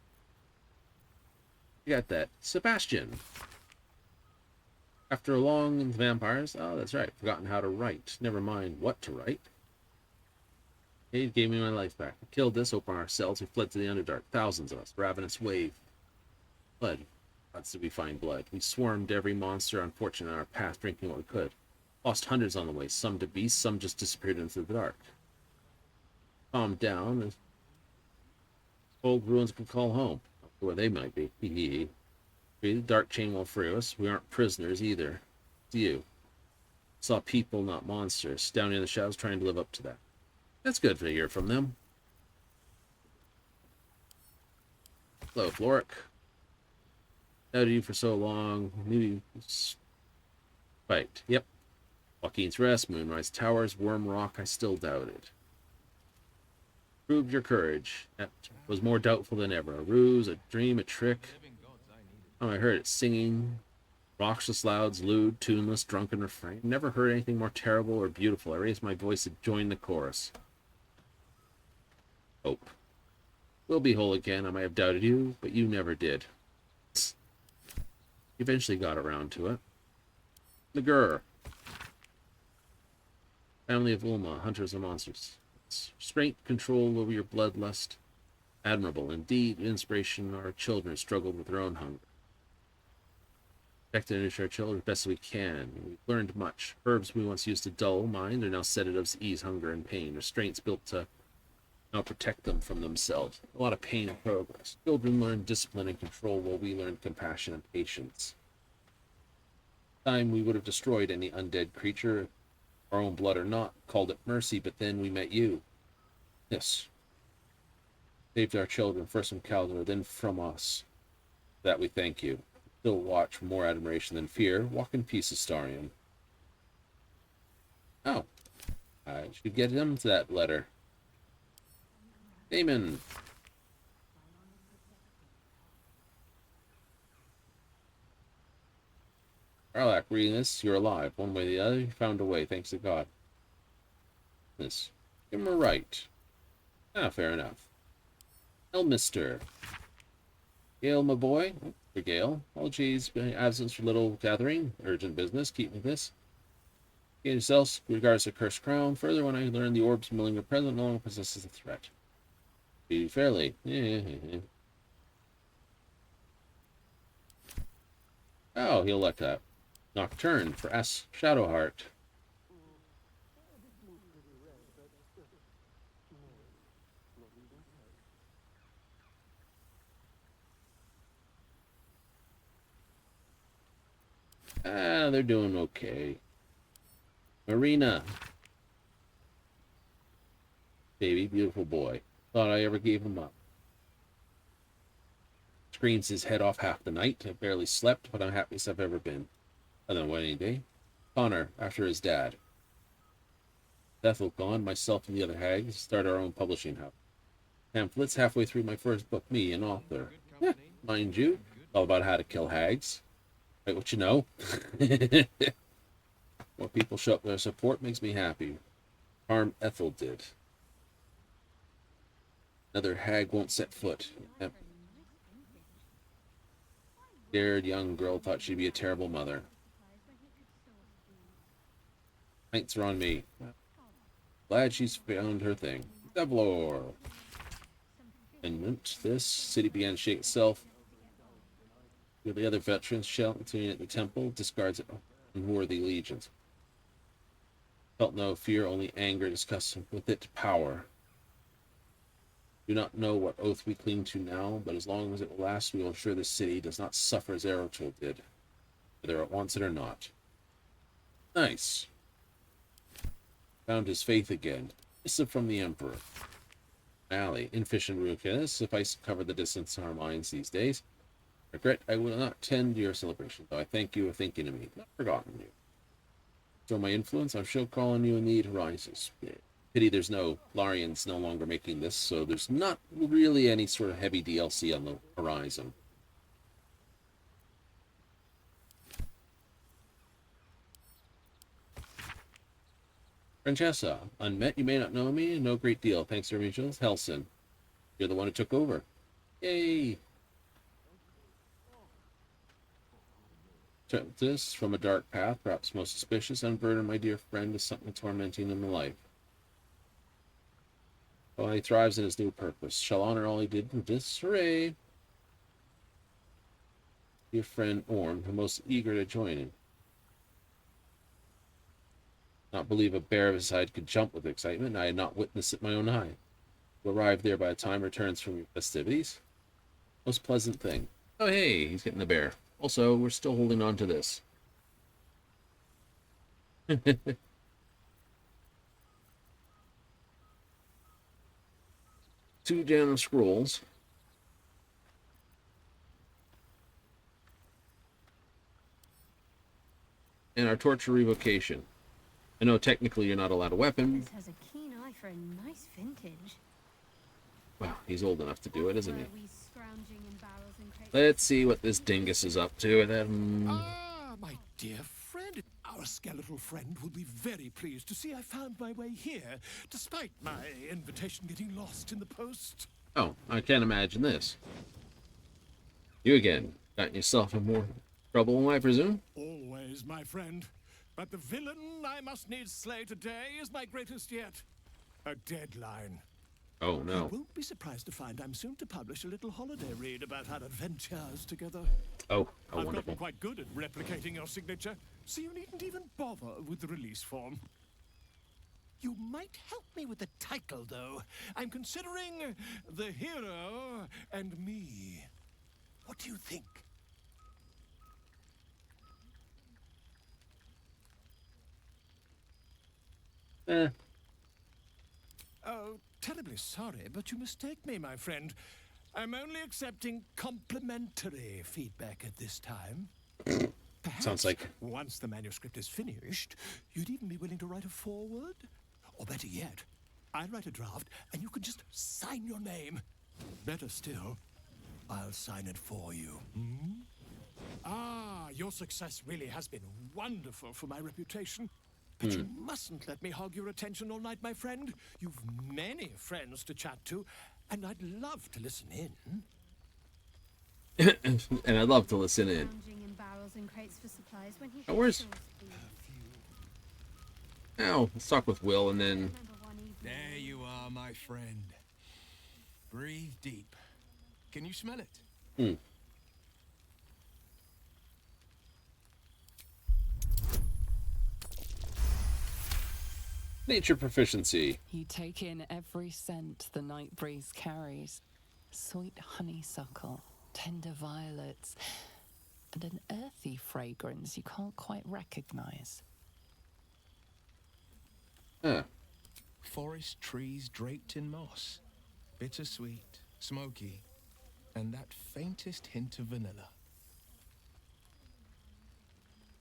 You got that. Sebastian. After a long in the vampires, oh, that's right, forgotten how to write. Never mind what to write. He gave me my life back. We killed this, opened our cells, we fled to the Underdark. Thousands of us, ravenous wave. Blood. Lots did we find blood. We swarmed every monster unfortunate in our path, drinking what we could. Lost hundreds on the way, some to beasts, some just disappeared into the dark. Calmed down, and old ruins could call home. Where they might be. Hee. The dark chain won't free us. We aren't prisoners either. It's you. Saw people, not monsters, down in the shadows trying to live up to that. That's good to hear from them. Hello, Floric. Doubted you for so long. Knew you spiked. Yep. Joaquin's Rest, Moonrise Towers, Wyrm Rock, I still doubted. Proved your courage. That was more doubtful than ever. A ruse, a dream, a trick. Oh, I heard it singing. Raucous louds, lewd, tuneless, drunken refrain. Never heard anything more terrible or beautiful. I raised my voice to join the chorus. Hope. We'll be whole again. I might have doubted you, but you never did. You eventually got around to it. Nagur. Family of Ulma, hunters of monsters. Strength, control over your bloodlust. Admirable. Indeed, inspiration our children struggled with their own hunger. Protect and nurture our children as best we can. We've learned much. Herbs we once used to dull mind are now sedatives to ease hunger and pain. Restraints built to now protect them from themselves. A lot of pain and progress. Children learn discipline and control while we learn compassion and patience. Time we would have destroyed any undead creature, our own blood or not, called it mercy, but then we met you. Yes. Saved our children, first from Baldur, then from us. For that we thank you. Still watch for more admiration than fear. Walk in peace, Astarion. Oh. I should get him to that letter. Damon. Arlak, reading this, you're alive. One way or the other, you found a way, thanks to God. This. Give him a right. Ah, fair enough. Elmister. Gale, my boy. For Gale. Apologies, absence for little gathering. Urgent business. Keep with this. Gain yourselves regards the cursed crown. Further, when I learned the orbs milling your present no longer possesses a threat. Treat you fairly. Oh, he'll like that. Nocturne for S. Shadowheart. Ah, they're doing okay. Marina. Baby, beautiful boy. Thought I ever gave him up. Screens his head off half the night. I barely slept, but I'm happiest I've ever been. Other than wedding day. Connor, after his dad. Ethel gone, myself and the other hags start our own publishing house. Pamphlets halfway through my first book, me, an author. Mind you, all about how to kill hags. Right, what you know. More people show up their support makes me happy. Harm Ethel did. Another hag won't set foot. Yep. Scared young girl thought she'd be a terrible mother. Nights are on me. Glad she's found her thing. Devlor. Amendment. This city began to shake itself. The other veterans shouting at the temple discards unworthy allegiance. Felt no fear, only anger, disgust with it power. Do not know what oath we cling to now, but as long as it will last, we will ensure this city does not suffer as Erotil did, whether it wants it or not. Nice. Found his faith again. Missive from the Emperor. Alley, inefficient Ruka, suffice to cover the distance in our minds these days. Regret I will not attend your celebration, though I thank you for thinking of me. Not forgotten you. Throw my influence, I shall call on you when need arises. Pity there's no Larians no longer making this, so there's not really any sort of heavy DLC on the horizon. Francesca, unmet, you may not know me, no great deal. Thanks for meeting us. Helson, you're the one who took over. Yay! This from a dark path, perhaps most suspicious. Unburden, my dear friend, is something tormenting in the life. While he thrives in his new purpose, shall honor all he did in disarray. Dear friend Orm, the most eager to join him. Not believe a bear of his hide could jump with excitement. I had not witnessed it my own eye. Will arrive there by the time returns from your festivities. Most pleasant thing. Oh hey, he's getting the bear. Also, we're still holding on to this. 2 down scrolls. And our torture revocation. I know technically you're not allowed a weapon. This has a keen eye for a nice vintage. Well, he's old enough to do it, isn't he? Let's see what this dingus is up to. Ah, my dear friend. Our skeletal friend will be very pleased to see I found my way here, despite my invitation getting lost in the post. Oh, I can't imagine this. You again. Gotten yourself in more trouble, I presume? Always, my friend. But the villain I must needs slay today is my greatest yet. A deadline. Oh, no. You won't be surprised to find I'm soon to publish a little holiday read about our adventures together. Oh, I've wonderful. gotten quite good at replicating your signature, so you needn't even bother with the release form. You might help me with the title, though. I'm considering The Hero and Me. What do you think? Oh, terribly sorry, but you mistake me, my friend. I'm only accepting complimentary feedback at this time. Perhaps, sounds like once the manuscript is finished, you'd even be willing to write a foreword? Or better yet, I'll write a draft and you can just sign your name. Better still, I'll sign it for you. Hmm? Ah, your success really has been wonderful for my reputation. But you mustn't let me hog your attention all night, my friend. You've many friends to chat to, and I'd love to listen in. And I'd love to listen in. Oh, where's... Now, let's talk with Will, and then... There you are, my friend. Breathe deep. Can you smell it? Nature proficiency. You take in every scent the night breeze carries. Sweet honeysuckle, tender violets, and an earthy fragrance you can't quite recognize. Forest trees draped in moss. Bittersweet, smoky, and that faintest hint of vanilla.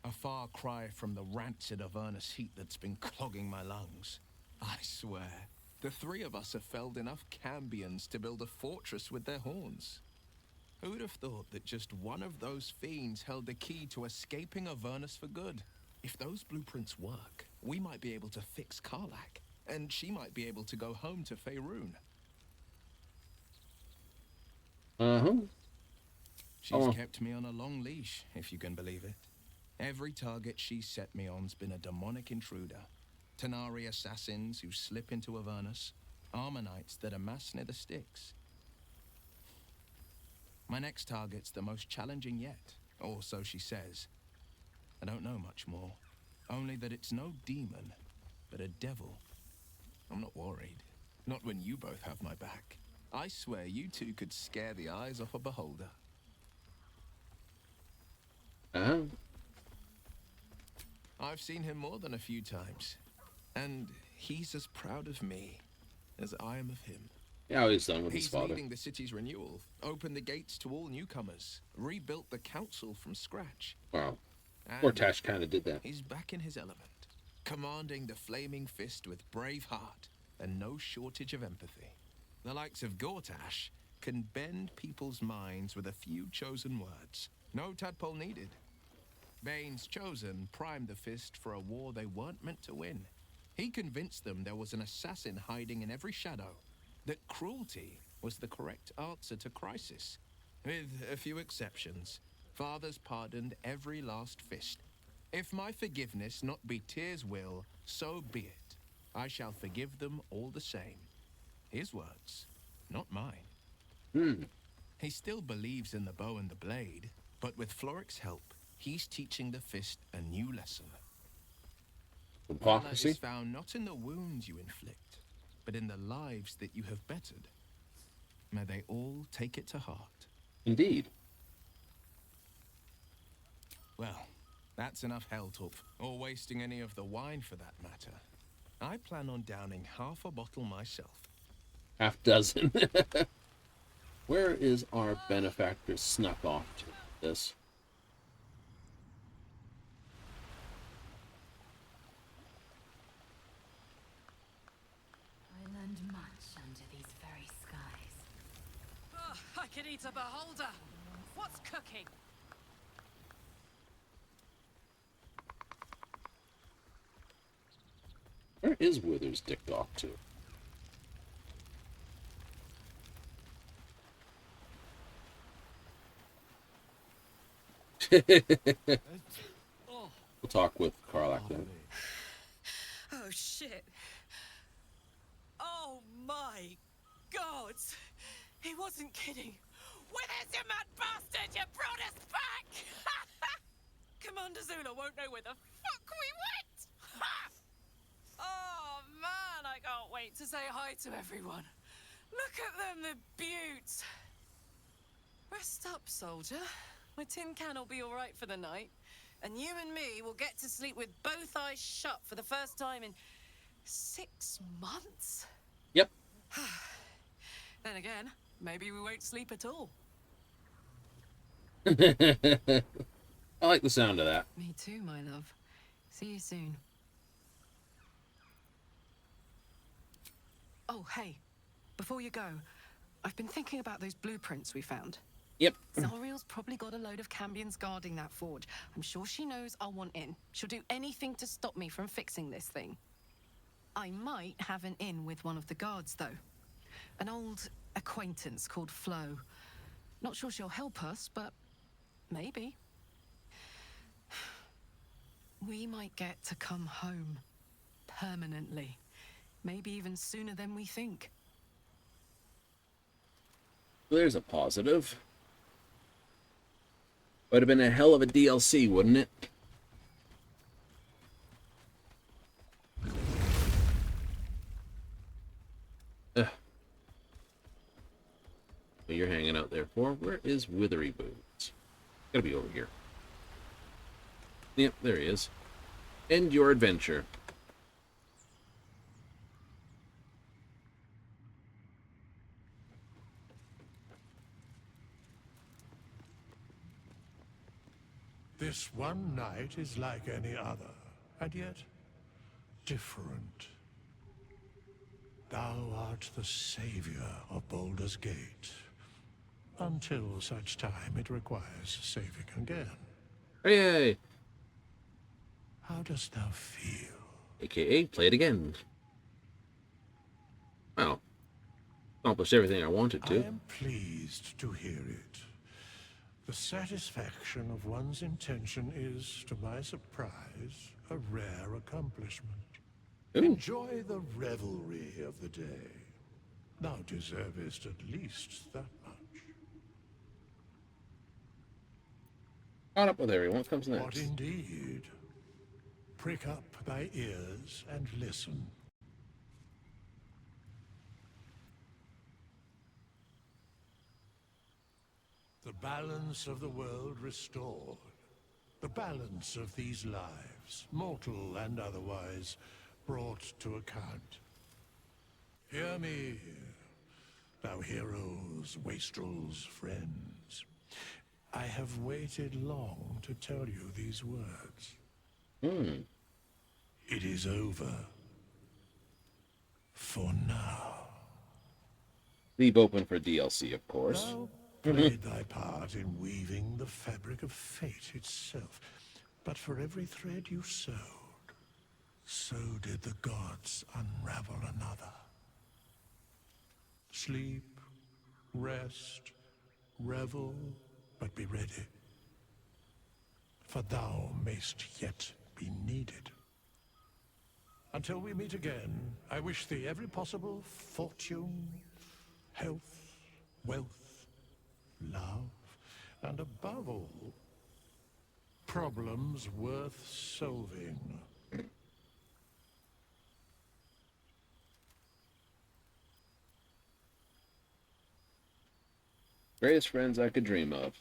A far cry from the rancid Avernus heat that's been clogging my lungs. I swear, the three of us have felled enough cambions to build a fortress with their horns. Who'd have thought that just one of those fiends held the key to escaping Avernus for good? If those blueprints work, we might be able to fix Karlach, and she might be able to go home to Faerun. She's kept me on a long leash, if you can believe it. Every target she's set me on's been a demonic intruder. Tanari assassins who slip into Avernus. Armonites that amass near the sticks. My next target's the most challenging yet, or so she says. I don't know much more. Only that it's no demon, but a devil. I'm not worried. Not when you both have my back. I swear you two could scare the eyes off a beholder. I've seen him more than a few times, and he's as proud of me as I am of him. Yeah, he's done with his father. He's leading the city's renewal, opened the gates to all newcomers, rebuilt the council from scratch. Wow. Poor Tash kind of did that. He's back in his element. commanding the flaming fist with brave heart and no shortage of empathy. The likes of Gortash can bend people's minds with a few chosen words. No tadpole needed. Bane's chosen primed the fist for a war they weren't meant to win. He convinced them there was an assassin hiding in every shadow, that cruelty was the correct answer to crisis. With a few exceptions, fathers pardoned every last fist. If my forgiveness not be Tyr's will, so be it. I shall forgive them all the same. His words, not mine. He still believes in the bow and the blade, but with Floric's help, he's teaching the fist a new lesson. Valor is found not in the wounds you inflict, but in the lives that you have bettered. May they all take it to heart. Indeed. Well, that's enough hell talk, or wasting any of the wine for that matter. I plan on downing half a bottle myself. Half dozen. Where is our benefactor snuck off to this? I learned much under these very skies. Oh, I could eat a beholder. What's cooking? Where is Wither's dicked off to? We'll talk with Karlach then. Oh, shit. Oh, my God. He wasn't kidding. Withers, you mad bastard! You brought us back! Commander Zula won't know where the fuck we went! Oh, man, I can't wait to say hi to everyone. Look at them, the beauts. Rest up, soldier. My tin can will be all right for the night. And you and me will get to sleep with both eyes shut for the first time in 6 months? Yep. Then again, maybe we won't sleep at all. I like the sound of that. Me too, my love. See you soon. Oh, hey. Before you go, I've been thinking about those blueprints we found. Yep. Zariel's probably got a load of Cambions guarding that forge. I'm sure she knows I'll want in. She'll do anything to stop me from fixing this thing. I might have an in with one of the guards, though. An old acquaintance called Flo. Not sure she'll help us, but maybe. We might get to come home. Permanently. Maybe even sooner than we think. There's a positive. Would have been a hell of a DLC, wouldn't it? Ugh. What you're hanging out there for? Where is Withery Boots? Gotta be over here. Yep, there he is. End your adventure. This one night is like any other, and yet different. Thou art the savior of Baldur's Gate, until such time it requires saving again. Hey! How dost thou feel? AKA, play it again. Well, accomplished everything I wanted to. I am pleased to hear it. The satisfaction of one's intention is, to my surprise, a rare accomplishment. Ooh. Enjoy the revelry of the day. Thou deservest at least that much. Caught up with everyone. What comes What next? indeed? Prick up thy ears and listen. The balance of the world restored. The balance of these lives, mortal and otherwise, brought to account. Hear me, thou heroes, wastrels, friends. I have waited long to tell you these words. It is over. For now. Leave open for DLC, of course. Thou played thy part in weaving the fabric of fate itself, but for every thread you sewed, so did the gods unravel another. Sleep, rest, revel, but be ready. For thou mayst yet be needed. Until we meet again, I wish thee every possible fortune, health, wealth, love, and above all, problems worth solving. Greatest friends I could dream of.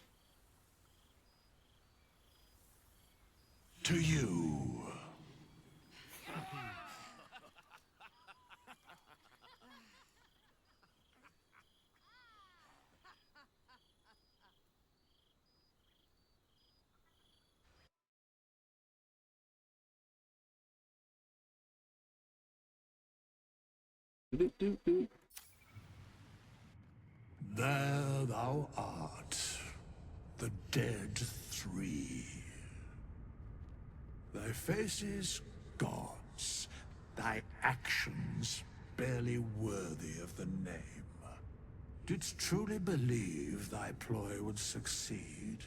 To you. There thou art, the dead three. Thy faces gods, thy actions barely worthy of the name. Didst truly believe thy ploy would succeed?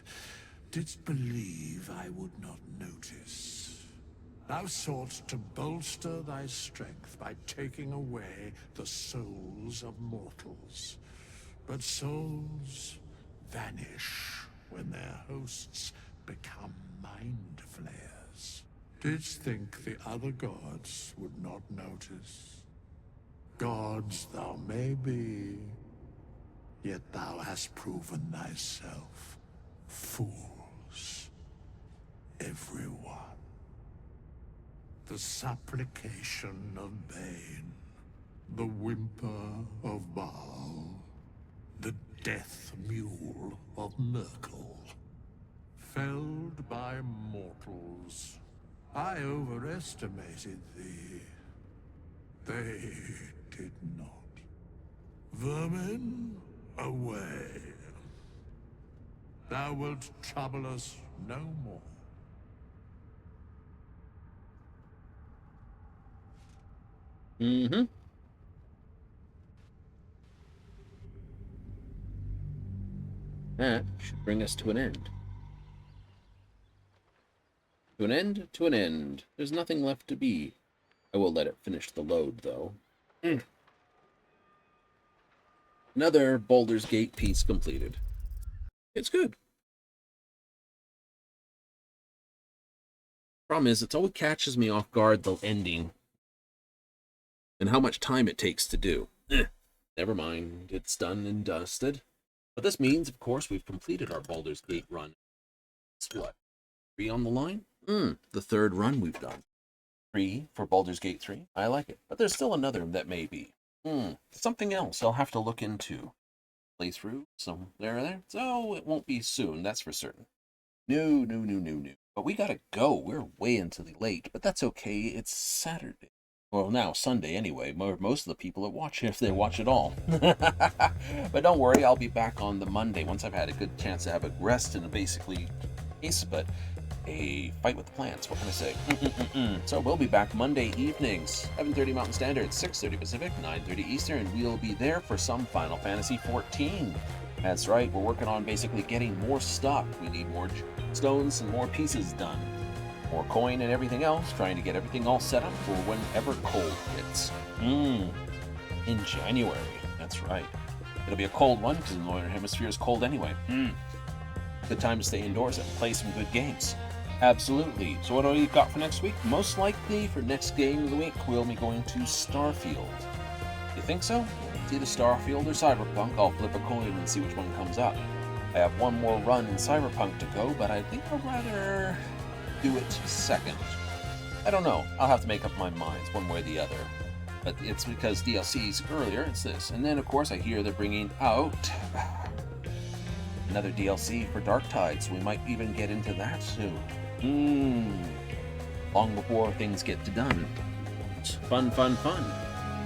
Didst believe I would not notice? Thou sought to bolster thy strength by taking away the souls of mortals. But souls vanish when their hosts become mind flayers. Didst think the other gods would not notice? Gods thou may be, yet thou hast proven thyself fools. Everyone. The supplication of Bane, the whimper of Baal, the death mule of Merkel. Felled by mortals. I overestimated thee. They did not. Vermin, away. Thou wilt trouble us no more. Mm-hmm. That should bring us to an end. To an end, to an end. There's nothing left to be. I will let it finish the load, though. Another Baldur's Gate piece completed. It's good. Problem is, it's always catches me off guard, the ending. And how much time it takes to do. Never mind, it's done and dusted. But this means, of course, we've completed our Baldur's Gate run. It's what? 3 on the line? The third run we've done. 3 for Baldur's Gate 3. I like it. But there's still another that may be. Something else I'll have to look into. Playthrough, so there. So it won't be soon, that's for certain. No. But we gotta go. We're way into the late, but that's okay. It's Saturday. Well, now Sunday anyway. Most of the people that watch it, if they watch it all. But don't worry, I'll be back on the Monday once I've had a good chance to have a rest and basically but a fight with the plants. What can I say? So we'll be back Monday evenings, 7:30 Mountain Standard, 6:30 Pacific, 9:30 Eastern, and we'll be there for some Final Fantasy XIV. That's right, we're working on basically getting more stuff. We need more stones and more pieces done. More coin and everything else, trying to get everything all set up for whenever cold hits. In January, that's right. It'll be a cold one because the Northern Hemisphere is cold anyway. Good time to stay indoors and play some good games. Absolutely. So what do you got for next week? Most likely for next game of the week, we'll be going to Starfield. You think so? It's either Starfield or Cyberpunk. I'll flip a coin and see which one comes up. I have one more run in Cyberpunk to go, but I think I'd rather do it second. I don't know. I'll have to make up my mind one way or the other. But it's because DLC's earlier, it's this. And then, of course, I hear they're bringing out another DLC for Dark Tide, so we might even get into that soon. long before things get done. Fun, fun, fun.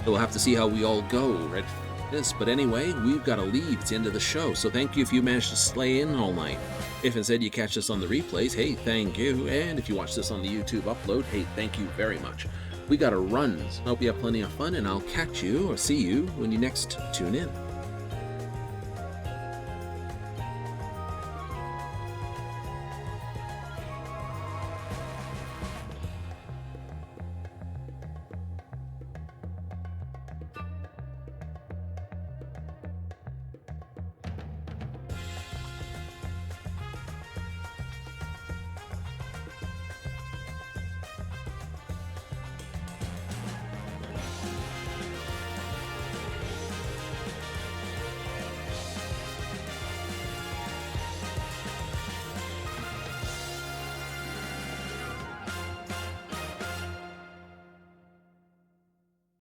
So we'll have to see how we all go right for this. But anyway, we've got to leave. It's the end of the show. So thank you if you managed to slay in all night. If instead you catch this on the replays, hey, thank you. And if you watch this on the YouTube upload, hey, thank you very much. We got to run. So I hope you have plenty of fun, and I'll catch you or see you when you next tune in.